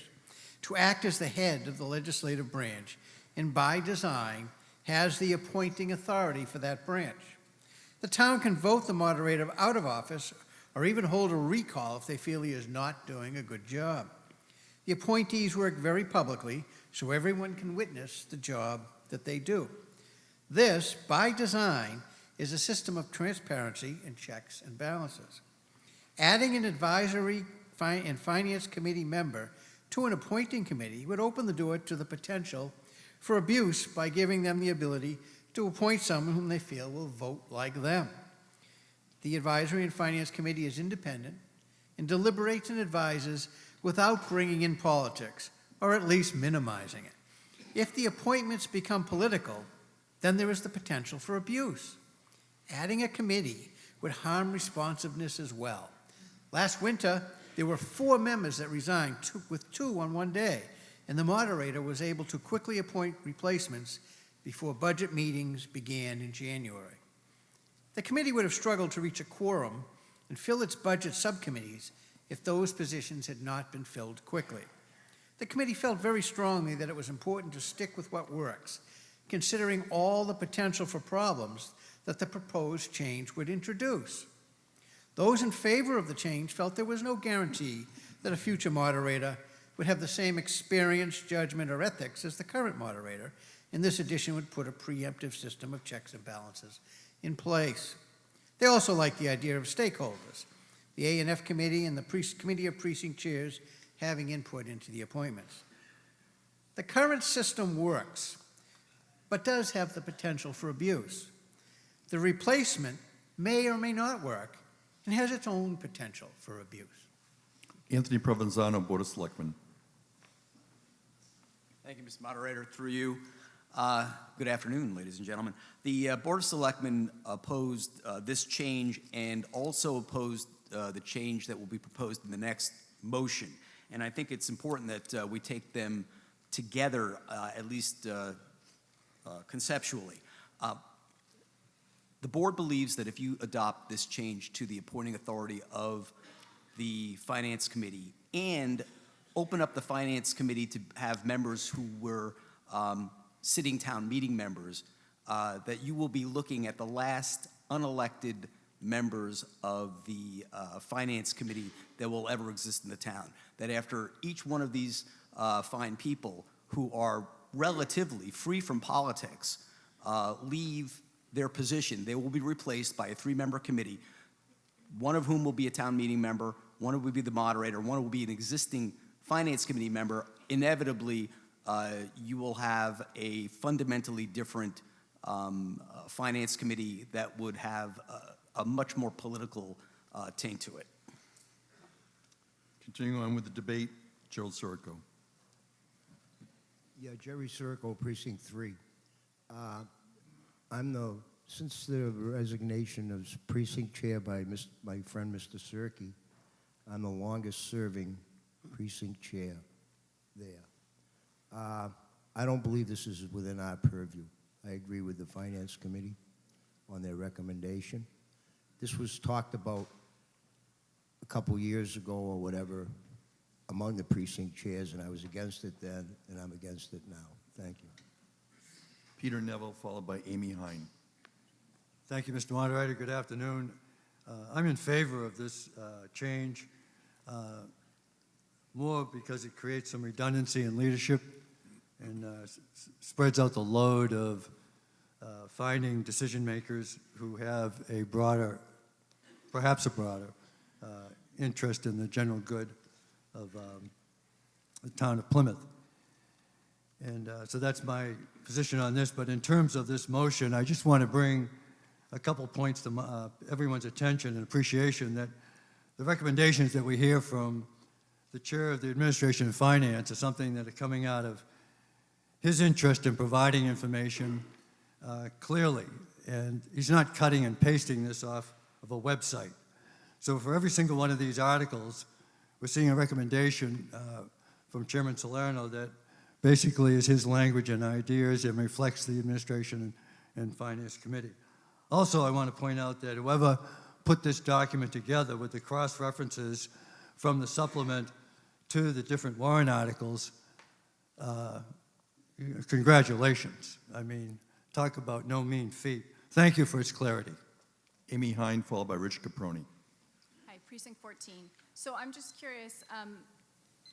Speaker 5: to act as the head of the legislative branch, and by design has the appointing authority for that branch. The town can vote the moderator out of office or even hold a recall if they feel he is not doing a good job. The appointees work very publicly so everyone can witness the job that they do. This, by design, is a system of transparency and checks and balances. Adding an advisory and finance committee member to an appointing committee would open the door to the potential for abuse by giving them the ability to appoint someone whom they feel will vote like them. The Advisory and Finance Committee is independent and deliberates and advises without bringing in politics, or at least minimizing it. If the appointments become political, then there is the potential for abuse. Adding a committee would harm responsiveness as well. Last winter, there were 4 members that resigned, with 2 on one day, and the moderator was able to quickly appoint replacements before budget meetings began in January. The committee would have struggled to reach a quorum and fill its budget subcommittees if those positions had not been filled quickly. The committee felt very strongly that it was important to stick with what works, considering all the potential for problems that the proposed change would introduce. Those in favor of the change felt there was no guarantee that a future moderator would have the same experience, judgment, or ethics as the current moderator, and this addition would put a preemptive system of checks and balances in place. They also liked the idea of stakeholders, the A&F committee and the committee of precinct chairs having input into the appointments. The current system works, but does have the potential for abuse. The replacement may or may not work and has its own potential for abuse.
Speaker 10: Anthony Provenzano, Board of Selectmen.
Speaker 8: Thank you, Mr. Moderator. Through you. Good afternoon, ladies and gentlemen. The Board of Selectmen opposed this change and also opposed the change that will be proposed in the next motion. And I think it's important that we take them together, at least conceptually. The board believes that if you adopt this change to the appointing authority of the Finance Committee and open up the Finance Committee to have members who were sitting town meeting members, that you will be looking at the last unelected members of the Finance Committee that will ever exist in the town. That after each one of these fine people who are relatively free from politics leave their position, they will be replaced by a 3-member committee, one of whom will be a town meeting member, one will be the moderator, one will be an existing Finance Committee member. Inevitably, you will have a fundamentally different Finance Committee that would have a much more political taint to it.
Speaker 10: Continuing on with the debate, Gerald Sirico.
Speaker 13: Yeah, Jerry Sirico, Precinct 3. Since the resignation as precinct chair by my friend Mr. Sirki, I'm the longest serving precinct chair there. I don't believe this is within our purview. I agree with the Finance Committee on their recommendation. This was talked about a couple years ago or whatever among the precinct chairs, and I was against it then, and I'm against it now. Thank you.
Speaker 10: Peter Neville, followed by Amy Hine.
Speaker 9: Thank you, Mr. Moderator. Good afternoon. I'm in favor of this change, more because it creates some redundancy in leadership and spreads out the load of finding decision makers who have a broader, perhaps a broader, interest in the general good of the town of Plymouth. And so that's my position on this. But in terms of this motion, I just want to bring a couple points to everyone's attention and appreciation that the recommendations that we hear from the chair of the Administration and Finance is something that are coming out of his interest in providing information clearly. And he's not cutting and pasting this off of a website. So for every single one of these articles, we're seeing a recommendation from Chairman Salerno that basically is his language and ideas and reflects the Administration and Finance Committee. Also, I want to point out that whoever put this document together with the cross-references from the supplement to the different warrant articles, congratulations. I mean, talk about no mean feat. Thank you for its clarity.
Speaker 10: Amy Hine, followed by Rich Caproni.
Speaker 14: Hi, Precinct 14. So I'm just curious,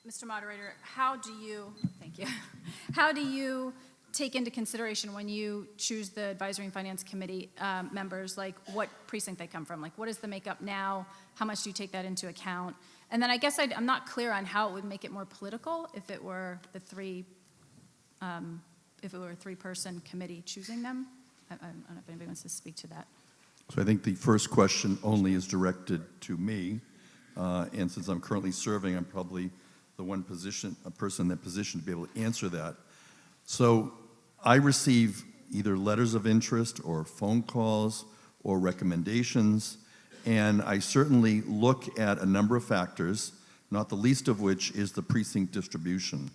Speaker 14: Mr. Moderator, how do you, thank you, how do you take into consideration when you choose the Advisory and Finance Committee members, like what precinct they come from? Like what is the makeup now? How much do you take that into account? And then I guess I'm not clear on how it would make it more political if it were the if it were a three-person committee choosing them. I don't know if anybody wants to speak to that.
Speaker 10: So I think the first question only is directed to me, and since I'm currently serving, I'm probably the person in that position to be able to answer that. So I receive either letters of interest or phone calls or recommendations, and I certainly look at a number of factors, not the least of which is the precinct distribution.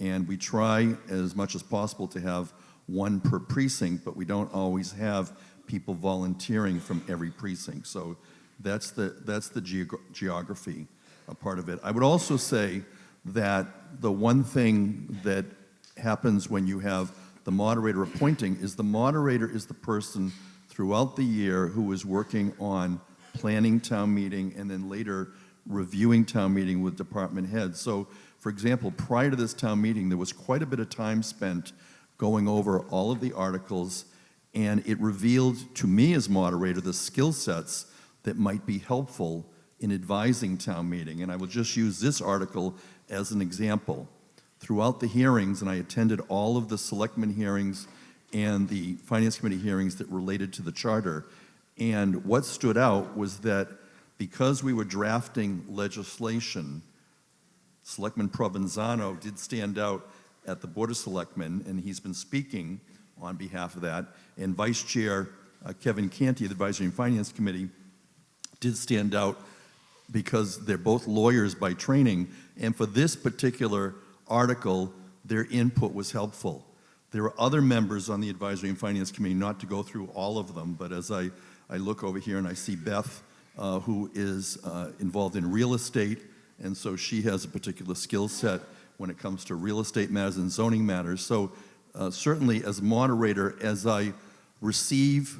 Speaker 10: And we try as much as possible to have one per precinct, but we don't always have people volunteering from every precinct. So that's the geography a part of it. I would also say that the one thing that happens when you have the moderator appointing is the moderator is the person throughout the year who is working on planning town meeting and then later reviewing town meeting with department heads. So, for example, prior to this town meeting, there was quite a bit of time spent going over all of the articles, and it revealed to me as moderator the skill sets that might be helpful in advising town meeting. And I will just use this article as an example. Throughout the hearings, and I attended all of the selectmen hearings and the Finance Committee hearings that related to the charter, and what stood out was that because we were drafting legislation, Selectman Provenzano did stand out at the Board of Selectmen, and he's been speaking on behalf of that, and Vice Chair Kevin Canty of the Advisory and Finance Committee did stand out because they're both lawyers by training, and for this particular article, their input was helpful. There are other members on the Advisory and Finance Committee, not to go through all of them, but as I look over here and I see Beth, who is involved in real estate, and so she has a particular skill set when it comes to real estate matters and zoning matters. So certainly as moderator, as I receive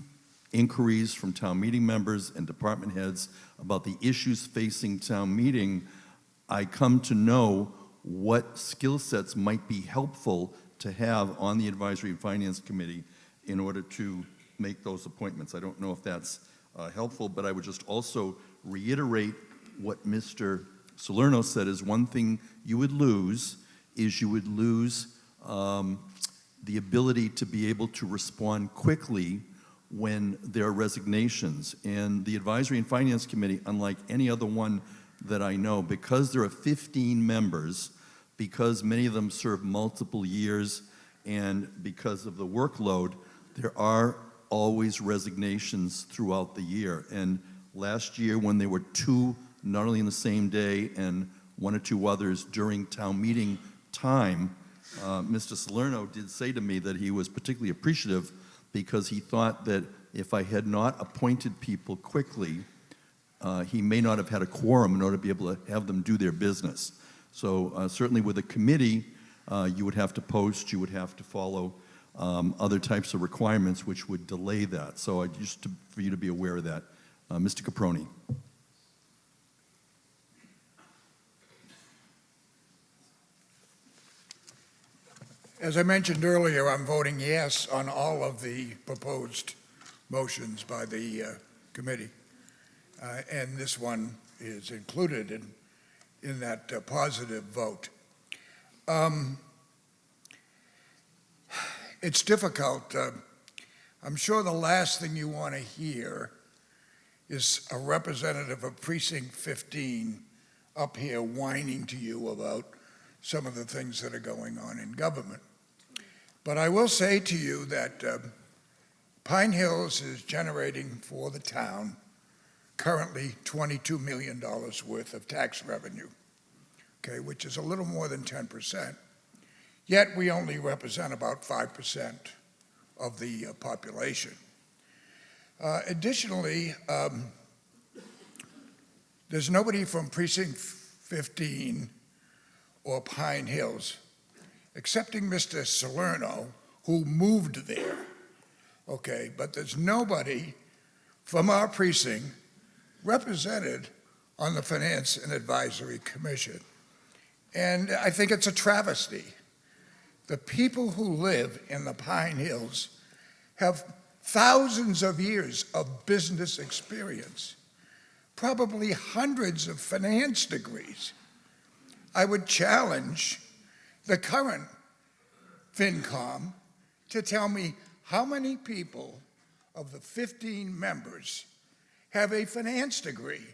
Speaker 10: inquiries from town meeting members and department heads about the issues facing town meeting, I come to know what skill sets might be helpful to have on the Advisory and Finance Committee in order to make those appointments. I don't know if that's helpful, but I would just also reiterate what Mr. Salerno said is one thing you would lose is you would lose the ability to be able to respond quickly when there are resignations. And the Advisory and Finance Committee, unlike any other one that I know, because there are 15 members, because many of them serve multiple years, and because of the workload, there are always resignations throughout the year. And last year, when there were two, not only in the same day, and one or two others during town meeting time, Mr. Salerno did say to me that he was particularly appreciative because he thought that if I had not appointed people quickly, he may not have had a quorum in order to be able to have them do their business. So certainly with a committee, you would have to post, you would have to follow other types of requirements which would delay that. So for you to be aware of that. Mr. Caproni.
Speaker 20: As I mentioned earlier, I'm voting yes on all of the proposed motions by the committee. And this one is included in that positive vote. It's difficult. I'm sure the last thing you want to hear is a representative of Precinct 15 up here whining to you about some of the things that are going on in government. But I will say to you that Pine Hills is generating for the town currently $22 million worth of tax revenue, okay, which is a little more than 10%. Yet we only represent about 5% of the population. Additionally, there's nobody from Precinct 15 or Pine Hills, excepting Mr. Salerno, who moved there, okay, but there's nobody from our precinct represented on the Finance and Advisory Commission. And I think it's a travesty. The people who live in the Pine Hills have thousands of years of business experience, probably hundreds of finance degrees. I would challenge the current FinCom to tell me how many people of the 15 members have a finance degree.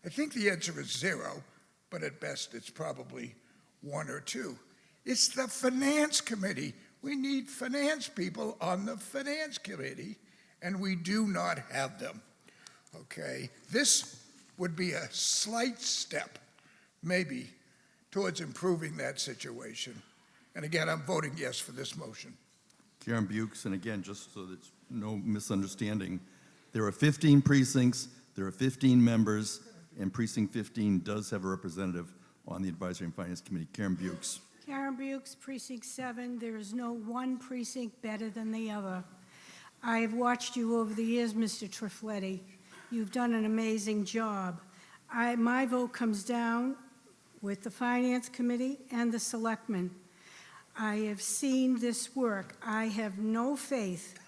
Speaker 20: I think the answer is 0, but at best it's probably 1 or 2. It's the Finance Committee. We need finance people on the Finance Committee, and we do not have them, okay? This would be a slight step, maybe, towards improving that situation. And again, I'm voting yes for this motion.
Speaker 10: Karen Bukes, and again, just so there's no misunderstanding, there are 15 precincts, there are 15 members, and Precinct 15 does have a representative on the Advisory and Finance Committee. Karen Bukes.
Speaker 3: Karen Bukes, Precinct 7. There is no one precinct better than the other. I've watched you over the years, Mr. Trifletti. You've done an amazing job. My vote comes down with the Finance Committee and the Selectmen. I have seen this work. I have no faith.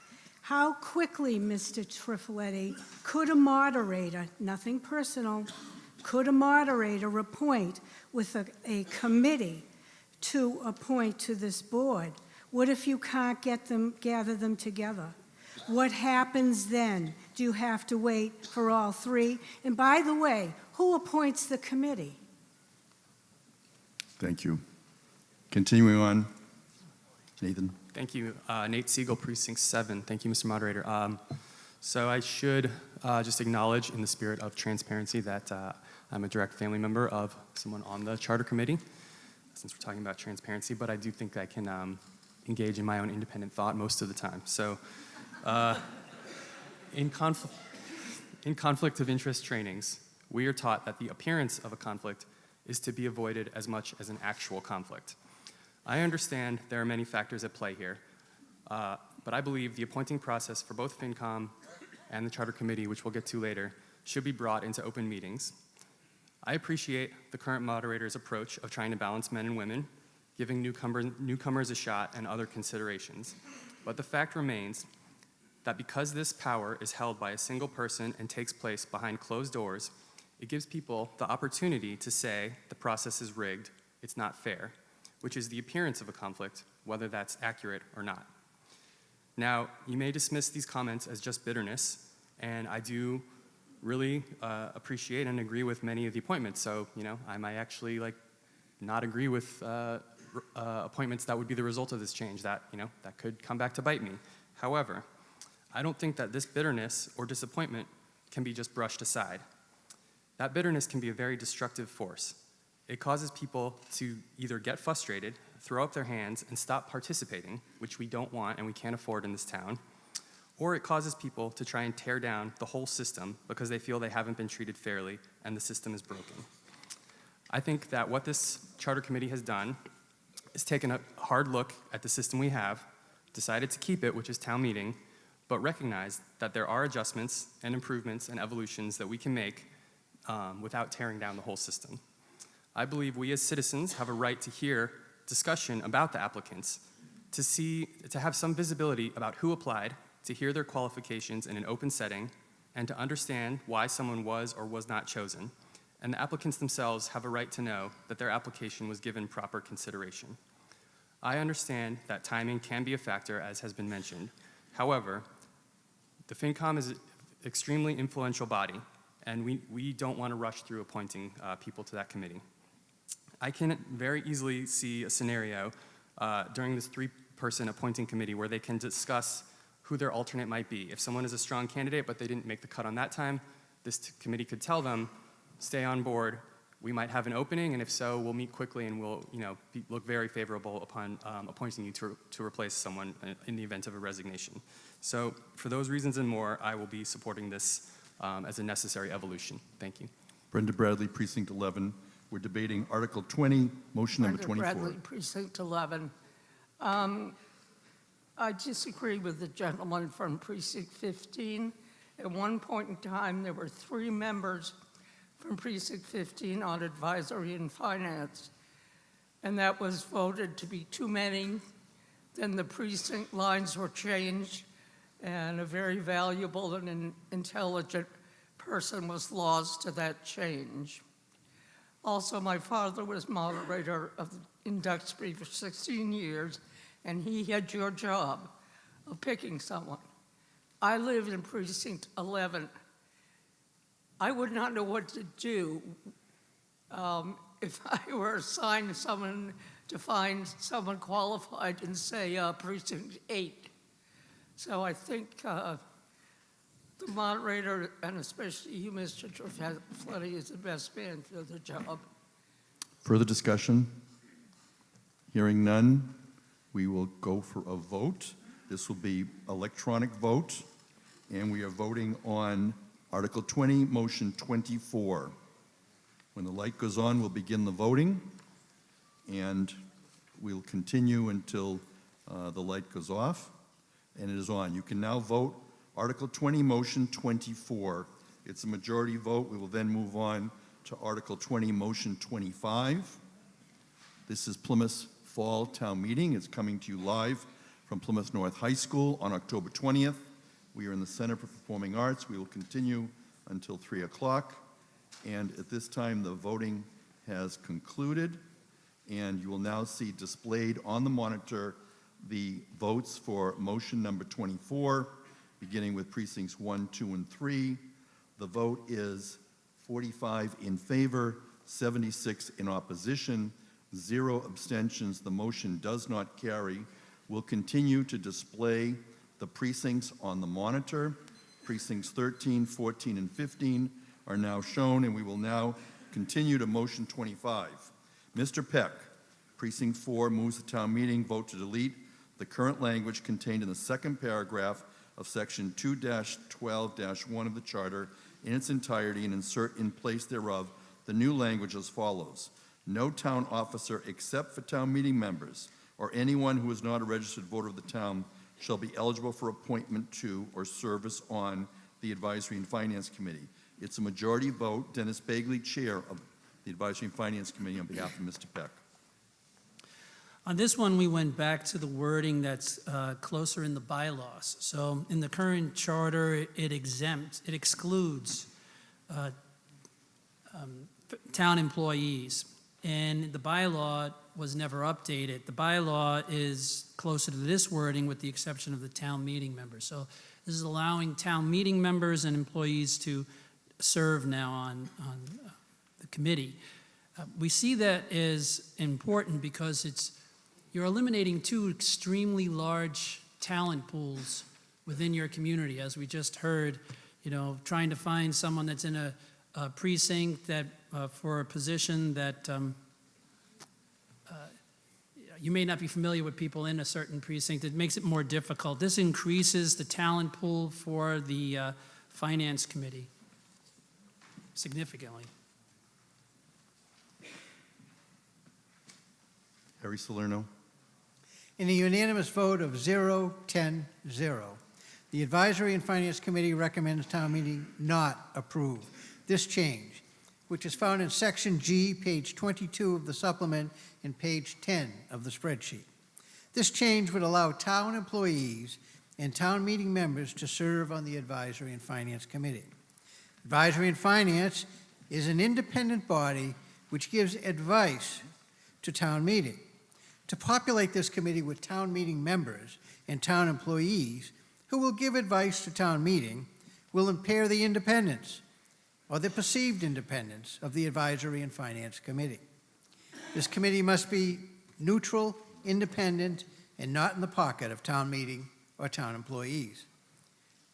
Speaker 3: How quickly, Mr. Trifletti, could a moderator, nothing personal, could a moderator appoint with a committee to appoint to this board? What if you can't gather them together? What happens then? Do you have to wait for all 3? And by the way, who appoints the committee?
Speaker 10: Thank you. Continuing on, Nathan.
Speaker 21: Thank you. Nate Siegel, Precinct 7. Thank you, Mr. Moderator. So I should just acknowledge in the spirit of transparency that I'm a direct family member of someone on the Charter Committee, since we're talking about transparency, but I do think I can engage in my own independent thought most of the time. So in conflict of interest trainings, we are taught that the appearance of a conflict is to be avoided as much as an actual conflict. I understand there are many factors at play here, but I believe the appointing process for both FinCom and the Charter Committee, which we'll get to later, should be brought into open meetings. I appreciate the current moderator's approach of trying to balance men and women, giving newcomers a shot and other considerations. But the fact remains that because this power is held by a single person and takes place behind closed doors, it gives people the opportunity to say the process is rigged, it's not fair, which is the appearance of a conflict, whether that's accurate or not. Now, you may dismiss these comments as just bitterness, and I do really appreciate and agree with many of the appointments. So, I might actually not agree with appointments that would be the result of this change that could come back to bite me. However, I don't think that this bitterness or disappointment can be just brushed aside. That bitterness can be a very destructive force. It causes people to either get frustrated, throw up their hands, and stop participating, which we don't want and we can't afford in this town, or it causes people to try and tear down the whole system because they feel they haven't been treated fairly and the system is broken. I think that what this Charter Committee has done is taken a hard look at the system we have, decided to keep it, which is town meeting, but recognized that there are adjustments and improvements and evolutions that we can make without tearing down the whole system. I believe we as citizens have a right to hear discussion about the applicants, to have some visibility about who applied, to hear their qualifications in an open setting, and to understand why someone was or was not chosen. And the applicants themselves have a right to know that their application was given proper consideration. I understand that timing can be a factor, as has been mentioned. However, the FinCom is an extremely influential body, and we don't want to rush through appointing people to that committee. I can very easily see a scenario during this three-person appointing committee where they can discuss who their alternate might be. If someone is a strong candidate but they didn't make the cut on that time, this committee could tell them, stay on board, we might have an opening, and if so, we'll meet quickly and we'll look very favorable upon appointing you to replace someone in the event of a resignation. So for those reasons and more, I will be supporting this as a necessary evolution. Thank you.
Speaker 10: Brenda Bradley, Precinct 11. We're debating Article 20, motion number 24.
Speaker 15: Bradley, Precinct 11. I disagree with the gentleman from Precinct 15. At one point in time, there were 3 members from Precinct 15 on Advisory and Finance, and that was voted to be too many. Then the precinct lines were changed, and a very valuable and intelligent person was lost to that change. Also, my father was moderator in Duxbury for 16 years, and he had your job of picking someone. I live in Precinct 11. I would not know what to do if I were assigned someone to find someone qualified in, say, Precinct 8. So I think the moderator, and especially you, Mr. Trifletti, is the best man for the job.
Speaker 10: Further discussion? Hearing none, we will go for a vote. This will be electronic vote, and we are voting on Article 20, Motion 24. When the light goes on, we'll begin the voting, and we'll continue until the light goes off, and it is on. You can now vote Article 20, Motion 24. It's a majority vote. We will then move on to Article 20, Motion 25. This is Plymouth Fall Town Meeting. It's coming to you live from Plymouth North High School on October 20th. We are in the Center for Performing Arts. We will continue until 3 o'clock. And at this time, the voting has concluded. And you will now see displayed on the monitor the votes for motion number 24, beginning with precincts 1, 2, and 3. The vote is 45 in favor, 76 in opposition, 0 abstentions. The motion does not carry. We'll continue to display the precincts on the monitor. Precincts 13, 14, and 15 are now shown, and we will now continue to motion 25. Mr. Peck, Precinct 4, moves the town meeting vote to delete the current language contained in the second paragraph of Section 2-12-1 of the Charter in its entirety and insert in place thereof the new language as follows. No town officer except for town meeting members or anyone who is not a registered voter of the town shall be eligible for appointment to or service on the Advisory and Finance Committee. It's a majority vote. Dennis Bagley, Chair of the Advisory and Finance Committee, on behalf of Mr. Peck.
Speaker 17: On this one, we went back to the wording that's closer in the bylaws. So in the current charter, it excludes town employees. And the bylaw was never updated. The bylaw is closer to this wording with the exception of the town meeting members. So this is allowing town meeting members and employees to serve now on the committee. We see that as important because you're eliminating 2 extremely large talent pools within your community. As we just heard, trying to find someone that's in a precinct that for a position that you may not be familiar with people in a certain precinct. It makes it more difficult. This increases the talent pool for the Finance Committee significantly.
Speaker 10: Harry Salerno.
Speaker 5: In a unanimous vote of 0-10-0, the Advisory and Finance Committee recommends town meeting not approve this change, which is found in Section G, page 22 of the supplement and page 10 of the spreadsheet. This change would allow town employees and town meeting members to serve on the Advisory and Finance Committee. Advisory and Finance is an independent body which gives advice to town meeting. To populate this committee with town meeting members and town employees who will give advice to town meeting will impair the independence or the perceived independence of the Advisory and Finance Committee. This committee must be neutral, independent, and not in the pocket of town meeting or town employees.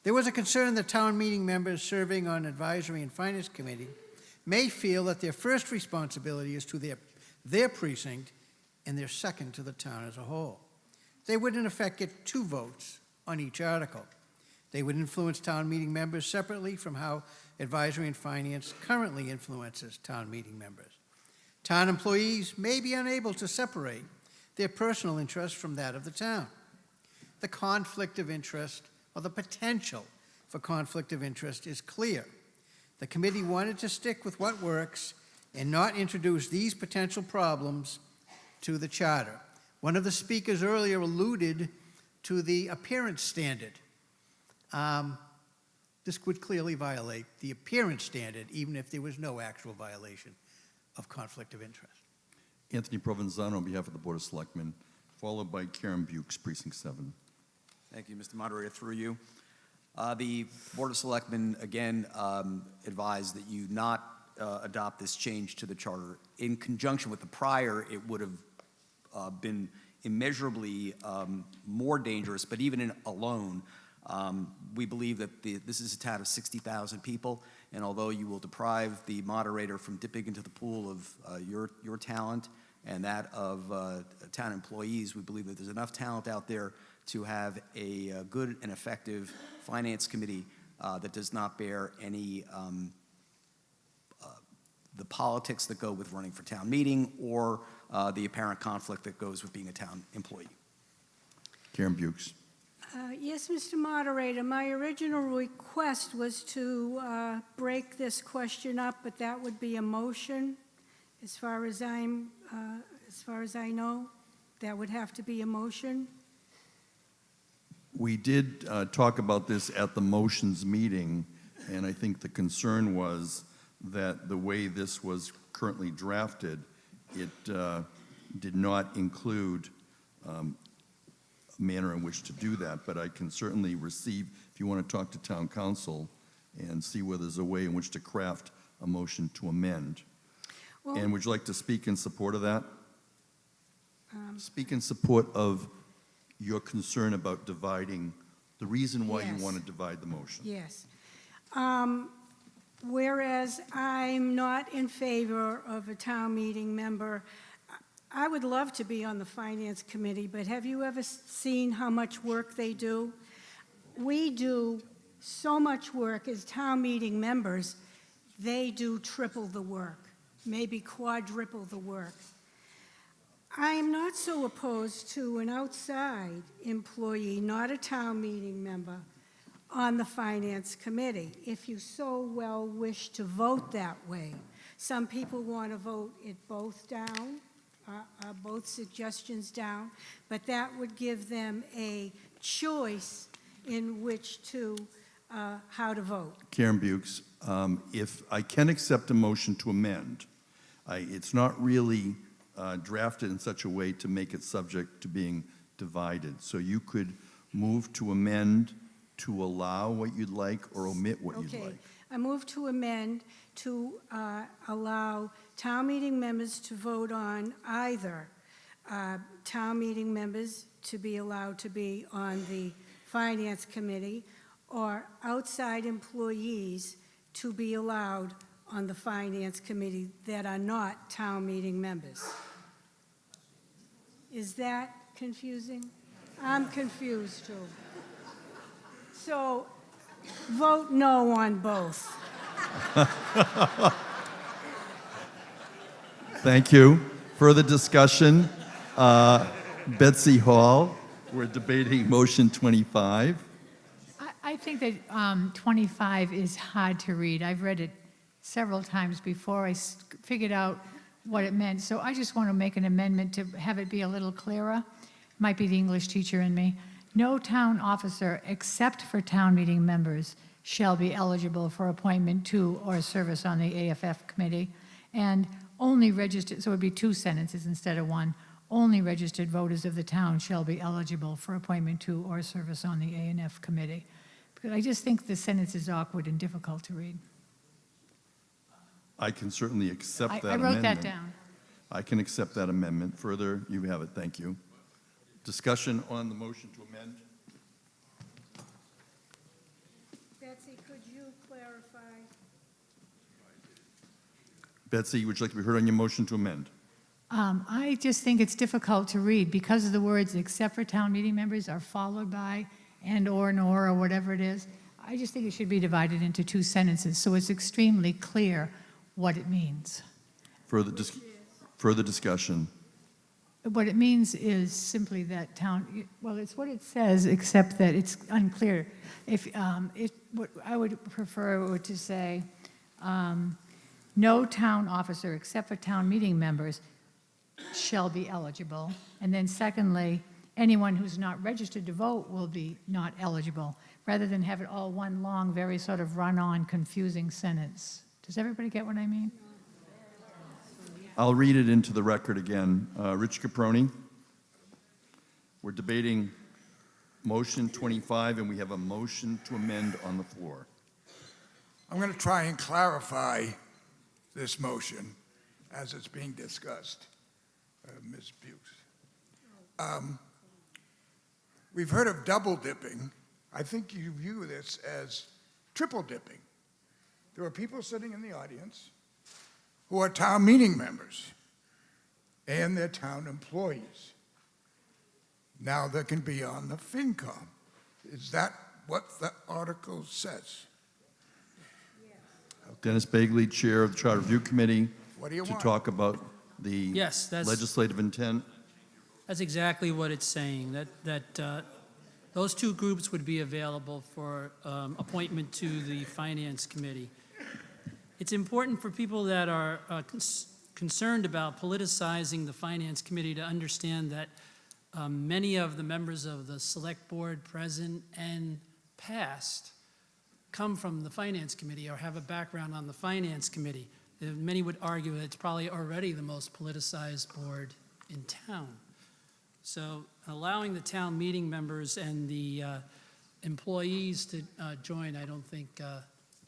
Speaker 5: There was a concern that town meeting members serving on Advisory and Finance Committee may feel that their first responsibility is to their precinct and their second to the town as a whole. They would in effect get 2 votes on each article. They would influence town meeting members separately from how Advisory and Finance currently influences town meeting members. Town employees may be unable to separate their personal interest from that of the town. The conflict of interest, or the potential for conflict of interest, is clear. The committee wanted to stick with what works and not introduce these potential problems to the charter. One of the speakers earlier alluded to the appearance standard. This would clearly violate the appearance standard, even if there was no actual violation of conflict of interest.
Speaker 10: Anthony Provenzano on behalf of the Board of Selectmen, followed by Karen Bukes, Precinct 7.
Speaker 8: Thank you, Mr. Moderator, through you. The Board of Selectmen, again, advised that you not adopt this change to the charter. In conjunction with the prior, it would have been immeasurably more dangerous, but even alone, we believe that this is a town of 60,000 people, and although you will deprive the moderator from dipping into the pool of your talent and that of town employees, we believe that there's enough talent out there to have a good and effective finance committee that does not bear any the politics that go with running for town meeting or the apparent conflict that goes with being a town employee.
Speaker 10: Karen Bukes.
Speaker 3: Yes, Mr. Moderator, my original request was to break this question up, but that would be a motion. As far as I know, that would have to be a motion.
Speaker 10: We did talk about this at the motions meeting, and I think the concern was that the way this was currently drafted, it did not include a manner in which to do that, but I can certainly receive, if you want to talk to town council and see whether there's a way in which to craft a motion to amend.
Speaker 3: Well,
Speaker 10: And would you like to speak in support of that? Speak in support of your concern about dividing, the reason why you
Speaker 3: Yes.
Speaker 10: want to divide the motion.
Speaker 3: Yes. Whereas I'm not in favor of a town meeting member, I would love to be on the Finance Committee, but have you ever seen how much work they do? We do so much work as town meeting members. They do triple the work, maybe quadruple the work. I am not so opposed to an outside employee, not a town meeting member, on the Finance Committee, if you so well wish to vote that way. Some people want to vote it both down, both suggestions down, but that would give them a choice in which to, how to vote.
Speaker 10: Karen Bukes, if I can accept a motion to amend, it's not really drafted in such a way to make it subject to being divided. So you could move to amend to allow what you'd like or omit what you'd
Speaker 3: Okay,
Speaker 10: like.
Speaker 3: I move to amend to allow town meeting members to vote on either town meeting members to be allowed to be on the Finance Committee or outside employees to be allowed on the Finance Committee that are not town meeting members. Is that confusing? I'm confused too. So vote no on both.
Speaker 10: Thank you. Further discussion? Betsy Hall, we're debating motion 25.
Speaker 11: I think that 25 is hard to read. I've read it several times before I figured out what it meant. So I just want to make an amendment to have it be a little clearer. Might be the English teacher in me. No town officer except for town meeting members shall be eligible for appointment to or service on the AFF committee. And only registered, so it would be 2 sentences instead of 1. Only registered voters of the town shall be eligible for appointment to or service on the ANF committee. Because I just think the sentence is awkward and difficult to read.
Speaker 10: I can certainly accept that
Speaker 11: I
Speaker 10: amendment.
Speaker 11: wrote that down.
Speaker 10: I can accept that amendment. Further, you have it. Thank you. Discussion on the motion to amend?
Speaker 3: Betsy, could you clarify?
Speaker 10: Betsy, would you like to be heard on your motion to amend?
Speaker 11: I just think it's difficult to read because of the words "except for town meeting members" are followed by "and or nor" or whatever it is. I just think it should be divided into two sentences so it's extremely clear what it means.
Speaker 10: Further discussion.
Speaker 11: What it means is simply that well, it's what it says, except that it's unclear. What I would prefer to say, no town officer except for town meeting members shall be eligible. And then secondly, anyone who's not registered to vote will be not eligible, rather than have it all one long, very sort of run-on, confusing sentence. Does everybody get what I mean?
Speaker 10: I'll read it into the record again. Rich Caproni, we're debating motion 25, and we have a motion to amend on the floor.
Speaker 20: I'm going to try and clarify this motion as it's being discussed. Ms. Bukes. We've heard of double dipping. I think you view this as triple dipping. There are people sitting in the audience who are town meeting members, and they're town employees. Now they can be on the FinCom. Is that what the article says?
Speaker 10: Dennis Bagley, Chair of the Charter Review Committee,
Speaker 20: What do you
Speaker 10: to
Speaker 20: want?
Speaker 10: talk about the
Speaker 17: Yes,
Speaker 10: legislative intent.
Speaker 17: That's exactly what it's saying, that those two groups would be available for appointment to the Finance Committee. It's important for people that are concerned about politicizing the Finance Committee to understand that many of the members of the Select Board, present and past, come from the Finance Committee or have a background on the Finance Committee. Many would argue that it's probably already the most politicized board in town. So allowing the town meeting members and the employees to join, I don't think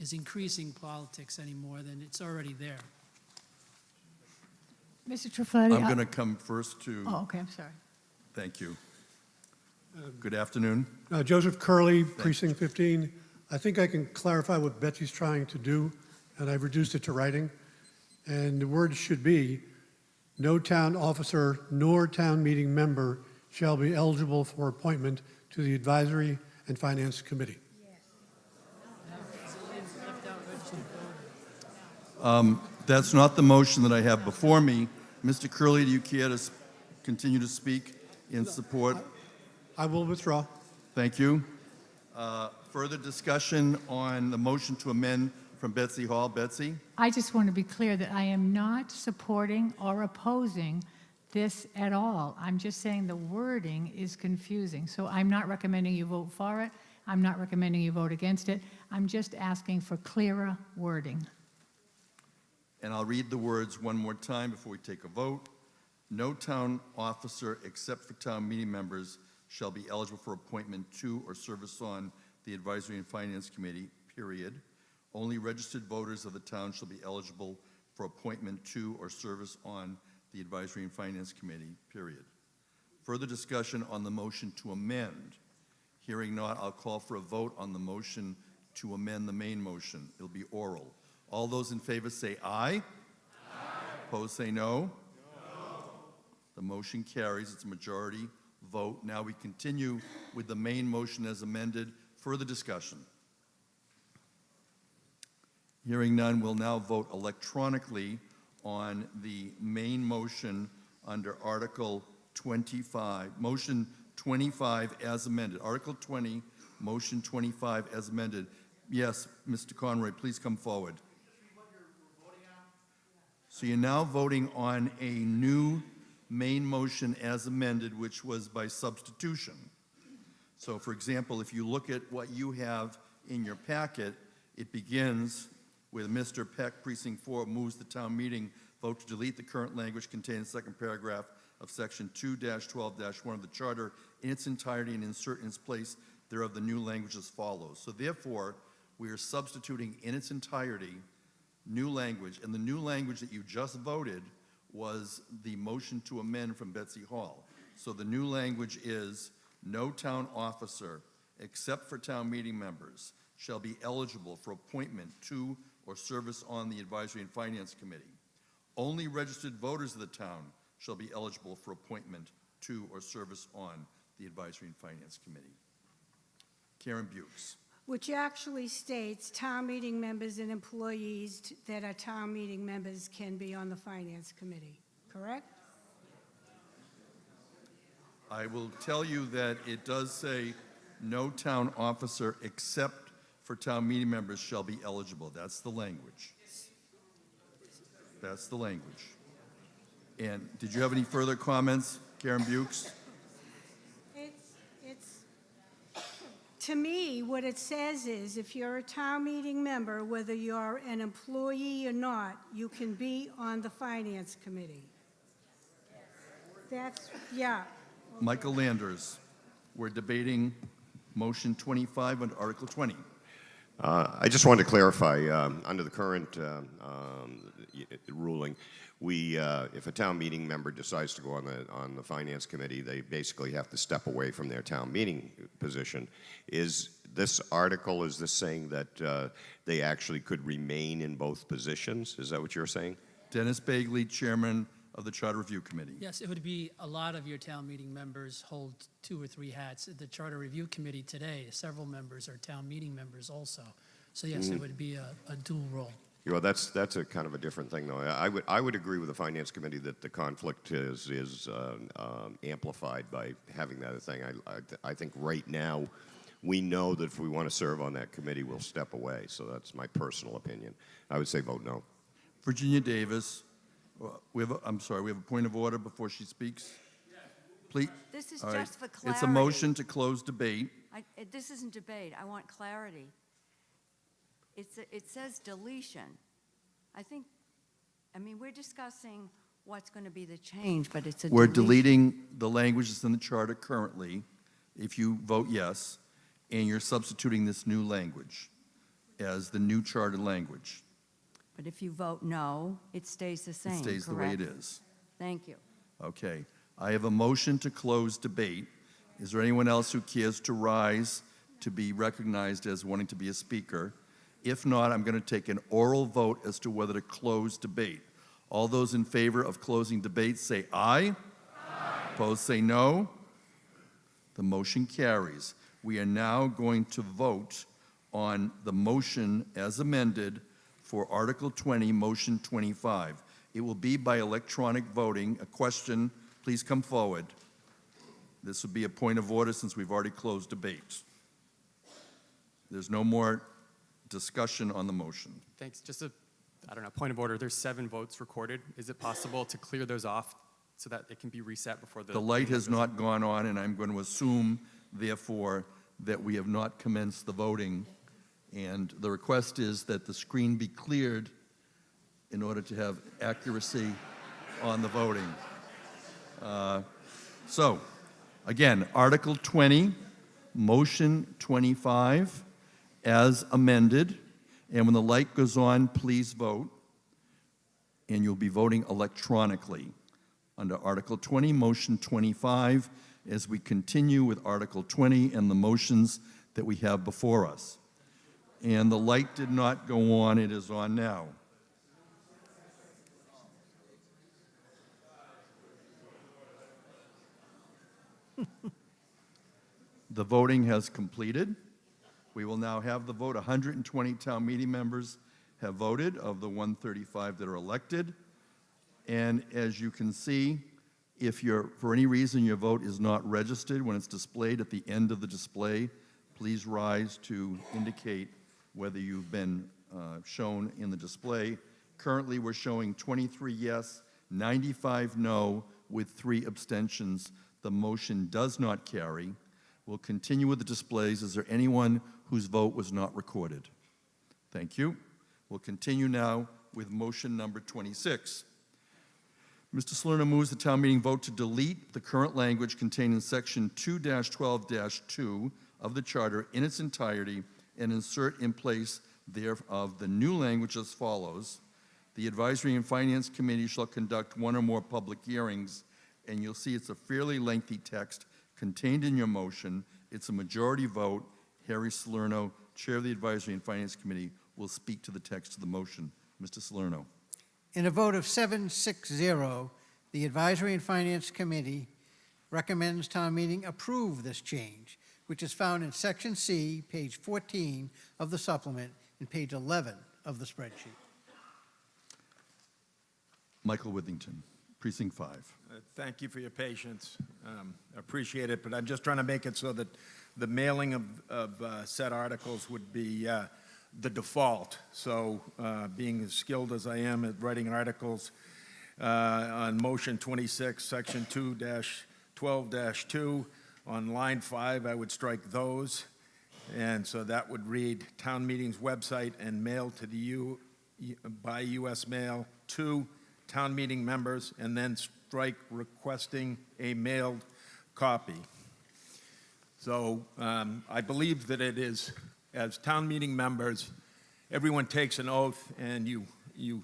Speaker 17: is increasing politics any more than it's already there.
Speaker 11: Mr. Trifletti.
Speaker 10: I'm going to come first to.
Speaker 11: Oh, okay, I'm sorry.
Speaker 10: Thank you. Good afternoon.
Speaker 12: Joseph Curley, Precinct 15. I think I can clarify what Betsy's trying to do, and I've reduced it to writing. And the words should be, no town officer nor town meeting member shall be eligible for appointment to the Advisory and Finance Committee.
Speaker 10: That's not the motion that I have before me. Mr. Curley, do you care to continue to speak in support?
Speaker 12: I will withdraw.
Speaker 10: Thank you. Further discussion on the motion to amend from Betsy Hall. Betsy?
Speaker 11: I just want to be clear that I am not supporting or opposing this at all. I'm just saying the wording is confusing. So I'm not recommending you vote for it. I'm not recommending you vote against it. I'm just asking for clearer wording.
Speaker 10: And I'll read the words one more time before we take a vote. No town officer except for town meeting members shall be eligible for appointment to or service on the Advisory and Finance Committee, period. Only registered voters of the town shall be eligible for appointment to or service on the Advisory and Finance Committee, period. Further discussion on the motion to amend. Hearing not, I'll call for a vote on the motion to amend the main motion. It'll be oral. All those in favor say aye. Aye. Opposed say no. No. The motion carries. It's a majority vote. Now we continue with the main motion as amended. Further discussion. Hearing none, we'll now vote electronically on the main motion under Article 25. Motion 25 as amended. Article 20, Motion 25 as amended. Yes, Mr. Conroy, please come forward. So you're now voting on a new main motion as amended, which was by substitution. So, for example, if you look at what you have in your packet, it begins with Mr. Peck, Precinct 4, moves the town meeting vote to delete the current language contained in the second paragraph of Section 2-12-1 of the Charter in its entirety and insert in its place thereof the new language as follows. So therefore, we are substituting in its entirety new language, and the new language that you just voted was the motion to amend from Betsy Hall. So the new language is, no town officer, except for town meeting members, shall be eligible for appointment to or service on the Advisory and Finance Committee. Only registered voters of the town shall be eligible for appointment to or service on the Advisory and Finance Committee. Karen Bukes.
Speaker 3: Which actually states town meeting members and employees that are town meeting members can be on the Finance Committee, correct?
Speaker 10: I will tell you that it does say no town officer except for town meeting members shall be eligible. That's the language. That's the language. And did you have any further comments, Karen Bukes?
Speaker 3: To me, what it says is if you're a town meeting member, whether you're an employee or not, you can be on the Finance Committee. That's, yeah.
Speaker 10: Michael Landers, we're debating motion 25 on Article 20.
Speaker 7: I just wanted to clarify, under the current ruling, if a town meeting member decides to go on the Finance Committee, they basically have to step away from their town meeting position. Is this article, is this saying that they actually could remain in both positions? Is that what you're saying?
Speaker 10: Dennis Bagley, Chairman of the Charter Review Committee.
Speaker 17: Yes, it would be a lot of your town meeting members hold 2 or 3 hats. The Charter Review Committee today, several members are town meeting members also. So yes, it would be a dual role.
Speaker 7: Well, that's a kind of a different thing, though. I would agree with the Finance Committee that the conflict is amplified by having that thing. I think right now we know that if we want to serve on that committee, we'll step away. So that's my personal opinion. I would say vote no.
Speaker 10: Virginia Davis. I'm sorry, we have a point of order before she speaks? Please.
Speaker 18: This is
Speaker 10: All right.
Speaker 18: just for clarity.
Speaker 10: It's a motion to close debate.
Speaker 18: This isn't debate. I want clarity. It says deletion. I mean, we're discussing what's going to be the change, but it's a
Speaker 10: We're
Speaker 18: deletion.
Speaker 10: deleting the language that's in the charter currently, if you vote yes, and you're substituting this new language as the new charter language.
Speaker 18: But if you vote no, it stays the same,
Speaker 10: It stays the way it is.
Speaker 18: Thank you.
Speaker 10: Okay. I have a motion to close debate. Is there anyone else who cares to rise to be recognized as wanting to be a speaker? If not, I'm going to take an oral vote as to whether to close debate. All those in favor of closing debate say aye. Aye. Opposed say no. The motion carries. We are now going to vote on the motion as amended for Article 20, Motion 25. It will be by electronic voting. A question, please come forward. This will be a point of order since we've already closed debate. There's no more discussion on the motion.
Speaker 21: Thanks. Just a, point of order. There's 7 votes recorded. Is it possible to clear those off so that it can be reset before the...
Speaker 10: The light has not gone on, and I'm going to assume, therefore, that we have not commenced the voting. And the request is that the screen be cleared in order to have accuracy on the voting. So, again, Article 20, Motion 25, as amended. And when the light goes on, please vote. And you'll be voting electronically under Article 20, Motion 25, as we continue with Article 20 and the motions that we have before us. And the light did not go on. It is on now. The voting has completed. We will now have the vote. 120 town meeting members have voted of the 135 that are elected. And as you can see, if for any reason your vote is not registered when it's displayed at the end of the display, please rise to indicate whether you've been shown in the display. Currently, we're showing 23 yes, 95 no, with 3 abstentions. The motion does not carry. We'll continue with the displays. Is there anyone whose vote was not recorded? Thank you. We'll continue now with motion number 26. Mr. Salerno moves the town meeting vote to delete the current language contained in section 2-12-2 of the charter in its entirety and insert in place thereof the new language as follows. The Advisory and Finance Committee shall conduct one or more public hearings, and you'll see it's a fairly lengthy text contained in your motion. It's a majority vote. Harry Salerno, Chair of the Advisory and Finance Committee, will speak to the text of the motion. Mr. Salerno.
Speaker 5: In a vote of 7-6-0, the Advisory and Finance Committee recommends town meeting approve this change, which is found in Section C, page 14 of the supplement, and page 11 of the spreadsheet.
Speaker 10: Michael Withington, Precinct 5.
Speaker 19: Thank you for your patience. Appreciate it, but I'm just trying to make it so that the mailing of said articles would be the default. So being as skilled as I am at writing articles, on motion 26, section 2-12-2, on line 5, I would strike those. And so that would read, town meeting's website and mailed to the by U.S. mail to town meeting members, and then strike requesting a mailed copy. So I believe that it is, as town meeting members, everyone takes an oath and you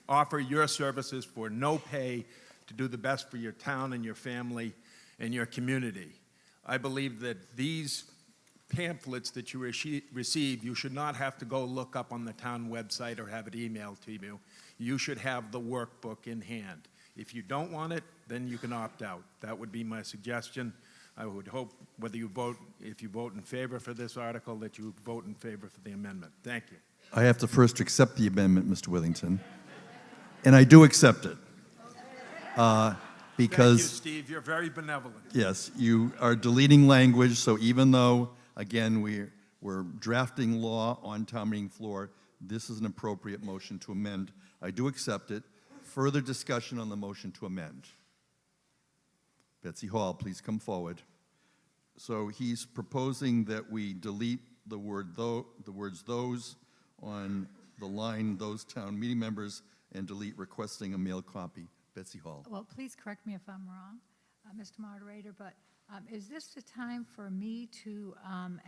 Speaker 19: offer your services for no pay to do the best for your town and your family and your community. I believe that these pamphlets that you receive, you should not have to go look up on the town website or have it emailed to you. You should have the workbook in hand. If you don't want it, then you can opt out. That would be my suggestion. I would hope whether you vote, if you vote in favor for this article, that you vote in favor for the amendment. Thank you.
Speaker 10: I have to first accept the amendment, Mr. Withington, and I do accept it. Because,
Speaker 19: thank you, Steve. You're very benevolent.
Speaker 10: yes, you are deleting language, so even though, again, we're drafting law on town meeting floor, this is an appropriate motion to amend. I do accept it. Further discussion on the motion to amend. Betsy Hall, please come forward. So he's proposing that we delete the words those on the line, those town meeting members, and delete requesting a mail copy. Betsy Hall.
Speaker 11: Well, please correct me if I'm wrong, Mr. Moderator, but is this the time for me to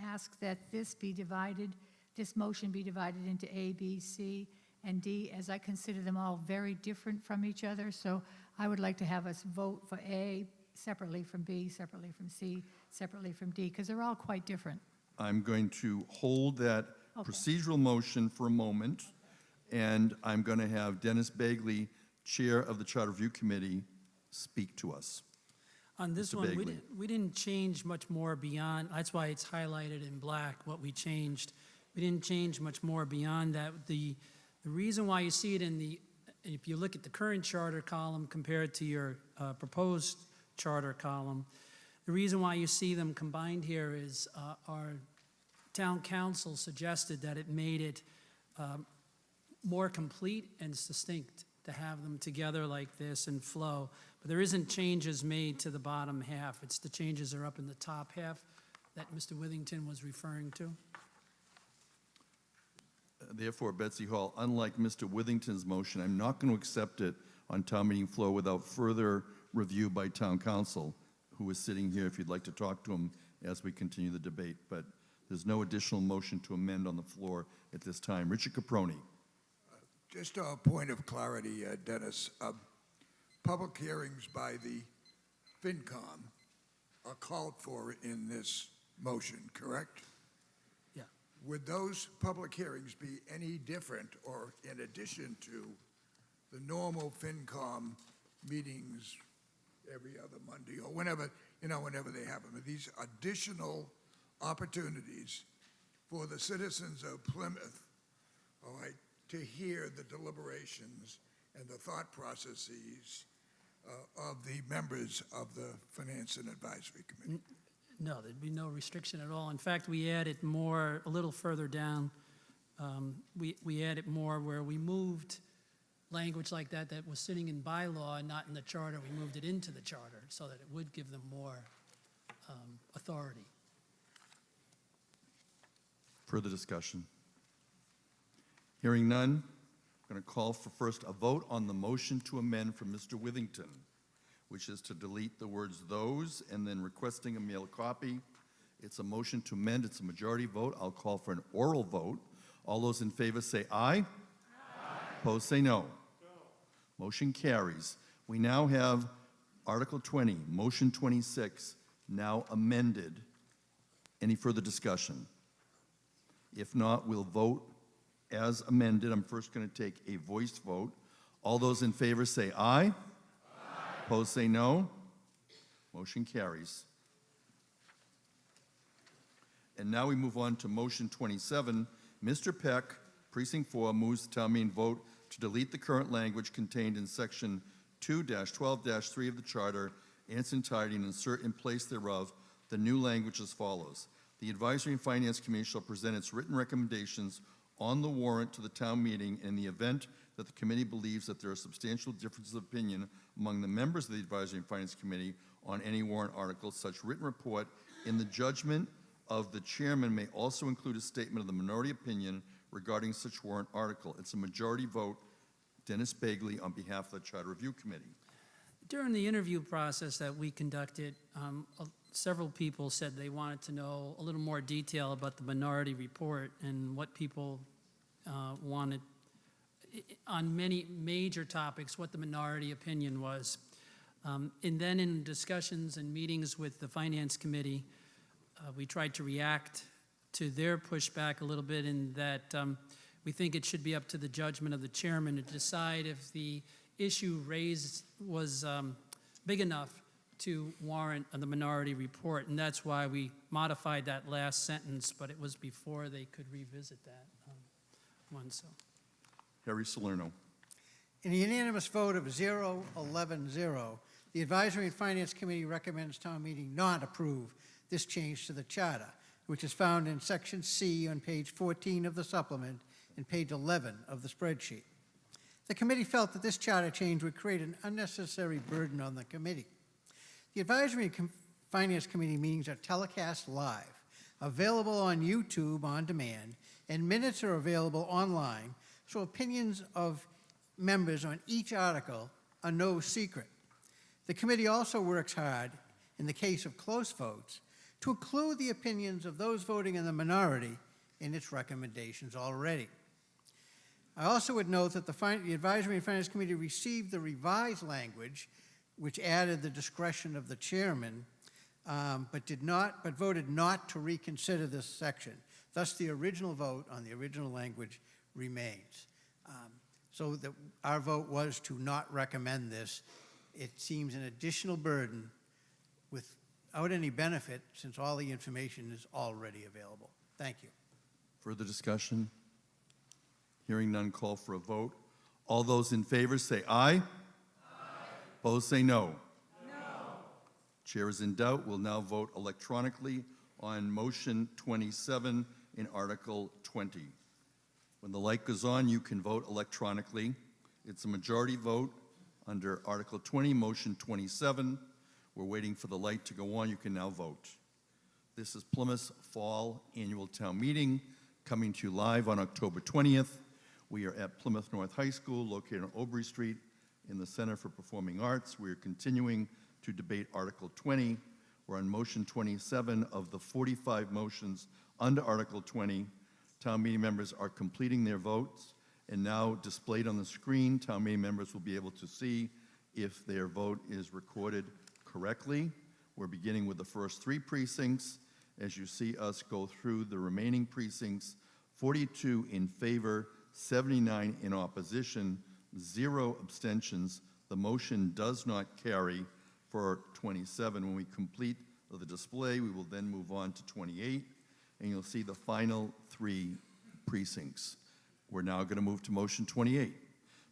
Speaker 11: ask that this be divided, this motion be divided into A, B, C, and D, as I consider them all very different from each other? So I would like to have us vote for A separately from B, separately from C, separately from D, because they're all quite different.
Speaker 10: I'm going to hold that
Speaker 11: Okay.
Speaker 10: procedural motion for a moment, and I'm going to have Dennis Bagley, Chair of the Charter Review Committee, speak to us.
Speaker 17: On this
Speaker 10: Mr.
Speaker 17: one,
Speaker 10: Bagley.
Speaker 17: we didn't change much more beyond, that's why it's highlighted in black, what we changed. We didn't change much more beyond that. The reason why you see it in the, if you look at the current charter column compared to your proposed charter column, the reason why you see them combined here is our town council suggested that it made it more complete and distinct to have them together like this and flow. But there isn't changes made to the bottom half. It's the changes are up in the top half that Mr. Withington was referring to.
Speaker 10: Therefore, Betsy Hall, unlike Mr. Withington's motion, I'm not going to accept it on town meeting floor without further review by town council, who is sitting here if you'd like to talk to him as we continue the debate. But there's no additional motion to amend on the floor at this time. Richard Caproni.
Speaker 20: Just a point of clarity, Dennis. Public hearings by the FinCom are called for in this motion, correct?
Speaker 17: Yeah.
Speaker 20: Would those public hearings be any different or in addition to the normal FinCom meetings every other Monday or whenever they have them? Are these additional opportunities for the citizens of Plymouth, all right, to hear the deliberations and the thought processes of the members of the Finance and Advisory Committee?
Speaker 17: No, there'd be no restriction at all. In fact, we added more, a little further down, we added more where we moved language like that was sitting in bylaw and not in the charter. We moved it into the charter so that it would give them more authority.
Speaker 10: Further discussion? Hearing none, I'm going to call for first a vote on the motion to amend from Mr. Withington, which is to delete the words those and then requesting a mail copy. It's a motion to amend. It's a majority vote. I'll call for an oral vote All those in favor say aye. Opposed say no. Motion carries. We now have Article 20, Motion 26, now amended. Any further discussion? If not, we'll vote as amended. I'm first going to take a voice vote. All those in favor say aye. Opposed say no. Motion carries. And now we move on to Motion 27. Mr. Peck, Precinct 4, moves the town meeting vote to delete the current language contained in Section 2-12-3 of the Charter in its entirety and insert in place thereof the new language as follows. The Advisory and Finance Committee shall present its written recommendations on the warrant to the town meeting in the event that the committee believes that there are substantial differences of opinion among the members of the Advisory and Finance Committee on any warrant article. Such written report in the judgment of the chairman may also include a statement of the minority opinion regarding such warrant article. It's a majority vote. Dennis Bagley on behalf of the Charter Review Committee.
Speaker 17: During the interview process that we conducted, several people said they wanted to know a little more detail about the minority report and what people wanted on many major topics, what the minority opinion was. And then in discussions and meetings with the Finance Committee, we tried to react to their pushback a little bit in that we think it should be up to the judgment of the chairman to decide if the issue raised was big enough to warrant the minority report. And that's why we modified that last sentence, but it was before they could revisit that one. So.
Speaker 10: Harry Salerno.
Speaker 5: In a unanimous vote of 0-11-0, the Advisory and Finance Committee recommends town meeting not approve this change to the charter, which is found in Section C on page 14 of the supplement and page 11 of the spreadsheet. The committee felt that this charter change would create an unnecessary burden on the committee. The Advisory and Finance Committee meetings are telecast live, available on YouTube on demand, and minutes are available online, so opinions of members on each article are no secret. The committee also works hard, in the case of close votes, to include the opinions of those voting in the minority in its recommendations already. I also would note that the Advisory and Finance Committee received the revised language, which added the discretion of the chairman, but voted not to reconsider this section. Thus, the original vote on the original language remains. So that our vote was to not recommend this. It seems an additional burden without any benefit, since all the information is already available. Thank you.
Speaker 10: Further discussion? Hearing none, call for a vote. All those in favor say aye. Opposed say no. Chair is in doubt. We'll now vote electronically on Motion 27 in Article 20. When the light goes on, you can vote electronically. It's a majority vote under Article 20, Motion 27. We're waiting for the light to go on. You can now vote. This is Plymouth's Fall Annual Town Meeting, coming to you live on October 20th. We are at Plymouth North High School, located on Aubrey Street, in the Center for Performing Arts. We are continuing to debate Article 20. We're on Motion 27 of the 45 motions under Article 20. Town meeting members are completing their votes, and now displayed on the screen, town meeting members will be able to see if their vote is recorded correctly. We're beginning with the first three precincts. As you see us go through the remaining precincts, 42 in favor, 79 in opposition, 0 abstentions. The motion does not carry for 27. When we complete the display, we will then move on to 28, and you'll see the final three precincts. We're now going to move to Motion 28.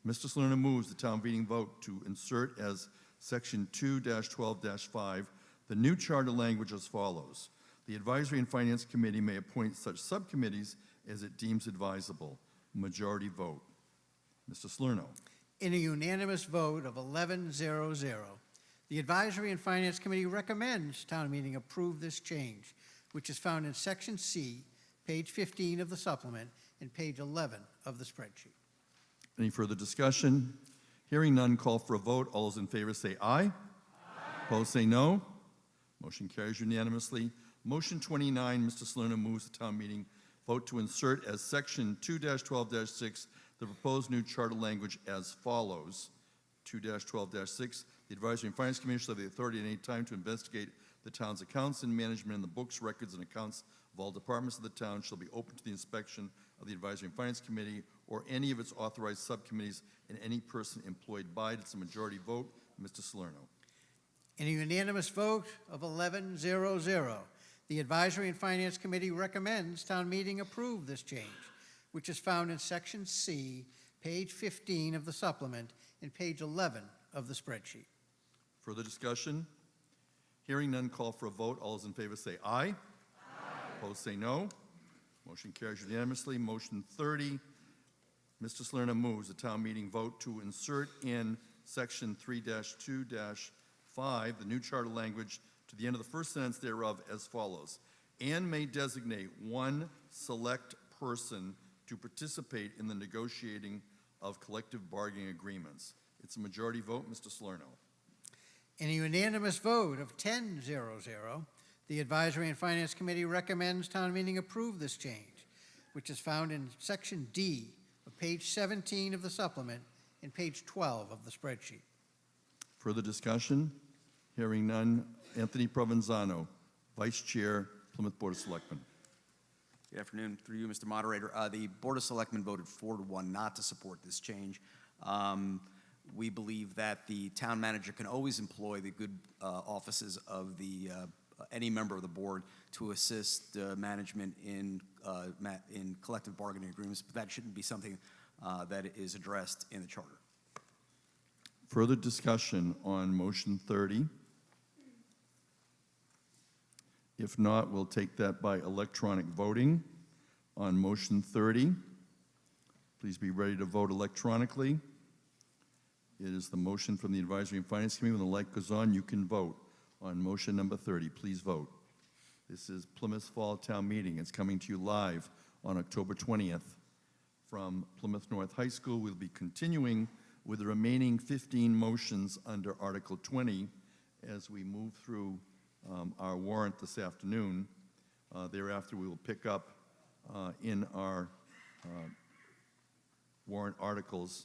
Speaker 10: Mr. Salerno moves the town meeting vote to insert as Section 2-12-5 the new charter language as follows. The Advisory and Finance Committee may appoint such subcommittees as it deems advisable. Majority vote. Mr. Salerno.
Speaker 5: In a unanimous vote of 11-0-0, the Advisory and Finance Committee recommends town meeting approve this change, which is found in Section C, page 15 of the supplement, and page 11 of the spreadsheet.
Speaker 10: Any further discussion? Hearing none, call for a vote. All those in favor say aye. Opposed say no. Motion carries unanimously. Motion 29, Mr. Salerno moves the town meeting Vote to insert as section 2-12-6 the proposed new charter language as follows. 2-12-6, the Advisory and Finance Committee shall have the authority at any time to investigate the town's accounts and management, and the books, records, and accounts of all departments of the town shall be open to the inspection of the Advisory and Finance Committee or any of its authorized subcommittees and any person employed by it. It's a majority vote. Mr. Salerno.
Speaker 5: In a unanimous vote of 11-0-0, the Advisory and Finance Committee recommends town meeting approve this change, which is found in Section C, page 15 of the supplement, and page 11 of the spreadsheet.
Speaker 10: Further discussion? Hearing none, call for a vote. All those in favor say aye. Aye. Opposed say no. Motion carries unanimously. Motion 30, Mr. Salerno moves the town meeting vote to insert in section 3-2-5 the new charter language to the end of the first sentence thereof as follows. And may designate one select person to participate in the negotiating of collective bargaining agreements. It's a majority vote. Mr. Salerno.
Speaker 5: In a unanimous vote of 10-0-0, the Advisory and Finance Committee recommends town meeting approve this change, which is found in Section D of page 17 of the supplement and page 12 of the spreadsheet.
Speaker 10: Further discussion? Hearing none. Anthony Provenzano, Vice Chair, Plymouth Board of Selectmen.
Speaker 8: Good afternoon. Through you, Mr. Moderator. The Board of Selectmen voted 4-1 not to support this change. We believe that the town manager can always employ the good offices of any member of the board to assist management in collective bargaining agreements, but that shouldn't be something that is addressed in the charter.
Speaker 10: Further discussion on motion 30? If not, we'll take that by electronic voting on motion 30. Please be ready to vote electronically. It is the motion from the Advisory and Finance Committee. When the light goes on, you can vote on motion number 30. Please vote. This is Plymouth Fall Town Meeting. It's coming to you live on October 20th from Plymouth North High School. We'll be continuing with the remaining 15 motions under Article 20 as we move through our warrant this afternoon. Thereafter, we will pick up in our warrant articles.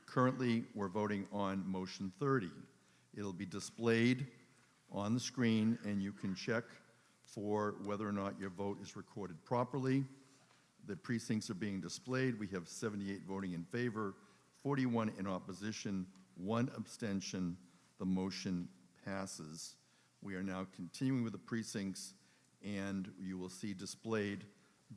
Speaker 10: Currently, we're voting on motion 30. It'll be displayed on the screen, and you can check for whether or not your vote is recorded properly. The precincts are being displayed. We have 78 voting in favor, 41 in opposition, 1 abstention. The motion passes. We are now continuing with the precincts, and you will see displayed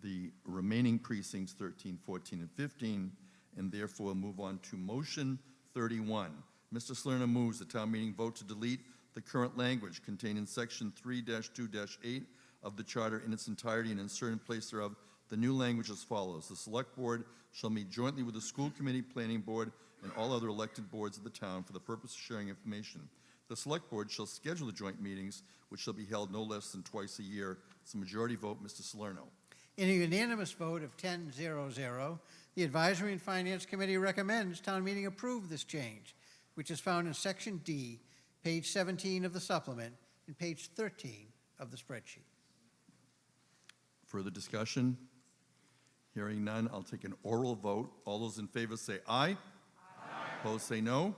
Speaker 10: the remaining precincts, 13, 14, and 15, and therefore move on to motion 31. Mr. Salerno moves the town meeting vote to delete the current language contained in section 3-2-8 of the charter in its entirety and insert in place thereof the new language as follows. The select board shall meet jointly with the school committee, planning board, and all other elected boards of the town for the purpose of sharing information. The select board shall schedule the joint meetings, which shall be held no less than twice a year. It's a majority vote. Mr. Salerno.
Speaker 5: In a unanimous vote of 10-0-0, the Advisory and Finance Committee recommends town meeting approve this change, which is found in Section D, page 17 of the supplement, and page 13 of the spreadsheet.
Speaker 10: Further discussion? Hearing none, I'll take an oral vote. All those in favor say aye. Aye. Opposed say no.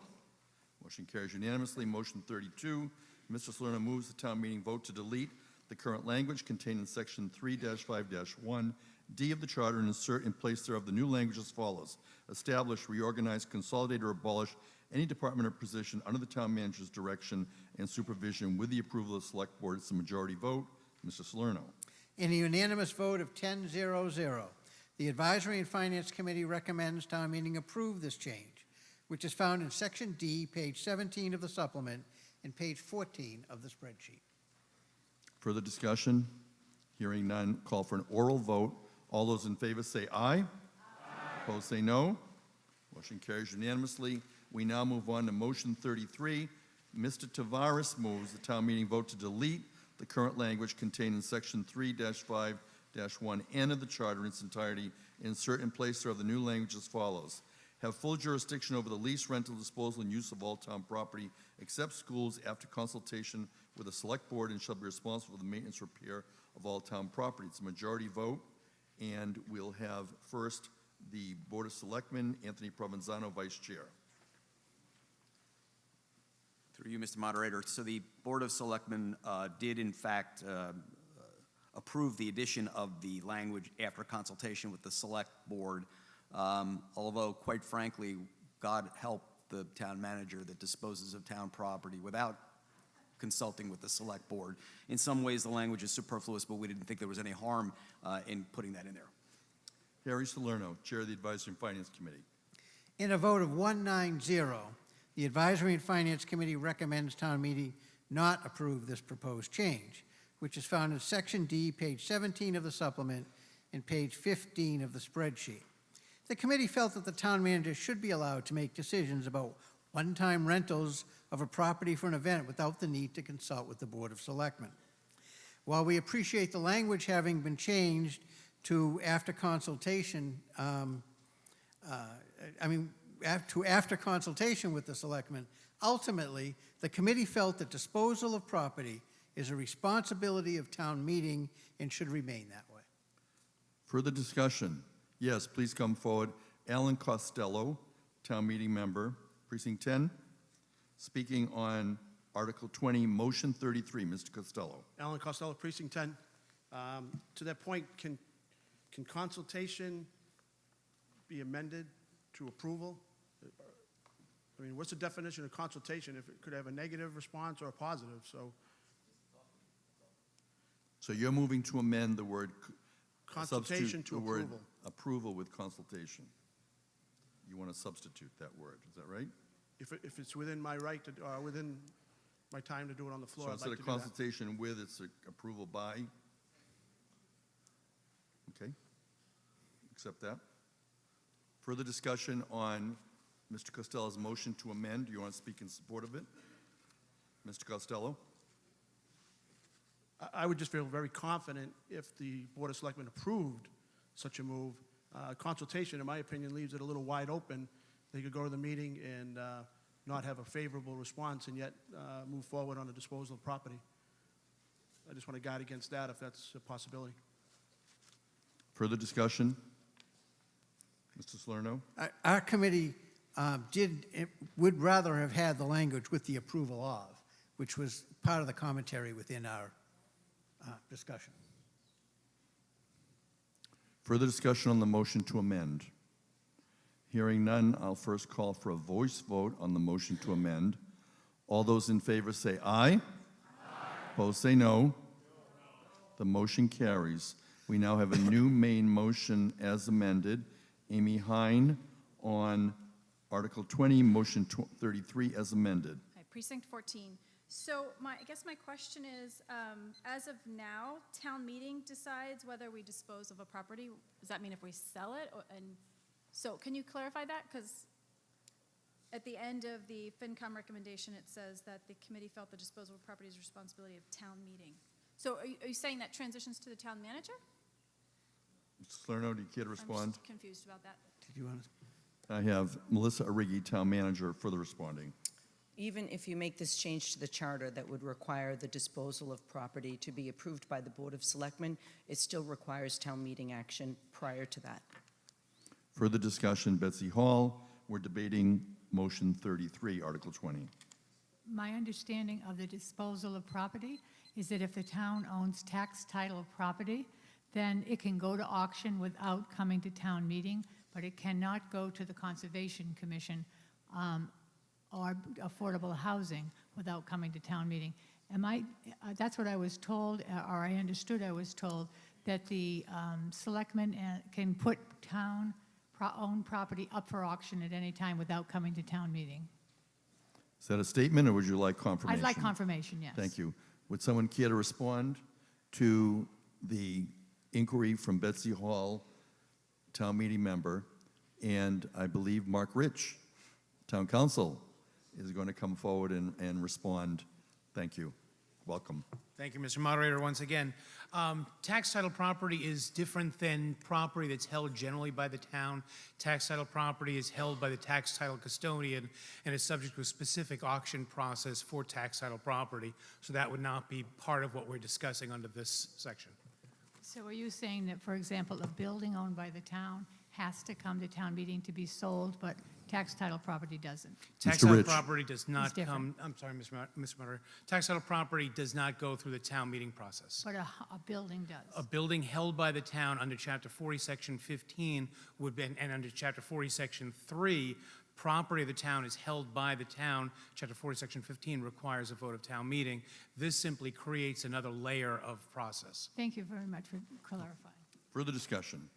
Speaker 10: Motion carries unanimously. Motion 32, Mr. Salerno moves the town meeting vote to delete the current language contained in section 3-5-1D of the charter and insert in place thereof the new language as follows. Establish, reorganize, consolidate, or abolish any department or position under the town manager's direction and supervision with the approval of the select board. It's a majority vote. Mr. Salerno.
Speaker 5: In a unanimous vote of 10-0-0, the Advisory and Finance Committee recommends town meeting approve this change, which is found in Section D, page 17 of the supplement, and page 14 of the spreadsheet.
Speaker 10: Further discussion? Hearing none, call for an oral vote. All those in favor say aye. Aye. Opposed say no. Motion carries unanimously. We now move on to motion 33. Mr. Tavares moves the town meeting vote to delete the current language contained in section 3-5-1N of the charter in its entirety and insert in place thereof the new language as follows. Have full jurisdiction over the lease, rental, disposal, and use of all town property except schools after consultation with the select board and shall be responsible for the maintenance repair of all town property. It's a majority vote. And we'll have first the Board of Selectmen, Anthony Provenzano, Vice Chair.
Speaker 8: Through you, Mr. Moderator. So the Board of Selectmen did in fact approve the addition of the language after consultation with the Select Board, although quite frankly, God help the town manager that disposes of town property without consulting with the Select Board. In some ways, the language is superfluous, but we didn't think there was any harm in putting that in there.
Speaker 10: Harry Salerno, Chair of the Advisory and Finance Committee.
Speaker 5: In a vote of 190, the Advisory and Finance Committee recommends town meeting not approve this proposed change, which is found in Section D, page 17 of the supplement, and page 15 of the spreadsheet. The committee felt that the town manager should be allowed to make decisions about one-time rentals of a property for an event without the need to consult with the Board of Selectmen. While we appreciate the language having been changed to after consultation, after consultation with the selectmen, ultimately, the committee felt that disposal of property is a responsibility of town meeting and should remain that way.
Speaker 10: Further discussion? Yes, please come forward. Alan Costello, town meeting member, Precinct 10, speaking on Article 20, Motion 33. Mr. Costello.
Speaker 4: Alan Costello, Precinct 10. To that point, can consultation be amended to approval? I mean, what's the definition of consultation if it could have a negative response or a positive?
Speaker 10: So you're moving to amend the word
Speaker 4: Consultation
Speaker 10: substitute
Speaker 4: to
Speaker 10: the word
Speaker 4: approval.
Speaker 10: approval with consultation. You want to substitute that word, is that right?
Speaker 4: If it's within my right to, within my time to do it on the floor,
Speaker 10: So
Speaker 4: I'd
Speaker 10: instead
Speaker 4: like
Speaker 10: of
Speaker 4: to do that.
Speaker 10: consultation with, it's approval by? Okay. Accept that. Further discussion on Mr. Costello's motion to amend. Do you want to speak in support of it? Mr. Costello?
Speaker 4: I would just feel very confident if the Board of Selectmen approved such a move. Consultation, in my opinion, leaves it a little wide open. They could go to the meeting and not have a favorable response and yet move forward on the disposal of property. I just want to guard against that if that's a possibility.
Speaker 10: Further discussion? Mr. Salerno?
Speaker 5: Our committee would rather have had the language with the approval of, which was part of the commentary within our discussion.
Speaker 10: Further discussion on the motion to amend? Hearing none, I'll first call for a voice vote on the motion to amend. All those in favor say aye. Aye. Opposed say no. The motion carries. We now have a new main motion as amended. Amy Hine on Article 20, Motion 33 as amended.
Speaker 14: Okay, Precinct 14. So I guess my question is, as of now, town meeting decides whether we dispose of a property. Does that mean if we sell it? So can you clarify that? Because at the end of the FinCom recommendation, it says that the committee felt the disposal of property is the responsibility of town meeting. So are you saying that transitions to the town manager?
Speaker 10: Mr. Salerno, do you care to respond?
Speaker 14: I'm just confused about that.
Speaker 5: Did you want to?
Speaker 10: I have Melissa Arrighi, Town Manager, further responding.
Speaker 22: Even if you make this change to the charter that would require the disposal of property to be approved by the Board of Selectmen, it still requires town meeting action prior to that.
Speaker 10: Further discussion, Betsy Hall. We're debating Motion 33, Article 20.
Speaker 11: My understanding of the disposal of property is that if the town owns tax title property, then it can go to auction without coming to town meeting, but it cannot go to the Conservation Commission or affordable housing without coming to town meeting. That's what I was told, or I understood I was told, that the selectmen can put town-owned property up for auction at any time without coming to town meeting.
Speaker 10: Is that a statement, or would you like confirmation?
Speaker 11: I'd like confirmation, yes.
Speaker 10: Thank you. Would someone care to respond to the inquiry from Betsy Hall, town meeting member, and I believe Mark Rich, town council, is going to come forward and respond. Thank you. Welcome.
Speaker 23: Thank you, Mr. Moderator, once again. Tax title property is different than property that's held generally by the town. Tax title property is held by the tax title custodian and is subject to a specific auction process for tax title property. So that would not be part of what we're discussing under this section.
Speaker 11: So are you saying that, for example, a building owned by the town has to come to town meeting to be sold, but tax title property doesn't?
Speaker 23: Tax
Speaker 10: Mr.
Speaker 23: title
Speaker 10: Rich.
Speaker 23: property does not
Speaker 11: different.
Speaker 23: come, I'm sorry, Mr. Moderator. Tax title property does not go through the town meeting process.
Speaker 11: But a building does?
Speaker 23: A building held by the town under Chapter 40, Section 15 would be, and under Chapter 40, Section 3, property of the town is held by the town. Chapter 40, Section 15 requires a vote of town meeting. This simply creates another layer of process.
Speaker 11: Thank you very much for clarifying.
Speaker 10: Further discussion?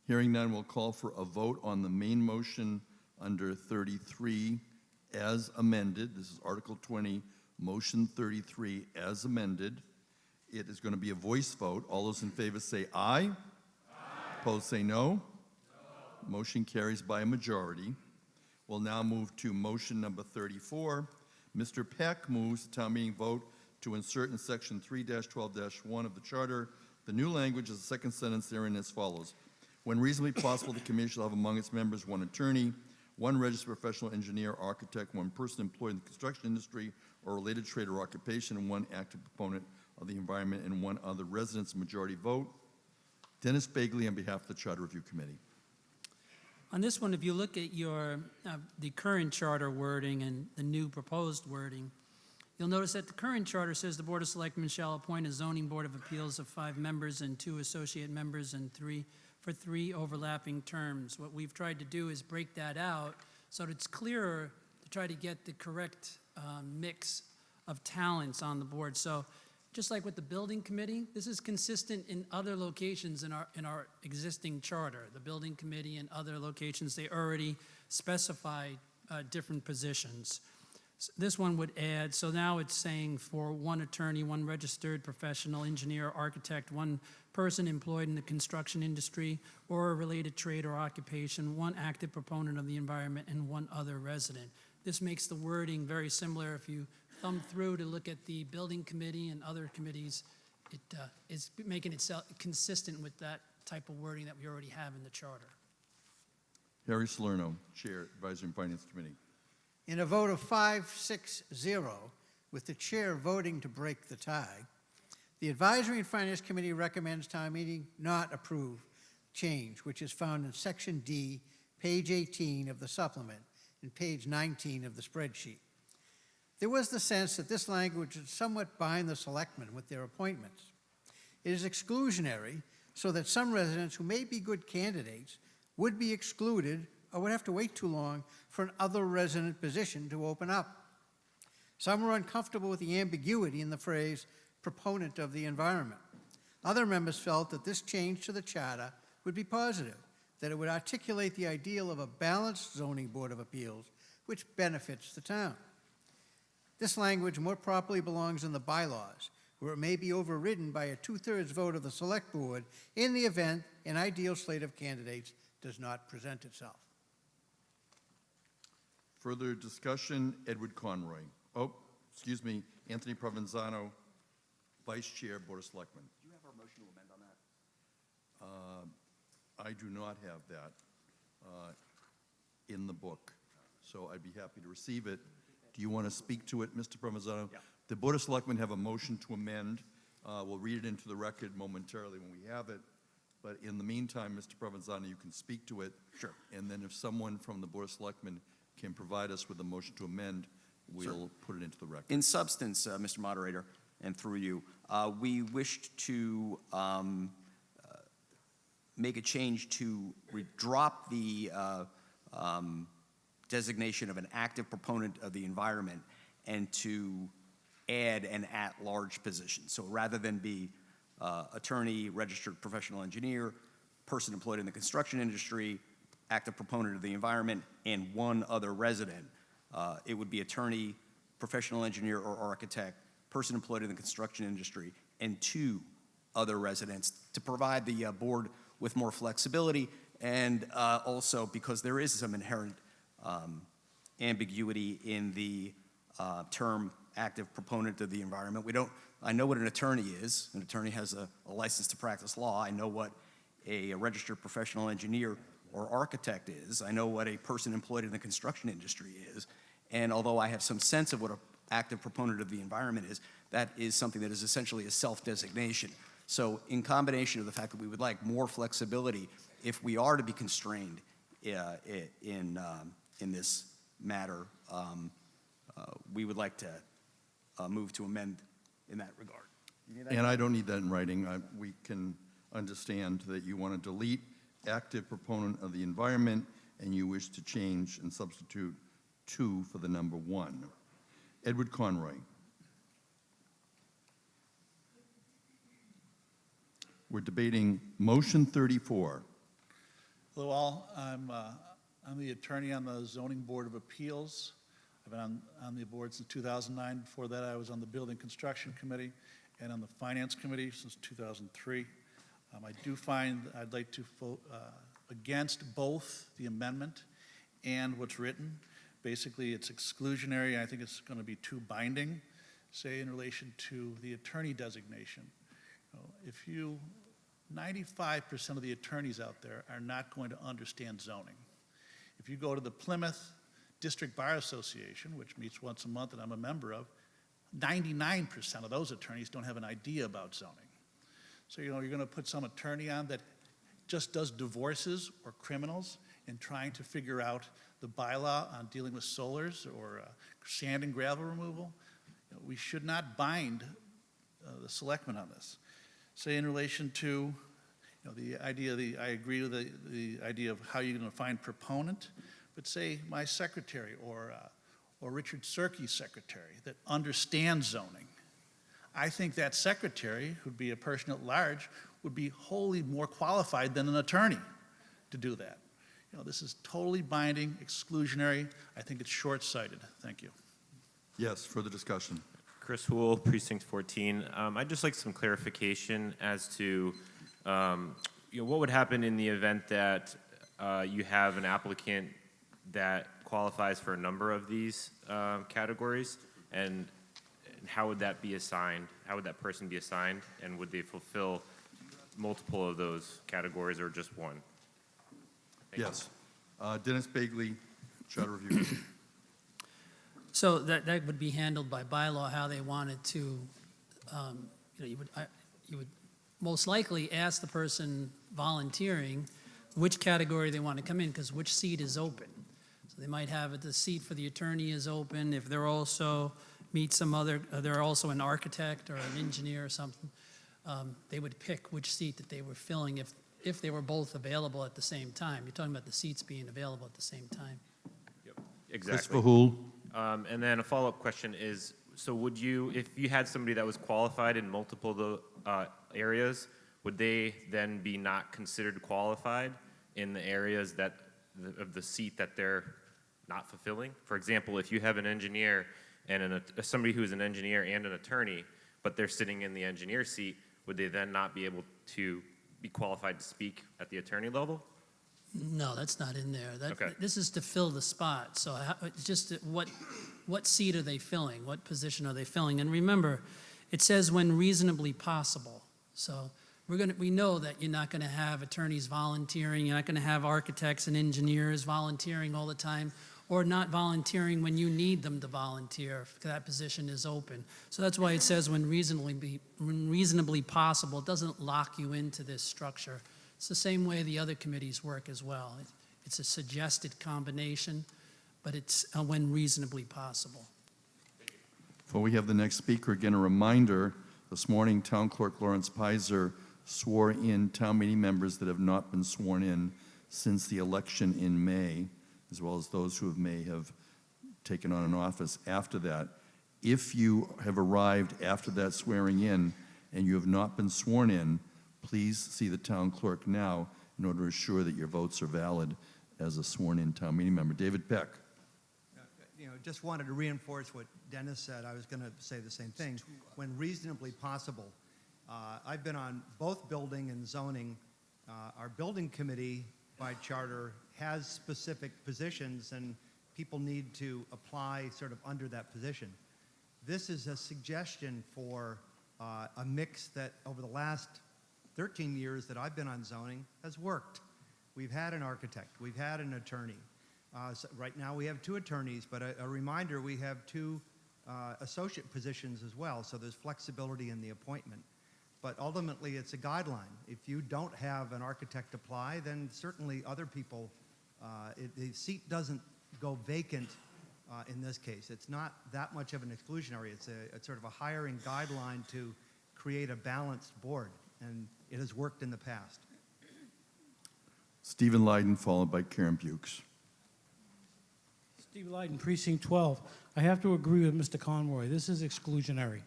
Speaker 10: Hearing none, we'll call for a vote on the main motion under 33 as amended. This is Article 20, Motion 33 as amended. It is going to be a voice vote. All those in favor say aye. Aye. Opposed say no. Motion carries by a majority. We'll now move to motion number 34. Mr. Peck moves the town meeting vote to insert in section 3-12-1 of the charter the new language as the second sentence therein as follows. When reasonably possible, the committee shall have among its members one attorney, one registered professional engineer, architect, one person employed in the construction industry or related trade or occupation, and one active proponent of the environment, and one other residence. Majority vote. Dennis Bagley on behalf of the Charter Review Committee.
Speaker 17: On this one, if you look at your, the current charter wording and the new proposed wording, you'll notice that the current charter says the Board of Selectmen shall appoint a zoning board of appeals of 5 members and 2 associate members and 3 overlapping terms. What we've tried to do is break that out so that it's clearer to try to get the correct mix of talents on the board. So just like with the building committee, this is consistent in other locations in our existing charter. The building committee and other locations, they already specify different positions. This one would add, so now it's saying for 1 attorney, 1 registered professional engineer, architect, 1 person employed in the construction industry or a related trade or occupation, 1 active proponent of the environment, and 1 other resident. This makes the wording very similar. If you thumb through to look at the building committee and other committees, it is making itself consistent with that type of wording that we already have in the charter.
Speaker 10: Harry Salerno, Chair, Advisory and Finance Committee.
Speaker 5: In a vote of 5-6-0, with the chair voting to break the tie, the Advisory and Finance Committee recommends town meeting not approve change, which is found in Section D, page 18 of the supplement, and page 19 of the spreadsheet. There was the sense that this language would somewhat bind the selectmen with their appointments. It is exclusionary, so that some residents who may be good candidates would be excluded or would have to wait too long for an other resident position to open up. Some were uncomfortable with the ambiguity in the phrase proponent of the environment. Other members felt that this change to the charter would be positive, that it would articulate the ideal of a balanced zoning board of appeals, which benefits the town. This language more properly belongs in the bylaws, where it may be overridden by a 2/3 vote of the select board in the event an ideal slate of candidates does not present itself.
Speaker 10: Further discussion, Edward Conroy. Oh, excuse me, Anthony Provenzano, Vice Chair, Board of Selectmen.
Speaker 8: Do you have our motion to amend on that?
Speaker 10: I do not have that in the book, so I'd be happy to receive it. Do you want to speak to it, Mr. Provenzano?
Speaker 8: Yeah.
Speaker 10: The Board of Selectmen have a motion to amend. We'll read it into the record momentarily when we have it. But in the meantime, Mr. Provenzano, you can speak to it.
Speaker 8: Sure.
Speaker 10: And then if someone from the Board of Selectmen can provide us with a motion to amend, we'll put it into the record.
Speaker 8: In substance, Mr. Moderator, and through you, we wished to make a change to drop the designation of an active proponent of the environment and to add an at-large position. So rather than be attorney, registered professional engineer, person employed in the construction industry, active proponent of the environment, and 1 other resident, it would be attorney, professional engineer or architect, person employed in the construction industry, and 2 other residents to provide the board with more flexibility, and also because there is some inherent ambiguity in the term active proponent of the environment. I know what an attorney is. An attorney has a license to practice law. I know what a registered professional engineer or architect is. I know what a person employed in the construction industry is. And although I have some sense of what an active proponent of the environment is, that is something that is essentially a self-designation. So in combination of the fact that we would like more flexibility, if we are to be constrained in this matter, we would like to move to amend in that regard.
Speaker 10: And I don't need that in writing. We can understand that you want to delete active proponent of the environment, and you wish to change and substitute 2 for the number 1. Edward Conroy. We're debating motion 34.
Speaker 1: Hello all, I'm the attorney on the Zoning Board of Appeals. I've been on the board since 2009. Before that, I was on the Building Construction Committee and on the Finance Committee since 2003. I do find I'd like to vote against both the amendment and what's written. Basically, it's exclusionary. I think it's going to be too binding, say, in relation to the attorney designation. If you, 95% of the attorneys out there are not going to understand zoning. If you go to the Plymouth District Bar Association, which meets once a month and I'm a member of, 99% of those attorneys don't have an idea about zoning. So, you're going to put some attorney on that just does divorces or criminals and trying to figure out the bylaw on dealing with solars or sand and gravel removal. We should not bind the selectmen on this. Say in relation to the idea, I agree with the idea of how you're going to find proponent, but say my secretary or Richard Serkey's secretary that understands zoning. I think that secretary, who'd be a person at large, would be wholly more qualified than an attorney to do that. This is totally binding, exclusionary. I think it's short-sighted. Thank you.
Speaker 10: Yes, further discussion.
Speaker 2: Chris Hool, Precinct 14. I'd just like some clarification as to what would happen in the event that you have an applicant that qualifies for a number of these categories, and how would that be assigned? How would that person be assigned, and would they fulfill multiple of those categories or just one?
Speaker 10: Yes. Dennis Bagley, Charter Review.
Speaker 17: So that would be handled by bylaw, how they wanted to, you would most likely ask the person volunteering which category they want to come in, because which seat is open. So they might have the seat for the attorney is open. If they're also meet some other, they're also an architect or an engineer or something, they would pick which seat that they were filling if they were both available at the same time. You're talking about the seats being available at the same time.
Speaker 2: Yep, exactly.
Speaker 10: Christopher Hool.
Speaker 2: And then a follow-up question is, so would you, if you had somebody that was qualified in multiple areas, would they then be not considered qualified in the areas that of the seat that they're not fulfilling? For example, if you have an engineer and somebody who's an engineer and an attorney, but they're sitting in the engineer seat, would they then not be able to be qualified to speak at the attorney level?
Speaker 17: No, that's not in there.
Speaker 2: Okay.
Speaker 17: This is to fill the spot. So it's just what seat are they filling? What position are they filling? And remember, it says when reasonably possible. So we know that you're not going to have attorneys volunteering. You're not going to have architects and engineers volunteering all the time, or not volunteering when you need them to volunteer if that position is open. So that's why it says when reasonably possible. It doesn't lock you into this structure. It's the same way the other committees work as well. It's a suggested combination, but it's when reasonably possible.
Speaker 10: Before we have the next speaker, again, a reminder, this morning Town Clerk Lawrence Pizer swore in town meeting members that have not been sworn in since the election in May, as well as those who may have taken on an office after that. If you have arrived after that swearing in and you have not been sworn in, please see the town clerk now in order to assure that your votes are valid as a sworn-in town meeting member. David Peck.
Speaker 6: Just wanted to reinforce what Dennis said. I was going to say the same thing. When reasonably possible, I've been on both building and zoning. Our building committee, by charter, has specific positions, and people need to apply sort of under that position. This is a suggestion for a mix that over the last 13 years that I've been on zoning has worked. We've had an architect, we've had an attorney. So right now we have 2 attorneys, but a reminder, we have 2 associate positions as well, so there's flexibility in the appointment. but ultimately it's a guideline. If you don't have an architect apply, then certainly other people, the seat doesn't go vacant in this case. It's not that much of an exclusionary. It's sort of a hiring guideline to create a balanced board, and it has worked in the past.
Speaker 10: Stephen Leiden, followed by Karen Bukes.
Speaker 9: Steve Leiden, Precinct 12. I have to agree with Mr. Conroy. This is exclusionary.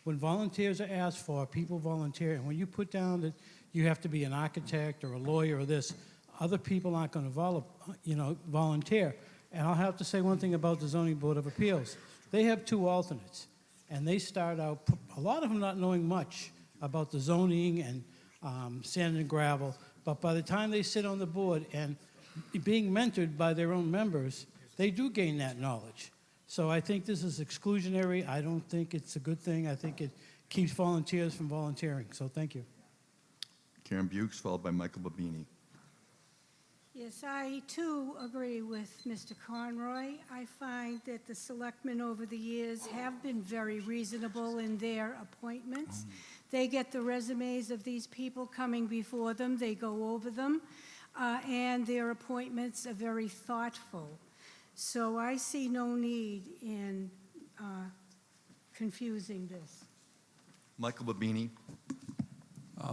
Speaker 9: When volunteers are asked for, people volunteer, and when you put down that you have to be an architect or a lawyer or this, other people aren't going to volunteer. And I'll have to say one thing about the Zoning Board of Appeals. They have 2 alternates, and they start out, a lot of them not knowing much about the zoning and sand and gravel, but by the time they sit on the board and being mentored by their own members, they do gain that knowledge. So I think this is exclusionary. I don't think it's a good thing. I think it keeps volunteers from volunteering. So thank you.
Speaker 10: Karen Bukes, followed by Michael Babini.
Speaker 3: Yes, I too agree with Mr. Conroy. I find that the selectmen over the years have been very reasonable in their appointments. They get the resumes of these people coming before them, they go over them, and their appointments are very thoughtful. So I see no need in confusing this.
Speaker 10: Michael Babini.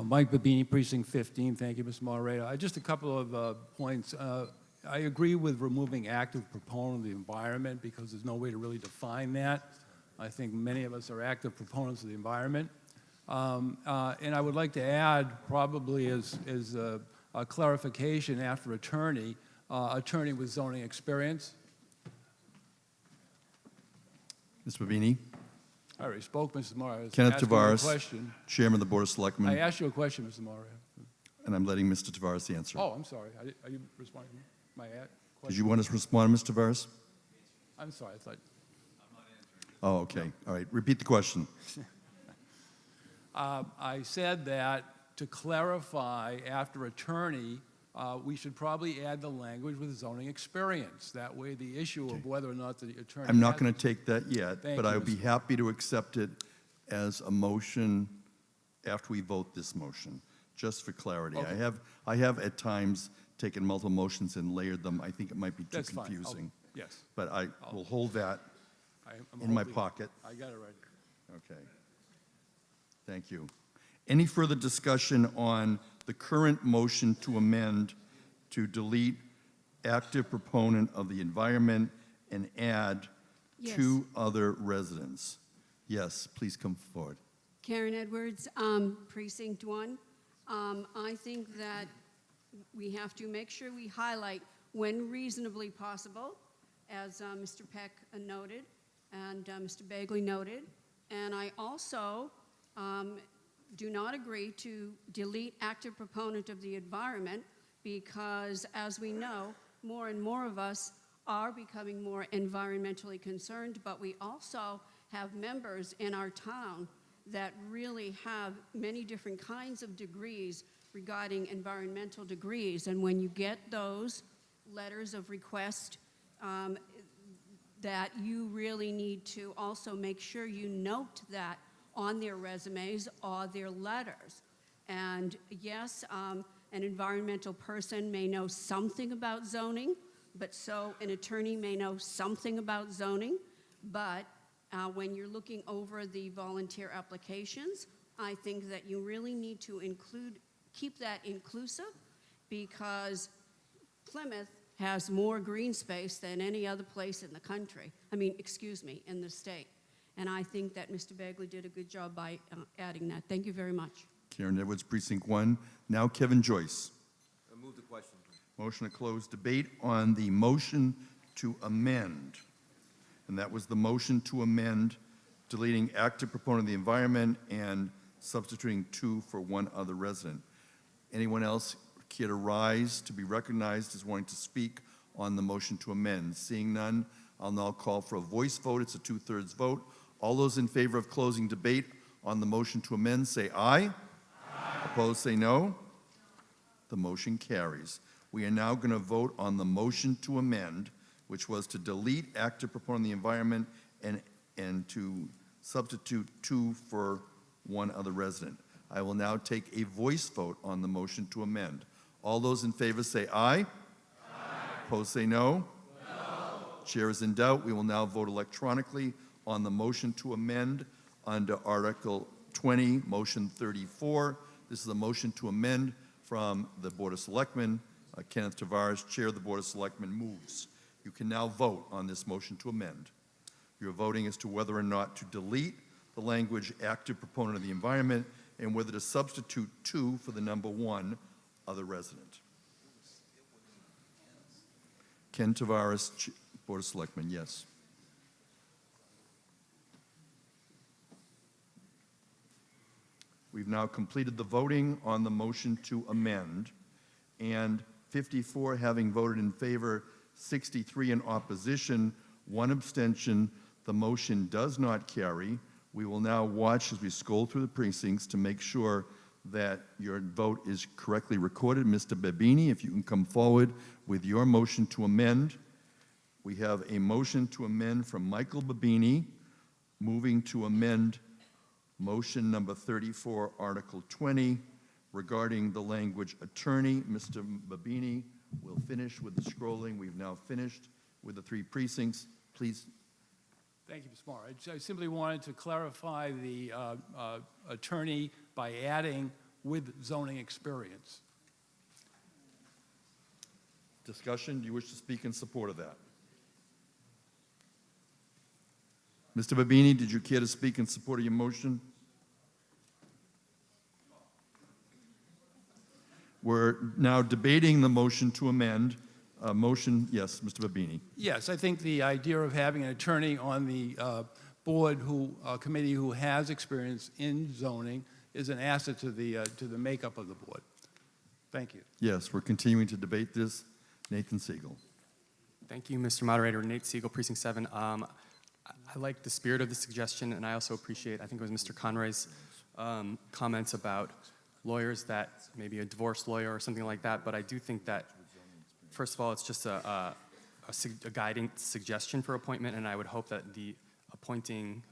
Speaker 13: Mike Babini, Precinct 15. Thank you, Mr. Moderator. Just a couple of points. I agree with removing active proponent of the environment because there's no way to really define that. I think many of us are active proponents of the environment. And I would like to add, probably as a clarification after attorney, attorney with zoning experience.
Speaker 10: Ms. Babini.
Speaker 13: I already spoke, Mrs. Morris.
Speaker 10: Kenneth
Speaker 13: Asking you a
Speaker 10: Tavares,
Speaker 13: question.
Speaker 10: Chairman of the Board of Selectmen.
Speaker 13: I asked you a question, Mr. Morris.
Speaker 10: And I'm letting Mr. Tavares answer.
Speaker 13: Oh, I'm sorry. Are you responding to my question?
Speaker 10: Did you want us to respond, Mr. Tavares?
Speaker 13: I'm sorry. I thought.
Speaker 10: Oh, okay. All right. Repeat the question.
Speaker 13: I said that to clarify after attorney, we should probably add the language with zoning experience. That way the issue of whether or not the attorney
Speaker 10: I'm not
Speaker 13: has
Speaker 10: going to take that yet,
Speaker 13: Thank
Speaker 10: but
Speaker 13: you,
Speaker 10: I would be
Speaker 13: Mr.
Speaker 10: happy to accept it as a motion after we vote this motion, just for clarity.
Speaker 13: Okay.
Speaker 10: I have at times taken multiple motions and layered them. I think it might be too
Speaker 13: That's fine.
Speaker 10: confusing.
Speaker 13: Yes.
Speaker 10: But I will hold that
Speaker 13: I'm
Speaker 10: in my
Speaker 13: holding-
Speaker 10: pocket.
Speaker 13: I got it right.
Speaker 10: Okay. Thank you. Any further discussion on the current motion to amend to delete active proponent of the environment and add
Speaker 16: Yes.
Speaker 10: 2 other residents? Yes, please come forward.
Speaker 16: Karen Edwards, Precinct 1. I think that we have to make sure we highlight when reasonably possible, as Mr. Peck noted and Mr. Bagley noted. And I also do not agree to delete active proponent of the environment because, as we know, more and more of us are becoming more environmentally concerned, but we also have members in our town that really have many different kinds of degrees regarding environmental degrees. And when you get those letters of request, that you really need to also make sure you note that on their resumes or their letters. And yes, an environmental person may know something about zoning, but so an attorney may know something about zoning. But when you're looking over the volunteer applications, I think that you really need to keep that inclusive because Plymouth has more green space than any other place in the country. In the state. And I think that Mr. Bagley did a good job by adding that. Thank you very much.
Speaker 10: Karen Edwards, Precinct 1. Now Kevin Joyce.
Speaker 24: I move the question.
Speaker 10: Motion to close debate on the motion to amend. And that was the motion to amend, deleting active proponent of the environment and substituting 2 for 1 other resident. Anyone else care to rise to be recognized as wanting to speak on the motion to amend? Seeing none, I'll now call for a voice vote. It's a 2/3 vote. All those in favor of closing debate on the motion to amend, say aye. Aye. Opposed, say no. The motion carries. We are now going to vote on the motion to amend, which was to delete active proponent of the environment and to substitute 2 for 1 other resident. I will now take a voice vote on the motion to amend. All those in favor say aye. Aye. Opposed say no. No. Chair is in doubt. We will now vote electronically on the motion to amend under Article 20, Motion 34. This is a motion to amend from the Board of Selectmen. Kenneth Tavares, Chair of the Board of Selectmen, moves. You can now vote on this motion to amend. You're voting as to whether or not to delete the language active proponent of the environment and whether to substitute 2 for the number 1, other resident. Ken Tavares, Board of Selectmen, yes. We've now completed the voting on the motion to amend, and 54 having voted in favor, 63 in opposition, 1 abstention. The motion does not carry. We will now watch as we scroll through the precincts to make sure that your vote is correctly recorded. Mr. Babini, if you can come forward with your motion to amend. We have a motion to amend from Michael Babini, moving to amend motion number 34, Article 20, regarding the language attorney. Mr. Babini will finish with the scrolling. We've now finished with the 3 precincts. Please.
Speaker 13: Thank you, Mr. Morrow. I simply wanted to clarify the attorney by adding with zoning experience.
Speaker 10: Discussion, do you wish to speak in support of that? Mr. Babini, did you care to speak in support of your motion? We're now debating the motion to amend. Motion, yes, Mr. Babini.
Speaker 13: Yes, I think the idea of having an attorney on the board committee who has experience in zoning is an asset to the makeup of the board. Thank you.
Speaker 10: Yes, we're continuing to debate this. Nathan Siegel.
Speaker 21: Thank you, Mr. Moderator. Nate Siegel, Precinct 7. I like the spirit of the suggestion, and I also appreciate, I think it was Mr. Conroy's comments about lawyers that, maybe a divorce lawyer or something like that, but I do think that, first of all, it's just a guiding suggestion for appointment, and I would hope that the appointing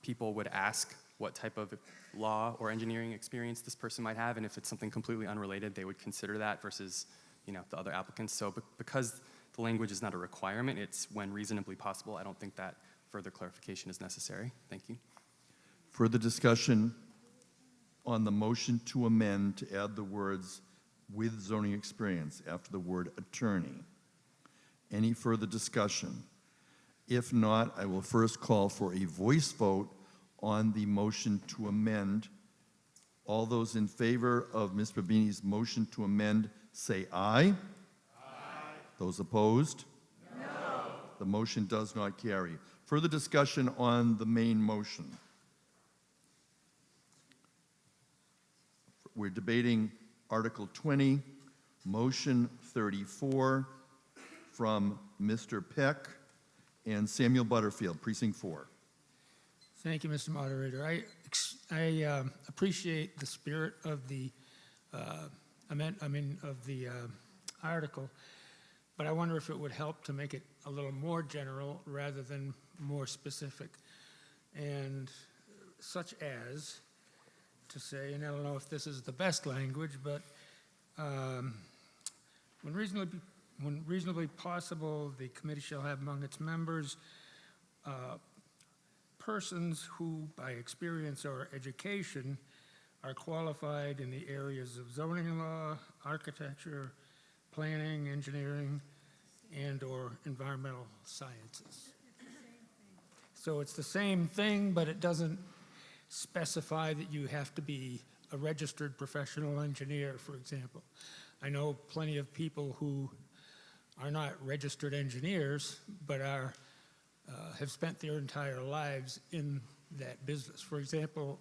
Speaker 21: people would ask what type of law or engineering experience this person might have, and if it's something completely unrelated, they would consider that versus, the other applicants. So because the language is not a requirement, it's when reasonably possible, I don't think that further clarification is necessary. Thank you.
Speaker 10: Further discussion on the motion to amend to add the words with zoning experience after the word attorney. Any further discussion? If not, I will first call for a voice vote on the motion to amend. All those in favor of Ms. Babini's motion to amend say aye. Aye. Those opposed? No. The motion does not carry. Further discussion on the main motion. We're debating Article 20, Motion 34 from Mr. Peck and Samuel Butterfield, Precinct 4.
Speaker 7: Thank you, Mr. Moderator. I appreciate the spirit of the article, but I wonder if it would help to make it a little more general rather than more specific, and such as to say, and I don't know if this is the best language, but when reasonably possible, the committee shall have among its members persons who, by experience or education, are qualified in the areas of zoning law, architecture, planning, engineering, and/or environmental sciences. So it's the same thing, but it doesn't specify that you have to be a registered professional engineer, for example. I know plenty of people who are not registered engineers, but have spent their entire lives in that business. For example,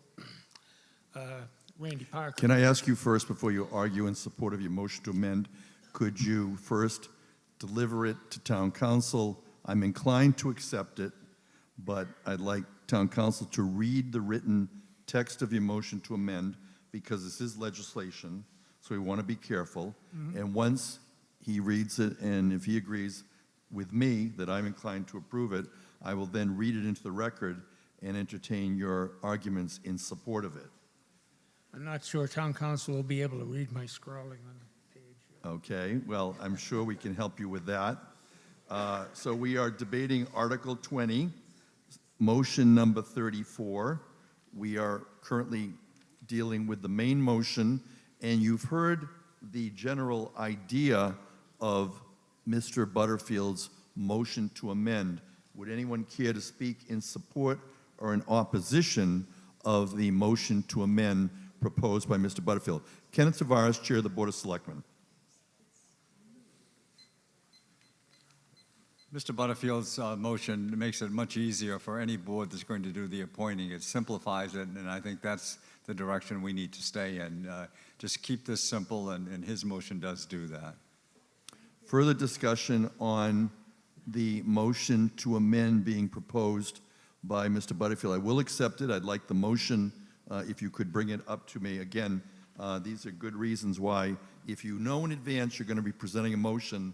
Speaker 7: Randy Parker.
Speaker 10: Can I ask you first, before you argue in support of your motion to amend, could you first deliver it to Town Council? I'm inclined to accept it, but I'd like Town Council to read the written text of your motion to amend, because this is legislation, so we want to be careful. And once he reads it, and if he agrees with me that I'm inclined to approve it, I will then read it into the record and entertain your arguments in support of it.
Speaker 7: I'm not sure town council will be able to read my scrawling on the page.
Speaker 10: Okay, well, I'm sure we can help you with that. So we are debating Article 20, motion number 34. We are currently dealing with the main motion, and you've heard the general idea of Mr. Butterfield's motion to amend. Would anyone care to speak in support or in opposition of the motion to amend proposed by Mr. Butterfield? Kenneth Tavares, Chair of the Board of Selectmen.
Speaker 12: Mr. Butterfield's motion makes it much easier for any board that's going to do the appointing. It simplifies it, and I think that's the direction we need to stay in. Just keep this simple, and his motion does do that.
Speaker 10: Further discussion on the motion to amend being proposed by Mr. Butterfield. I will accept it. I'd like the motion, if you could bring it up to me. Again, these are good reasons why, if you know in advance you're going to be presenting a motion,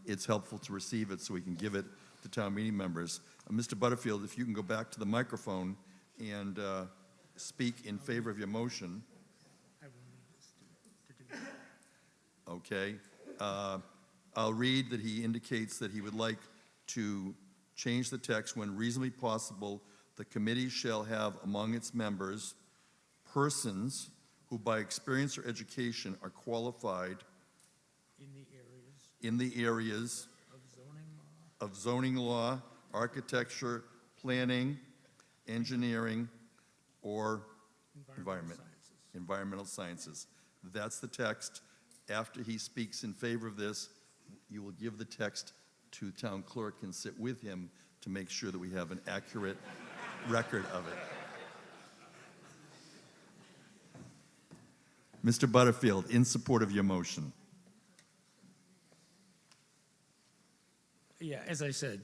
Speaker 10: it's helpful to receive it so we can give it to town meeting members. Mr. Butterfield, if you can go back to the microphone and speak in favor of your motion. Okay. I'll read that he indicates that he would like to change the text. When reasonably possible, the committee shall have among its members persons who by experience or education are qualified in the areas of zoning law, architecture, planning, engineering, or environmental sciences. That's the text. After he speaks in favor of this, you will give the text to town clerk and sit with him to make sure that we have an accurate record of it. Mr. Butterfield, in support of your motion.
Speaker 7: Yeah, as I said,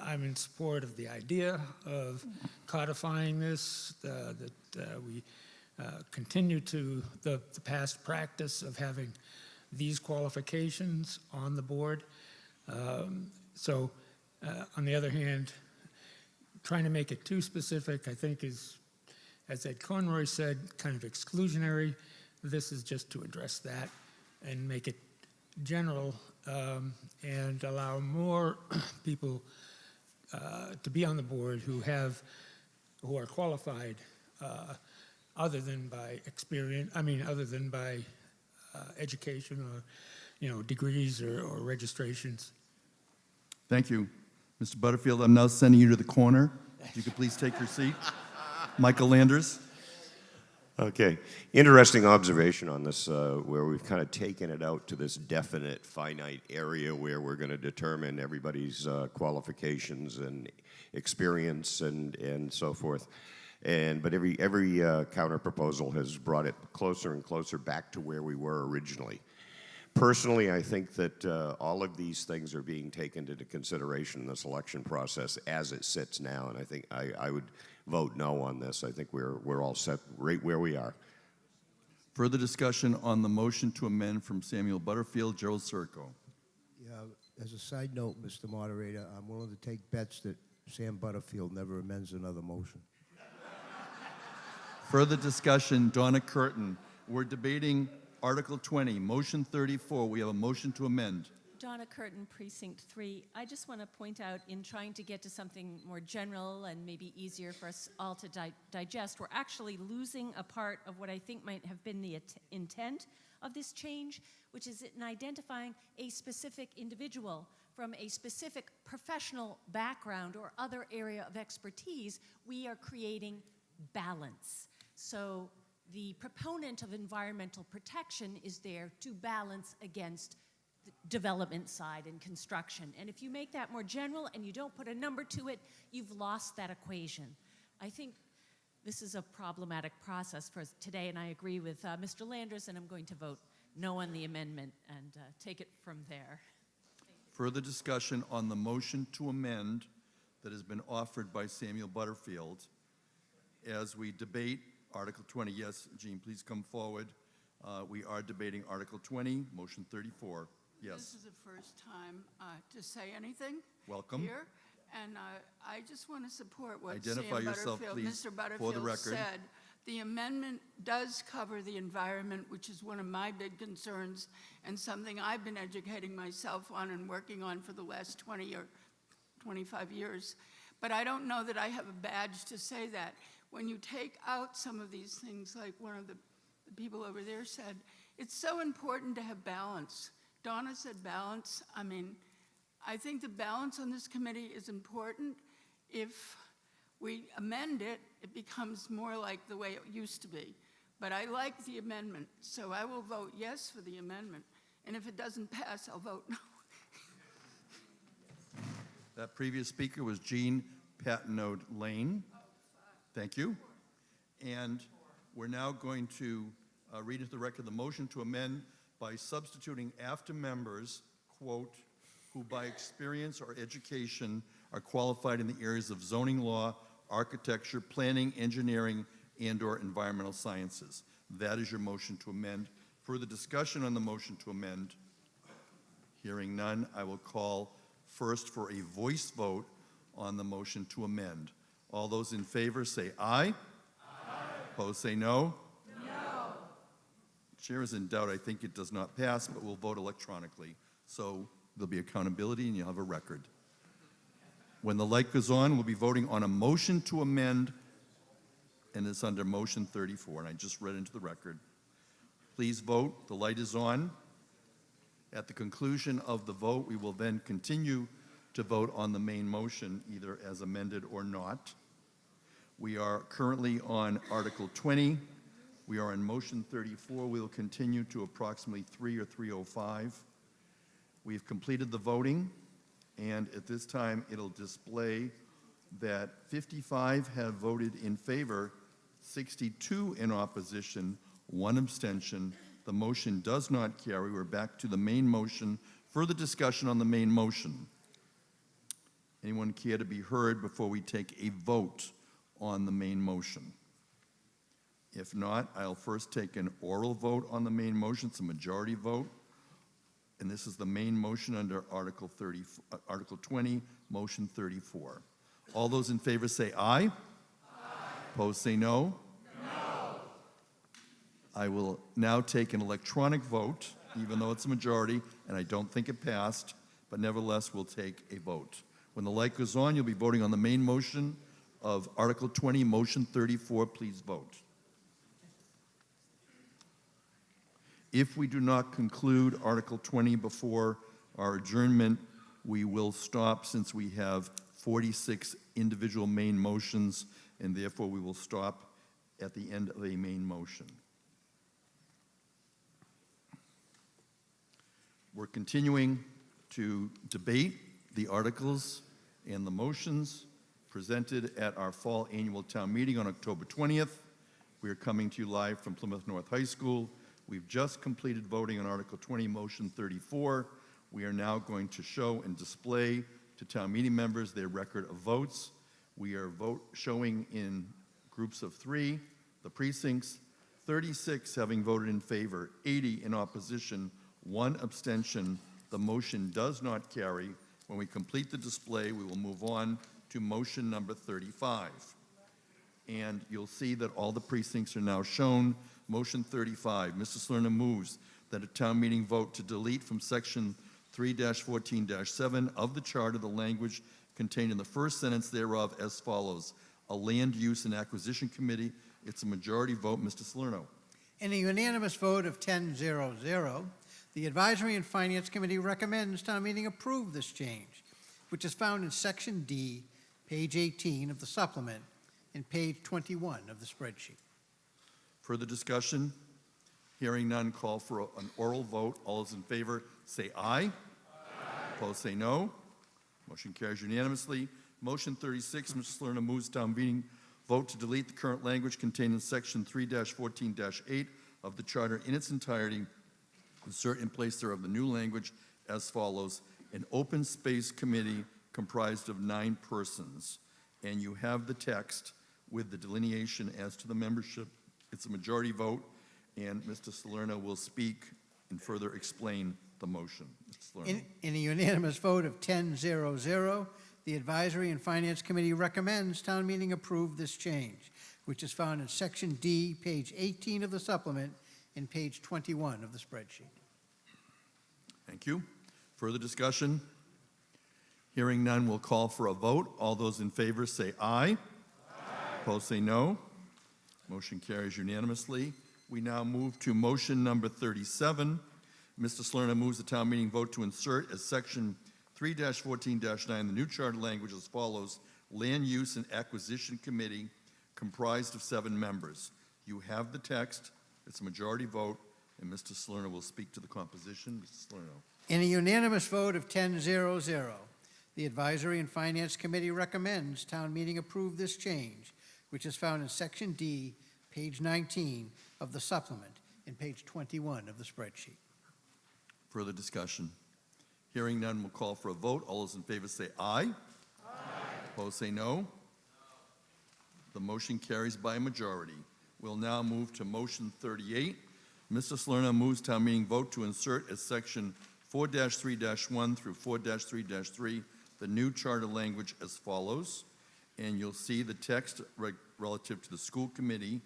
Speaker 7: I'm in support of the idea of codifying this, that we continue to the past practice of having these qualifications on the board. On the other hand, trying to make it too specific, I think is, as Ed Conroy said, kind of exclusionary. This is just to address that and make it general and allow more people to be on the board who are qualified other than by experience, other than by education or, degrees or registrations.
Speaker 10: Thank you. Mr. Butterfield, I'm now sending you to the corner. If you could please take your seat. Michael Landers.
Speaker 15: Okay. Interesting observation on this, where we've kind of taken it out to this definite, finite area where we're going to determine everybody's qualifications and experience and so forth. But every counter proposal has brought it closer and closer back to where we were originally. Personally, I think that all of these things are being taken into consideration in the selection process as it sits now, and I think I would vote no on this. I think we're all set right where we are.
Speaker 10: Further discussion on the motion to amend from Samuel Butterfield, Gerald Serco.
Speaker 18: Yeah, as a side note, Mr. Moderator, I'm willing to take bets that Sam Butterfield never amends another motion.
Speaker 10: Further discussion, Donna Curtin. We're debating Article 20, Motion 34. We have a motion to amend.
Speaker 24: Donna Curtin, Precinct 3. I just want to point out, in trying to get to something more general and maybe easier for us all to digest, we're actually losing a part of what I think might have been the intent of this change, which is in identifying a specific individual from a specific professional background or other area of expertise. We are creating balance. So the proponent of environmental protection is there to balance against the development side and construction. And if you make that more general and you don't put a number to it, you've lost that equation. I think this is a problematic process for us today, and I agree with Mr. Landers, and I'm going to vote no on the amendment and take it from there.
Speaker 10: Further discussion on the motion to amend that has been offered by Samuel Butterfield as we debate Article 20. Yes, Jean, please come forward. We are debating Article 20, Motion 34. Yes.
Speaker 25: This is the first time to say anything.
Speaker 10: Welcome.
Speaker 25: Here, and I just want to support what
Speaker 10: Identify
Speaker 25: Sam
Speaker 10: yourself,
Speaker 25: Butterfield,
Speaker 10: please,
Speaker 25: Mr.
Speaker 10: for the
Speaker 25: Butterfield
Speaker 10: record.
Speaker 25: said, The amendment does cover the environment, which is one of my big concerns and something I've been educating myself on and working on for the last 20 or 25 years. But I don't know that I have a badge to say that. When you take out some of these things, like one of the people over there said, it's so important to have balance. Donna said balance. I mean, I think the balance on this committee is important. If we amend it, it becomes more like the way it used to be. But I like the amendment, so I will vote yes for the amendment. And if it doesn't pass, I'll vote no.
Speaker 10: That previous speaker was Jean Patnode Lane. Thank you. And we're now going to read into the record the motion to amend by substituting after members, quote, who by experience or education are qualified in the areas of zoning law, architecture, planning, engineering, and/or environmental sciences. That is your motion to amend. Further discussion on the motion to amend? Hearing none, I will call first for a voice vote on the motion to amend. All those in favor say aye. Aye. Opposed say no. No. Chair is in doubt. I think it does not pass, but we'll vote electronically. So there'll be accountability and you'll have a record. When the light goes on, we'll be voting on a motion to amend, and it's under motion 34, and I just read into the record. Please vote. The light is on. At the conclusion of the vote, we will then continue to vote on the main motion, either as amended or not. We are currently on Article 20. We are in motion 34. We will continue to approximately 3 or 3:05. We've completed the voting, and at this time, it'll display that 55 have voted in favor, 62 in opposition, 1 abstention. The motion does not carry. We're back to the main motion. Further discussion on the main motion. Anyone care to be heard before we take a vote on the main motion? If not, I'll first take an oral vote on the main motion. It's a majority vote. And this is the main motion under Article 20, Motion 34. All those in favor say aye. Aye. Opposed say no. No. I will now take an electronic vote, even though it's a majority, and I don't think it passed, but nevertheless, we'll take a vote. When the light goes on, you'll be voting on the main motion of Article 20, Motion 34. Please vote. If we do not conclude Article 20 before our adjournment, we will stop since we have 46 individual main motions, and therefore we will stop at the end of a main motion. We're continuing to debate the articles and the motions presented at our fall annual town meeting on October 20th. We are coming to you live from Plymouth North High School. We've just completed voting on Article 20, Motion 34. We are now going to show and display to town meeting members their record of votes. We are showing in groups of 3 the precincts, 36 having voted in favor, 80 in opposition, 1 abstention. The motion does not carry. When we complete the display, we will move on to motion number 35. And you'll see that all the precincts are now shown. Motion 35, Mr. Salerno moves that a town meeting vote to delete from section 3-14-7 of the charter the language contained in the first sentence thereof as follows: a land use and acquisition committee. It's a majority vote. Mr. Salerno.
Speaker 5: In a unanimous vote of 10-0-0, the Advisory and Finance Committee recommends town meeting approve this change, which is found in section D, page 18 of the supplement, and page 21 of the spreadsheet.
Speaker 10: Further discussion? Hearing none, call for an oral vote. All those in favor say aye. Aye. Opposed say no. Motion carries unanimously. Motion 36, Mr. Salerno moves town meeting vote to delete the current language contained in section 3-14-8 of the charter in its entirety. Insert in place thereof the new language as follows: an open space committee comprised of 9 persons. And you have the text with the delineation as to the membership. It's a majority vote, and Mr. Salerno will speak and further explain the motion. Mr. Salerno.
Speaker 5: In a unanimous vote of 10-0-0, the Advisory and Finance Committee recommends town meeting approve this change, which is found in Section D, page 18 of the supplement, and page 21 of the spreadsheet.
Speaker 10: Thank you. Further discussion? Hearing none, we'll call for a vote. All those in favor say aye. Aye. Opposed say no. Motion carries unanimously. We now move to motion number 37. Mr. Salerno moves the town meeting vote to insert as section 3-14-9 the new charter language as follows: Land Use and Acquisition Committee comprised of 7 members. You have the text. It's a majority vote, and Mr. Salerno will speak to the composition. Mr. Salerno.
Speaker 5: In a unanimous vote of 10-0-0, the Advisory and Finance Committee recommends town meeting approve this change, which is found in Section D, page 19 of the supplement, and page 21 of the spreadsheet.
Speaker 10: Further discussion? Hearing none, we'll call for a vote. All those in favor say aye. Aye. Opposed say no. The motion carries by a majority. We'll now move to motion 38. Mr. Salerno moves town meeting vote to insert as section 4-3-1 through 4-3-3 the new charter language as follows. And you'll see the text relative to the school committee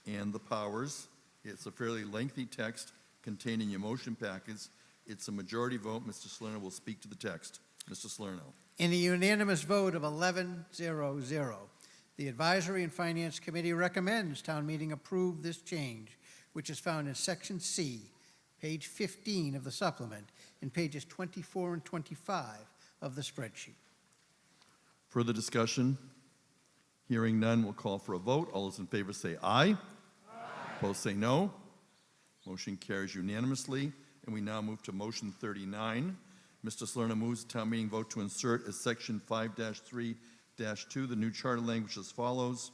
Speaker 10: and the powers. It's a fairly lengthy text contained in your motion packets. It's a majority vote. Mr. Salerno will speak to the text. Mr. Salerno.
Speaker 5: In a unanimous vote of 11-0-0, the Advisory and Finance Committee recommends town meeting approve this change, which is found in Section C, page 15 of the supplement, and pages 24 and 25 of the spreadsheet.
Speaker 10: Further discussion? Hearing none, we'll call for a vote. All those in favor say aye. Aye. Opposed say no. Motion carries unanimously. And we now move to motion 39. Mr. Salerno moves the town meeting vote to insert as section 5-3-2 the new charter language as follows.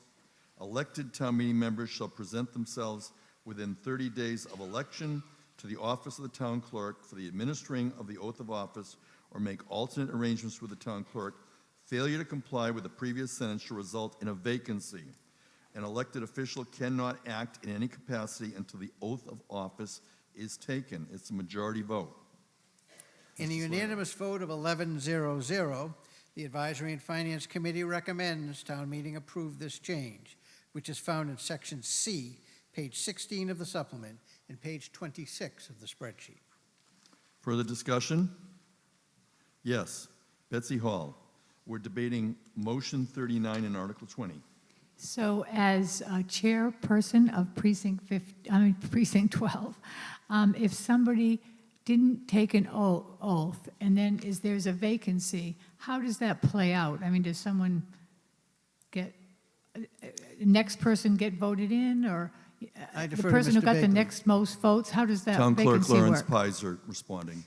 Speaker 10: Elected town meeting members shall present themselves within 30 days of election to the office of the town clerk for the administering of the oath of office or make alternate arrangements with the town clerk. Failure to comply with the previous sentence shall result in a vacancy. An elected official cannot act in any capacity until the oath of office is taken. It's a majority vote.
Speaker 5: In a unanimous vote of 11-0-0, the Advisory and Finance Committee recommends town meeting approve this change, which is found in Section C, page 16 of the supplement, and page 26 of the spreadsheet.
Speaker 10: Further discussion? Yes. Betsy Hall. We're debating motion 39 and Article 20.
Speaker 11: So as a chairperson of Precinct 12, if somebody didn't take an oath and then there's a vacancy, how does that play out? I mean, does someone next person get voted in, or
Speaker 5: I
Speaker 11: the
Speaker 5: defer to
Speaker 11: person who
Speaker 5: Mr.
Speaker 11: got the
Speaker 5: Baker.
Speaker 11: next most votes? How does that
Speaker 10: Town Clerk
Speaker 11: vacancy
Speaker 10: Lawrence
Speaker 11: work?
Speaker 10: Pizer responding.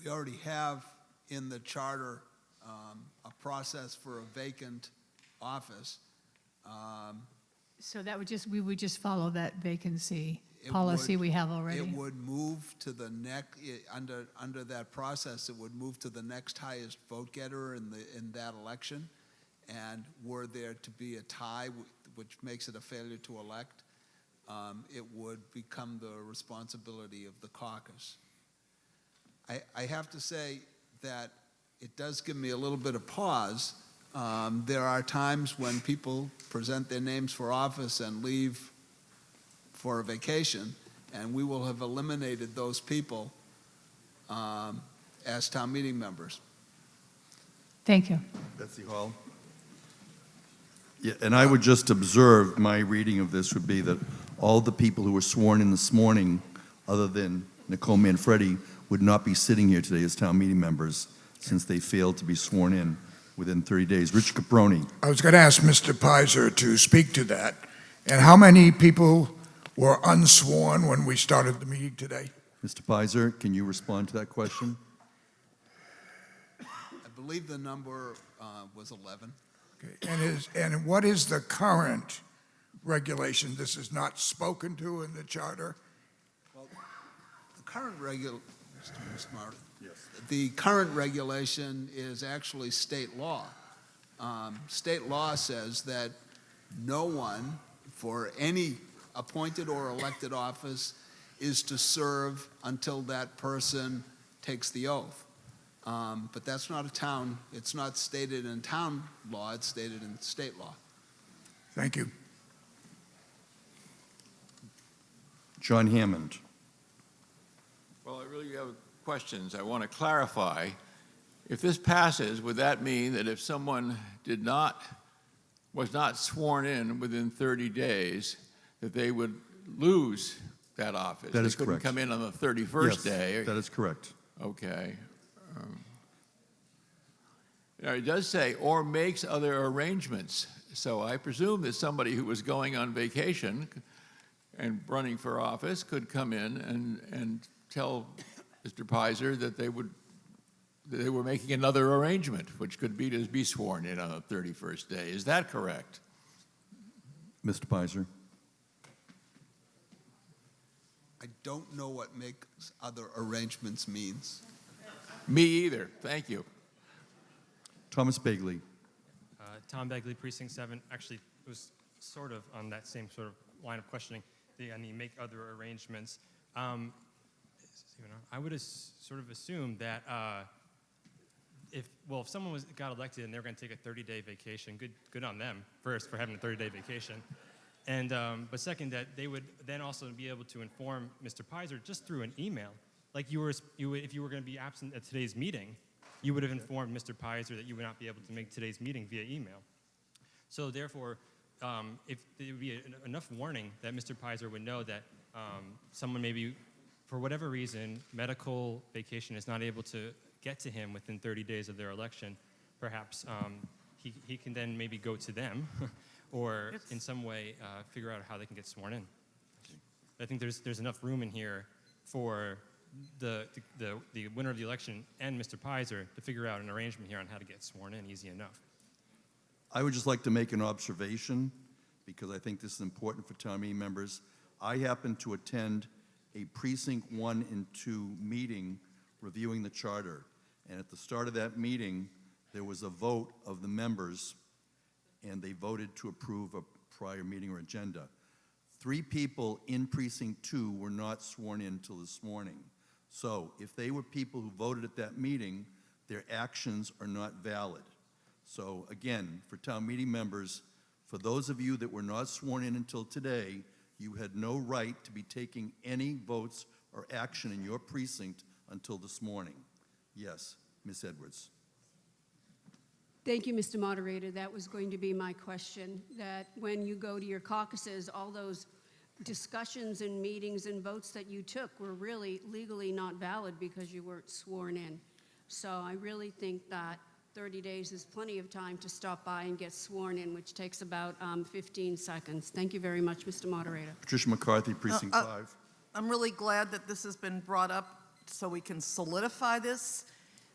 Speaker 4: We already have in the charter a process for a vacant office.
Speaker 11: So that we would just follow that vacancy
Speaker 4: It
Speaker 11: policy
Speaker 4: would-
Speaker 11: we have already?
Speaker 4: It would move to the next, under that process, it would move to the next highest vote getter in that election. And were there to be a tie, which makes it a failure to elect, it would become the responsibility of the caucus. I have to say that it does give me a little bit of pause. There are times when people present their names for office and leave for a vacation, and we will have eliminated those people as town meeting members.
Speaker 11: Thank you.
Speaker 10: Betsy Hall. Yeah, and I would just observe, my reading of this would be that all the people who were sworn in this morning, other than Nicole Manfredi, would not be sitting here today as town meeting members since they failed to be sworn in within 30 days. Rich Caproni.
Speaker 14: I was going to ask Mr. Pizer to speak to that. And how many people were unsworn when we started the meeting today?
Speaker 10: Mr. Pizer, can you respond to that question?
Speaker 4: I believe the number was 11.
Speaker 14: Okay. And what is the current regulation? This is not spoken to in the charter?
Speaker 4: Well, the current The current regulation is actually state law. State law says that no one for any appointed or elected office is to serve until that person takes the oath. But that's not a town, it's not stated in town law, it's stated in state law.
Speaker 14: Thank you.
Speaker 10: John Hammond.
Speaker 8: Well, I really have questions. I want to clarify. If this passes, would that mean that if someone was not sworn in within 30 days, that they would lose that office?
Speaker 10: That is
Speaker 8: They couldn't
Speaker 10: correct.
Speaker 8: come in on the 31st
Speaker 10: Yes,
Speaker 8: day?
Speaker 10: that is correct.
Speaker 8: Okay. Now, it does say, or makes other arrangements. So I presume that somebody who was going on vacation and running for office could come in and tell Mr. Pizer that they were making another arrangement, which could be to be sworn in on the 31st day. Is that correct?
Speaker 10: Mr. Pizer.
Speaker 4: I don't know what makes other arrangements means.
Speaker 8: Me either. Thank you.
Speaker 10: Thomas Bagley.
Speaker 19: Tom Begley, Precinct 7. Actually, it was sort of on that same sort of line of questioning, the make other arrangements. I would sort of assume that if someone got elected and they were going to take a 30-day vacation, good on them, first, for having a 30-day vacation. And, but second, that they would then also be able to inform Mr. Pizer just through an email. Like if you were going to be absent at today's meeting, you would have informed Mr. Pizer that you would not be able to make today's meeting via email. So therefore, if there would be enough warning that Mr. Pizer would know that someone maybe, for whatever reason, medical vacation is not able to get to him within 30 days of their election, perhaps he can then maybe go to them or in some way figure out how they can get sworn in. I think there's enough room in here for the winner of the election and Mr. Pizer to figure out an arrangement here on how to get sworn in easy enough.
Speaker 10: I would just like to make an observation because I think this is important for town meeting members. I happened to attend a Precinct 1 and 2 meeting reviewing the charter. And at the start of that meeting, there was a vote of the members, and they voted to approve a prior meeting or agenda. 3 people in Precinct 2 were not sworn in till this morning. So if they were people who voted at that meeting, their actions are not valid. So again, for town meeting members, for those of you that were not sworn in until today, you had no right to be taking any votes or action in your precinct until this morning. Yes, Ms. Edwards.
Speaker 16: Thank you, Mr. Moderator. That was going to be my question, that when you go to your caucuses, all those discussions and meetings and votes that you took were really legally not valid because you weren't sworn in. So I really think that 30 days is plenty of time to stop by and get sworn in, which takes about 15 seconds. Thank you very much, Mr. Moderator.
Speaker 10: Patricia McCarthy, Precinct 5.
Speaker 20: I'm really glad that this has been brought up so we can solidify this,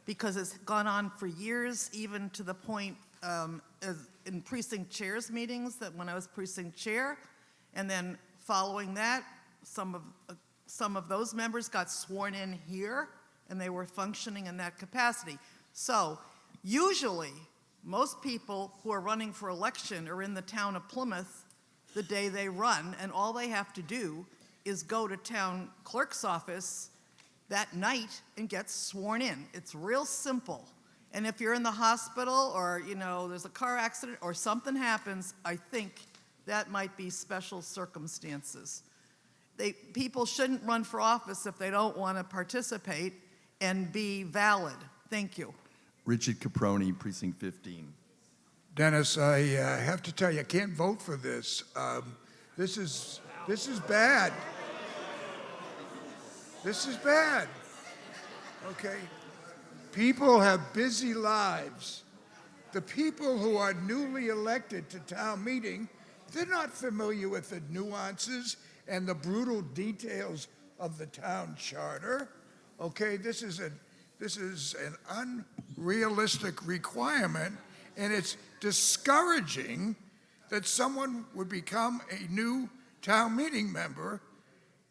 Speaker 20: because it's gone on for years, even to the point as in precinct chairs meetings, that when I was precinct chair, and then following that, some of those members got sworn in here, and they were functioning in that capacity. So usually, most people who are running for election are in the town of Plymouth the day they run, and all they have to do is go to town clerk's office that night and get sworn in. It's real simple. And if you're in the hospital or, there's a car accident or something happens, I think that might be special circumstances. People shouldn't run for office if they don't want to participate and be valid. Thank you.
Speaker 10: Richard Caproni, Precinct 15.
Speaker 14: Dennis, I have to tell you, I can't vote for this. This is bad. This is bad. Okay? People have busy lives. The people who are newly elected to town meeting, they're not familiar with the nuances and the brutal details of the town charter. Okay? This is an unrealistic requirement, and it's discouraging that someone would become a new town meeting member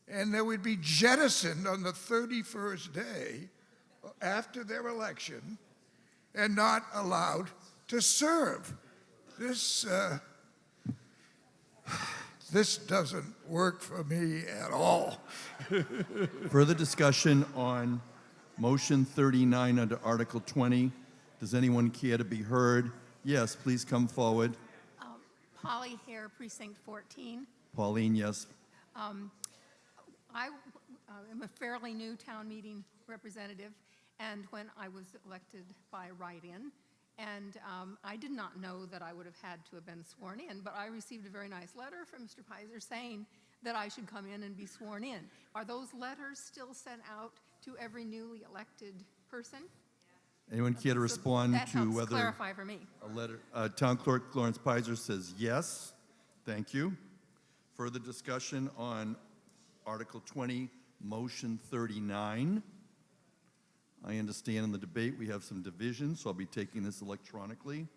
Speaker 14: and they would be jettisoned on the 31st day after their election and not allowed to serve. This doesn't work for me at all.
Speaker 10: Further discussion on Motion 39 under Article 20. Does anyone care to be heard? Yes, please come forward.
Speaker 1: Polly Hare, Precinct 14.
Speaker 10: Pauline, yes.
Speaker 1: I am a fairly new town meeting representative, and when I was elected by write-in, and I did not know that I would have had to have been sworn in, but I received a very nice letter from Mr. Pizer saying that I should come in and be sworn in. Are those letters still sent out to every newly elected person?
Speaker 10: Anyone care to respond
Speaker 1: That
Speaker 10: to
Speaker 1: helps
Speaker 10: whether
Speaker 1: clarify for me.
Speaker 10: a letter? Town Clerk Lawrence Pizer says yes. Thank you. Further discussion on Article 20, Motion 39. I understand in the debate we have some division, so I'll be taking this electronically.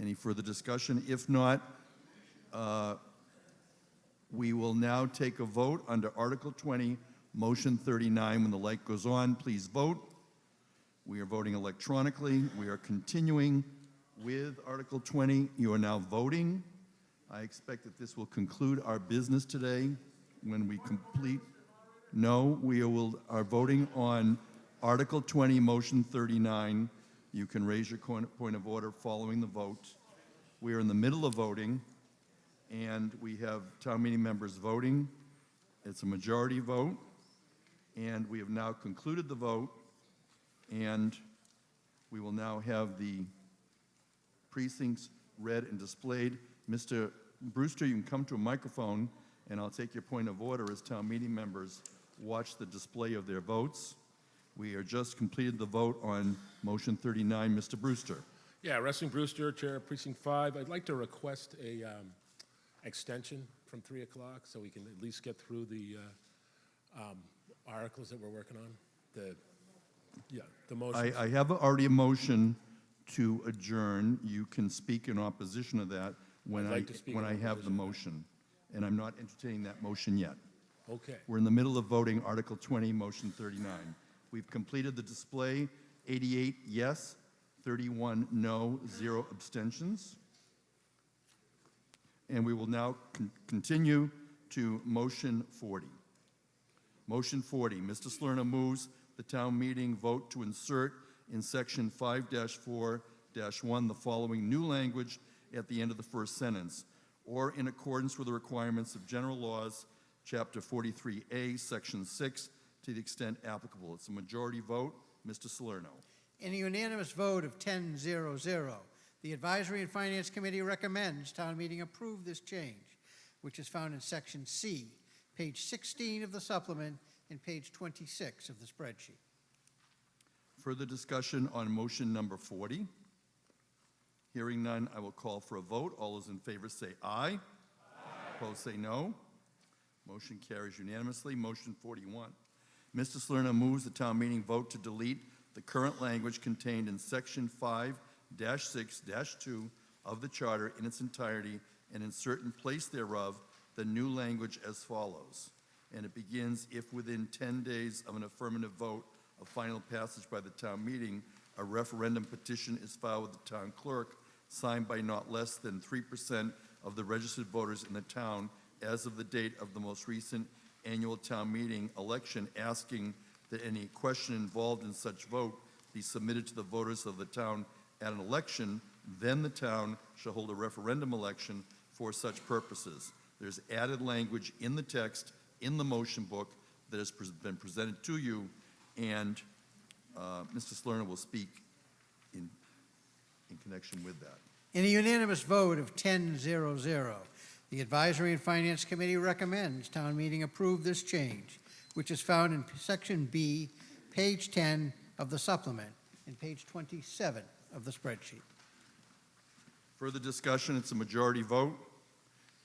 Speaker 10: Any further discussion? If not, we will now take a vote under Article 20, Motion 39. When the light goes on, please vote. We are voting electronically. We are continuing with Article 20. You are now voting. I expect that this will conclude our business today when we complete. No, we are voting on Article 20, Motion 39. You can raise your point of order following the vote. We are in the middle of voting, and we have town meeting members voting. It's a majority vote, and we have now concluded the vote, and we will now have the precincts read and displayed. Mr. Brewster, you can come to a microphone, and I'll take your point of order as town meeting members watch the display of their votes. We are just completed the vote on Motion 39. Mr. Brewster.
Speaker 2: Yeah, Wrestling Brewster, Chair of Precinct 5. I'd like to request a extension from 3 o'clock so we can at least get through the articles that we're working on. The motion.
Speaker 10: I have already a motion to adjourn. You can speak in opposition to that when
Speaker 2: I'd like to speak in
Speaker 10: I have the
Speaker 2: opposition.
Speaker 10: motion, and I'm not entertaining that motion yet.
Speaker 2: Okay.
Speaker 10: We're in the middle of voting Article 20, Motion 39. We've completed the display. 88 yes, 31 no, 0 abstentions. And we will now continue to Motion 40. Motion 40, Mr. Salerno moves the town meeting vote to insert in Section 5-4-1 the following new language at the end of the first sentence, or in accordance with the requirements of general laws, Chapter 43A, Section 6, to the extent applicable. It's a majority vote. Mr. Salerno.
Speaker 5: In a unanimous vote of 10-0-0, the Advisory and Finance Committee recommends town meeting approve this change, which is found in Section C, page 16 of the supplement, and page 26 of the spreadsheet.
Speaker 10: Further discussion on motion number 40? Hearing none, I will call for a vote. All those in favor say aye. Aye. Opposed say no. Motion carries unanimously. Motion 41. Mr. Salerno moves the town meeting vote to delete the current language contained in Section 5-6-2 of the Charter in its entirety and insert in place thereof the new language as follows. And it begins, if within 10 days of an affirmative vote of final passage by the town meeting, a referendum petition is filed with the town clerk, signed by not less than 3% of the registered voters in the town as of the date of the most recent annual town meeting election, asking that any question involved in such vote be submitted to the voters of the town at an election, then the town shall hold a referendum election for such purposes. There's added language in the text, in the motion book that has been presented to you, and Mr. Salerno will speak in connection with that.
Speaker 5: In a unanimous vote of 10-0-0, the Advisory and Finance Committee recommends town meeting approve this change, which is found in Section B, page 10 of the supplement, and page 27 of the spreadsheet.
Speaker 10: Further discussion, it's a majority vote.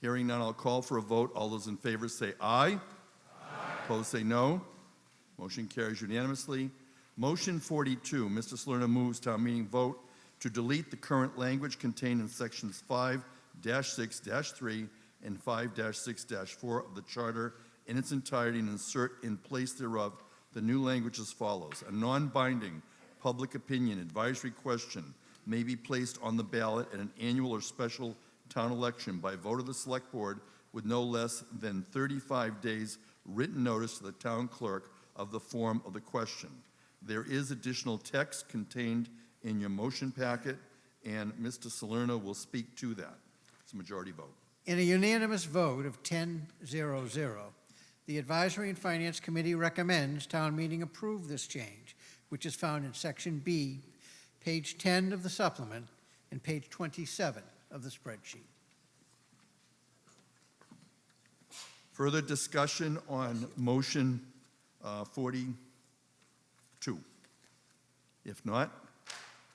Speaker 10: Hearing none, I'll call for a vote. All those in favor say aye. Aye. Opposed say no. Motion carries unanimously. Motion 42, Mr. Salerno moves town meeting vote to delete the current language contained in Sections 5-6-3 and 5-6-4 of the Charter in its entirety and insert in place thereof the new language as follows. A non-binding public opinion advisory question may be placed on the ballot at an annual or special town election by vote of the Select Board with no less than 35 days written notice to the town clerk of the form of the question. There is additional text contained in your motion packet, and Mr. Salerno will speak to that. It's a majority vote.
Speaker 5: In a unanimous vote of 10-0-0, the Advisory and Finance Committee recommends town meeting approve this change, which is found in Section B, page 10 of the supplement, and page 27 of the spreadsheet.
Speaker 10: Further discussion on motion 42? If not,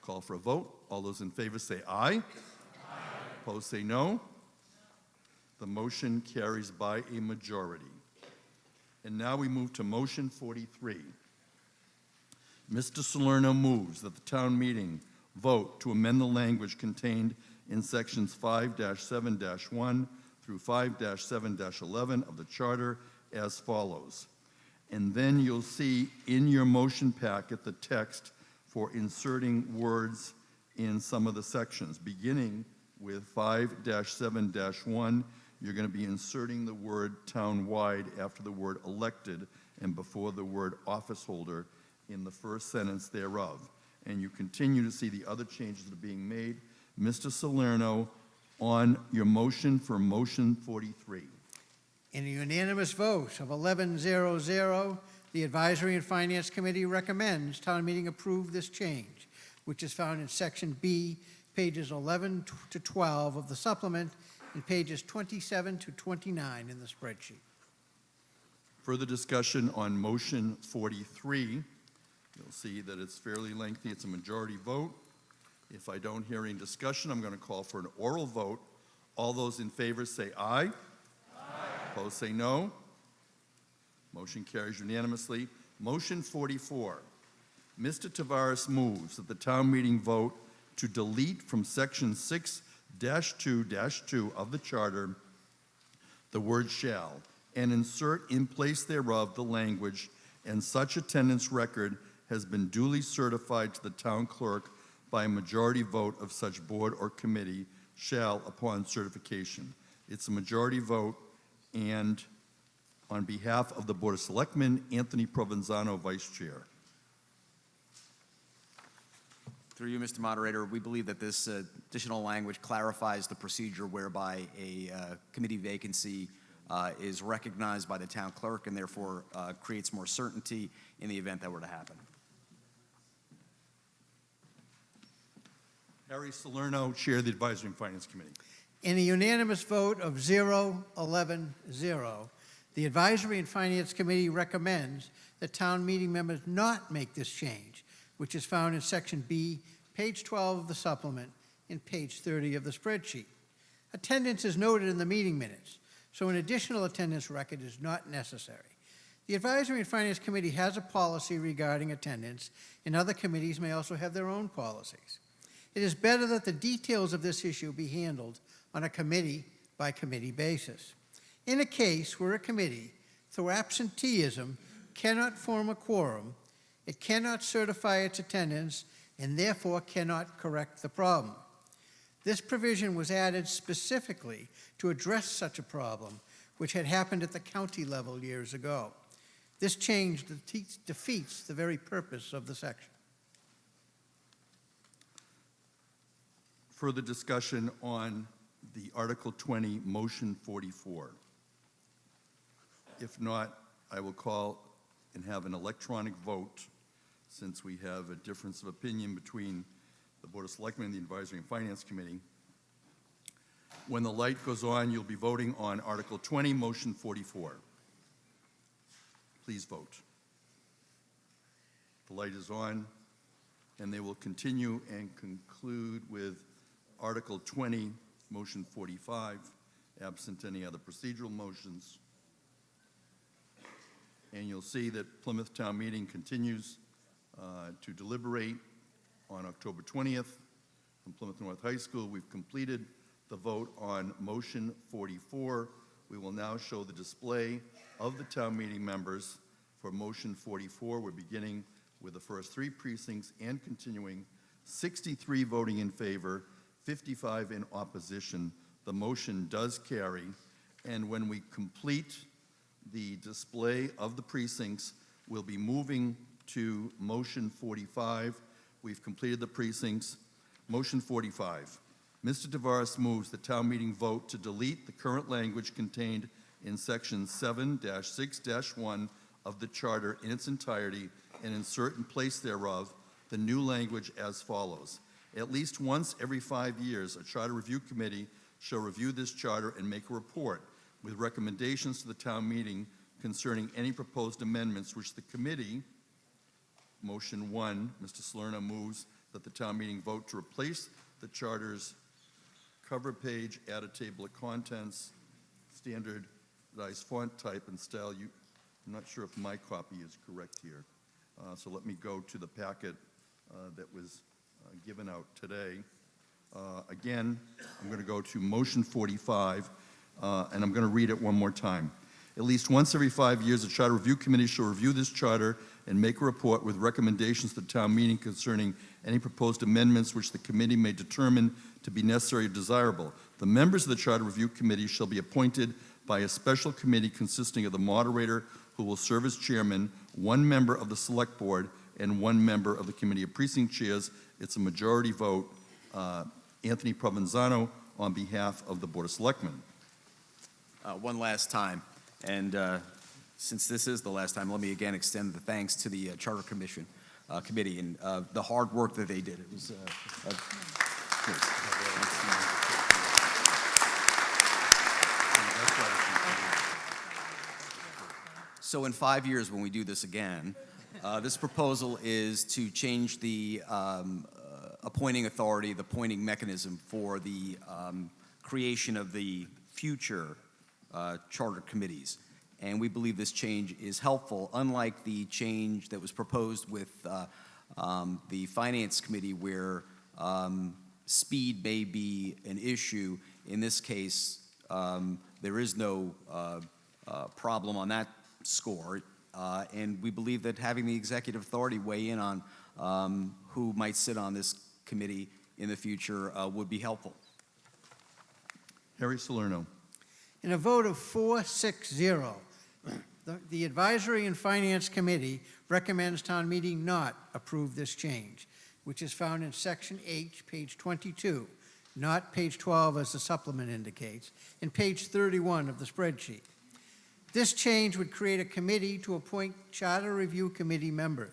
Speaker 10: call for a vote. All those in favor say aye. Aye. Opposed say no. The motion carries by a majority. And now we move to motion 43. Mr. Salerno moves that the town meeting vote to amend the language contained in sections 5-7-1 through 5-7-11 of the charter as follows. And then you'll see in your motion packet the text for inserting words in some of the sections. Beginning with 5-7-1, you're going to be inserting the word town-wide after the word elected and before the word office holder in the first sentence thereof. And you continue to see the other changes that are being made. Mr. Salerno, on your motion for motion 43.
Speaker 5: In a unanimous vote of 11-0-0, the Advisory and Finance Committee recommends town meeting approve this change, which is found in Section B, pages 11 to 12 of the supplement, and pages 27 to 29 in the spreadsheet.
Speaker 10: Further discussion on motion 43. You'll see that it's fairly lengthy. It's a majority vote. If I don't hear any discussion, I'm going to call for an oral vote. All those in favor say aye. Aye. Opposed say no. Motion carries unanimously. Motion 44. Mr. Tavares moves that the town meeting vote to delete from section 6-2-2 of the charter the word shall and insert in place thereof the language, and such attendance record has been duly certified to the town clerk by a majority vote of such board or committee shall upon certification. It's a majority vote, and on behalf of the Board of Selectmen, Anthony Provenzano, Vice Chair.
Speaker 6: Through you, Mr. Moderator, we believe that this additional language clarifies the procedure whereby a committee vacancy is recognized by the town clerk and therefore creates more certainty in the event that were to happen.
Speaker 10: Harry Salerno, Chair of the Advisory and Finance Committee.
Speaker 5: In a unanimous vote of 0-11-0, the Advisory and Finance Committee recommends that town meeting members not make this change, which is found in Section B, page 12 of the supplement, and page 30 of the spreadsheet. Attendance is noted in the meeting minutes, so an additional attendance record is not necessary. The Advisory and Finance Committee has a policy regarding attendance, and other committees may also have their own policies. It is better that the details of this issue be handled on a committee-by-committee basis. In a case where a committee, through absenteeism, cannot form a quorum, it cannot certify its attendance and therefore cannot correct the problem. This provision was added specifically to address such a problem, which had happened at the county level years ago. This change defeats the very purpose of the section.
Speaker 10: Further discussion on the Article 20, Motion 44. If not, I will call and have an electronic vote, since we have a difference of opinion between the Board of Selectmen and the Advisory and Finance Committee. When the light goes on, you'll be voting on Article 20, Motion 44. Please vote. The light is on, and they will continue and conclude with Article 20, Motion 45, absent any other procedural motions. And you'll see that Plymouth Town Meeting continues to deliberate on October 20th from Plymouth North High School. We've completed the vote on Motion 44. We will now show the display of the town meeting members for Motion 44. We're beginning with the first three precincts and continuing 63 voting in favor, 55 in opposition. The motion does carry, and when we complete the display of the precincts, we'll be moving to motion 45. We've completed the precincts. Motion 45. Mr. Tavares moves the town meeting vote to delete the current language contained in section 7-6-1 of the charter in its entirety and insert in place thereof the new language as follows. At least once every 5 years, a charter review committee shall review this charter and make a report with recommendations to the town meeting concerning any proposed amendments which the committee, motion 1, Mr. Salerno moves that the town meeting vote to replace the charter's cover page, add a table of contents, standardized font type and style. I'm not sure if my copy is correct here. So let me go to the packet that was given out today. Again, I'm going to go to motion 45, and I'm going to read it one more time. At least once every 5 years, the Charter Review Committee shall review this charter and make a report with recommendations to the town meeting concerning any proposed amendments which the committee may determine to be necessary or desirable. The members of the Charter Review Committee shall be appointed by a special committee consisting of the moderator, who will serve as chairman, one member of the select board, and one member of the committee of precinct chairs. It's a majority vote. Anthony Provenzano on behalf of the Board of Selectmen.
Speaker 6: One last time, and since this is the last time, let me again extend the thanks to the Charter Commission Committee and the hard work that they did. It was So in 5 years, when we do this again, this proposal is to change the appointing authority, the appointing mechanism for the creation of the future charter committees. And we believe this change is helpful, unlike the change that was proposed with the Finance Committee, where speed may be an issue. In this case, there is no problem on that score, and we believe that having the executive authority weigh in on who might sit on this committee in the future would be helpful.
Speaker 10: Harry Salerno.
Speaker 5: In a vote of 4-6-0, the Advisory and Finance Committee recommends town meeting not approve this change, which is found in section H, page 22, not page 12 as the supplement indicates, and page 31 of the spreadsheet. This change would create a committee to appoint Charter Review Committee members.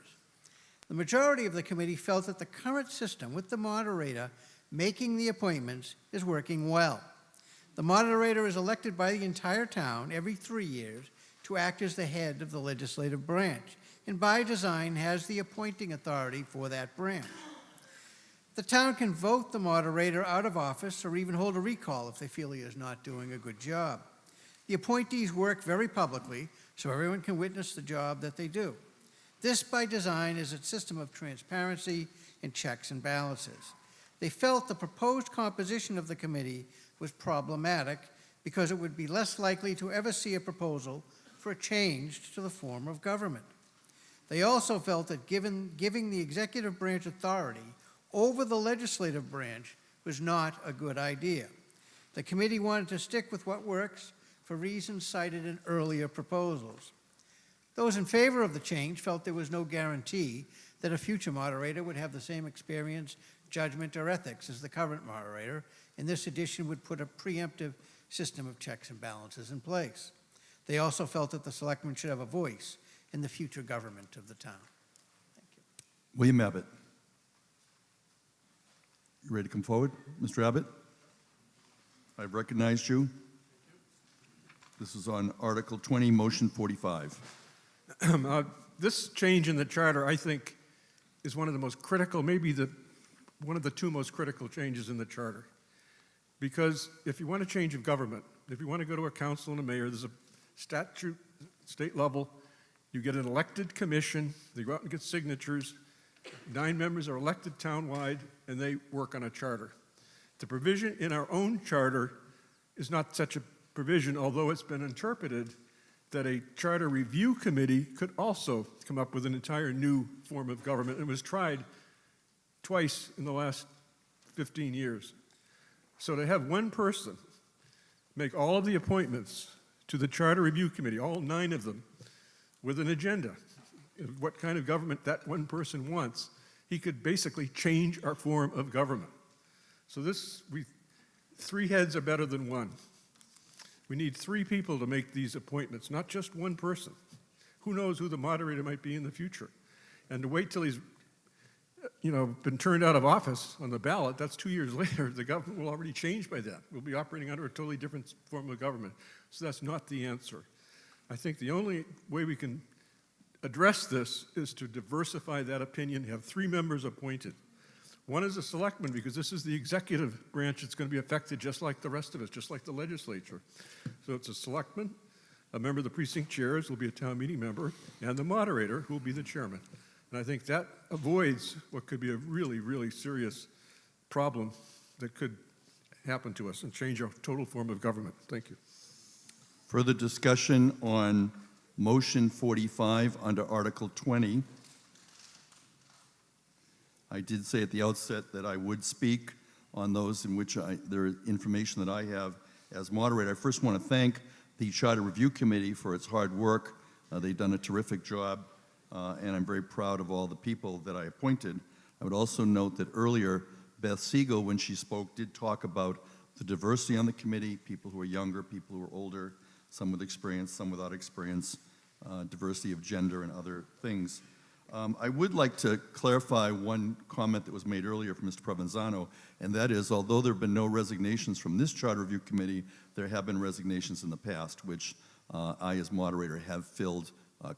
Speaker 5: The majority of the committee felt that the current system with the moderator making the appointments is working well. The moderator is elected by the entire town every 3 years to act as the head of the legislative branch, and by design has the appointing authority for that branch. The town can vote the moderator out of office or even hold a recall if they feel he is not doing a good job. The appointees work very publicly, so everyone can witness the job that they do. This, by design, is a system of transparency and checks and balances. They felt the proposed composition of the committee was problematic because it would be less likely to ever see a proposal for a change to the form of government. They also felt that giving the executive branch authority over the legislative branch was not a good idea. The committee wanted to stick with what works for reasons cited in earlier proposals. Those in favor of the change felt there was no guarantee that a future moderator would have the same experience, judgment, or ethics as the current moderator, and this addition would put a preemptive system of checks and balances in place. They also felt that the selectmen should have a voice in the future government of the town. Thank you.
Speaker 10: William Abbott. You ready to come forward, Mr. Abbott? I've recognized you. This is on Article 20, Motion 45.
Speaker 3: This change in the charter, I think, is one of the most critical, maybe one of the two most critical changes in the charter. Because if you want a change of government, if you want to go to a council and a mayor, there's a statute, state level, you get an elected commission, they go out and get signatures, 9 members are elected townwide, and they work on a charter. The provision in our own charter is not such a provision, although it's been interpreted that a charter review committee could also come up with an entire new form of government. It was tried twice in the last 15 years. So to have one person make all of the appointments to the charter review committee, all 9 of them, with an agenda, what kind of government that one person wants, he could basically change our form of government. So three heads are better than one. We need three people to make these appointments, not just one person. Who knows who the moderator might be in the future? And to wait till he's been turned out of office on the ballot, that's 2 years later, the government will already change by then. We'll be operating under a totally different form of government. So that's not the answer. I think the only way we can address this is to diversify that opinion, have three members appointed. One is a selectman, because this is the executive branch that's going to be affected just like the rest of us, just like the legislature. So it's a selectman, a member of the precinct chairs will be a town meeting member, and the moderator, who will be the chairman. And I think that avoids what could be a really, really serious problem that could happen to us and change our total form of government. Thank you.
Speaker 10: Further discussion on motion 45 under Article 20. I did say at the outset that I would speak on those in which there is information that I have as moderator. I first want to thank the Charter Review Committee for its hard work. They've done a terrific job, and I'm very proud of all the people that I appointed. I would also note that earlier, Beth Siegel, when she spoke, did talk about the diversity on the committee, people who are younger, people who are older, some with experience, some without experience, diversity of gender and other things. I would like to clarify one comment that was made earlier from Mr. Provenzano, and that is, although there have been no resignations from this Charter Review Committee, there have been resignations in the past, which I, as moderator, have filled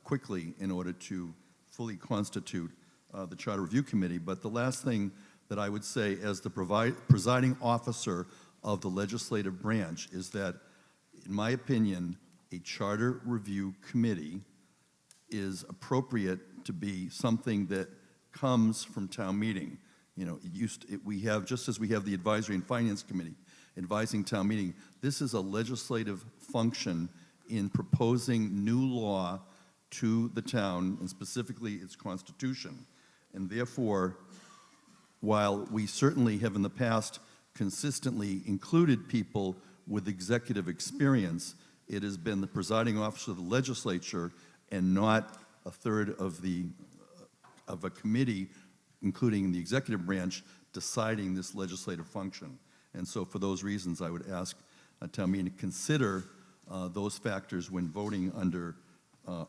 Speaker 10: quickly in order to fully constitute the Charter Review Committee. But the last thing that I would say as the presiding officer of the legislative branch is that, in my opinion, a Charter Review Committee is appropriate to be something that comes from town meeting. We have, just as we have the Advisory and Finance Committee advising town meeting, this is a legislative function in proposing new law to the town, and specifically its constitution. And therefore, while we certainly have in the past consistently included people with executive experience, it has been the presiding officer of the legislature and not a third of a committee, including the executive branch, deciding this legislative function. And so for those reasons, I would ask a town meeting to consider those factors when voting under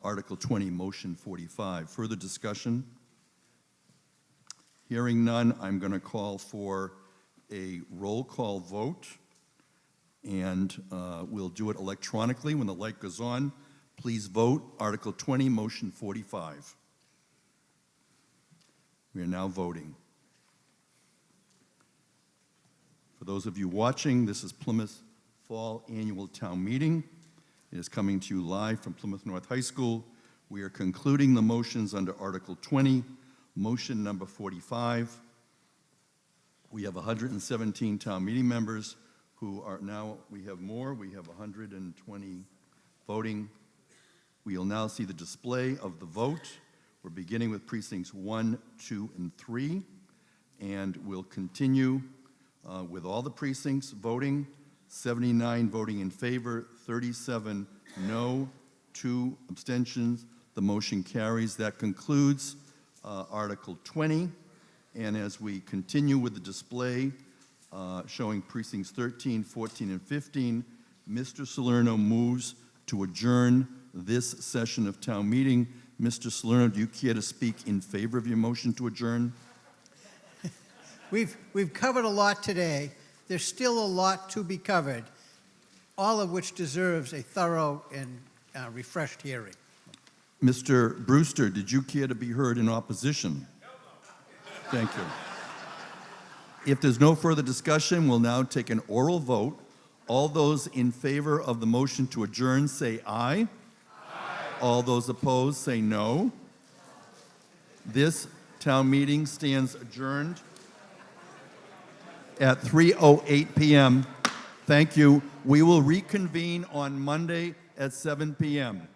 Speaker 10: Article 20, Motion 45. Further discussion? Hearing none, I'm going to call for a roll call vote, and we'll do it electronically. When the light goes on, please vote. Article 20, Motion 45. We are now voting. For those of you watching, this is Plymouth Fall Annual Town Meeting. It is coming to you live from Plymouth North High School. We are concluding the motions under Article 20, motion number 45. We have 117 town meeting members who are now, we have 120 voting. We will now see the display of the vote. We're beginning with precincts 1, 2, and 3, and we'll continue with all the precincts voting. 79 voting in favor, 37 no, 2 abstentions. The motion carries. That concludes Article 20. And as we continue with the display showing precincts 13, 14, and 15, Mr. Salerno moves to adjourn this session of town meeting. Mr. Salerno, do you care to speak in favor of your motion to adjourn?
Speaker 5: We've covered a lot today. There's still a lot to be covered, all of which deserves a thorough and refreshed hearing.
Speaker 10: Mr. Brewster, did you care to be heard in opposition? Thank you. If there's no further discussion, we'll now take an oral vote. All those in favor of the motion to adjourn say aye. Aye. All those opposed say no. This town meeting stands adjourned at 3:08 p.m. Thank you. We will reconvene on Monday at 7 p.m.